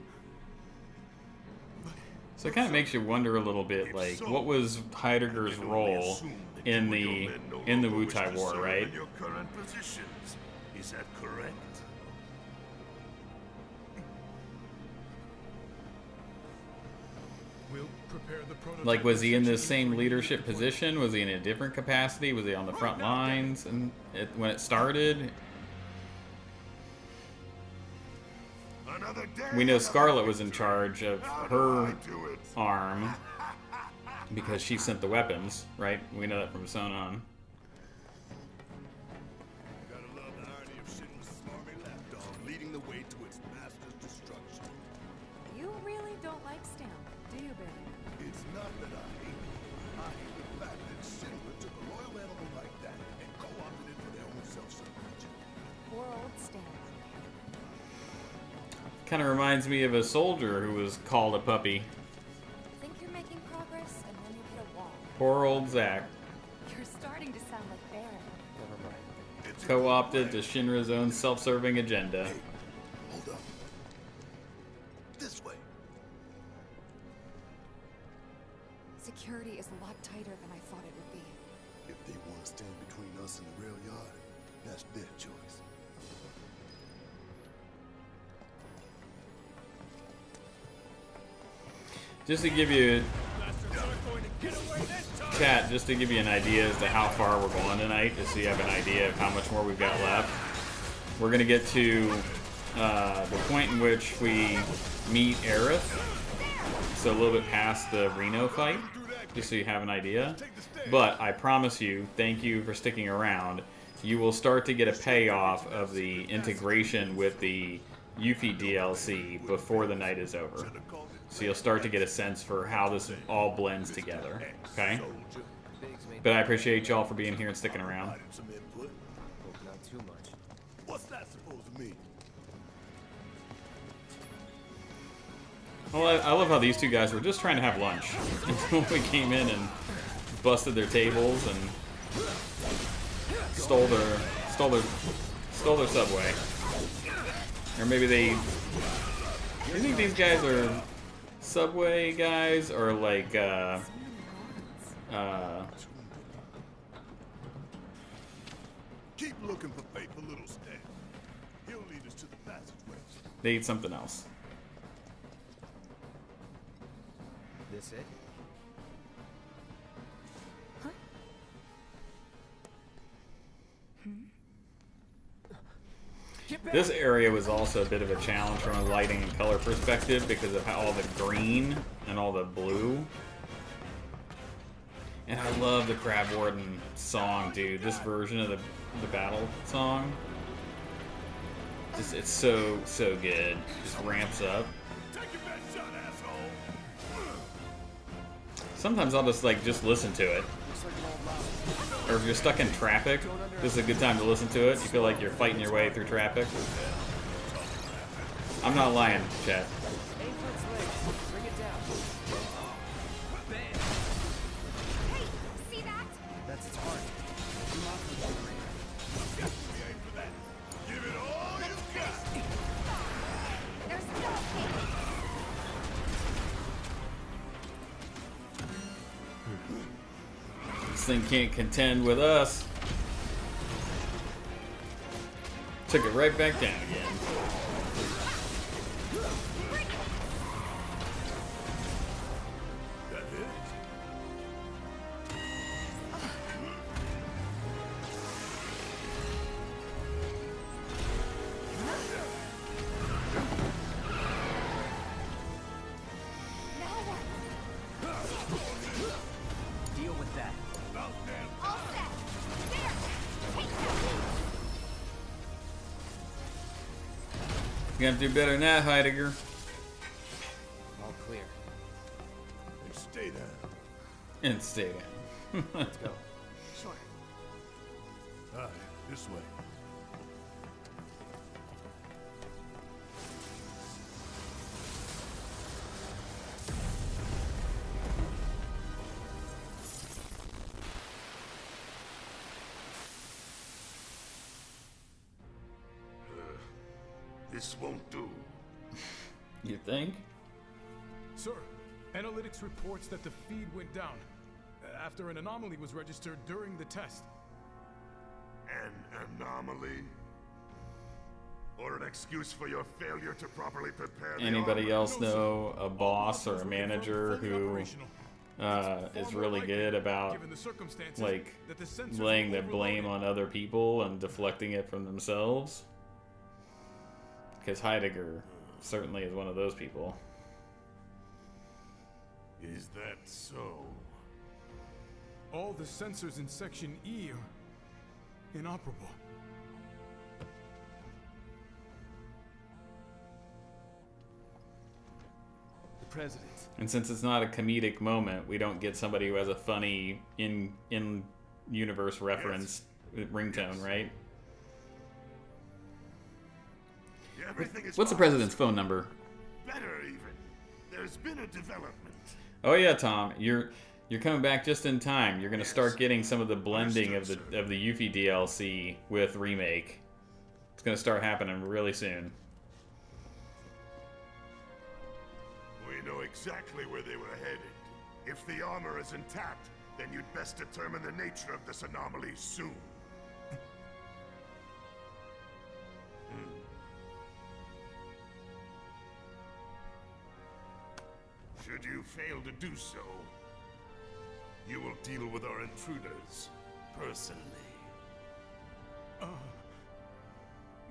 So it kind of makes you wonder a little bit, like, what was Heidegger's role in the Wutai War, right? In your current positions. Is that correct? We'll prepare the prototype. Like, was he in the same leadership position? Was he in a different capacity? Was he on the front lines and when it started? We know Scarlet was in charge of her arm because she sent the weapons, right? We know that from Sonon. Gotta love the irony of Shinra's smarmy lapdog leading the way to its master's destruction. You really don't like Stamp, do you, Billy? It's not that I hate it. I hate the fact that Shinra took a loyal animal like that and co-opted it for their own self-service. Poor old Stamp. Kind of reminds me of a soldier who was called a puppy. Think you're making progress, and then you hit a wall. Poor old Zack. You're starting to sound like Baron. Never mind. Co-opted to Shinra's own self-serving agenda. Hey, hold up. This way. Security is a lot tighter than I thought it would be. If they want to stand between us and the rail yard, that's their choice. Just to give you, chat, just to give you an idea as to how far we're going tonight, just so you have an idea of how much more we've got left. We're going to get to the point in which we meet Aerith, so a little bit past the Reno fight, just so you have an idea. But I promise you, thank you for sticking around, you will start to get a payoff of the integration with the Yuffie DLC before the night is over. So you'll start to get a sense for how this all blends together, okay? But I appreciate y'all for being here and sticking around. Hope not too much. What's that supposed to mean? Well, I love how these two guys were just trying to have lunch until we came in and busted their tables and stole their subway. Or maybe they... Do you think these guys are Subway guys or like Keep looking for faithful little Stan. He'll lead us to the passageway. they eat something else? This it? This area was also a bit of a challenge from a lighting and color perspective because of how all the green and all the blue. And I love the Crab Warden song, dude. This version of the battle song. Just, it's so good. Just ramps up. Sometimes I'll just listen to it. Or if you're stuck in traffic, this is a good time to listen to it. You feel like you're fighting your way through traffic. I'm not lying, chat. See that? That's its heart. Give it all you got. There's no escape. This thing can't contend with us. Took it right back down again. You gotta do better than that, Heidegger. All clear. And stay down. And stay down. Let's go. Sure. All right, this way. This won't do. You think? Sir, analytics reports that the feed went down after an anomaly was registered during the test. An anomaly? Or an excuse for your failure to properly prepare the Anybody armor? else know a boss or a manager who is really good about like laying the blame on other people and deflecting it from themselves? Because Heidegger certainly is one of those people. Is that so? All the sensors in Section E are inoperable. The President. And since it's not a comedic moment, we don't get somebody who has a funny in-universe reference ringtone, right? What's the president's phone number? Better even. There's been a development. Oh yeah, Tom, you're coming back just in time. You're gonna start getting some of the blending of the Yuffie DLC with Remake. It's gonna start happening really soon. We know exactly where they were headed. If the armor is intact, then you'd best determine the nature of this anomaly soon. Should you fail to do so, you will deal with our intruders personally.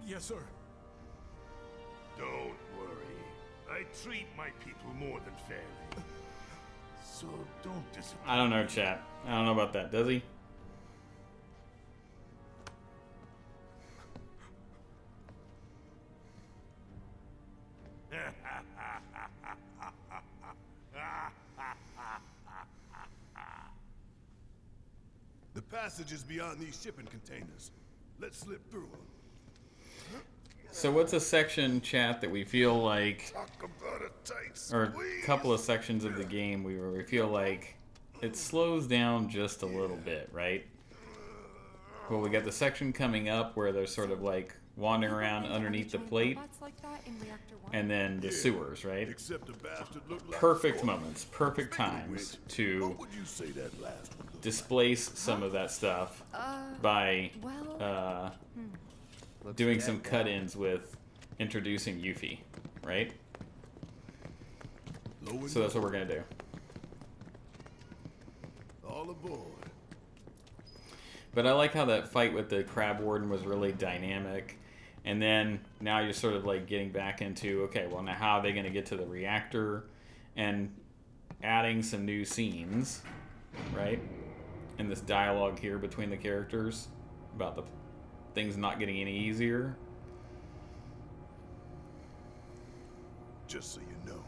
Yes, sir. Don't worry. I treat my people more than fairly. So don't disappoint. I don't know, chat. I don't know about that. Does he? The passage is beyond these shipping containers. Let's slip through them. So what's a section, chat, that we feel like, or a couple of sections of the game where we feel like it slows down just a little bit, right? Well, we got the section coming up where they're sort of like wandering around underneath the plate, and then the sewers, right? Perfect moments, perfect times to displace some of that stuff by doing some cut-ins with introducing Yuffie, right? So that's what we're gonna do. All aboard. But I like how that fight with the Crab Warden was really dynamic. And then now you're sort of like getting back into, okay, well now how are they going to get to the reactor? And adding some new scenes, right? And this dialogue here between the characters about the things not getting any easier. Just so you know,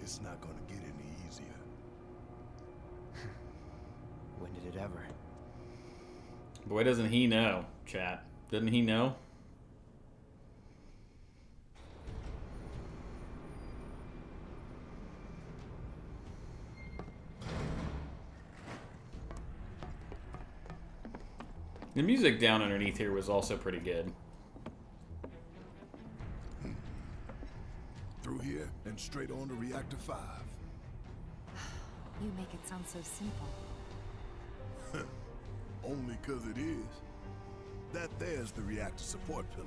it's not going to get any easier. When did it ever? Boy, doesn't he know, chat. Doesn't he know? The music down underneath here was also pretty good. Through here and straight on to Reactor 5. You make it sound so simple. Only 'cause it is. That there's the reactor support pillar.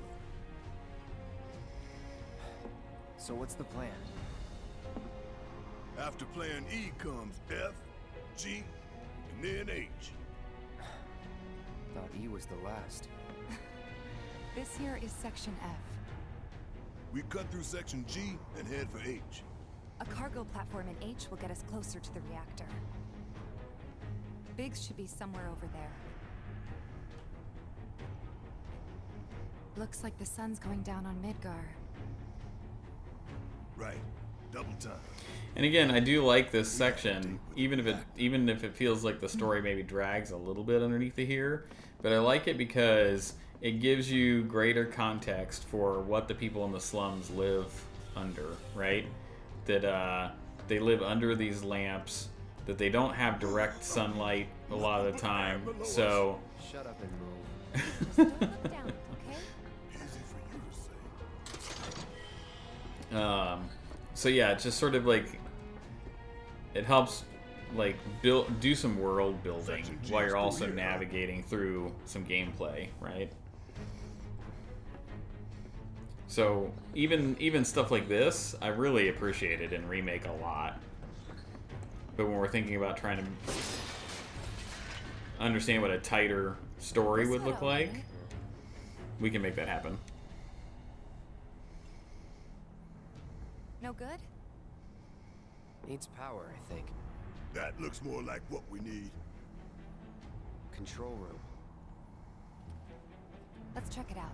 So what's the plan? After plan E comes F, G, and then H. Thought E was the last. This here is Section F. We cut through Section G and head for H. A cargo platform in H will get us closer to the reactor. Biggs should be somewhere over there. Looks like the sun's going down on Midgar. Right. Double time. And again, I do like this section, even if it feels like the story maybe drags a little bit underneath it here. But I like it because it gives you greater context for what the people in the slums live under, right? That they live under these lamps, that they don't have direct sunlight a lot of the time. So Shut up and move. So yeah, it's just sort of like it helps like do some world building while you're also navigating through some gameplay, right? So even stuff like this, I really appreciated in Remake a lot. But when we're thinking about trying to understand what a tighter story would look like, we can make that happen. No good? Needs power, I think. That looks more like what we need. Control room. Let's check it out.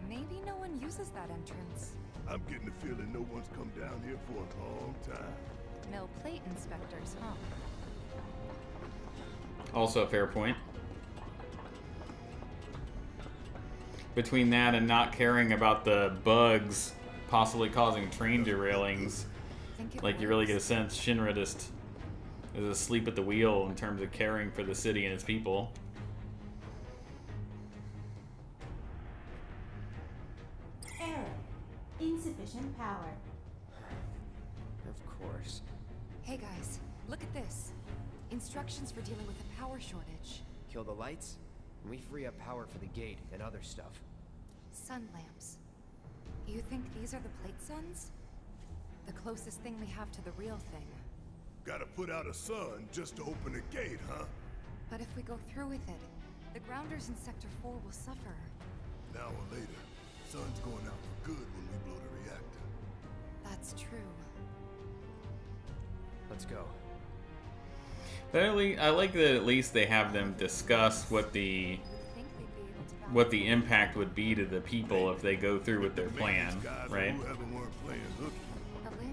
Maybe no one uses that entrance. I'm getting the feeling no one's come down here for a long time. No plate inspectors, huh? Also a fair point. Between that and not caring about the bugs possibly causing train derailings, like you really get a sense Shinra just is asleep at the wheel in terms of caring for the city and its people. Error. Insufficient power. Of course. Hey guys, look at this. Instructions for dealing with a power shortage. Kill the lights, and we free up power for the gate and other stuff. Sun lamps. You think these are the plate suns? The closest thing we have to the real thing. Gotta put out a sun just to open the gate, huh? But if we go through with it, the grounders in Sector 4 will suffer. An hour later, sun's going out for good when we blow the reactor. That's true. Let's go. But I like that at least they have them discuss what the impact would be to the people if they go through with their plan, right?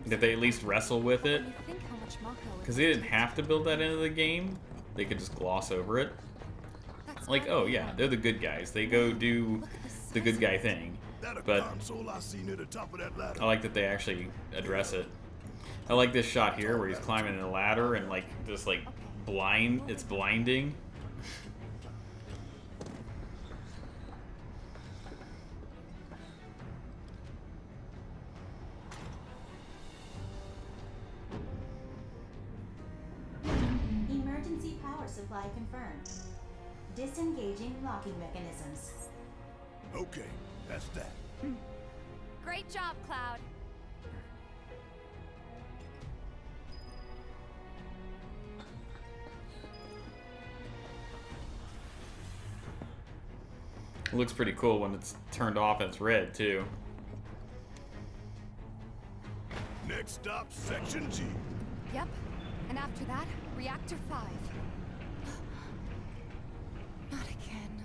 That they at least wrestle with it. Because they didn't have to build that into the game. They could just gloss over it. Like, oh yeah, they're the good guys. They go do the good guy thing. But I like that they actually address it. I like this shot here where he's climbing a ladder and like just like it's blinding. Emergency power supply confirmed. Disengaging locking mechanisms. Okay, that's that. Great job, Cloud. It looks pretty cool when it's turned off and it's red too. Next stop, Section G. Yep. And after that, Reactor 5. Not again.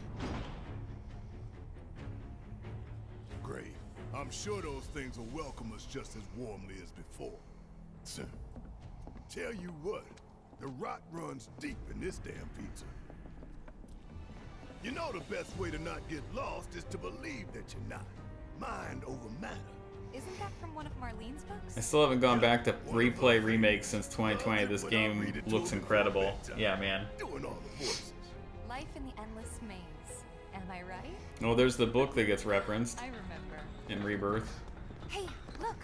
Great. I'm sure those things will welcome us just as warmly as before. Tell you what, the rot runs deep in this damn pizza. You know the best way to not get lost is to believe that you're not. Mind over matter. Isn't that from one of Marlene's books? I still haven't gone back to replay remakes since 2020. This game looks incredible. Yeah, man. Life in the Endless Maze. Am I right? Oh, there's the book that gets referenced I remember. in Rebirth. Hey, look!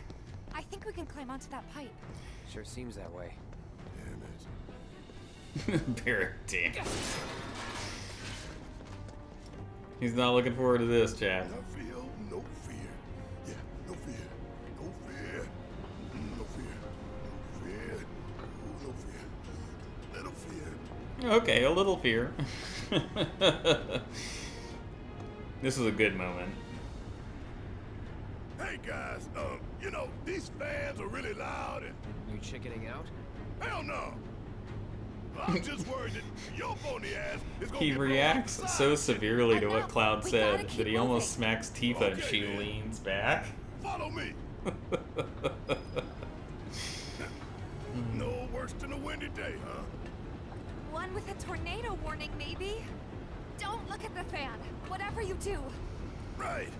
I think we can climb onto that pipe. Sure seems that way. Damn it. Barrett, damn. He's not looking forward to this, Chad. I feel no fear. Yeah, no fear. No fear. No fear. No fear. No fear. Little fear. Okay, a little fear. This is a good moment. Hey guys, you know, these fans are really loud and... You chickening out? Hell no! I'm just worried that your bony ass is gonna He get reacts blown so severely to what Cloud We said gotta keep that he almost moving. smacks Tifa and she leans back. Follow me. No worse than a windy day, huh? One with a tornado warning, maybe? Don't look at the fan, whatever you do. Right.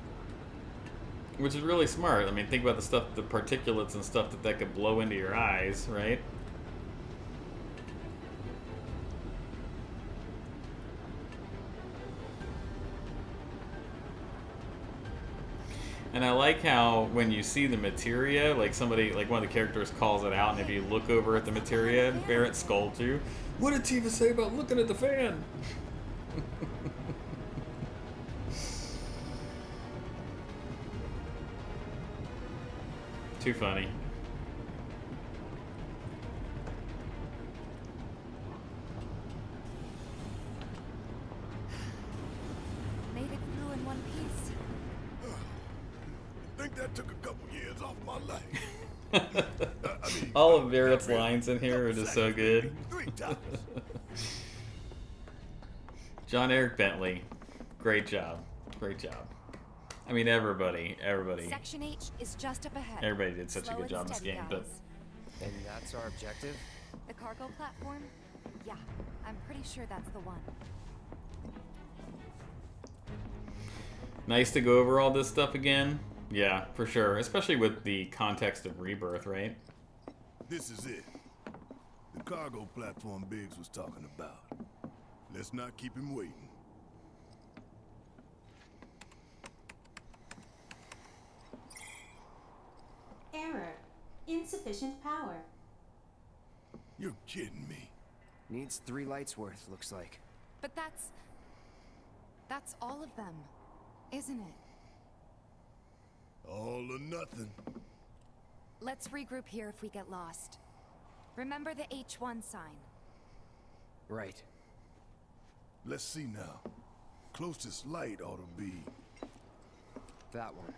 Which is really smart. I mean, think about the stuff, the particulates and stuff that could blow into your eyes, right? And I like how when you see the materia, like somebody, like one of the characters calls it out, and if you look over at the materia, Barrett scolds you. What did Tifa say about looking at the fan? Too funny. Made it through in one piece. Think that took a couple years off my life. All of Barrett's lines in here are just so good. John Eric Bentley, great job, great job. I mean, everybody. Section H is just up ahead. Everybody did such a Slow good and job in this steady, game, guys. And that's our objective? The cargo platform? Yeah, I'm pretty sure that's the one. Nice to go over all this stuff again. Yeah, for sure. Especially with the context of Rebirth, right? This is it. The cargo platform Biggs was talking about. Let's not keep him waiting. Error. Insufficient power. You're kidding me. Needs 3 lights worth, looks like. But that's all of them, isn't it? All or nothing. Let's regroup here if we get lost. Remember the H1 sign. Right. Let's see now. Closest light ought to be... that one.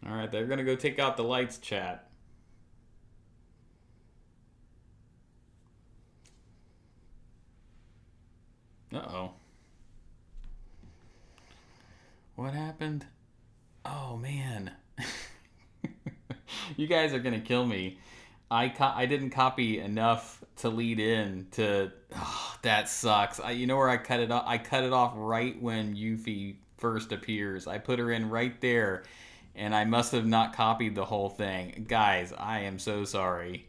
Alright, they're gonna go take out the lights, chat. Uh-oh. What happened? Oh, man. You guys are gonna kill me. I didn't copy enough to lead in to... Oh, that sucks. You know where I cut it off? I cut it off right when Yuffie first appears. I put her in right there. And I must have not copied the whole thing. Guys, I am so sorry.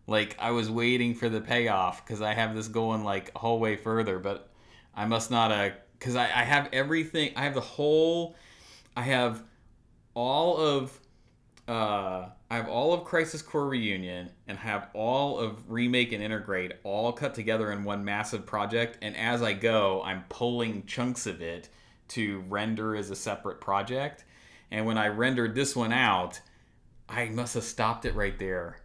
Like, I was waiting for the payoff because I have this going, like, a whole way further. But I must not have... Because I have everything... I have the whole... I have all of... I have all of Crisis Core Reunion and have all of Remake and Intergrade all cut together in one massive project. And as I go, I'm pulling chunks of it to render as a separate project. And when I rendered this one out, I must have stopped it right there.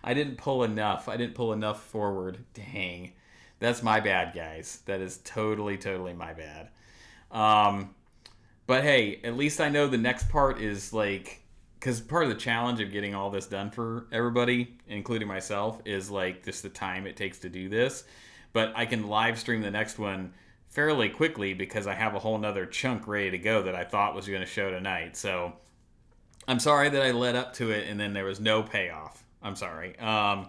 I didn't pull enough. I didn't pull enough forward. Dang. That's my bad, guys. That is totally my bad. But hey, at least I know the next part is like... Because part of the challenge of getting all this done for everybody, including myself, is like just the time it takes to do this. But I can live stream the next one fairly quickly because I have a whole nother chunk ready to go that I thought was going to show tonight. So I'm sorry that I led up to it and then there was no payoff. I'm sorry. I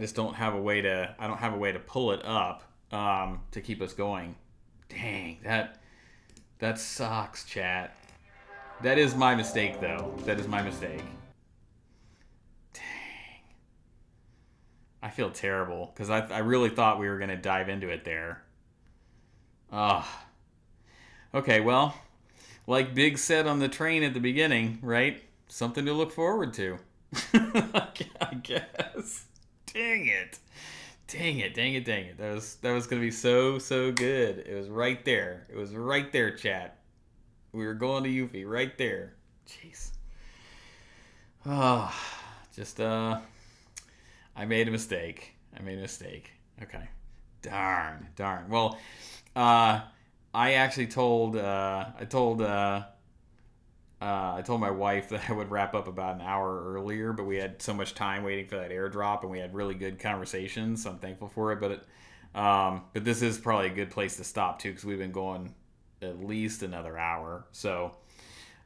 just don't have a way to, I don't have a way to pull it up to keep us going. Dang, that sucks, chat. That is my mistake though. That is my mistake. Dang. I feel terrible because I really thought we were going to dive into it there. Okay, well, like Big said on the train at the beginning, right? Something to look forward to. I guess. Dang it. That was gonna be so good. It was right there. It was right there, chat. We were going to Yuffie right there. Jeez. I made a mistake. Okay. Darn. Well, I actually told I told my wife that I would wrap up about an hour earlier, but we had so much time waiting for that airdrop, and we had really good conversations, so I'm thankful for it. But this is probably a good place to stop, too, because we've been going at least another hour. So,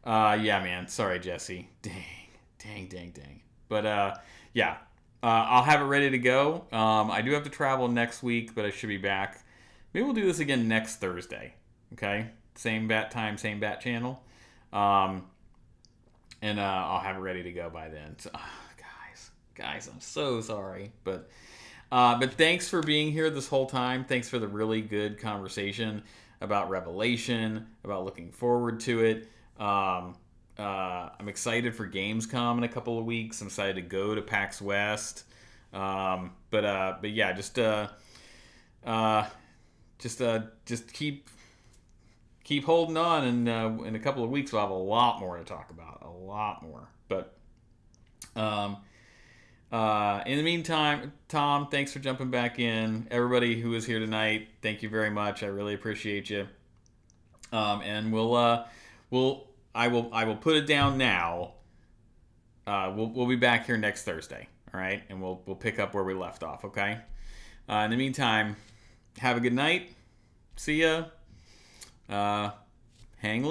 yeah, man. Sorry, Jesse. Dang. But, yeah. I'll have it ready to go. I do have to travel next week, but I should be back. Maybe we'll do this again next Thursday. Okay? Same bat time, same bat channel. And I'll have it ready to go by then. So, guys, I'm so sorry. But thanks for being here this whole time. Thanks for the really good conversation about Revelation, about looking forward to it. I'm excited for Gamescom in a couple of weeks. I'm excited to go to PAX West. But yeah, just keep holding on, and in a couple of weeks we'll have a lot more to talk about. A lot more. But in the meantime, Tom, thanks for jumping back in. Everybody who is here tonight, thank you very much. I really appreciate you. And I will put it down now. We'll be back here next Thursday, all right? And we'll pick up where we left off, okay? In the meantime, have a good night. See ya. Hang